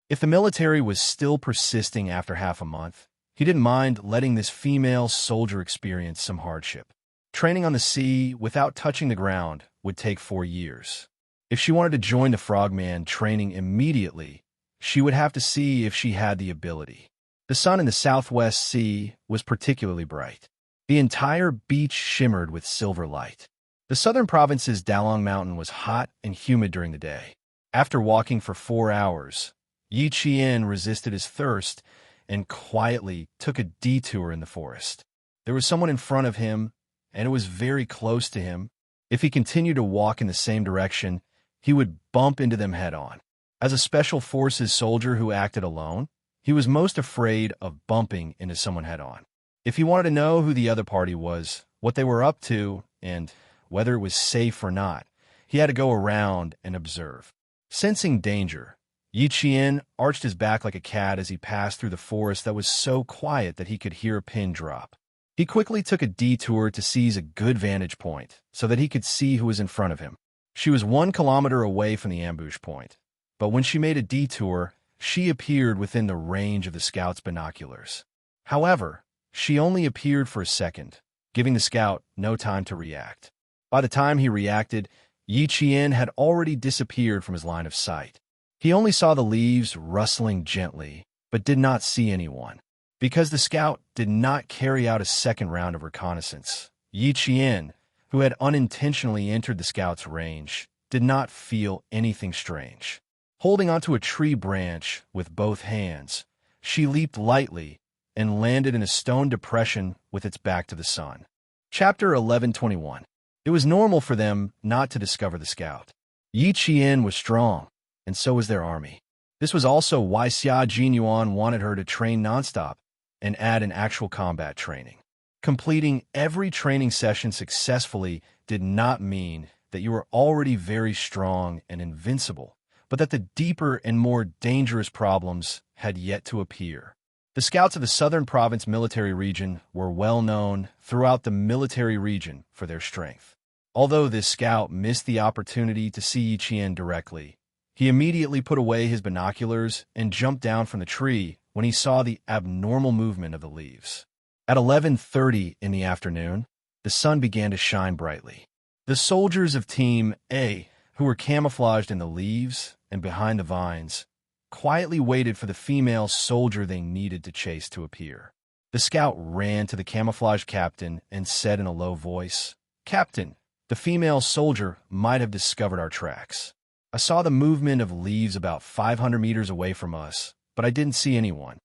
If the military was still persisting after half a month, he didn't mind letting this female soldier experience some hardship. Training on the sea without touching the ground would take 4 years. If she wanted to join the Frogman training immediately, she would have to see if she had the ability. The sun in the Southwest Sea was particularly bright. The entire beach shimmered with silver light. The southern province's Dalong Mountain was hot and humid during the day. After walking for 4 hours, Yi Qian resisted his thirst and quietly took a detour in the forest. There was someone in front of him, and it was very close to him. If he continued to walk in the same direction, he would bump into them head-on. As a Special Forces soldier who acted alone, he was most afraid of bumping into someone head-on. If he wanted to know who the other party was, what they were up to, and whether it was safe or not, he had to go around and observe. Sensing danger, Yi Qian arched his back like a cat as he passed through the forest that was so quiet that he could hear a pin drop. He quickly took a detour to seize a good vantage point so that he could see who was in front of him. She was 1 kilometer away from the ambush point, but when she made a detour, she appeared within the range of the scout's binoculars. However, she only appeared for a second, giving the scout no time to react. By the time he reacted, Yi Qian had already disappeared from his line of sight. He only saw the leaves rustling gently, but did not see anyone. Because the scout did not carry out a second round of reconnaissance, Yi Qian, who had unintentionally entered the scout's range, did not feel anything strange. Holding onto a tree branch with both hands, she leaped lightly and landed in a stone depression with its back to the sun. Chapter 11:21. It was normal for them not to discover the scout. Yi Qian was strong, and so was their army. This was also why Xia Jinyuan wanted her to train nonstop and add an actual combat training. Completing every training session successfully did not mean that you were already very strong and invincible, but that the deeper and more dangerous problems had yet to appear. The scouts of the Southern Province Military Region were well known throughout the military region for their strength. Although this scout missed the opportunity to see Yi Qian directly, he immediately put away his binoculars and jumped down from the tree when he saw the abnormal movement of the leaves. At 11:30 in the afternoon, the sun began to shine brightly. The soldiers of Team A, who were camouflaged in the leaves and behind the vines, quietly waited for the female soldier they needed to chase to appear. The scout ran to the camouflage captain and said in a low voice, "Captain, the female soldier might have discovered our tracks. I saw the movement of leaves about 500 meters away from us, but I didn't see anyone."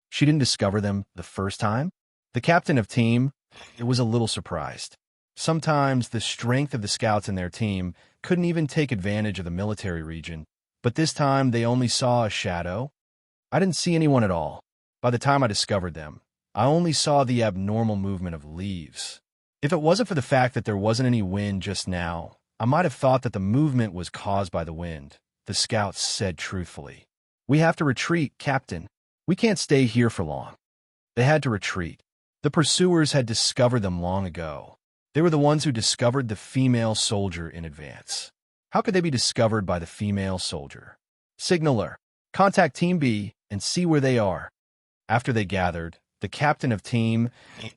She didn't discover them the first time? The captain of team was a little surprised. Sometimes the strength of the scouts in their team couldn't even take advantage of the military region, but this time they only saw a shadow. I didn't see anyone at all. By the time I discovered them, I only saw the abnormal movement of leaves. If it wasn't for the fact that there wasn't any wind just now, I might have thought that the movement was caused by the wind, the scouts said truthfully. "We have to retreat, Captain. We can't stay here for long." They had to retreat. The pursuers had discovered them long ago. They were the ones who discovered the female soldier in advance. How could they be discovered by the female soldier? "Signaler, contact Team B and see where they are." After they gathered, the captain of Team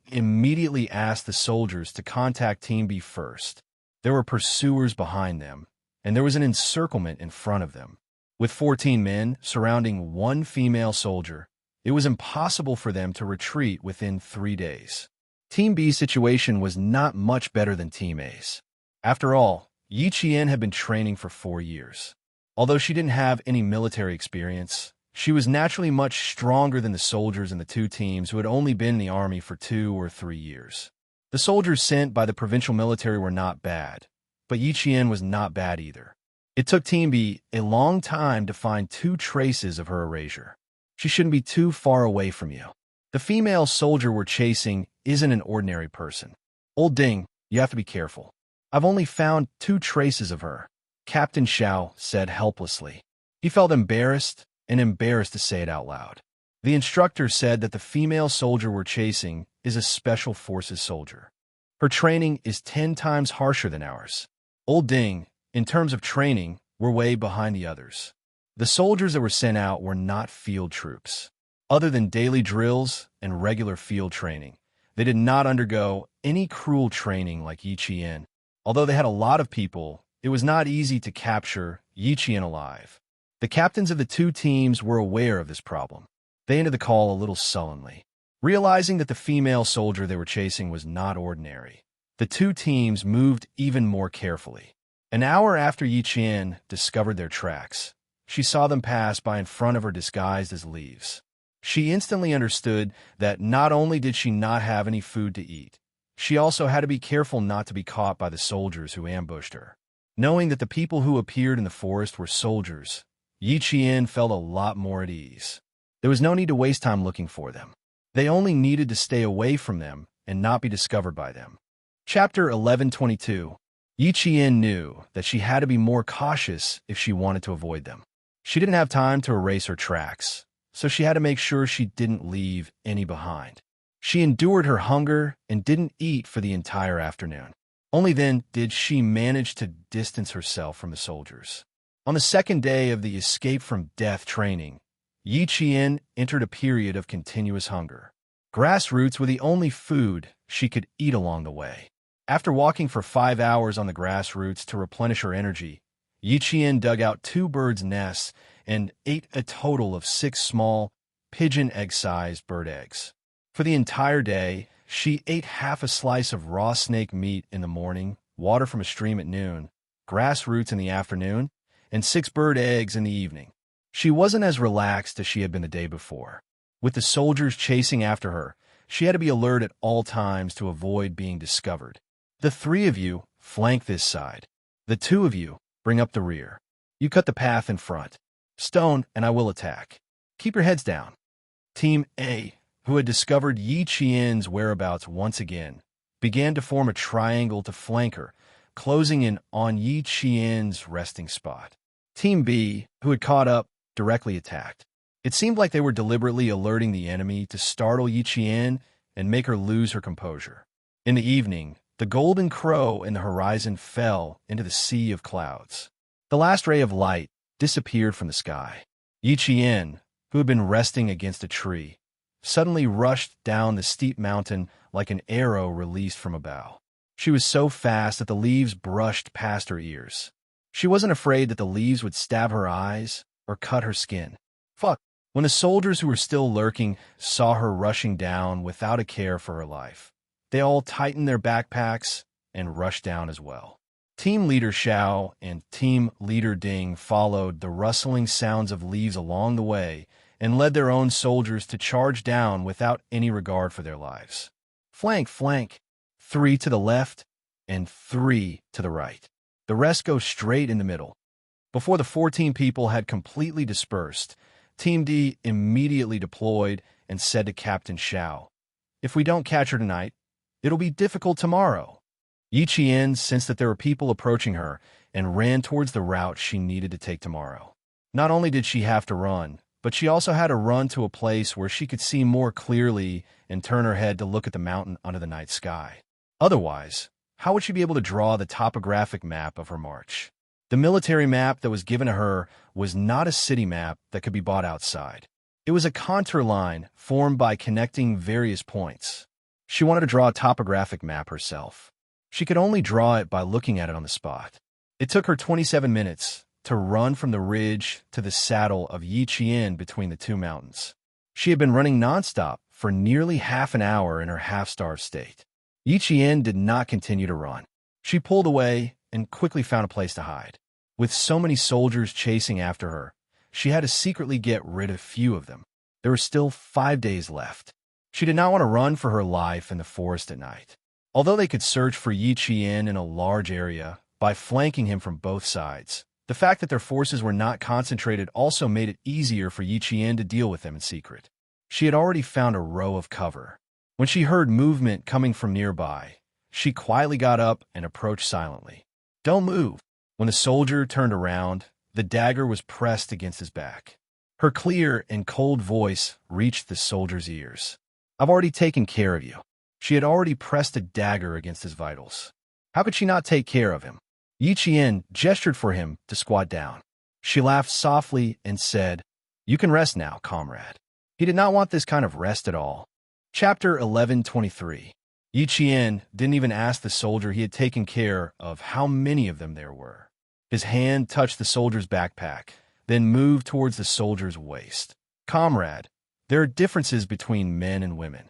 immediately asked the soldiers to contact Team B first. There were pursuers behind them, and there was an encirclement in front of them. With 14 men surrounding one female soldier, it was impossible for them to retreat within 3 days. Team B's situation was not much better than Team A's. After all, Yi Qian had been training for 4 years. Although she didn't have any military experience, she was naturally much stronger than the soldiers in the two teams who had only been in the army for 2 or 3 years. The soldiers sent by the provincial military were not bad, but Yi Qian was not bad either. It took Team B a long time to find 2 traces of her erasure. She shouldn't be too far away from you. The female soldier we're chasing isn't an ordinary person. Old Ding, you have to be careful. I've only found 2 traces of her, Captain Xiao said helplessly. He felt embarrassed to say it out loud. The instructor said that the female soldier we're chasing is a special forces soldier. Her training is 10 times harsher than ours. Old Ding, in terms of training, we're way behind the others. The soldiers that were sent out were not field troops. Other than daily drills and regular field training, they did not undergo any cruel training like Yi Qian. Although they had a lot of people, it was not easy to capture Yi Qian alive. The captains of the 2 teams were aware of this problem. They ended the call a little sullenly. Realizing that the female soldier they were chasing was not ordinary, the 2 teams moved even more carefully. An hour after Yi Qian discovered their tracks, she saw them pass by in front of her disguised as leaves. She instantly understood that not only did she not have any food to eat, she also had to be careful not to be caught by the soldiers who ambushed her. Knowing that the people who appeared in the forest were soldiers, Yi Qian felt a lot more at ease. There was no need to waste time looking for them. They only needed to stay away from them and not be discovered by them. Chapter 11:22. Yi Qian knew that she had to be more cautious if she wanted to avoid them. She didn't have time to erase her tracks, so she had to make sure she didn't leave any behind. She endured her hunger and didn't eat for the entire afternoon. Only then did she manage to distance herself from the soldiers. On the second day of the escape from death training, Yi Qian entered a period of continuous hunger. Grass roots were the only food she could eat along the way. After walking for 5 hours on the grass roots to replenish her energy, Yi Qian dug out 2 birds' nests and ate a total of 6 small, pigeon egg-sized bird eggs. For the entire day, she ate half a slice of raw snake meat in the morning, water from a stream at noon, grass roots in the afternoon, and 6 bird eggs in the evening. She wasn't as relaxed as she had been the day before. With the soldiers chasing after her, she had to be alert at all times to avoid being discovered. The 3 of you flank this side. The 2 of you bring up the rear. You cut the path in front. Stone, and I will attack. Keep your heads down. Team A, who had discovered Yi Qian's whereabouts once again, began to form a triangle to flank her, closing in on Yi Qian's resting spot. Team B, who had caught up, directly attacked. It seemed like they were deliberately alerting the enemy to startle Yi Qian and make her lose her composure. In the evening, the golden crow in the horizon fell into the sea of clouds. The last ray of light disappeared from the sky. Yi Qian, who had been resting against a tree, suddenly rushed down the steep mountain like an arrow released from a bow. She was so fast that the leaves brushed past her ears. She wasn't afraid that the leaves would stab her eyes or cut her skin. Fuck! When the soldiers who were still lurking saw her rushing down without a care for her life, they all tightened their backpacks and rushed down as well. Team Leader Xiao and Team Leader Ding followed the rustling sounds of leaves along the way and led their own soldiers to charge down without any regard for their lives. Flank, flank. 3 to the left and 3 to the right. The rest go straight in the middle. Before the 14 people had completely dispersed, Team D immediately deployed and said to Captain Xiao, "If we don't catch her tonight, it'll be difficult tomorrow." Yi Qian sensed that there were people approaching her and ran towards the route she needed to take tomorrow. Not only did she have to run, but she also had to run to a place where she could see more clearly and turn her head to look at the mountain under the night sky. Otherwise, how would she be able to draw the topographic map of her march? The military map that was given to her was not a city map that could be bought outside. It was a contour line formed by connecting various points. She wanted to draw a topographic map herself. She could only draw it by looking at it on the spot. It took her 27 minutes to run from the ridge to the saddle of Yi Qian between the 2 mountains. She had been running nonstop for nearly half an hour in her half-starved state. Yi Qian did not continue to run. She pulled away and quickly found a place to hide. With so many soldiers chasing after her, she had to secretly get rid of few of them. There were still 5 days left. She did not want to run for her life in the forest at night. Although they could search for Yi Qian in a large area by flanking him from both sides, the fact that their forces were not concentrated also made it easier for Yi Qian to deal with them in secret. She had already found a row of cover. When she heard movement coming from nearby, she quietly got up and approached silently. "Don't move." When the soldier turned around, the dagger was pressed against his back. Her clear and cold voice reached the soldier's ears. "I've already taken care of you." She had already pressed a dagger against his vitals. How could she not take care of him? Yi Qian gestured for him to squat down. She laughed softly and said, "You can rest now, comrade." He did not want this kind of rest at all. Chapter 11:23. Yi Qian didn't even ask the soldier he had taken care of how many of them there were. His hand touched the soldier's backpack, then moved towards the soldier's waist. "Comrade, there are differences between men and women.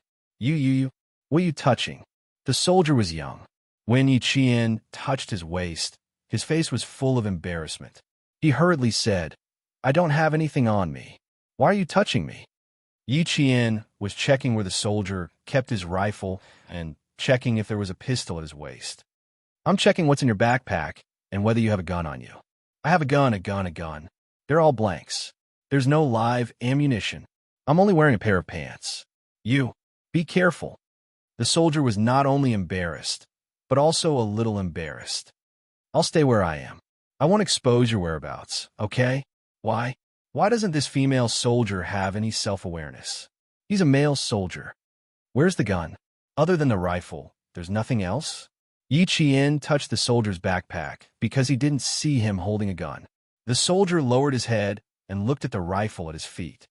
What are you touching?" The soldier was young. When Yi Qian touched his waist, his face was full of embarrassment. He hurriedly said, "I don't have anything on me. Why are you touching me?" Yi Qian was checking where the soldier kept his rifle and checking if there was a pistol at his waist. "I'm checking what's in your backpack and whether you have a gun on you." "I have a gun. They're all blanks. There's no live ammunition. I'm only wearing a pair of pants." "You, be careful." The soldier was not only embarrassed, but also a little embarrassed. "I'll stay where I am. I won't expose your whereabouts, okay?" "Why? Why doesn't this female soldier have any self-awareness?" "He's a male soldier." "Where's the gun? Other than the rifle, there's nothing else?" Yi Qian touched the soldier's backpack because he didn't see him holding a gun. The soldier lowered his head and looked at the rifle at his feet.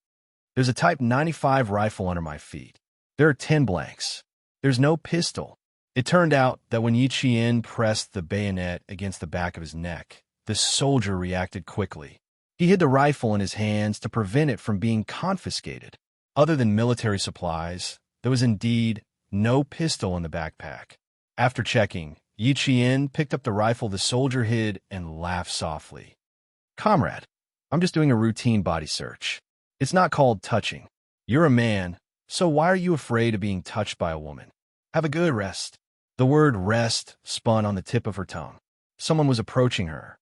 "There's a Type 95 rifle under my feet. There are 10 blanks. There's no pistol." It turned out that when Yi Qian pressed the bayonet against the back of his neck, the soldier reacted quickly. He hid the rifle in his hands to prevent it from being confiscated. Other than military supplies, there was indeed no pistol in the backpack. After checking, Yi Qian picked up the rifle the soldier hid and laughed softly. "Comrade, I'm just doing a routine body search. It's not called touching. You're a man, so why are you afraid of being touched by a woman? Have a good rest." The word rest spun on the tip of her tongue. Someone was approaching her.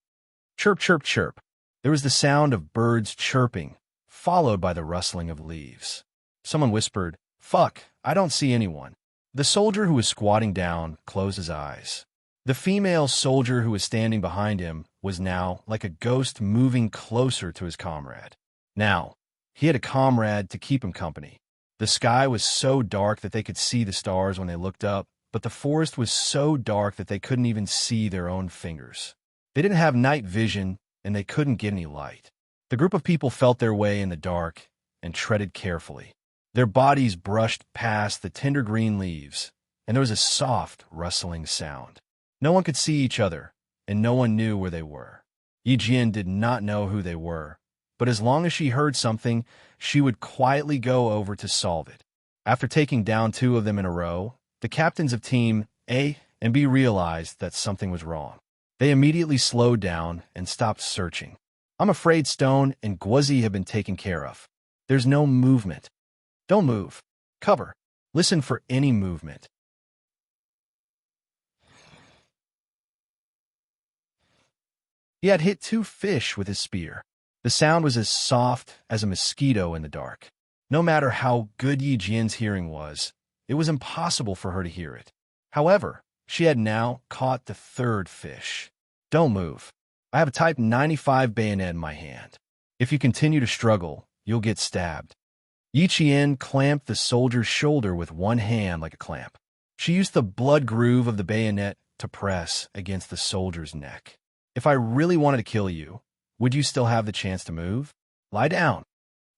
Chirp, chirp, chirp. There was the sound of birds chirping, followed by the rustling of leaves. Someone whispered, "Fuck, I don't see anyone." The soldier who was squatting down closed his eyes. The female soldier who was standing behind him was now like a ghost moving closer to his comrade. Now, he had a comrade to keep him company. The sky was so dark that they could see the stars when they looked up, but the forest was so dark that they couldn't even see their own fingers. They didn't have night vision, and they couldn't get any light. The group of people felt their way in the dark and treaded carefully. Their bodies brushed past the tender green leaves, and there was a soft, rustling sound. No one could see each other, and no one knew where they were. Yi Qian did not know who they were, but as long as she heard something, she would quietly go over to solve it. After taking down 2 of them in a row, the captains of Team A and B realized that something was wrong. They immediately slowed down and stopped searching. "I'm afraid Stone and Guozi have been taken care of. There's no movement." "Don't move. Cover. Listen for any movement." He had hit 2 fish with his spear. The sound was as soft as a mosquito in the dark. No matter how good Yi Qian's hearing was, it was impossible for her to hear it. However, she had now caught the 3rd fish. "Don't move. I have a Type 95 bayonet in my hand. If you continue to struggle, you'll get stabbed." Yi Qian clamped the soldier's shoulder with one hand like a clamp. She used the blood groove of the bayonet to press against the soldier's neck. "If I really wanted to kill you, would you still have the chance to move? Lie down."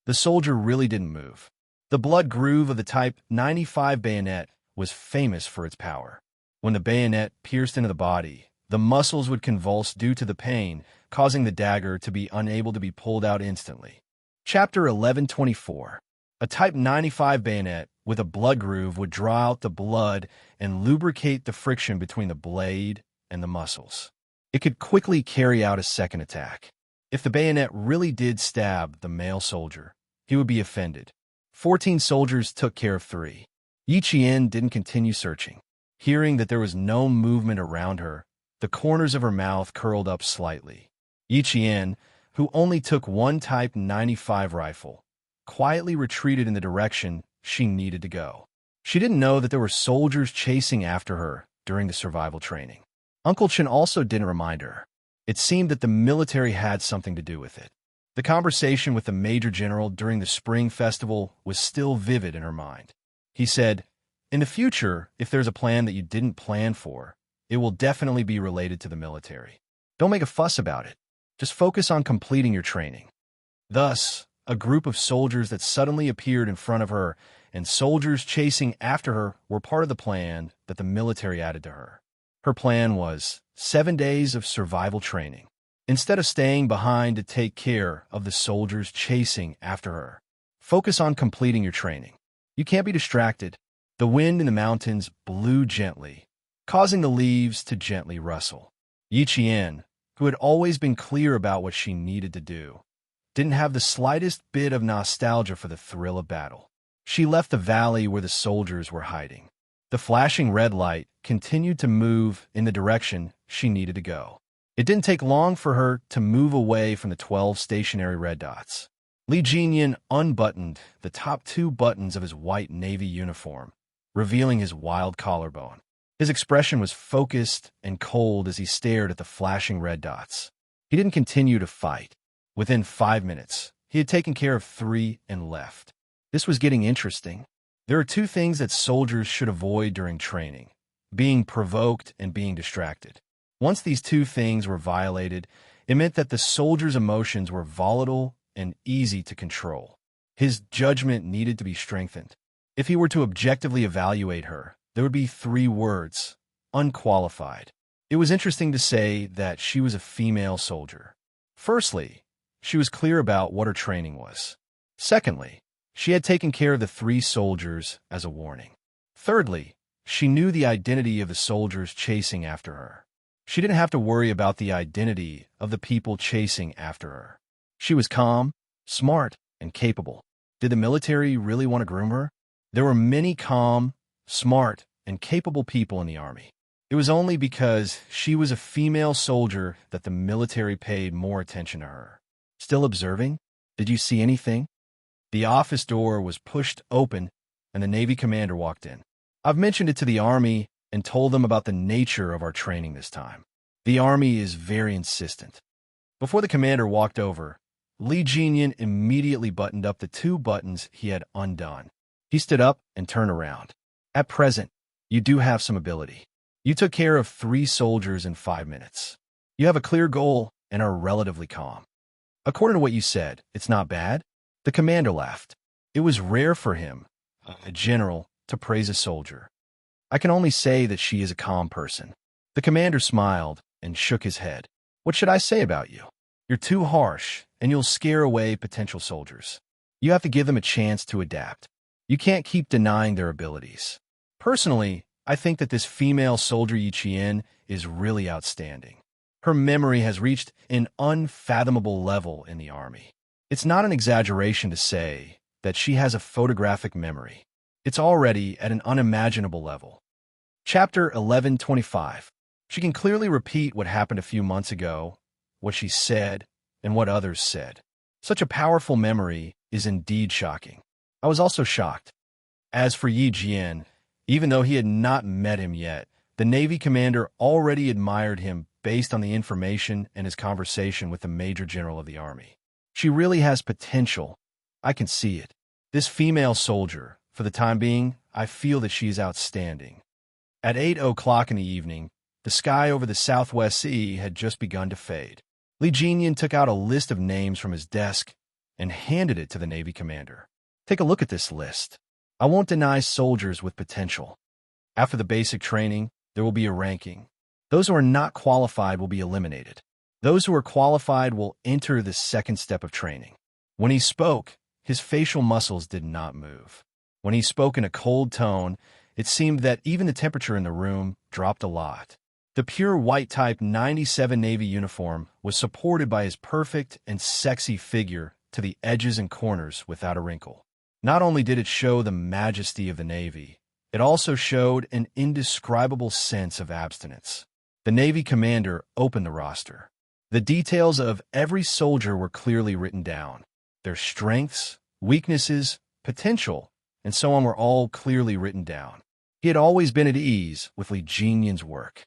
The soldier really didn't move. The blood groove of the Type 95 bayonet was famous for its power. When the bayonet pierced into the body, the muscles would convulse due to the pain, causing the dagger to be unable to be pulled out instantly. Chapter 11:24. A Type 95 bayonet with a blood groove would draw out the blood and lubricate the friction between the blade and the muscles. It could quickly carry out a second attack. If the bayonet really did stab the male soldier, he would be offended. 14 soldiers took care of 3. Yi Qian didn't continue searching. Hearing that there was no movement around her, the corners of her mouth curled up slightly. Yi Qian, who only took one Type 95 rifle, quietly retreated in the direction she needed to go. She didn't know that there were soldiers chasing after her during the survival training. Uncle Chen also didn't remind her. It seemed that the military had something to do with it. The conversation with the Major General during the Spring Festival was still vivid in her mind. He said, "In the future, if there's a plan that you didn't plan for, it will definitely be related to the military. Don't make a fuss about it. Just focus on completing your training." Thus, a group of soldiers that suddenly appeared in front of her and soldiers chasing after her were part of the plan that the military added to her. Her plan was 7 days of survival training. Instead of staying behind to take care of the soldiers chasing after her, focus on completing your training. You can't be distracted. The wind in the mountains blew gently, causing the leaves to gently rustle. Yi Qian, who had always been clear about what she needed to do, didn't have the slightest bit of nostalgia for the thrill of battle. She left the valley where the soldiers were hiding. The flashing red light continued to move in the direction she needed to go. It didn't take long for her to move away from the 12 stationary red dots. Li Jinyan unbuttoned the top 2 buttons of his white navy uniform, revealing his wild collarbone. His expression was focused and cold as he stared at the flashing red dots. He didn't continue to fight. Within 5 minutes, he had taken care of 3 and left. This was getting interesting. There are 2 things that soldiers should avoid during training: being provoked and being distracted. Once these 2 things were violated, it meant that the soldier's emotions were volatile and easy to control. His judgment needed to be strengthened. If he were to objectively evaluate her, there would be 3 words: unqualified. It was interesting to say that she was a female soldier. Firstly, she was clear about what her training was. Secondly, she had taken care of the 3 soldiers as a warning. Thirdly, she knew the identity of the soldiers chasing after her. She didn't have to worry about the identity of the people chasing after her. She was calm, smart, and capable. Did the military really want to groom her? There were many calm, smart, and capable people in the army. It was only because she was a female soldier that the military paid more attention to her. Still observing? Did you see anything? The office door was pushed open, and the Navy commander walked in. I've mentioned it to the Army and told them about the nature of our training this time. The Army is very insistent. Before the commander walked over, Li Jinyan immediately buttoned up the 2 buttons he had undone. He stood up and turned around. At present, you do have some ability. You took care of 3 soldiers in 5 minutes. You have a clear goal and are relatively calm. According to what you said, it's not bad? The commander laughed. It was rare for him, a general, to praise a soldier. I can only say that she is a calm person. The commander smiled and shook his head. What should I say about you? You're too harsh, and you'll scare away potential soldiers. You have to give them a chance to adapt. You can't keep denying their abilities. Personally, I think that this female soldier Yi Qian is really outstanding. Her memory has reached an unfathomable level in the Army. It's not an exaggeration to say that she has a photographic memory. It's already at an unimaginable level. Chapter 1125. She can clearly repeat what happened a few months ago, what she said, and what others said. Such a powerful memory is indeed shocking. I was also shocked. As for Yi Jian, even though he had not met him yet, the Navy commander already admired him based on the information and his conversation with the Major General of the Army. She really has potential. I can see it. This female soldier, for the time being, I feel that she is outstanding. At 8 o'clock in the evening, the sky over the Southwest Sea had just begun to fade. Li Jinyan took out a list of names from his desk and handed it to the Navy commander. Take a look at this list. I won't deny soldiers with potential. After the basic training, there will be a ranking. Those who are not qualified will be eliminated. Those who are qualified will enter the second step of training. When he spoke, his facial muscles did not move. When he spoke in a cold tone, it seemed that even the temperature in the room dropped a lot. The pure white-type 97 Navy uniform was supported by his perfect and sexy figure to the edges and corners without a wrinkle. Not only did it show the majesty of the Navy, it also showed an indescribable sense of abstinence. The Navy commander opened the roster. The details of every soldier were clearly written down. Their strengths, weaknesses, potential, and so on were all clearly written down. He had always been at ease with Legion's work.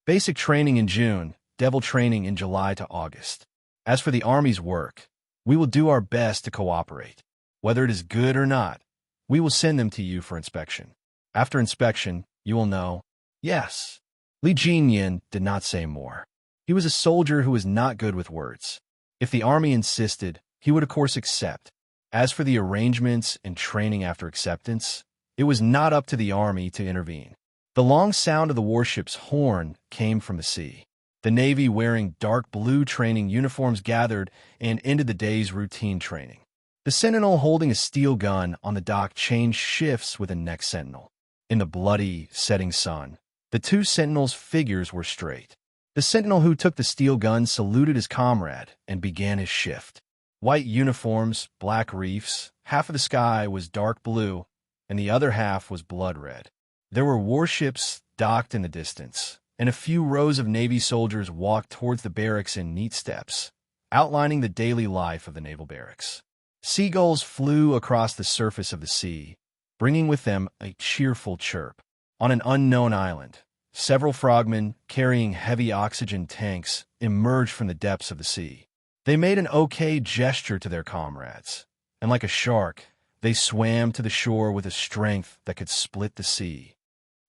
Basic training in June, Devil training in July to August. As for the Army's work, we will do our best to cooperate. Whether it is good or not, we will send them to you for inspection. After inspection, you will know, yes. Legion did not say more. He was a soldier who was not good with words. If the Army insisted, he would of course accept. As for the arrangements and training after acceptance, it was not up to the Army to intervene. The long sound of the warship's horn came from the sea. The Navy, wearing dark blue training uniforms, gathered and ended the day's routine training. The sentinel holding a steel gun on the dock changed shifts with the next sentinel. In the bloody, setting sun, the two sentinels' figures were straight. The sentinel who took the steel gun saluted his comrade and began his shift. White uniforms, black reefs, half of the sky was dark blue, and the other half was blood red. There were warships docked in the distance, and a few rows of Navy soldiers walked towards the barracks in neat steps, outlining the daily life of the naval barracks. Seagulls flew across the surface of the sea, bringing with them a cheerful chirp. On an unknown island, several frogmen carrying heavy oxygen tanks emerged from the depths of the sea. They made an okay gesture to their comrades, and like a shark, they swam to the shore with a strength that could split the sea.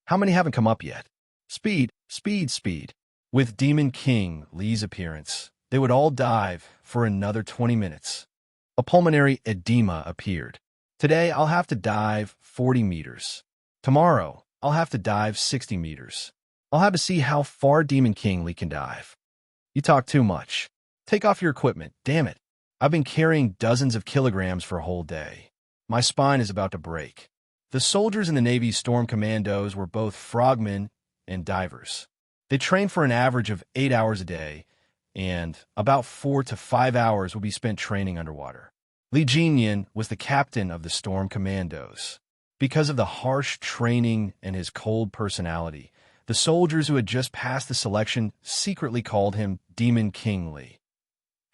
How many haven't come up yet? Speed, speed, speed. With Demon King Lee's appearance, they would all dive for another 20 minutes. A pulmonary edema appeared. Today, I'll have to dive 40 meters. Tomorrow, I'll have to dive 60 meters. I'll have to see how far Demon King Lee can dive. You talk too much. Take off your equipment, damn it. I've been carrying dozens of kilograms for a whole day. My spine is about to break. The soldiers in the Navy's Storm Commandos were both frogmen and divers. They trained for an average of 8 hours a day, and about 4 to 5 hours would be spent training underwater. Legion was the captain of the Storm Commandos. Because of the harsh training and his cold personality, the soldiers who had just passed the selection secretly called him Demon King Lee.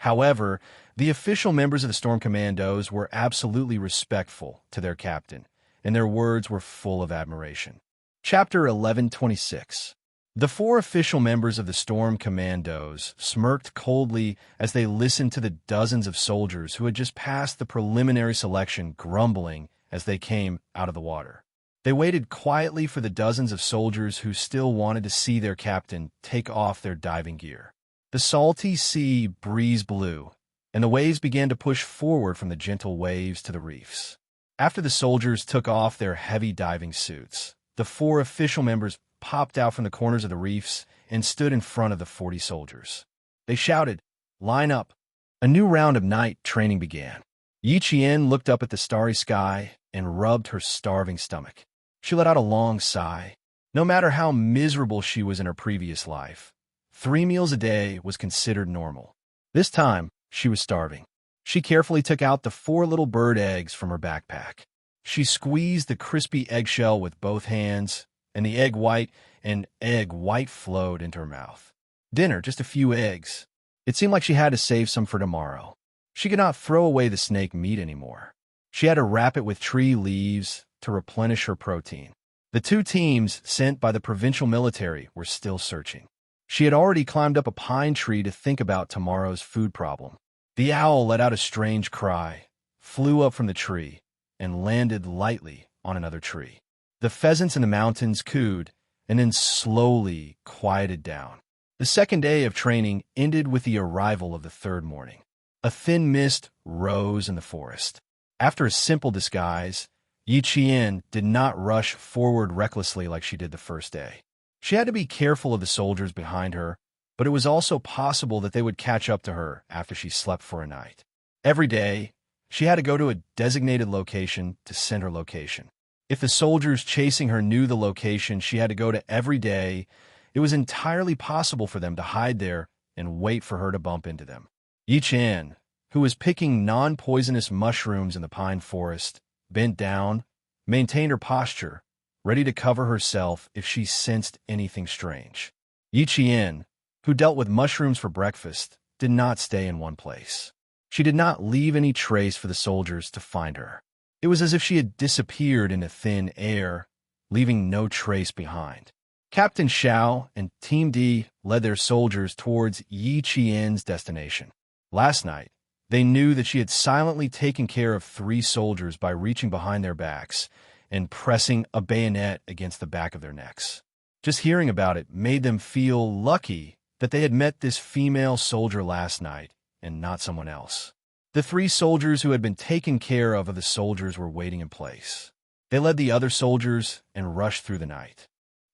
However, the official members of the Storm Commandos were absolutely respectful to their captain, and their words were full of admiration. Chapter 1126. The 4 official members of the Storm Commandos smirked coldly as they listened to the dozens of soldiers who had just passed the preliminary selection grumbling as they came out of the water. They waited quietly for the dozens of soldiers who still wanted to see their captain take off their diving gear. The salty sea breeze blew, and the waves began to push forward from the gentle waves to the reefs. After the soldiers took off their heavy diving suits, the 4 official members popped out from the corners of the reefs and stood in front of the 40 soldiers. They shouted, "Line up!" A new round of night training began. Yi Qian looked up at the starry sky and rubbed her starving stomach. She let out a long sigh. No matter how miserable she was in her previous life, 3 meals a day was considered normal. This time, she was starving. She carefully took out the 4 little bird eggs from her backpack. She squeezed the crispy eggshell with both hands, and the egg white flowed into her mouth. Dinner, just a few eggs. It seemed like she had to save some for tomorrow. She could not throw away the snake meat anymore. She had to wrap it with tree leaves to replenish her protein. The 2 teams sent by the provincial military were still searching. She had already climbed up a pine tree to think about tomorrow's food problem. The owl let out a strange cry, flew up from the tree, and landed lightly on another tree. The pheasants in the mountains cooed and then slowly quieted down. The second day of training ended with the arrival of the 3rd morning. A thin mist rose in the forest. After a simple disguise, Yi Qian did not rush forward recklessly like she did the first day. She had to be careful of the soldiers behind her, but it was also possible that they would catch up to her after she slept for a night. Every day, she had to go to a designated location to send her location. If the soldiers chasing her knew the location she had to go to every day, It was entirely possible for them to hide there and wait for her to bump into them. Yi Qian, who was picking non-poisonous mushrooms in the pine forest, bent down, maintained her posture, ready to cover herself if she sensed anything strange. Yi Qian, who dealt with mushrooms for breakfast, did not stay in one place. She did not leave any trace for the soldiers to find her. It was as if she had disappeared into thin air, leaving no trace behind. Captain Xiao and Team D led their soldiers towards Yi Qian's destination. Last night, they knew that she had silently taken care of 3 soldiers by reaching behind their backs and pressing a bayonet against the back of their necks. Just hearing about it made them feel lucky that they had met this female soldier last night and not someone else. The 3 soldiers who had been taken care of the soldiers were waiting in place. They led the other soldiers and rushed through the night.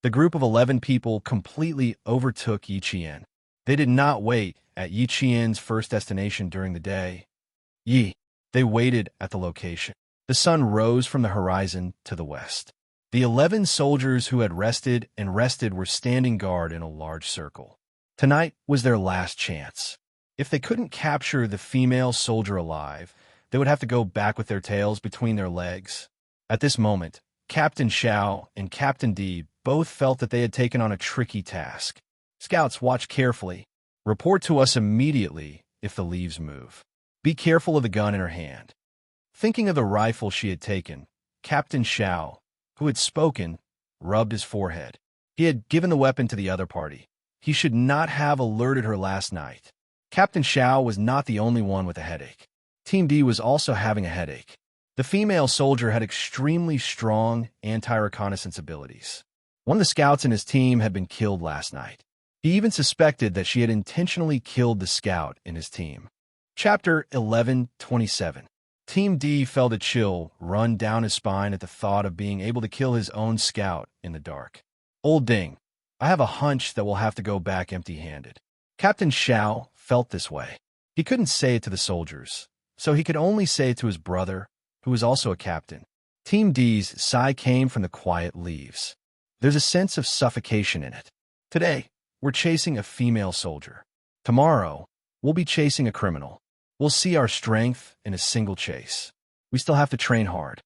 The group of 11 people completely overtook Yi Qian. They did not wait at Yi Qian's first destination during the day. They waited at the location. The sun rose from the horizon to the west. The 11 soldiers who had rested were standing guard in a large circle. Tonight was their last chance. If they couldn't capture the female soldier alive, they would have to go back with their tails between their legs. At this moment, Captain Xiao and Captain D both felt that they had taken on a tricky task. Scouts, watch carefully. Report to us immediately if the leaves move. Be careful of the gun in her hand. Thinking of the rifle she had taken, Captain Xiao, who had spoken, rubbed his forehead. He had given the weapon to the other party. He should not have alerted her last night. Captain Xiao was not the only one with a headache. Team D was also having a headache. The female soldier had extremely strong anti-reconnaissance abilities. One of the scouts in his team had been killed last night. He even suspected that she had intentionally killed the scout in his team. Chapter 11:27. Team D felt a chill run down his spine at the thought of being able to kill his own scout in the dark. Old Ding, I have a hunch that we'll have to go back empty-handed. Captain Xiao felt this way. He couldn't say it to the soldiers, so he could only say it to his brother, who was also a captain. Team D's sigh came from the quiet leaves. There's a sense of suffocation in it. Today, we're chasing a female soldier. Tomorrow, we'll be chasing a criminal. We'll see our strength in a single chase. We still have to train hard.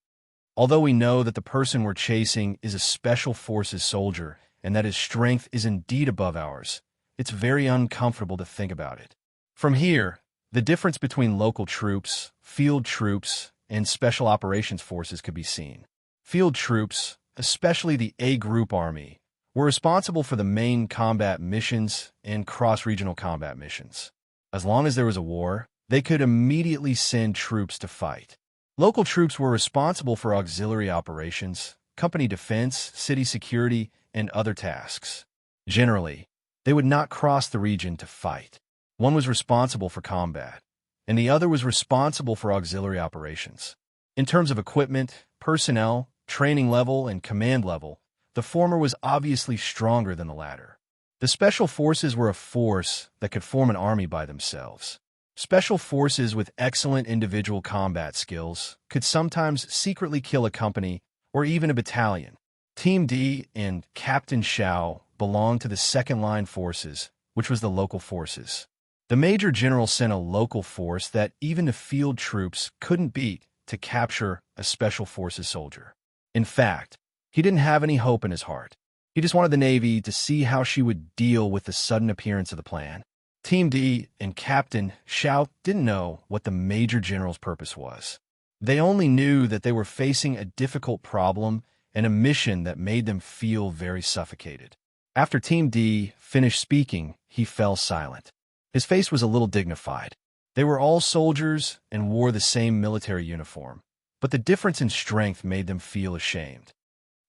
Although we know that the person we're chasing is a special forces soldier and that his strength is indeed above ours, it's very uncomfortable to think about it. From here, the difference between local troops, field troops, and special operations forces could be seen. Field troops, especially the A Group Army, were responsible for the main combat missions and cross-regional combat missions. As long as there was a war, they could immediately send troops to fight. Local troops were responsible for auxiliary operations, company defense, city security, and other tasks. Generally, they would not cross the region to fight. One was responsible for combat, and the other was responsible for auxiliary operations. In terms of equipment, personnel, training level, and command level, the former was obviously stronger than the latter. The Special Forces were a force that could form an army by themselves. Special forces with excellent individual combat skills could sometimes secretly kill a company or even a battalion. Team D and Captain Xiao belonged to the second-line forces, which was the local forces. The Major General sent a local force that even the field troops couldn't beat to capture a Special Forces soldier. In fact, he didn't have any hope in his heart. He just wanted the Navy to see how she would deal with the sudden appearance of the plan. Team D and Captain Xiao didn't know what the Major General's purpose was. They only knew that they were facing a difficult problem and a mission that made them feel very suffocated. After Team D finished speaking, he fell silent. His face was a little dignified. They were all soldiers and wore the same military uniform, but the difference in strength made them feel ashamed.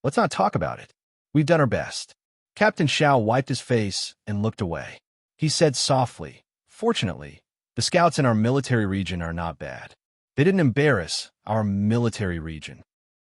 Let's not talk about it. We've done our best. Captain Xiao wiped his face and looked away. He said softly, "Fortunately, the scouts in our military region are not bad. They didn't embarrass our military region."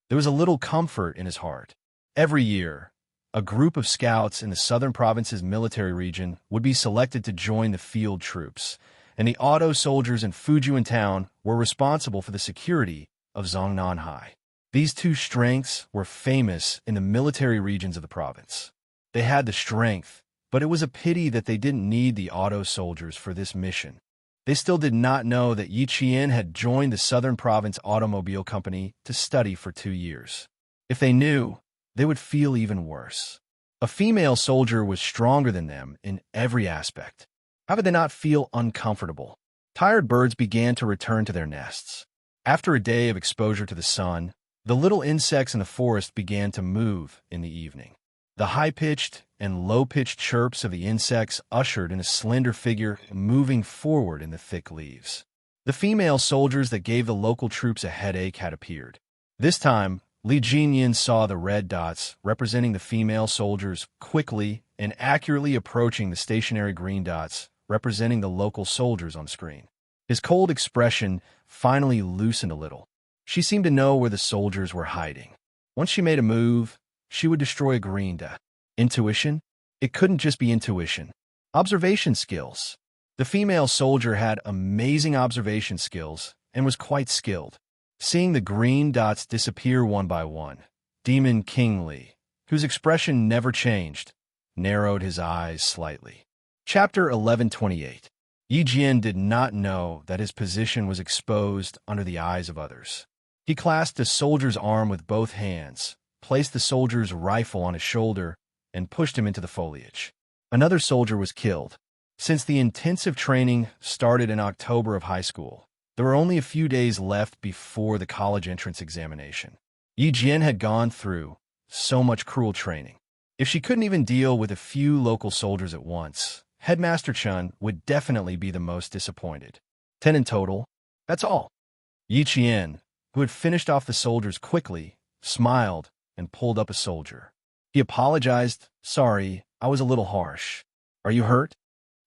There was a little comfort in his heart. Every year, a group of scouts in the southern province's military region would be selected to join the field troops, and the auto soldiers in Fujian town were responsible for the security of Zongnanhai. These two strengths were famous in the military regions of the province. They had the strength, but it was a pity that they didn't need the auto soldiers for this mission. They still did not know that Yi Qian had joined the Southern Province Automobile Company to study for 2 years. If they knew, they would feel even worse. A female soldier was stronger than them in every aspect. How could they not feel uncomfortable? Tired birds began to return to their nests. After a day of exposure to the sun, the little insects in the forest began to move in the evening. The high-pitched and low-pitched chirps of the insects ushered in a slender figure moving forward in the thick leaves. The female soldiers that gave the local troops a headache had appeared. This time, Li Jinyan saw the red dots representing the female soldiers quickly and accurately approaching the stationary green dots representing the local soldiers on screen. His cold expression finally loosened a little. She seemed to know where the soldiers were hiding. Once she made a move, she would destroy a green dot. Intuition? It couldn't just be intuition. Observation skills. The female soldier had amazing observation skills and was quite skilled. Seeing the green dots disappear one by one, Demon King Li, whose expression never changed, narrowed his eyes slightly. Chapter 1128. Yi Jian did not know that his position was exposed under the eyes of others. He clasped a soldier's arm with both hands, placed the soldier's rifle on his shoulder, and pushed him into the foliage. Another soldier was killed. Since the intensive training started in October of high school, there were only a few days left before the college entrance examination. Yi Jian had gone through so much cruel training. If she couldn't even deal with a few local soldiers at once, Headmaster Chun would definitely be the most disappointed. 10 in total, that's all. Yi Qian, who had finished off the soldiers quickly, smiled and pulled up a soldier. He apologized. Sorry, I was a little harsh. Are you hurt?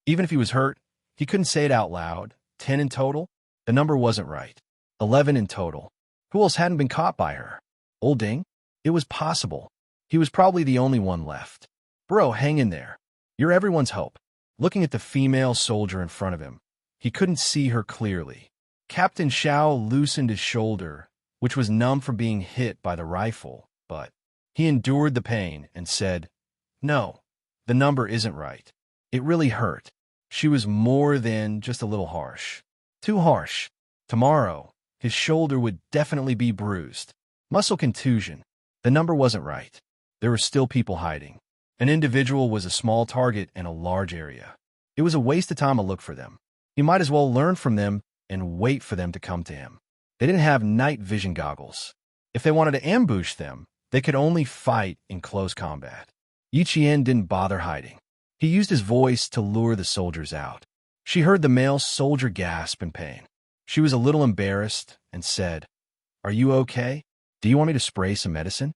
Even if he was hurt, he couldn't say it out loud. 10 in total? The number wasn't right. 11 in total. Who else hadn't been caught by her? Old Ding? It was possible. He was probably the only one left. Bro, hang in there. You're everyone's hope. Looking at the female soldier in front of him, he couldn't see her clearly. Captain Xiao loosened his shoulder, which was numb from being hit by the rifle, but he endured the pain and said, "No, the number isn't right. It really hurt. She was more than just a little harsh. Too harsh. Tomorrow, his shoulder would definitely be bruised. Muscle contusion. The number wasn't right. There were still people hiding. An individual was a small target in a large area. It was a waste of time to look for them. He might as well learn from them and wait for them to come to him. They didn't have night vision goggles. If they wanted to ambush them, they could only fight in close combat. Yi Qian didn't bother hiding. He used his voice to lure the soldiers out. She heard the male soldier gasp in pain. She was a little embarrassed and said, "Are you okay? Do you want me to spray some medicine?"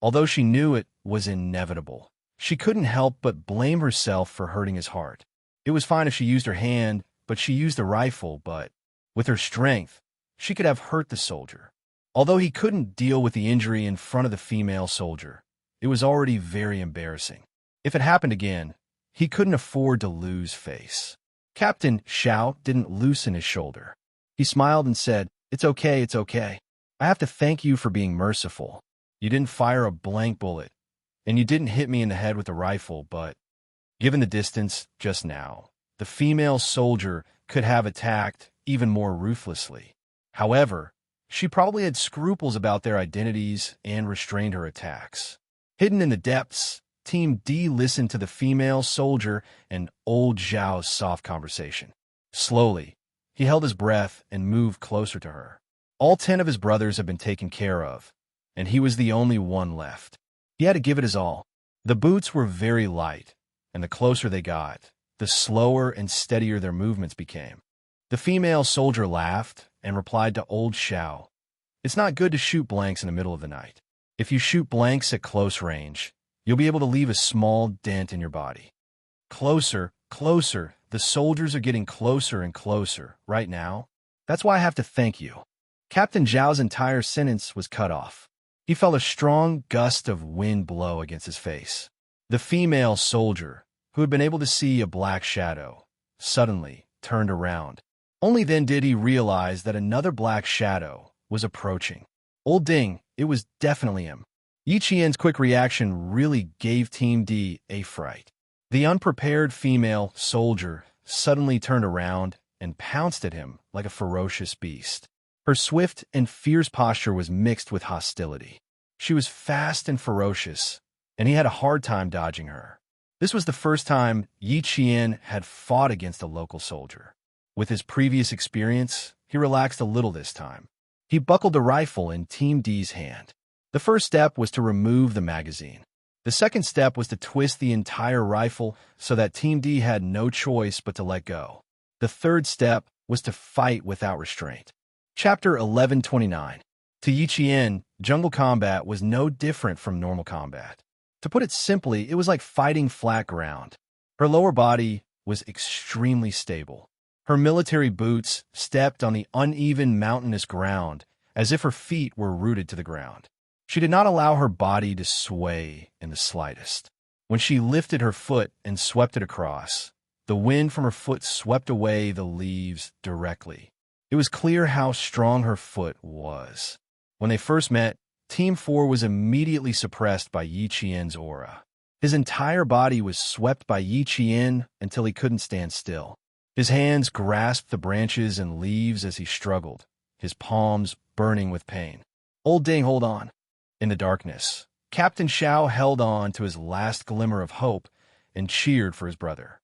Although she knew it was inevitable, she couldn't help but blame herself for hurting his heart. It was fine if she used her hand, but she used the rifle, but with her strength, she could have hurt the soldier. Although he couldn't deal with the injury in front of the female soldier, it was already very embarrassing. If it happened again, he couldn't afford to lose face. Captain Xiao didn't loosen his shoulder. He smiled and said, it's okay. I have to thank you for being merciful. You didn't fire a blank bullet, and you didn't hit me in the head with a rifle, but given the distance just now, the female soldier could have attacked even more ruthlessly. However, she probably had scruples about their identities and restrained her attacks. Hidden in the depths, Team D listened to the female soldier and old Zhao's soft conversation. Slowly, he held his breath and moved closer to her. All 10 of his brothers had been taken care of, and he was the only one left. He had to give it his all. The boots were very light, and the closer they got, the slower and steadier their movements became. The female soldier laughed and replied to old Xiao, "It's not good to shoot blanks in the middle of the night. If you shoot blanks at close range, you'll be able to leave a small dent in your body." Closer, closer. The soldiers are getting closer and closer right now. That's why I have to thank you. Captain Zhao's entire sentence was cut off. He felt a strong gust of wind blow against his face. The female soldier, who had been able to see a black shadow, suddenly turned around. Only then did he realize that another black shadow was approaching. Old Ding, it was definitely him. Yi Qian's quick reaction really gave Team D a fright. The unprepared female soldier suddenly turned around and pounced at him like a ferocious beast. Her swift and fierce posture was mixed with hostility. She was fast and ferocious, and he had a hard time dodging her. This was the first time Yi Qian had fought against a local soldier. With his previous experience, he relaxed a little this time. He buckled the rifle in Team D's hand. The first step was to remove the magazine. The second step was to twist the entire rifle so that Team D had no choice but to let go. The third step was to fight without restraint. Chapter 1129. To Yi Qian, jungle combat was no different from normal combat. To put it simply, it was like fighting flat ground. Her lower body was extremely stable. Her military boots stepped on the uneven mountainous ground as if her feet were rooted to the ground. She did not allow her body to sway in the slightest. When she lifted her foot and swept it across, the wind from her foot swept away the leaves directly. It was clear how strong her foot was. When they first met, Team 4 was immediately suppressed by Yi Qian's aura. His entire body was swept by Yi Qian until he couldn't stand still. His hands grasped the branches and leaves as he struggled, his palms burning with pain. "Old Ding, hold on." In the darkness, Captain Xiao held on to his last glimmer of hope and cheered for his brother.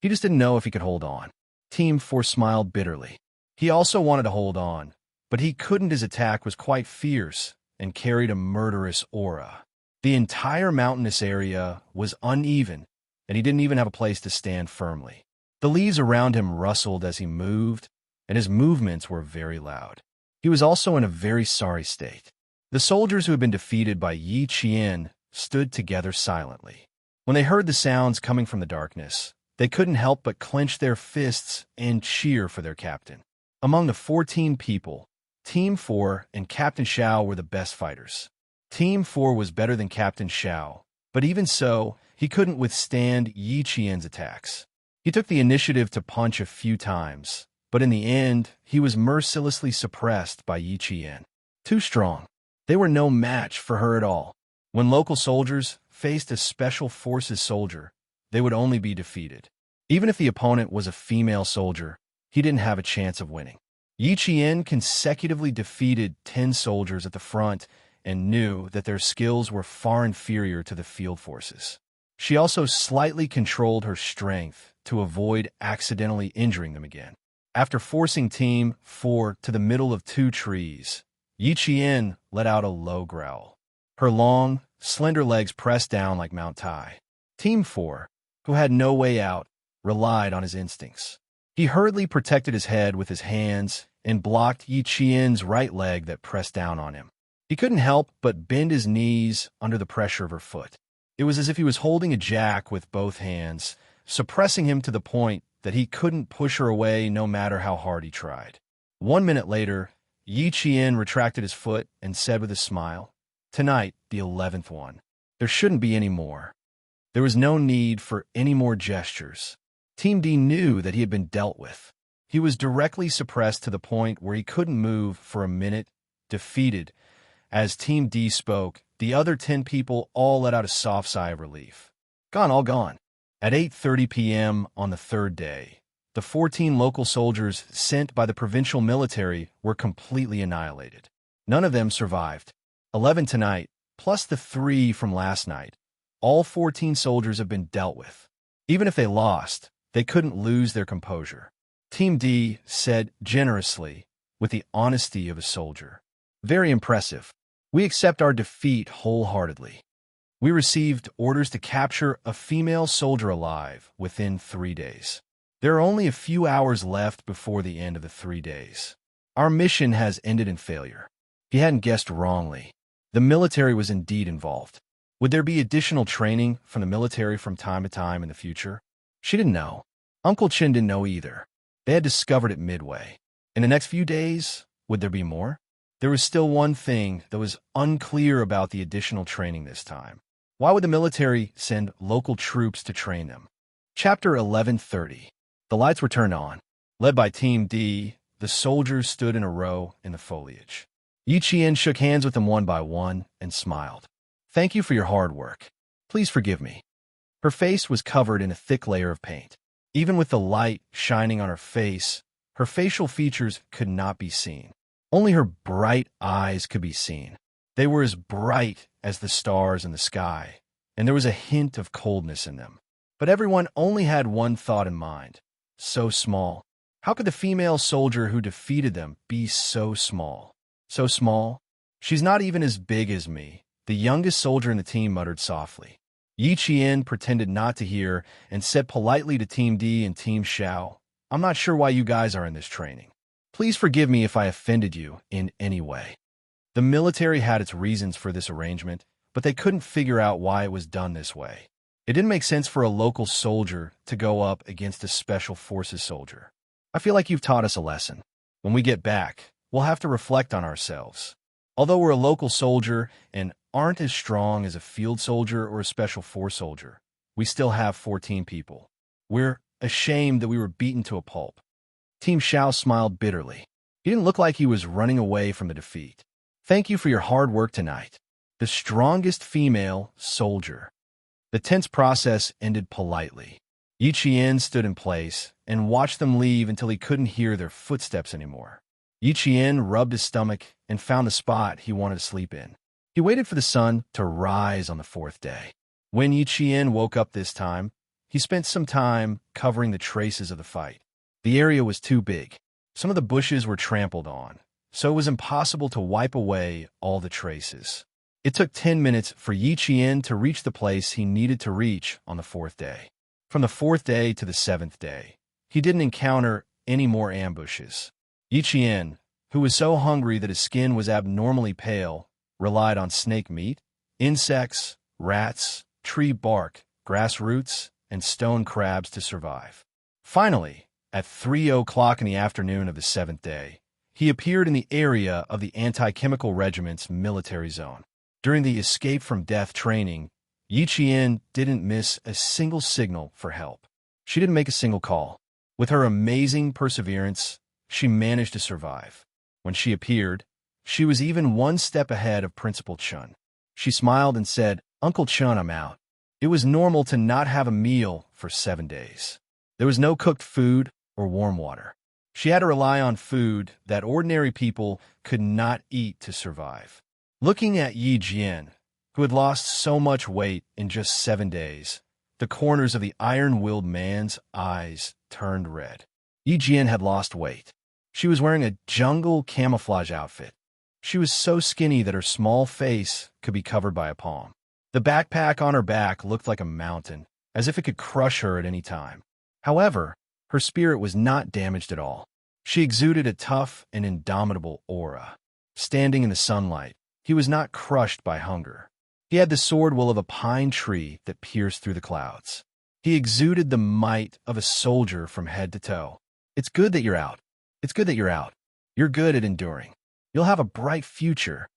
He just didn't know if he could hold on. Team 4 smiled bitterly. He also wanted to hold on, but he couldn't. His attack was quite fierce and carried a murderous aura. The entire mountainous area was uneven, and he didn't even have a place to stand firmly. The leaves around him rustled as he moved, and his movements were very loud. He was also in a very sorry state. The soldiers who had been defeated by Yi Qian stood together silently. When they heard the sounds coming from the darkness, they couldn't help but clench their fists and cheer for their captain. Among the 14 people, Team 4 and Captain Xiao were the best fighters. Team 4 was better than Captain Xiao, but even so, he couldn't withstand Yi Qian's attacks. He took the initiative to punch a few times, but in the end, he was mercilessly suppressed by Yi Qian. Too strong. They were no match for her at all. When local soldiers faced a special forces soldier, they would only be defeated. Even if the opponent was a female soldier, he didn't have a chance of winning. Yi Qian consecutively defeated 10 soldiers at the front and knew that their skills were far inferior to the field forces. She also slightly controlled her strength to avoid accidentally injuring them again. After forcing Team 4 to the middle of 2 trees, Yi Qian let out a low growl. Her long, slender legs pressed down like Mount Tai. Team 4, who had no way out, relied on his instincts. He hurriedly protected his head with his hands and blocked Yi Qian's right leg that pressed down on him. He couldn't help but bend his knees under the pressure of her foot. It was as if he was holding a jack with both hands, suppressing him to the point that he couldn't push her away no matter how hard he tried. 1 minute later, Yi Qian retracted his foot and said with a smile, "Tonight, the 11th one. There shouldn't be any more." There was no need for any more gestures. Team D knew that he had been dealt with. He was directly suppressed to the point where he couldn't move for a minute, defeated. As Team D spoke, the other 10 people all let out a soft sigh of relief. Gone, all gone. At 8:30 p.m. on the third day, the 14 local soldiers sent by the provincial military were completely annihilated. None of them survived. 11 tonight, plus the 3 from last night. All 14 soldiers have been dealt with. Even if they lost, they couldn't lose their composure. Team D said generously, with the honesty of a soldier. Very impressive. We accept our defeat wholeheartedly. We received orders to capture a female soldier alive within 3 days. There are only a few hours left before the end of the 3 days. Our mission has ended in failure. He hadn't guessed wrongly. The military was indeed involved. Would there be additional training from the military from time to time in the future? She didn't know. Uncle Chin didn't know either. They had discovered it midway. In the next few days, would there be more? There was still one thing that was unclear about the additional training this time. Why would the military send local troops to train them? Chapter 1130. The lights were turned on. Led by Team D, the soldiers stood in a row in the foliage. Yi Qian shook hands with them one by one and smiled. Thank you for your hard work. Please forgive me. Her face was covered in a thick layer of paint. Even with the light shining on her face, her facial features could not be seen. Only her bright eyes could be seen. They were as bright as the stars in the sky, and there was a hint of coldness in them. But everyone only had one thought in mind. So small. How could the female soldier who defeated them be so small? So small? She's not even as big as me, the youngest soldier in the team muttered softly. Yi Qian pretended not to hear and said politely to Team D and Team Xiao, I'm not sure why you guys are in this training. Please forgive me if I offended you in any way. The military had its reasons for this arrangement, but they couldn't figure out why it was done this way. It didn't make sense for a local soldier to go up against a special forces soldier. I feel like you've taught us a lesson. When we get back, we'll have to reflect on ourselves. Although we're a local soldier and aren't as strong as a field soldier or a special force soldier, we still have 14 people. We're ashamed that we were beaten to a pulp. Team Xiao smiled bitterly. He didn't look like he was running away from the defeat. Thank you for your hard work tonight. The strongest female soldier. The tense process ended politely. Yi Qian stood in place and watched them leave until he couldn't hear their footsteps anymore. Yi Qian rubbed his stomach and found the spot he wanted to sleep in. He waited for the sun to rise on the fourth day. When Yi Qian woke up this time, he spent some time covering the traces of the fight. The area was too big. Some of the bushes were trampled on, so it was impossible to wipe away all the traces. It took 10 minutes for Yi Qian to reach the place he needed to reach on the fourth day. From the fourth day to the seventh day, he didn't encounter any more ambushes. Yi Qian, who was so hungry that his skin was abnormally pale, relied on snake meat, insects, rats, tree bark, grass roots, and stone crabs to survive. Finally, at 3:00 in the afternoon of the seventh day, he appeared in the area of the anti-chemical regiment's military zone. During the escape from death training, Yi Qian didn't miss a single signal for help. She didn't make a single call. With her amazing perseverance, she managed to survive. When she appeared, she was even one step ahead of Principal Chun. She smiled and said, Uncle Chun, I'm out. It was normal to not have a meal for 7 days. There was no cooked food or warm water. She had to rely on food that ordinary people could not eat to survive. Looking at Yi Qian, who had lost so much weight in just 7 days, the corners of the iron-willed man's eyes turned red. Yi Qian had lost weight. She was wearing a jungle camouflage outfit. She was so skinny that her small face could be covered by a palm. The backpack on her back looked like a mountain, as if it could crush her at any time. However, her spirit was not damaged at all. She exuded a tough and indomitable aura. Standing in the sunlight, he was not crushed by hunger. He had the sword will of a pine tree that pierced through the clouds. He exuded the might of a soldier from head to toe. It's good that you're out. It's good that you're out. You're good at enduring. You'll have a bright future.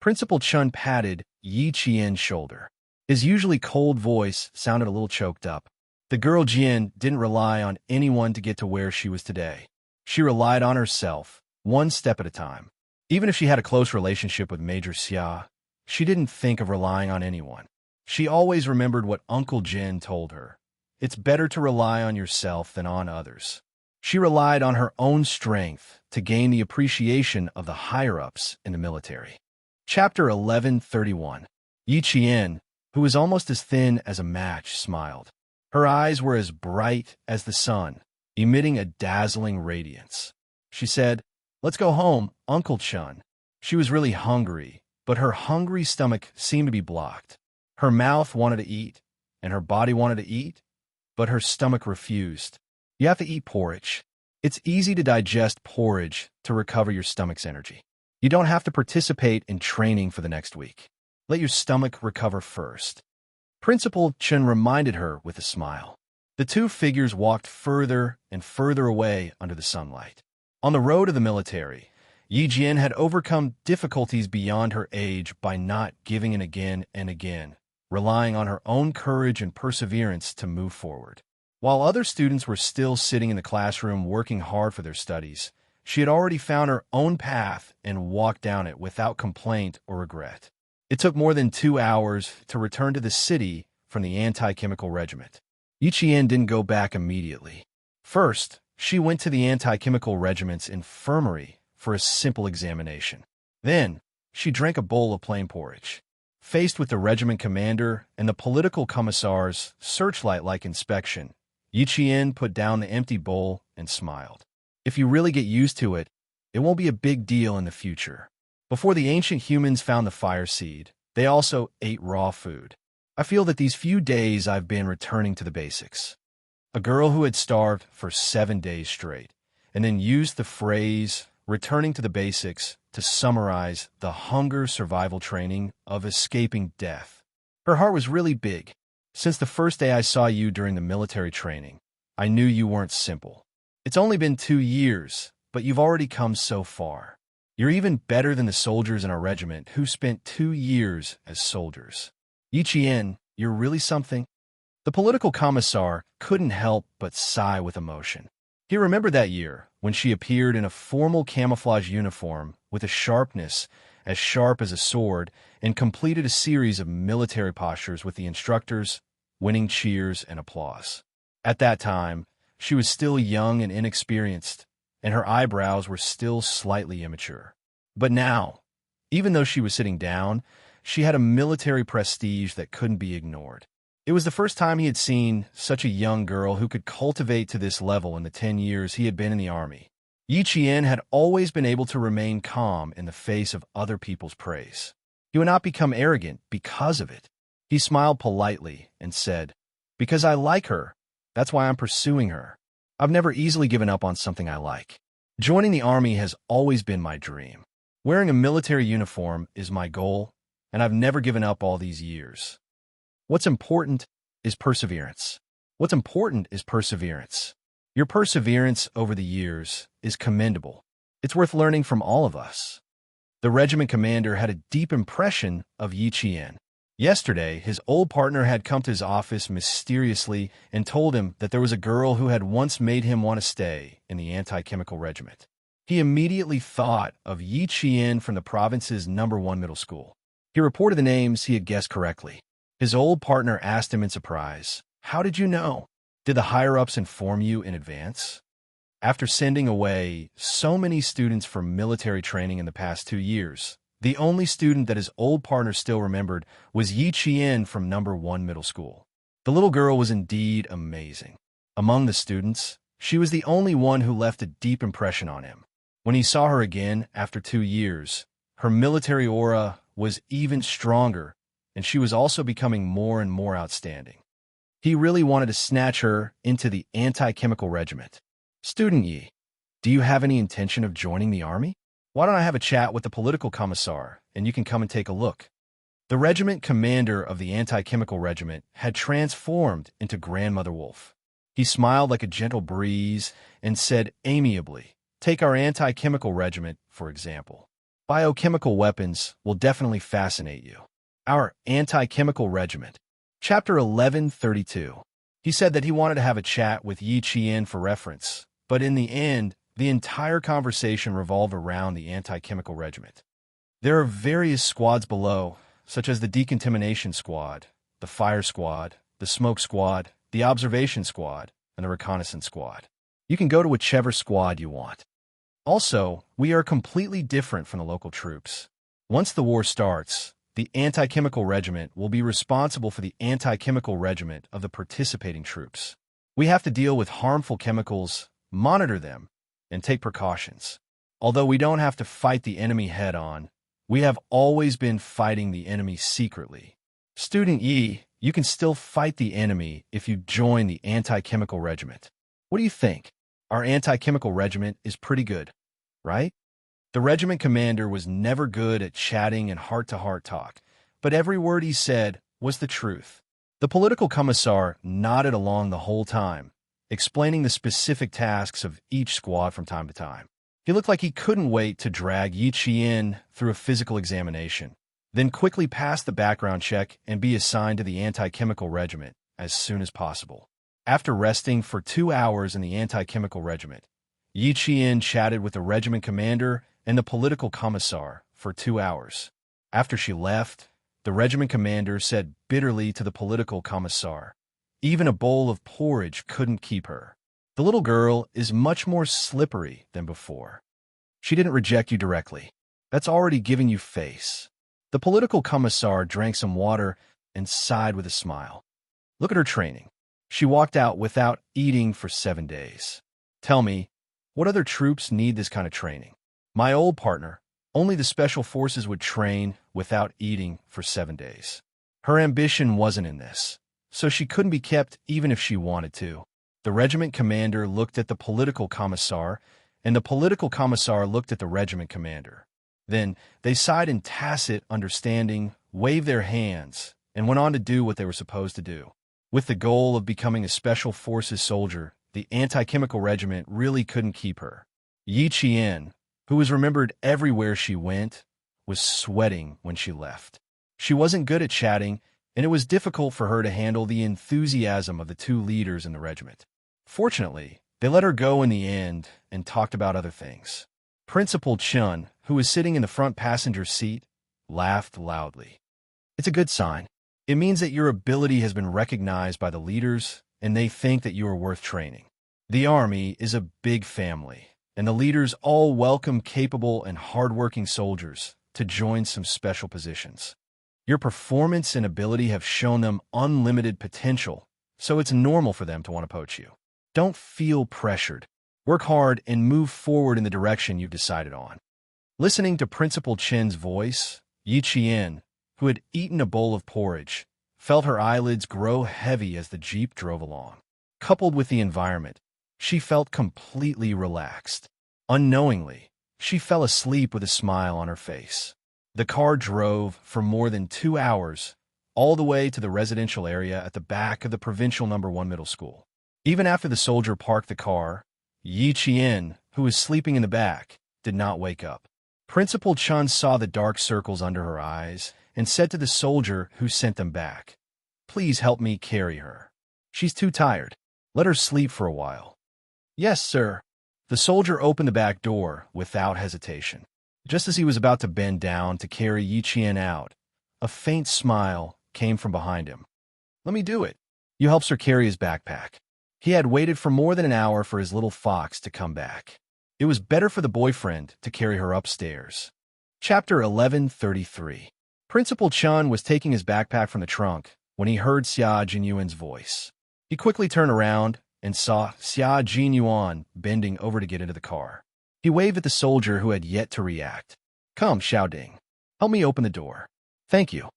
Principal Chun patted Yi Qian's shoulder. His usually cold voice sounded a little choked up. The girl Jian didn't rely on anyone to get to where she was today. She relied on herself, one step at a time. Even if she had a close relationship with Major Xia, she didn't think of relying on anyone. She always remembered what Uncle Jin told her. It's better to rely on yourself than on others. She relied on her own strength to gain the appreciation of the higher-ups in the military. Chapter 1131. Yi Qian, who was almost as thin as a match, smiled. Her eyes were as bright as the sun, emitting a dazzling radiance. She said, Let's go home, Uncle Chun. She was really hungry, but her hungry stomach seemed to be blocked. Her mouth wanted to eat, and her body wanted to eat, but her stomach refused. You have to eat porridge. It's easy to digest porridge to recover your stomach's energy. You don't have to participate in training for the next week. Let your stomach recover first. Principal Chun reminded her with a smile. The two figures walked further and further away under the sunlight. On the road of the military, Yi Qian had overcome difficulties beyond her age by not giving in again and again, relying on her own courage and perseverance to move forward. While other students were still sitting in the classroom working hard for their studies, she had already found her own path and walked down it without complaint or regret. It took more than 2 hours to return to the city from the anti-chemical regiment. Yi Qian didn't go back immediately. First, she went to the anti-chemical regiment's infirmary for a simple examination. Then, she drank a bowl of plain porridge. Faced with the regiment commander and the political commissar's searchlight-like inspection, Yi Qian put down the empty bowl and smiled. If you really get used to it, it won't be a big deal in the future. Before the ancient humans found the fire seed, they also ate raw food. I feel that these few days I've been returning to the basics. A girl who had starved for 7 days straight, and then used the phrase returning to the basics to summarize the hunger survival training of escaping death. Her heart was really big. Since the first day I saw you during the military training, I knew you weren't simple. It's only been 2 years, but you've already come so far. You're even better than the soldiers in our regiment who spent 2 years as soldiers. Yi Qian, you're really something. The political commissar couldn't help but sigh with emotion. He remembered that year when she appeared in a formal camouflage uniform with a sharpness as sharp as a sword and completed a series of military postures with the instructors, winning cheers and applause. At that time, she was still young and inexperienced, and her eyebrows were still slightly immature. But now, even though she was sitting down, she had a military prestige that couldn't be ignored. It was the first time he had seen such a young girl who could cultivate to this level in the 10 years he had been in the army. Yi Qian had always been able to remain calm in the face of other people's praise. He would not become arrogant because of it. He smiled politely and said, "Because I like her, that's why I'm pursuing her. I've never easily given up on something I like. Joining the army has always been my dream. Wearing a military uniform is my goal, and I've never given up all these years. What's important is perseverance. What's important is perseverance. Your perseverance over the years is commendable. It's worth learning from all of us." The regiment commander had a deep impression of Yi Qian. Yesterday, his old partner had come to his office mysteriously and told him that there was a girl who had once made him want to stay in the anti-chemical regiment. He immediately thought of Yi Qian from the province's #1 middle school. He reported the names he had guessed correctly. His old partner asked him in surprise, "How did you know? Did the higher-ups inform you in advance?" After sending away so many students for military training in the past 2 years, the only student that his old partner still remembered was Yi Qian from #1 middle school. The little girl was indeed amazing. Among the students, she was the only one who left a deep impression on him. When he saw her again after 2 years, her military aura was even stronger, and she was also becoming more and more outstanding. He really wanted to snatch her into the anti-chemical regiment. "Student Yi, do you have any intention of joining the army? Why don't I have a chat with the political commissar, and you can come and take a look?" The regiment commander of the anti-chemical regiment had transformed into Grandmother Wolf. He smiled like a gentle breeze and said amiably, "Take our anti-chemical regiment, for example. Biochemical weapons will definitely fascinate you." Our anti-chemical regiment. Chapter 1132. He said that he wanted to have a chat with Yi Qian for reference, but in the end, the entire conversation revolved around the anti-chemical regiment. There are various squads below, such as the decontamination squad, the fire squad, the smoke squad, the observation squad, and the reconnaissance squad. You can go to whichever squad you want. Also, we are completely different from the local troops. Once the war starts, the anti-chemical regiment will be responsible for the anti-chemical regiment of the participating troops. We have to deal with harmful chemicals, monitor them, and take precautions. Although we don't have to fight the enemy head-on, we have always been fighting the enemy secretly. Student Yi, you can still fight the enemy if you join the anti-chemical regiment. What do you think? Our anti-chemical regiment is pretty good, right? The regiment commander was never good at chatting and heart-to-heart talk, but every word he said was the truth. The political commissar nodded along the whole time, explaining the specific tasks of each squad from time to time. He looked like he couldn't wait to drag Yi Qian through a physical examination, then quickly pass the background check and be assigned to the anti-chemical regiment as soon as possible. After resting for 2 hours in the anti-chemical regiment, Yi Qian chatted with the regiment commander and the political commissar for 2 hours. After she left, the regiment commander said bitterly to the political commissar. Even a bowl of porridge couldn't keep her. The little girl is much more slippery than before. She didn't reject you directly. That's already giving you face. The political commissar drank some water and sighed with a smile. Look at her training. She walked out without eating for 7 days. Tell me, what other troops need this kind of training? My old partner, only the special forces would train without eating for 7 days. Her ambition wasn't in this, so she couldn't be kept even if she wanted to. The regiment commander looked at the political commissar, and the political commissar looked at the regiment commander. Then they sighed in tacit understanding, waved their hands, and went on to do what they were supposed to do. With the goal of becoming a special forces soldier, the anti-chemical regiment really couldn't keep her. Yi Qian, who was remembered everywhere she went, was sweating when she left. She wasn't good at chatting, and it was difficult for her to handle the enthusiasm of the two leaders in the regiment. Fortunately, they let her go in the end and talked about other things. Principal Chun, who was sitting in the front passenger seat, laughed loudly. It's a good sign. It means that your ability has been recognized by the leaders, and they think that you are worth training. The army is a big family, and the leaders all welcome capable and hardworking soldiers to join some special positions. Your performance and ability have shown them unlimited potential, so it's normal for them to want to poach you. Don't feel pressured. Work hard and move forward in the direction you've decided on. Listening to Principal Chen's voice, Yi Qian, who had eaten a bowl of porridge, felt her eyelids grow heavy as the jeep drove along. Coupled with the environment, she felt completely relaxed. Unknowingly, she fell asleep with a smile on her face. The car drove for more than 2 hours, all the way to the residential area at the back of the Provincial No. 1 Middle School. Even after the soldier parked the car, Yi Qian, who was sleeping in the back, did not wake up. Principal Chun saw the dark circles under her eyes and said to the soldier who sent them back, "Please help me carry her. She's too tired. Let her sleep for a while." "Yes, sir." The soldier opened the back door without hesitation. Just as he was about to bend down to carry Yi Qian out, a faint smile came from behind him. "Let me do it." You helps her carry his backpack. He had waited for more than an hour for his little fox to come back. It was better for the boyfriend to carry her upstairs. Chapter 1133. Principal Chun was taking his backpack from the trunk when he heard Xia Jinyuan's voice. He quickly turned around and saw Xia Jinyuan bending over to get into the car. He waved at the soldier who had yet to react. "Come, Xiaoding. Help me open the door." "Thank you."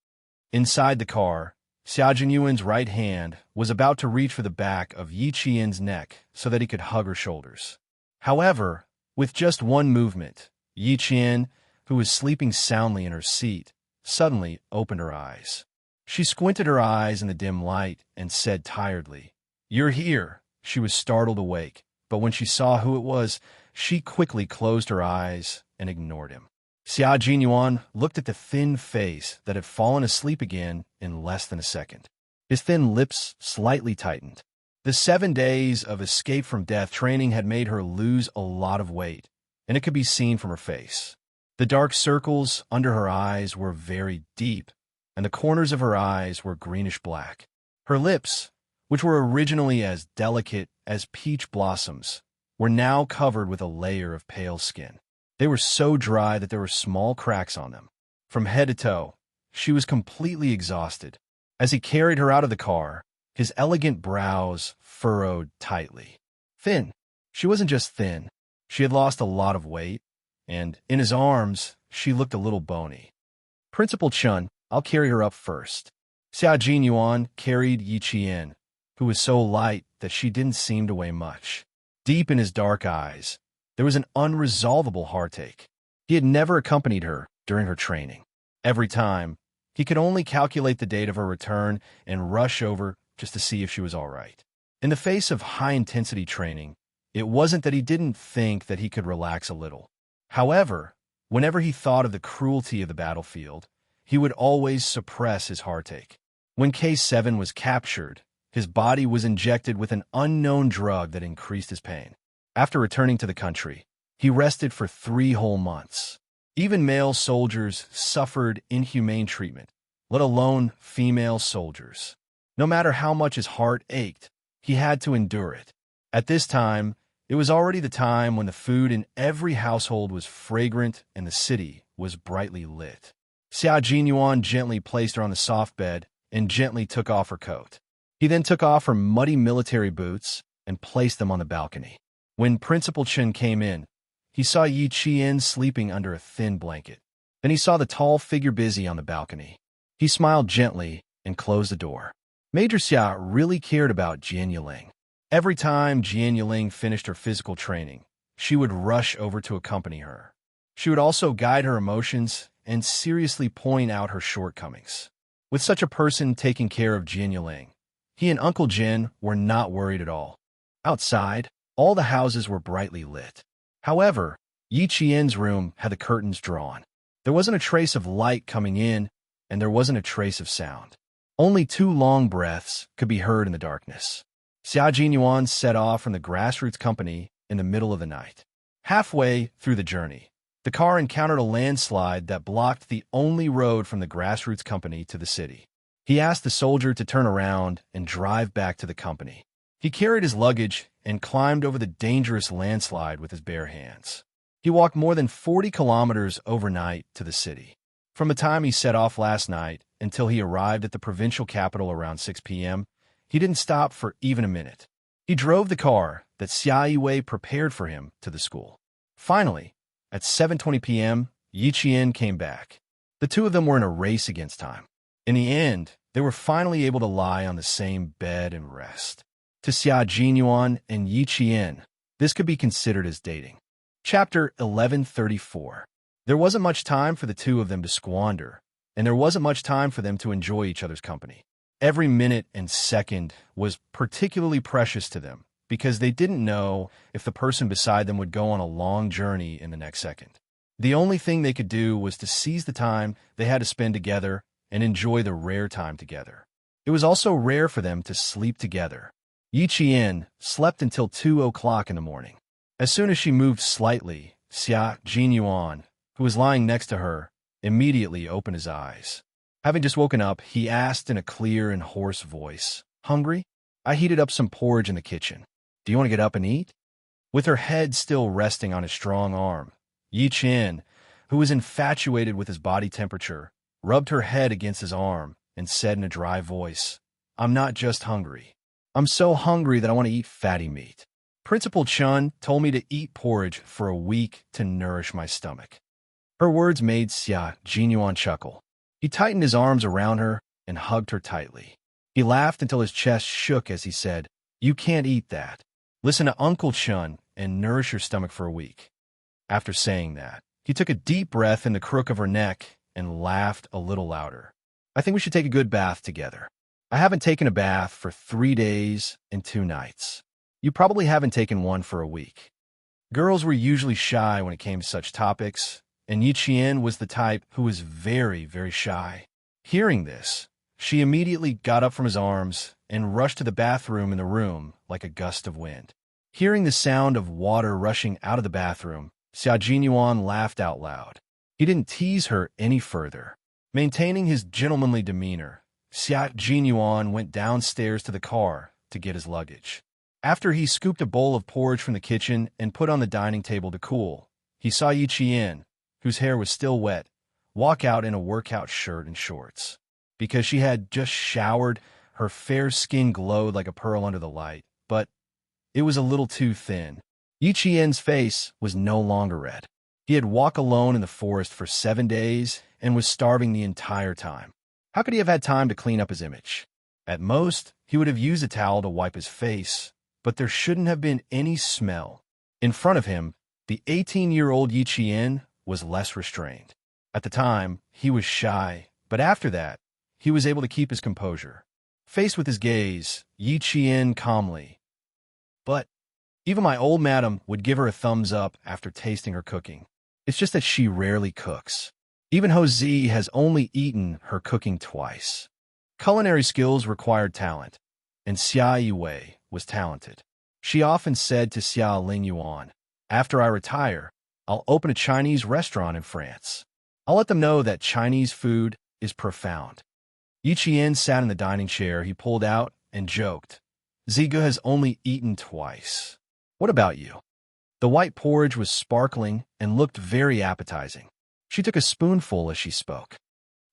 Inside the car, Xia Jinyuan's right hand was about to reach for the back of Yi Qian's neck so that he could hug her shoulders. However, with just one movement, Yi Qian, who was sleeping soundly in her seat, suddenly opened her eyes. She squinted her eyes in the dim light and said tiredly, "You're here." She was startled awake, but when she saw who it was, she quickly closed her eyes and ignored him. Xia Jinyuan looked at the thin face that had fallen asleep again in less than a second. His thin lips slightly tightened. The 7 days of escape from death training had made her lose a lot of weight, and it could be seen from her face. The dark circles under her eyes were very deep, and the corners of her eyes were greenish-black. Her lips, which were originally as delicate as peach blossoms, were now covered with a layer of pale skin. They were so dry that there were small cracks on them. From head to toe, she was completely exhausted. As he carried her out of the car, his elegant brows furrowed tightly. Thin. She wasn't just thin. She had lost a lot of weight, and in his arms, she looked a little bony. "Principal Chun, I'll carry her up first." Xia Jinyuan carried Yi Qian, who was so light that she didn't seem to weigh much. Deep in his dark eyes, there was an unresolvable heartache. He had never accompanied her during her training. Every time, he could only calculate the date of her return and rush over just to see if she was all right. In the face of high-intensity training, it wasn't that he didn't think that he could relax a little. However, whenever he thought of the cruelty of the battlefield, he would always suppress his heartache. When K7 was captured, his body was injected with an unknown drug that increased his pain. After returning to the country, he rested for 3 whole months. Even male soldiers suffered inhumane treatment, let alone female soldiers. No matter how much his heart ached, he had to endure it. At this time, it was already the time when the food in every household was fragrant and the city was brightly lit. Xia Jinyuan gently placed her on the soft bed and gently took off her coat. He then took off her muddy military boots and placed them on the balcony. When Principal Chen came in, he saw Yi Qian sleeping under a thin blanket. Then he saw the tall figure busy on the balcony. He smiled gently and closed the door. Major Xia really cared about Jian Yiling. Every time Jian Yiling finished her physical training, she would rush over to accompany her. She would also guide her emotions and seriously point out her shortcomings. With such a person taking care of Jian Yiling, he and Uncle Jin were not worried at all. Outside, all the houses were brightly lit. However, Yi Qian's room had the curtains drawn. There wasn't a trace of light coming in, and there wasn't a trace of sound. Only 2 long breaths could be heard in the darkness. Xia Jinyuan set off from the grassroots company in the middle of the night. Halfway through the journey, the car encountered a landslide that blocked the only road from the grassroots company to the city. He asked the soldier to turn around and drive back to the company. He carried his luggage and climbed over the dangerous landslide with his bare hands. He walked more than 40 kilometers overnight to the city. From the time he set off last night until he arrived at the provincial capital around 6 p.m., he didn't stop for even a minute. He drove the car that Xia Yiwei prepared for him to the school. Finally, at 7:20 p.m., Yi Qian came back. The two of them were in a race against time. In the end, they were finally able to lie on the same bed and rest. To Xia Jinyuan and Yi Qian, this could be considered as dating. Chapter 1134. There wasn't much time for the two of them to squander, and there wasn't much time for them to enjoy each other's company. Every minute and second was particularly precious to them because they didn't know if the person beside them would go on a long journey in the next second. The only thing they could do was to seize the time they had to spend together and enjoy the rare time together. It was also rare for them to sleep together. Yi Qian slept until 2 o'clock in the morning. As soon as she moved slightly, Xia Jinyuan, who was lying next to her, immediately opened his eyes. Having just woken up, he asked in a clear and hoarse voice, "Hungry? I heated up some porridge in the kitchen. Do you want to get up and eat?" With her head still resting on his strong arm, Yi Qian, who was infatuated with his body temperature, rubbed her head against his arm and said in a dry voice, "I'm not just hungry. I'm so hungry that I want to eat fatty meat. Principal Chun told me to eat porridge for a week to nourish my stomach." Her words made Xia Jinyuan chuckle. He tightened his arms around her and hugged her tightly. He laughed until his chest shook as he said, "You can't eat that. Listen to Uncle Chun and nourish your stomach for a week." After saying that, he took a deep breath in the crook of her neck and laughed a little louder. "I think we should take a good bath together. I haven't taken a bath for 3 days and 2 nights. You probably haven't taken one for a week." Girls were usually shy when it came to such topics, and Yi Qian was the type who was very, very shy. Hearing this, she immediately got up from his arms and rushed to the bathroom in the room like a gust of wind. Hearing the sound of water rushing out of the bathroom, Xia Jinyuan laughed out loud. He didn't tease her any further. Maintaining his gentlemanly demeanor, Xia Jinyuan went downstairs to the car to get his luggage. After he scooped a bowl of porridge from the kitchen and put on the dining table to cool, he saw Yi Qian, whose hair was still wet, walk out in a workout shirt and shorts. Because she had just showered, her fair skin glowed like a pearl under the light, but it was a little too thin. Yi Qian's face was no longer red. He had walked alone in the forest for 7 days and was starving the entire time. How could he have had time to clean up his image? At most, he would have used a towel to wipe his face, but there shouldn't have been any smell. In front of him, the 18-year-old Yi Qian was less restrained. At the time, he was shy, but after that, he was able to keep his composure. Faced with his gaze, Yi Qian calmly, "But even my old madam would give her a thumbs up after tasting her cooking. It's just that she rarely cooks. Even Ho Zi has only eaten her cooking twice." Culinary skills required talent, and Xia Yiwei was talented. She often said to Xia Lingyuan, "After I retire, I'll open a Chinese restaurant in France. I'll let them know that Chinese food is profound." Yi Qian sat in the dining chair he pulled out and joked. Ziga has only eaten twice. What about you? The white porridge was sparkling and looked very appetizing. She took a spoonful as she spoke.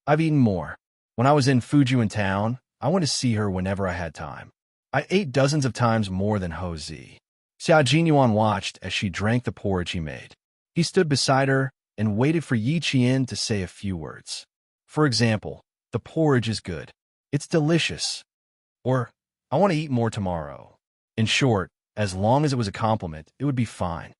I've eaten more. When I was in Fujian town, I went to see her whenever I had time. I ate dozens of times more than Ho Zi. Xiao Jinyuan watched as she drank the porridge he made. He stood beside her and waited for Yi Qian to say a few words. For example, the porridge is good. It's delicious. Or, I want to eat more tomorrow. In short, as long as it was a compliment, it would be fine.